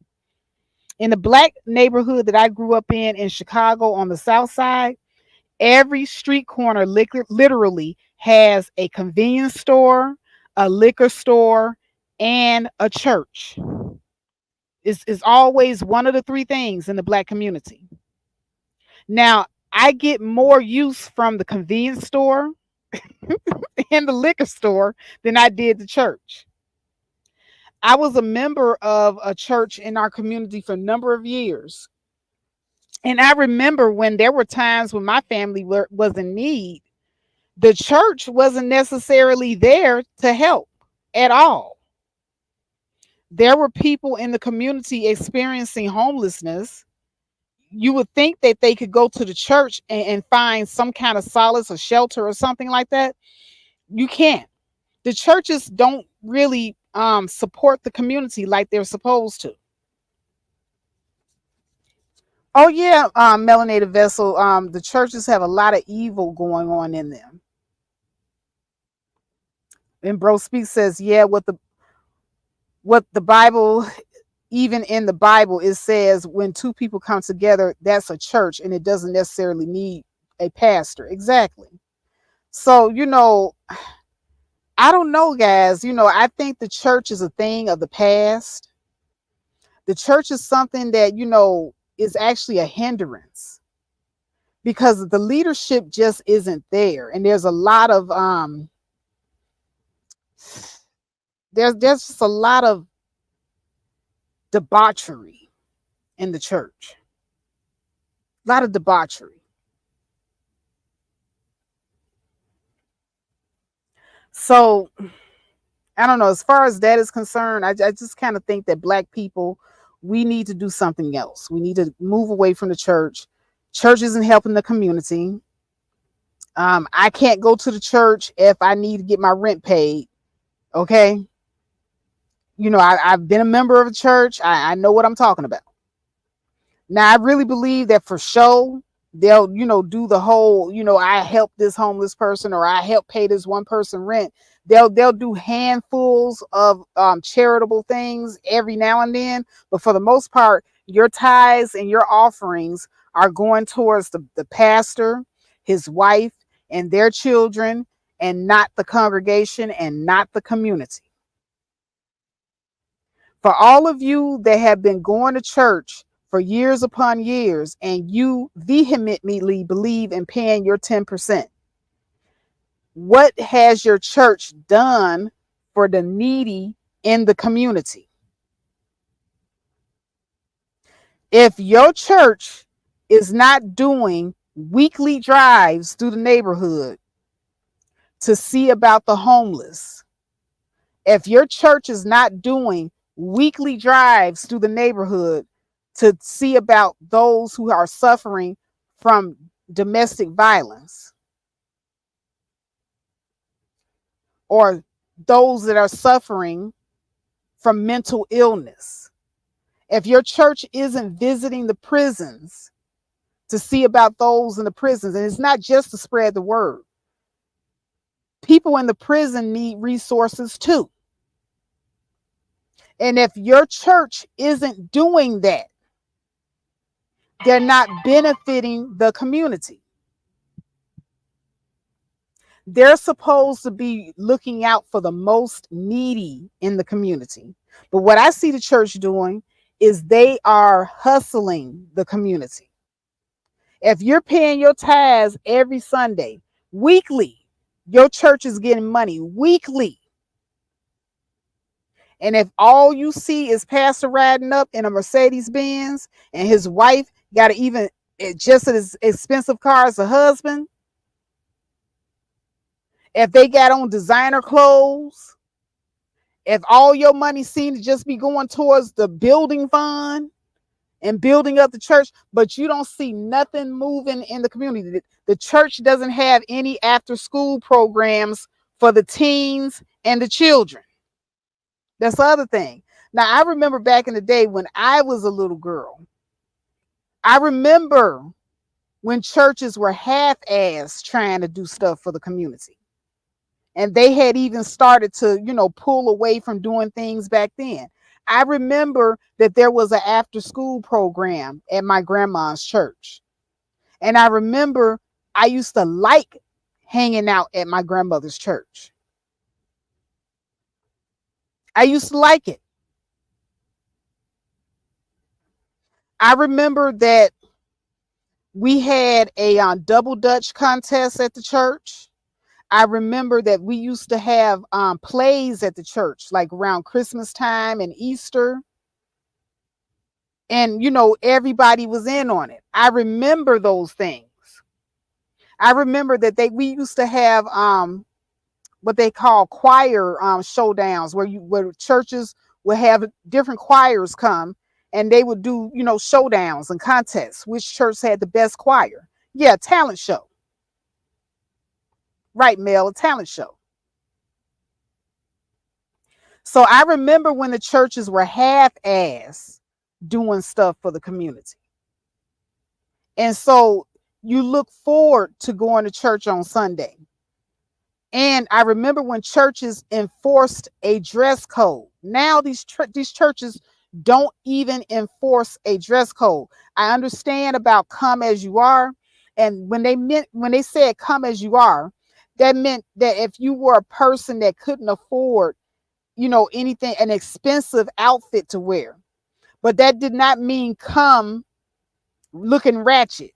In the black neighborhood that I grew up in Chicago on the south side, every street corner literally has a convenience store, a liquor store, and a church. It's always one of the three things in the black community. Now, I get more use from the convenience store and the liquor store than I did the church. I was a member of a church in our community for a number of years. And I remember when there were times when my family was in need, the church wasn't necessarily there to help at all. There were people in the community experiencing homelessness. You would think that they could go to the church and find some kind of solace or shelter or something like that. You can't. The churches don't really support the community like they're supposed to. Oh yeah, melanated vessel. The churches have a lot of evil going on in them. And Bro Speak says, yeah, what the Bible, even in the Bible, it says when two people come together, that's a church, and it doesn't necessarily need a pastor. Exactly. So, I don't know, guys. I think the church is a thing of the past. The church is something that, is actually a hindrance because the leadership just isn't there. And there's a lot of there's just a lot of debauchery in the church. A lot of debauchery. So I don't know. As far as that is concerned, I just kind of think that Black people, we need to do something else. We need to move away from the church. Church isn't helping the community. I can't go to the church if I need to get my rent paid. Okay. I've been a member of a church. I know what I'm talking about. Now, I really believe that for sure, they'll, do the whole, I help this homeless person or I help pay this one person rent. They'll do handfuls of charitable things every now and then. But for the most part, your tithes and your offerings are going towards the pastor, his wife, and their children, and not the congregation and not the community. For all of you that have been going to church for years upon years and you vehemently believe in paying your 10%, what has your church done for the needy in the community? If your church is not doing weekly drives through the neighborhood to see about the homeless, if your church is not doing weekly drives through the neighborhood to see about those who are suffering from domestic violence or those that are suffering from mental illness, if your church isn't visiting the prisons to see about those in the prisons, and it's not just to spread the word, people in the prison need resources too. And if your church isn't doing that, they're not benefiting the community. They're supposed to be looking out for the most needy in the community. But what I see the church doing is they are hustling the community. If you're paying your tithes every Sunday, weekly, your church is getting money weekly. And if all you see is pastor riding up in a Mercedes Benz and his wife got even just as expensive car as a husband, if they got on designer clothes, if all your money seems to just be going towards the building fund and building up the church, but you don't see nothing moving in the community. The church doesn't have any after school programs for the teens and the children. That's the other thing. Now, I remember back in the day when I was a little girl, I remember when churches were half-assed trying to do stuff for the community. And they had even started to, pull away from doing things back then. I remember that there was an after school program at my grandma's church. And I remember I used to like hanging out at my grandmother's church. I used to like it. I remember that we had a double Dutch contest at the church. I remember that we used to have plays at the church, like around Christmas time and Easter. And, everybody was in on it. I remember those things. I remember that we used to have what they call choir showdowns where churches would have different choirs come and they would do, showdowns and contests. Which church had the best choir? Yeah, talent show. Right, Mel, a talent show. So I remember when the churches were half-ass doing stuff for the community. And so you look forward to going to church on Sunday. And I remember when churches enforced a dress code. Now these churches don't even enforce a dress code. I understand about come as you are, and when they said come as you are, that meant that if you were a person that couldn't afford, anything, an expensive outfit to wear, but that did not mean come looking ratchet.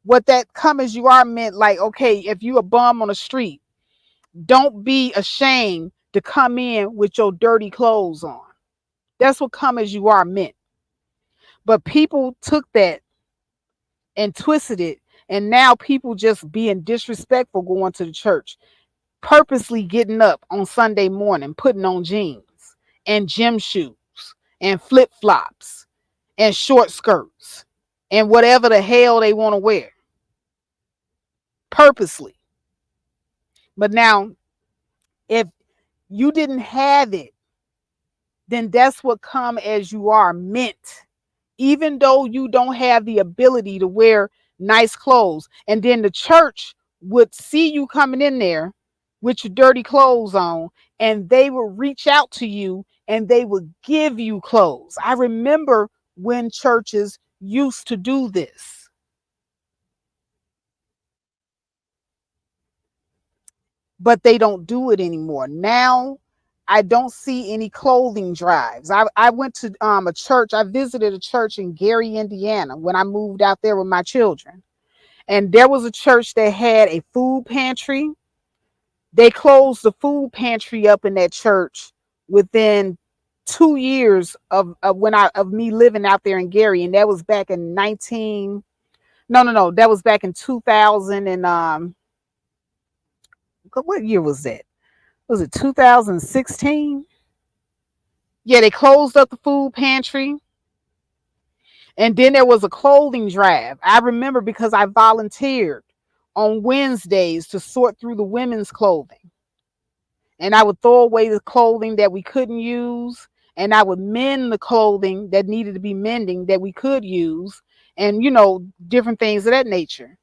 What that come as you are meant, like, okay, if you a bum on the street, don't be ashamed to come in with your dirty clothes on. That's what come as you are meant. But people took that and twisted it, and now people just being disrespectful going to the church, purposely getting up on Sunday morning, putting on jeans and gym shoes and flip flops and short skirts and whatever the hell they want to wear, purposely. But now, if you didn't have it, then that's what come as you are meant. Even though you don't have the ability to wear nice clothes, and then the church would see you coming in there with your dirty clothes on, and they will reach out to you and they would give you clothes. I remember when churches used to do this. But they don't do it anymore. Now I don't see any clothing drives. I went to a church. I visited a church in Gary, Indiana when I moved out there with my children. And there was a church that had a food pantry. They closed the food pantry up in that church within 2 years of me living out there in Gary. And that was back in that was back in 2000 and what year was that? Was it 2016? Yeah, they closed up the food pantry. And then there was a clothing drive. I remember because I volunteered on Wednesdays to sort through the women's clothing. And I would throw away the clothing that we couldn't use. And I would mend the clothing that needed to be mending that we could use. And, different things of that nature.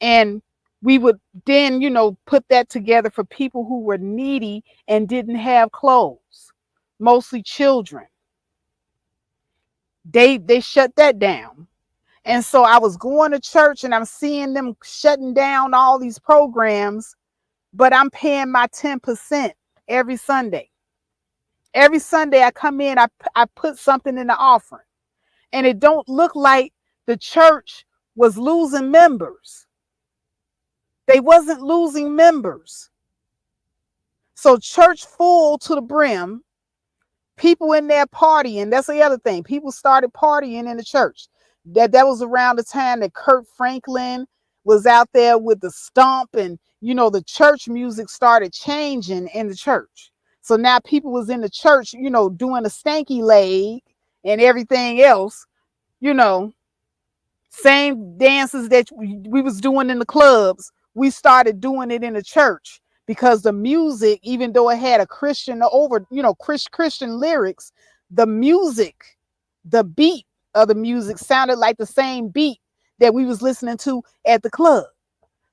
And we would then, put that together for people who were needy and didn't have clothes, mostly children. They shut that down. And so I was going to church and I'm seeing them shutting down all these programs, but I'm paying my 10% every Sunday. Every Sunday I come in, I put something in the offering. And it don't look like the church was losing members. They wasn't losing members. So church full to the brim. People in there partying. That's the other thing. People started partying in the church. That was around the time that Kurt Franklin was out there with the stomp, and the church music started changing in the church. So now people was in the church, doing a stanky leg and everything else, same dances that we was doing in the clubs. We started doing it in the church. Because the music, even though it had a Christian Christian lyrics, the music, the beat of the music sounded like the same beat that we was listening to at the club.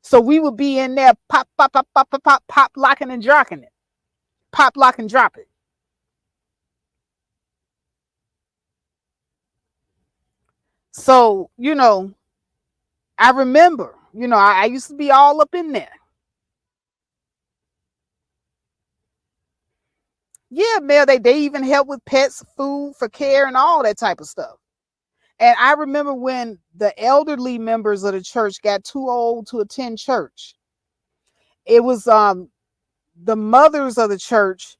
So we would be in there pop, pop, pop, pop, pop, pop, pop, locking and dropping it. Pop, lock, and drop it. So, I remember, I used to be all up in there. Yeah, Mel, they even help with pets, food for care, and all that type of stuff. And I remember when the elderly members of the church got too old to attend church. It was the mothers of the church.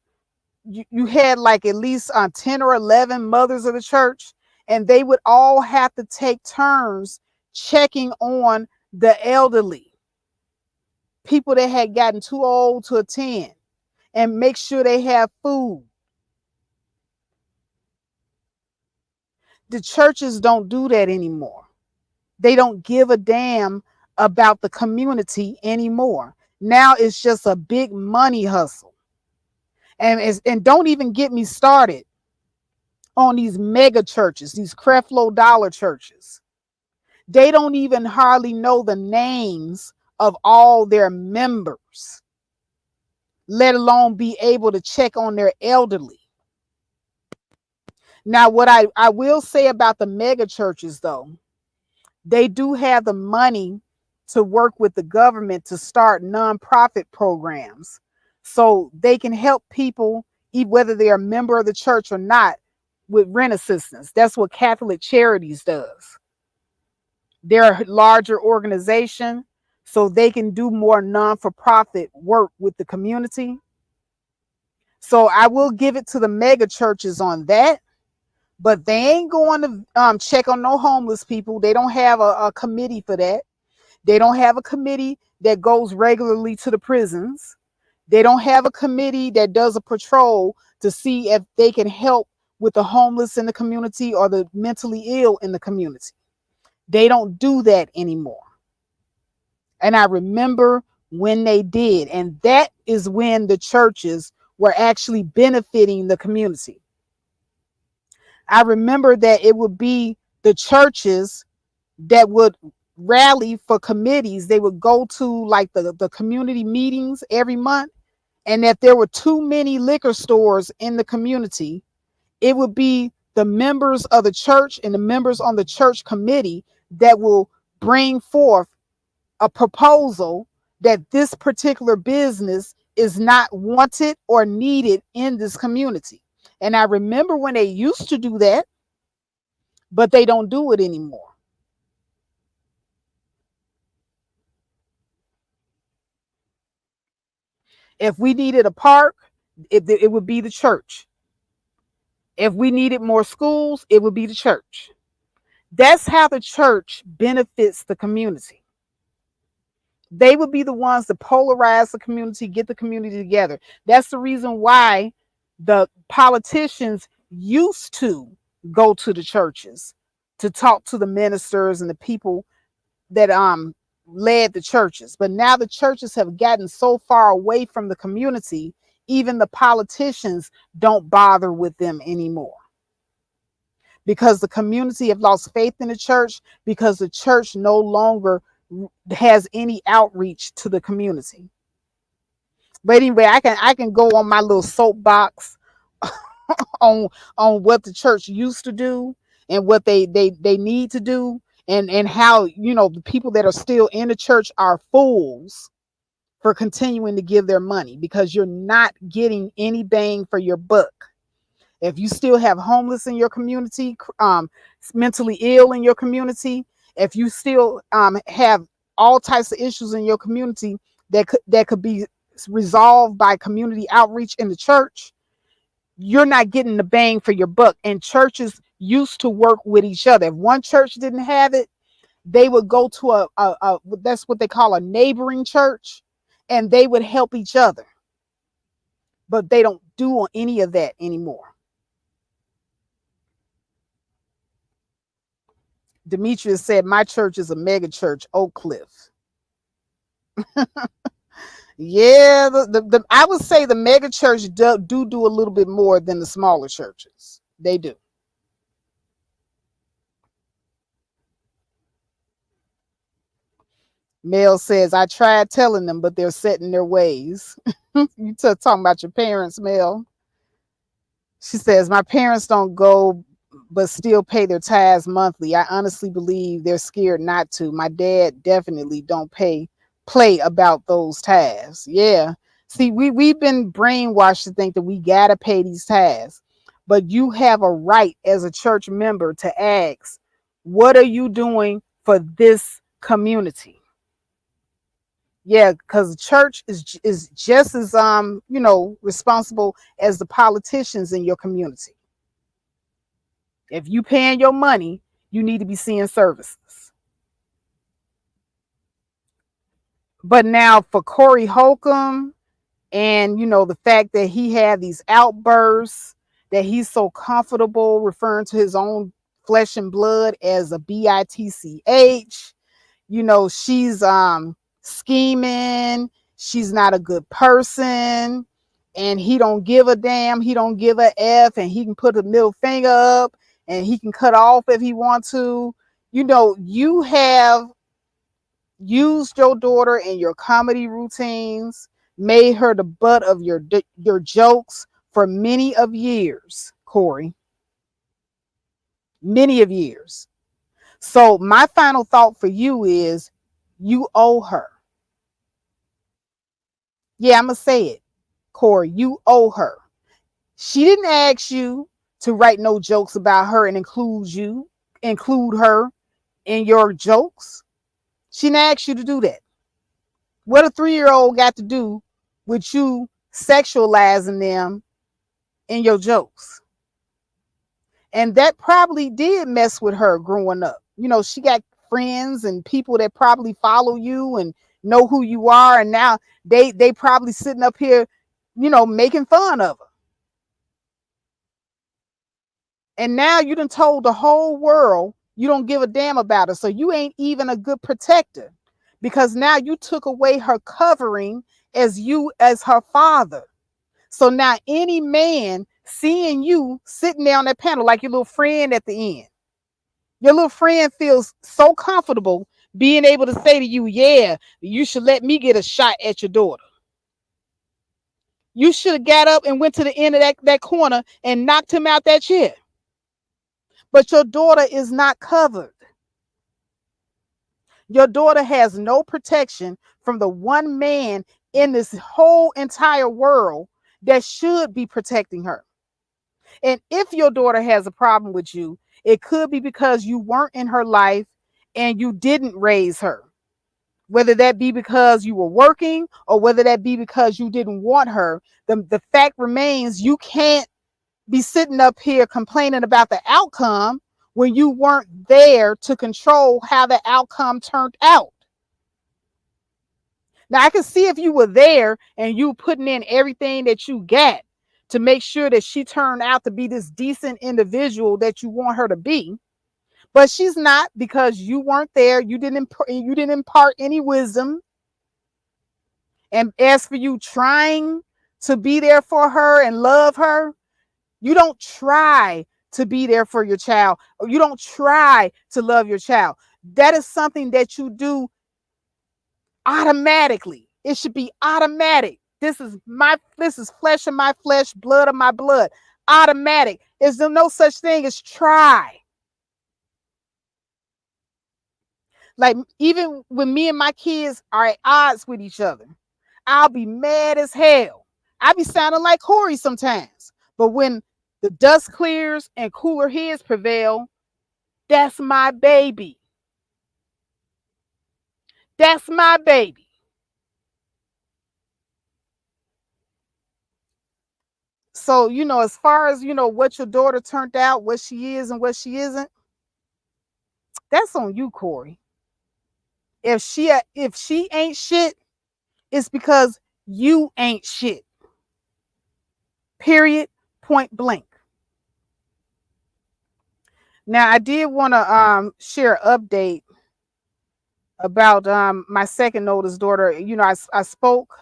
You had like at least 10 or 11 mothers of the church, and they would all have to take turns checking on the elderly, people that had gotten too old to attend, and make sure they have food. The churches don't do that anymore. They don't give a damn about the community anymore. Now it's just a big money hustle. And don't even get me started on these mega churches, these Creflo Dollar churches. They don't even hardly know the names of all their members, let alone be able to check on their elderly. Now, what I will say about the mega churches, though, they do have the money to work with the government to start nonprofit programs so they can help people, whether they're a member of the church or not, with rent assistance. That's what Catholic Charities does. They're a larger organization, so they can do more non-for-profit work with the community. So I will give it to the mega churches on that, but they ain't going to check on no homeless people. They don't have a committee for that. They don't have a committee that goes regularly to the prisons. They don't have a committee that does a patrol to see if they can help with the homeless in the community or the mentally ill in the community. They don't do that anymore. And I remember when they did, and that is when the churches were actually benefiting the community. I remember that it would be the churches that would rally for committees. They would go to like the community meetings every month. And if there were too many liquor stores in the community, it would be the members of the church and the members on the church committee that will bring forth a proposal that this particular business is not wanted or needed in this community. And I remember when they used to do that, but they don't do it anymore. If we needed a park, it would be the church. If we needed more schools, it would be the church. That's how the church benefits the community. They would be the ones to polarize the community, get the community together. That's the reason why the politicians used to go to the churches to talk to the ministers and the people that led the churches. But now the churches have gotten so far away from the community, even the politicians don't bother with them anymore. Because the community have lost faith in the church, because the church no longer has any outreach to the community. But anyway, I can go on my little soapbox on what the church used to do and what they need to do, and how, you know, the people that are still in the church are fools for continuing to give their money, because you're not getting any bang for your buck. If you still have homeless in your community, mentally ill in your community, if you still have all types of issues in your community that could be resolved by community outreach in the church, you're not getting the bang for your buck. And churches used to work with each other. If one church didn't have it, they would go to a that's what they call a neighboring church, and they would help each other. But they don't do any of that anymore. Demetrius said, my church is a mega church, Oak Cliff. Yeah, I would say the mega church do a little bit more than the smaller churches. They do. Mel says, I tried telling them, but they're set in their ways. You talking about your parents, Mel. She says, my parents don't go, but still pay their tithes monthly. I honestly believe they're scared not to. My dad definitely don't play about those tithes. Yeah. See, we've been brainwashed to think that we gotta pay these tithes. But you have a right as a church member to ask, what are you doing for this community? Yeah, because the church is just as responsible as the politicians in your community. If you paying your money, you need to be seeing services. But now for Corey Holcomb, and the fact that he had these outbursts, that he's so comfortable referring to his own flesh and blood as a bitch. She's scheming. She's not a good person. and he don't give a damn, he don't give a F, and he can put a middle finger up and he can cut off if he wants to. You know, you have used your daughter in your comedy routines, made her the butt of your jokes for many of years, Corey. Many of years. So my final thought for you is you owe her. Yeah, I'm going to say it. Corey, you owe her. She didn't ask you to write no jokes about her and include her in your jokes. She didn't ask you to do that. What a 3-year-old got to do with you sexualizing them in your jokes? And that probably did mess with her growing up. You know, she got friends and people that probably follow you and know who you are, and now they probably sitting up here, you know, making fun of her. And now you done told the whole world you don't give a damn about her. So you ain't even a good protector, because now you took away her covering as you as her father. So now any man seeing you sitting there on that panel like your little friend at the end, your little friend feels so comfortable being able to say to you, yeah, you should let me get a shot at your daughter. You should have got up and went to the end of that corner and knocked him out that chair. But your daughter is not covered. Your daughter has no protection from the one man in this whole entire world that should be protecting her. And if your daughter has a problem with you, it could be because you weren't in her life and you didn't raise her. Whether that be because you were working or whether that be because you didn't want her, the fact remains you can't be sitting up here complaining about the outcome when you weren't there to control how the outcome turned out. Now, I can see if you were there and you putting in everything that you got to make sure that she turned out to be this decent individual that you want her to be. But she's not, because you weren't there. You didn't impart any wisdom. And as for you trying to be there for her and love her, you don't try to be there for your child, or you don't try to love your child. That is something that you do automatically. It should be automatic. This is flesh of my flesh, blood of my blood. Automatic. There's no such thing as try. Like, even when me and my kids are at odds with each other, I'll be mad as hell. I be sounding like Corey sometimes. But when the dust clears and cooler heads prevail, that's my baby. That's my baby. So, you know, as far as, you know, what your daughter turned out, what she is and what she isn't, that's on you, Corey. If she ain't shit, it's because you ain't shit. Period. Point blank. Now, I did want to share an update about my second oldest daughter. You know, I spoke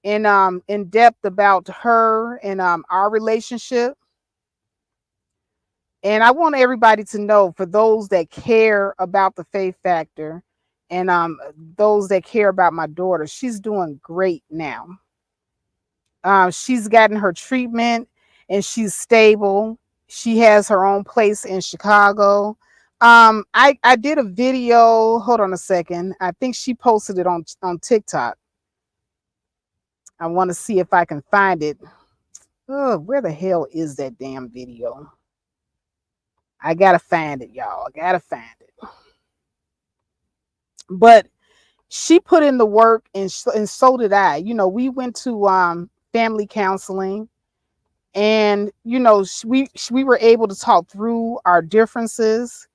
in depth about her and our relationship. And I want everybody to know, for those that care about the faith factor and those that care about my daughter, she's doing great now. She's gotten her treatment and she's stable. She has her own place in Chicago. I did a video. Hold on a second. I think she posted it on TikTok. I want to see if I can find it. Oh, where the hell is that damn video? I gotta find it, y'all. I gotta find it. But she put in the work, and so did I. You know, we went to family counseling, and you know, we were able to talk through our differences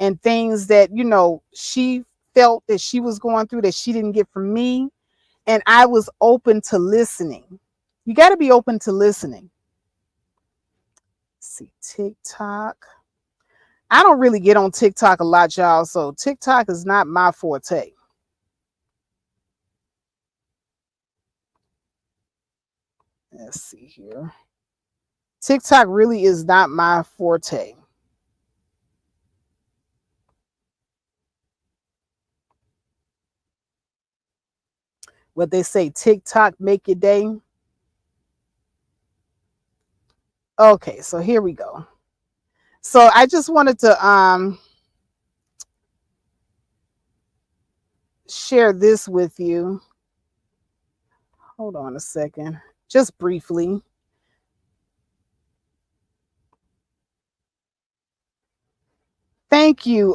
and things that, you know, she felt that she was going through that she didn't get from me, and I was open to listening. You got to be open to listening. Let's see, TikTok. I don't really get on TikTok a lot, y'all, so TikTok is not my forte. Let's see here. TikTok really is not my forte. What they say, TikTok make your day. Okay, so here we go. So I just wanted to share this with you. Hold on a second. Just briefly. Thank you.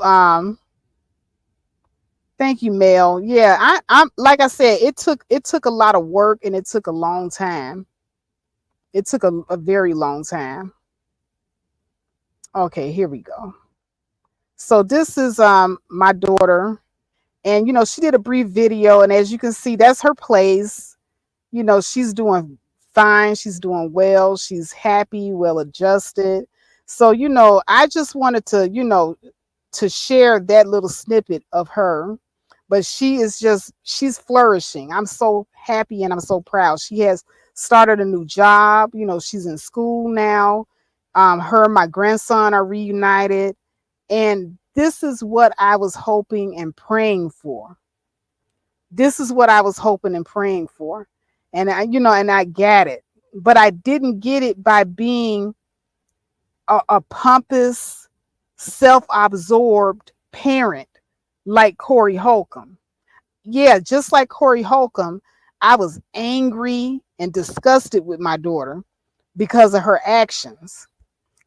Thank you, Mel. Yeah, I'm like I said, it took a lot of work and it took a long time. It took a very long time. Okay, here we go. So this is my daughter, and she did a brief video, and as you can see, that's her place. She's doing fine, she's doing well, she's happy, well adjusted. So I just wanted to share that little snippet of her. But she's flourishing. I'm so happy and I'm so proud. She has started a new job. She's in school now. Her and my grandson are reunited. And this is what I was hoping and praying for. This is what I was hoping and praying for. And I got it. But I didn't get it by being a pompous, self-absorbed parent like Corey Holcomb. Yeah, just like Corey Holcomb, I was angry and disgusted with my daughter because of her actions.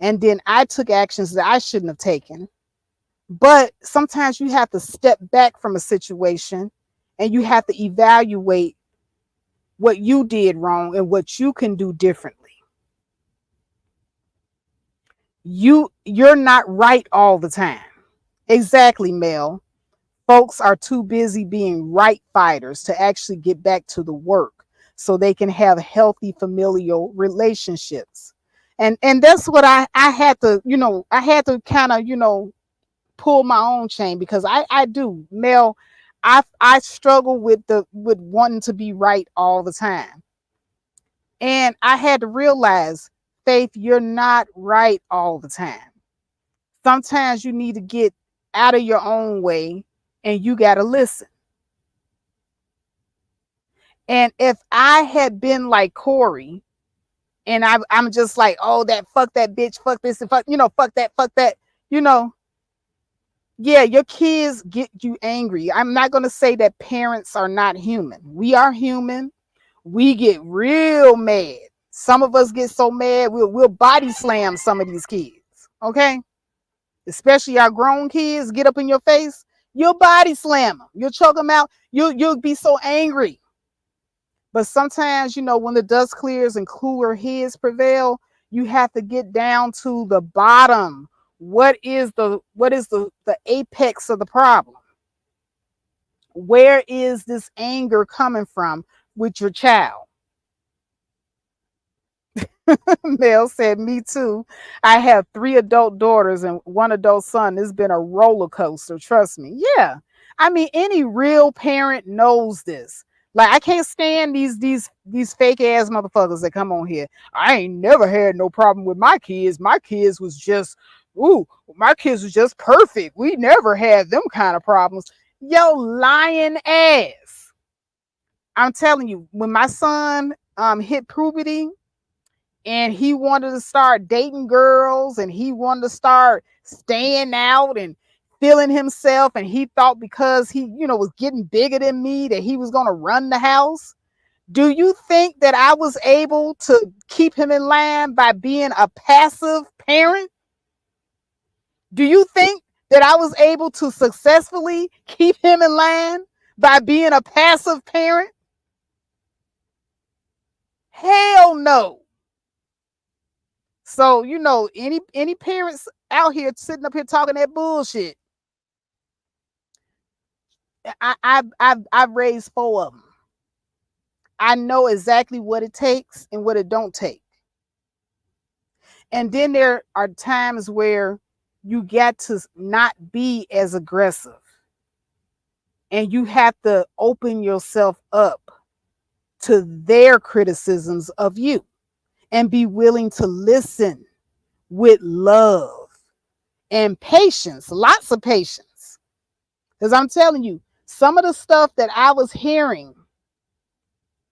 And then I took actions that I shouldn't have taken. But sometimes you have to step back from a situation and you have to evaluate what you did wrong and what you can do differently. You're not right all the time. Exactly, Mel. Folks are too busy being right fighters to actually get back to the work so they can have healthy familial relationships. And that's what I had to, I had to kind of, pull my own chain because I do. Mel, I struggle with wanting to be right all the time. And I had to realize, Faith, you're not right all the time. Sometimes you need to get out of your own way and you got to listen. And if I had been like Corey and I'm just like, oh, fuck that bitch, fuck this, and fuck that, yeah, your kids get you angry. I'm not going to say that parents are not human. We are human. We get real mad. Some of us get so mad, we'll body slam some of these kids. Okay? Especially our grown kids get up in your face. You'll body slam them. You'll choke them out. You'll be so angry. But sometimes, when the dust clears and cooler heads prevail, you have to get down to the bottom. What is the apex of the problem? Where is this anger coming from with your child? Mel said, me too. I have 3 adult daughters and 1 adult son. It's been a roller coaster. Trust me. Yeah. I mean, any real parent knows this. Like, I can't stand these fake ass motherfuckers that come on here. I ain't never had no problem with my kids. My kids was just perfect. We never had them kind of problems. Yo, lying ass. I'm telling you, when my son hit puberty, and he wanted to start dating girls and he wanted to start staying out and feeling himself, and he thought because he was getting bigger than me that he was going to run the house. Do you think that I was able to keep him in line by being a passive parent? Do you think that I was able to successfully keep him in line by being a passive parent? Hell no. So, any parents out here sitting up here talking that bullshit, I've raised 4 of them. I know exactly what it takes and what it don't take. And then there are times where you got to not be as aggressive. And you have to open yourself up to their criticisms of you. and be willing to listen with love and patience, lots of patience. Because I'm telling you, some of the stuff that I was hearing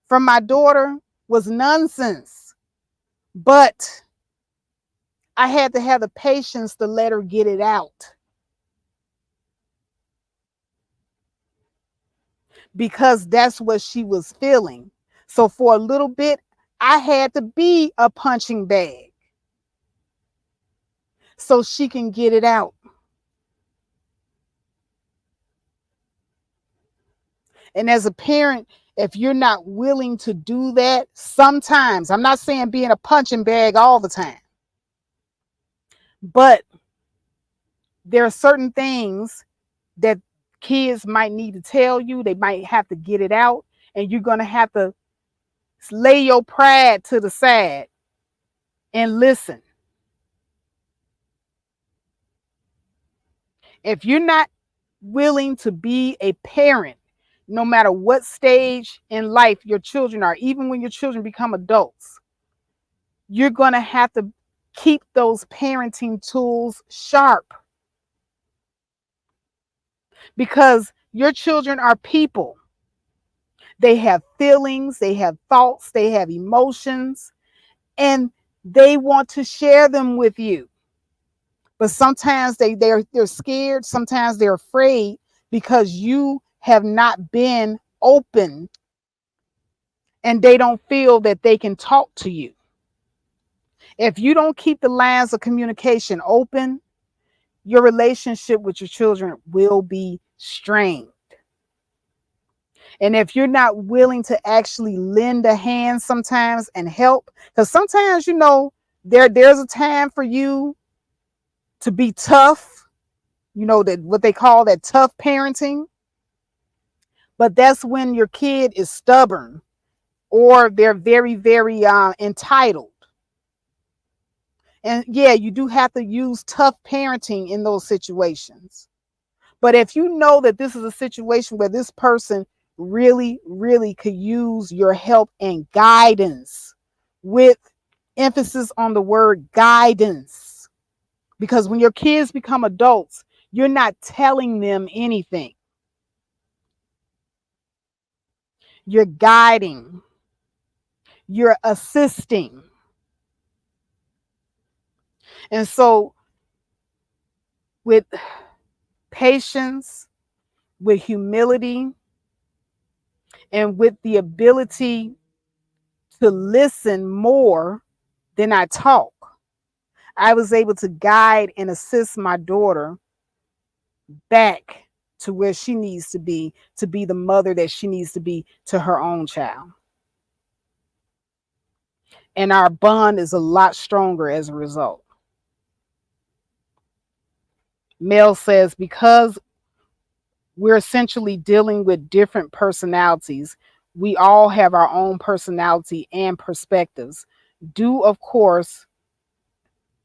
from my daughter was nonsense, but I had to have the patience to let her get it out. Because that's what she was feeling. So for a little bit, I had to be a punching bag so she can get it out. And as a parent, if you're not willing to do that, sometimes, I'm not saying being a punching bag all the time, but there are certain things that kids might need to tell you. They might have to get it out, and you're going to have to lay your pride to the side and listen. If you're not willing to be a parent, no matter what stage in life your children are, even when your children become adults, you're going to have to keep those parenting tools sharp, because your children are people. They have feelings, they have thoughts, they have emotions, and they want to share them with you. But sometimes they're scared, sometimes they're afraid because you have not been open, and they don't feel that they can talk to you. If you don't keep the lines of communication open, your relationship with your children will be strained. And if you're not willing to actually lend a hand sometimes and help, because sometimes, there's a time for you to be tough, that what they call that tough parenting. But that's when your kid is stubborn or they're very, very entitled. And yeah, you do have to use tough parenting in those situations. But if you know that this is a situation where this person really, really could use your help and guidance, with emphasis on the word guidance, because when your kids become adults, you're not telling them anything. You're guiding, you're assisting. And so, with patience, with humility, and with the ability to listen more than I talk, I was able to guide and assist my daughter back to where she needs to be the mother that she needs to be to her own child. And our bond is a lot stronger as a result. Mel says, because we're essentially dealing with different personalities, we all have our own personality and perspectives. Of course,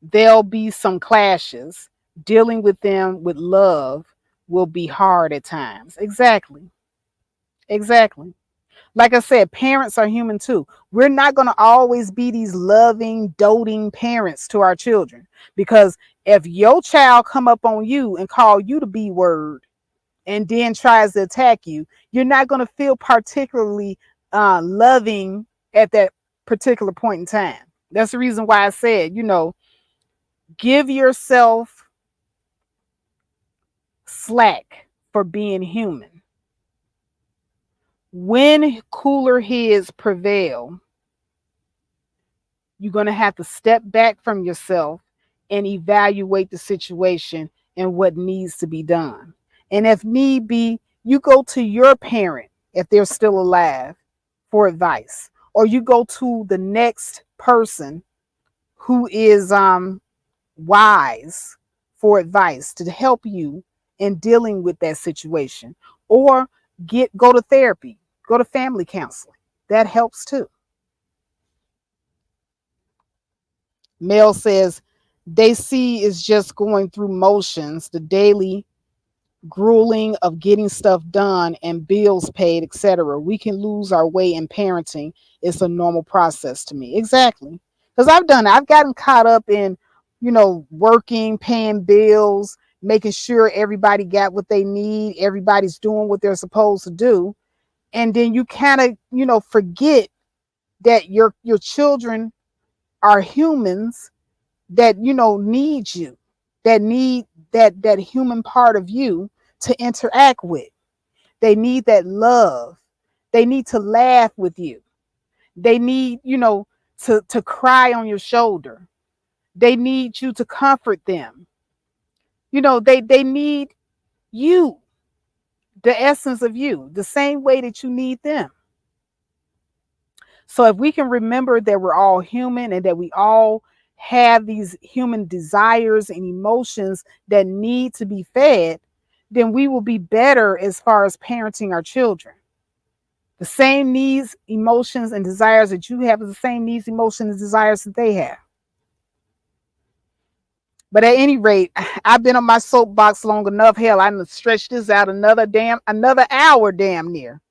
there'll be some clashes. Dealing with them with love will be hard at times. Exactly. Like I said, parents are human too. We're not going to always be these loving, doting parents to our children, because if your child come up on you and call you the B word and then tries to attack you, you're not going to feel particularly loving at that particular point in time. That's the reason why I said, give yourself slack for being human. When cooler heads prevail, you're going to have to step back from yourself and evaluate the situation and what needs to be done. And if need be, you go to your parent, if they're still alive, for advice, or you go to the next person who is wise for advice to help you in dealing with that situation, or go to therapy, go to family counseling. That helps too. Mel says they see is just going through motions, the daily grueling of getting stuff done and bills paid, etc. We can lose our way in parenting. It's a normal process to me. Exactly. Because I've done it. I've gotten caught up in, working, paying bills, making sure everybody got what they need, everybody's doing what they're supposed to do. And then you kind of, forget that your children are humans that, need you, that need that human part of you to interact with. They need that love. They need to laugh with you. They need, to cry on your shoulder. They need you to comfort them. They need you, the essence of you, the same way that you need them. So if we can remember that we're all human and that we all have these human desires and emotions that need to be fed, then we will be better as far as parenting our children. The same needs, emotions, and desires that you have are the same needs, emotions, and desires that they have. But at any rate, I've been on my soapbox long enough. Hell, I'm gonna stretch this out another hour damn near.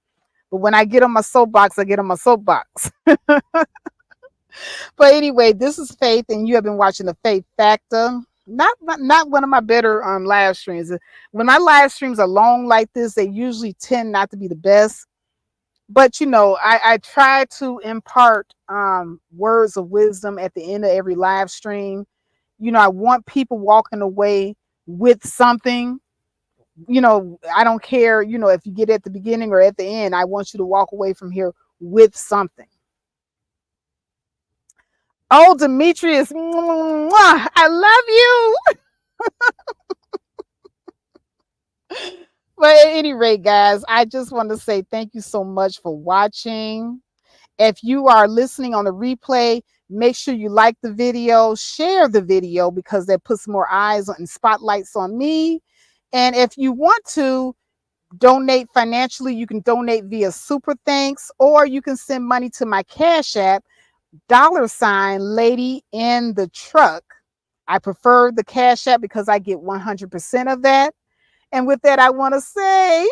But when I get on my soapbox, I get on my soapbox. But anyway, this is Faith, and you have been watching the Faith Factor. Not one of my better live streams. When my live streams are long like this, they usually tend not to be the best. But I try to impart words of wisdom at the end of every live stream. I want people walking away with something. I don't care, if you get at the beginning or at the end, I want you to walk away from here with something. Oh, Demetrius, mwah, I love you. But at any rate, guys, I just want to say thank you so much for watching. If you are listening on the replay, make sure you like the video, share the video, because that puts more eyes and spotlights on me. And if you want to donate financially, you can donate via Super Thanks, or you can send money to my Cash App, $Lady in the Truck. I prefer the Cash App because I get 100% of that. And with that, I want to say,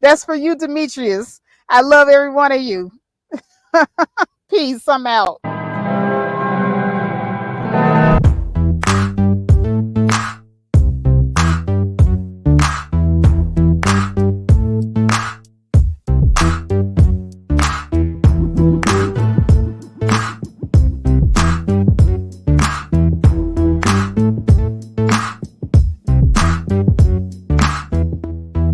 that's for you, Demetrius. I love every one of you. Peace. I'm out.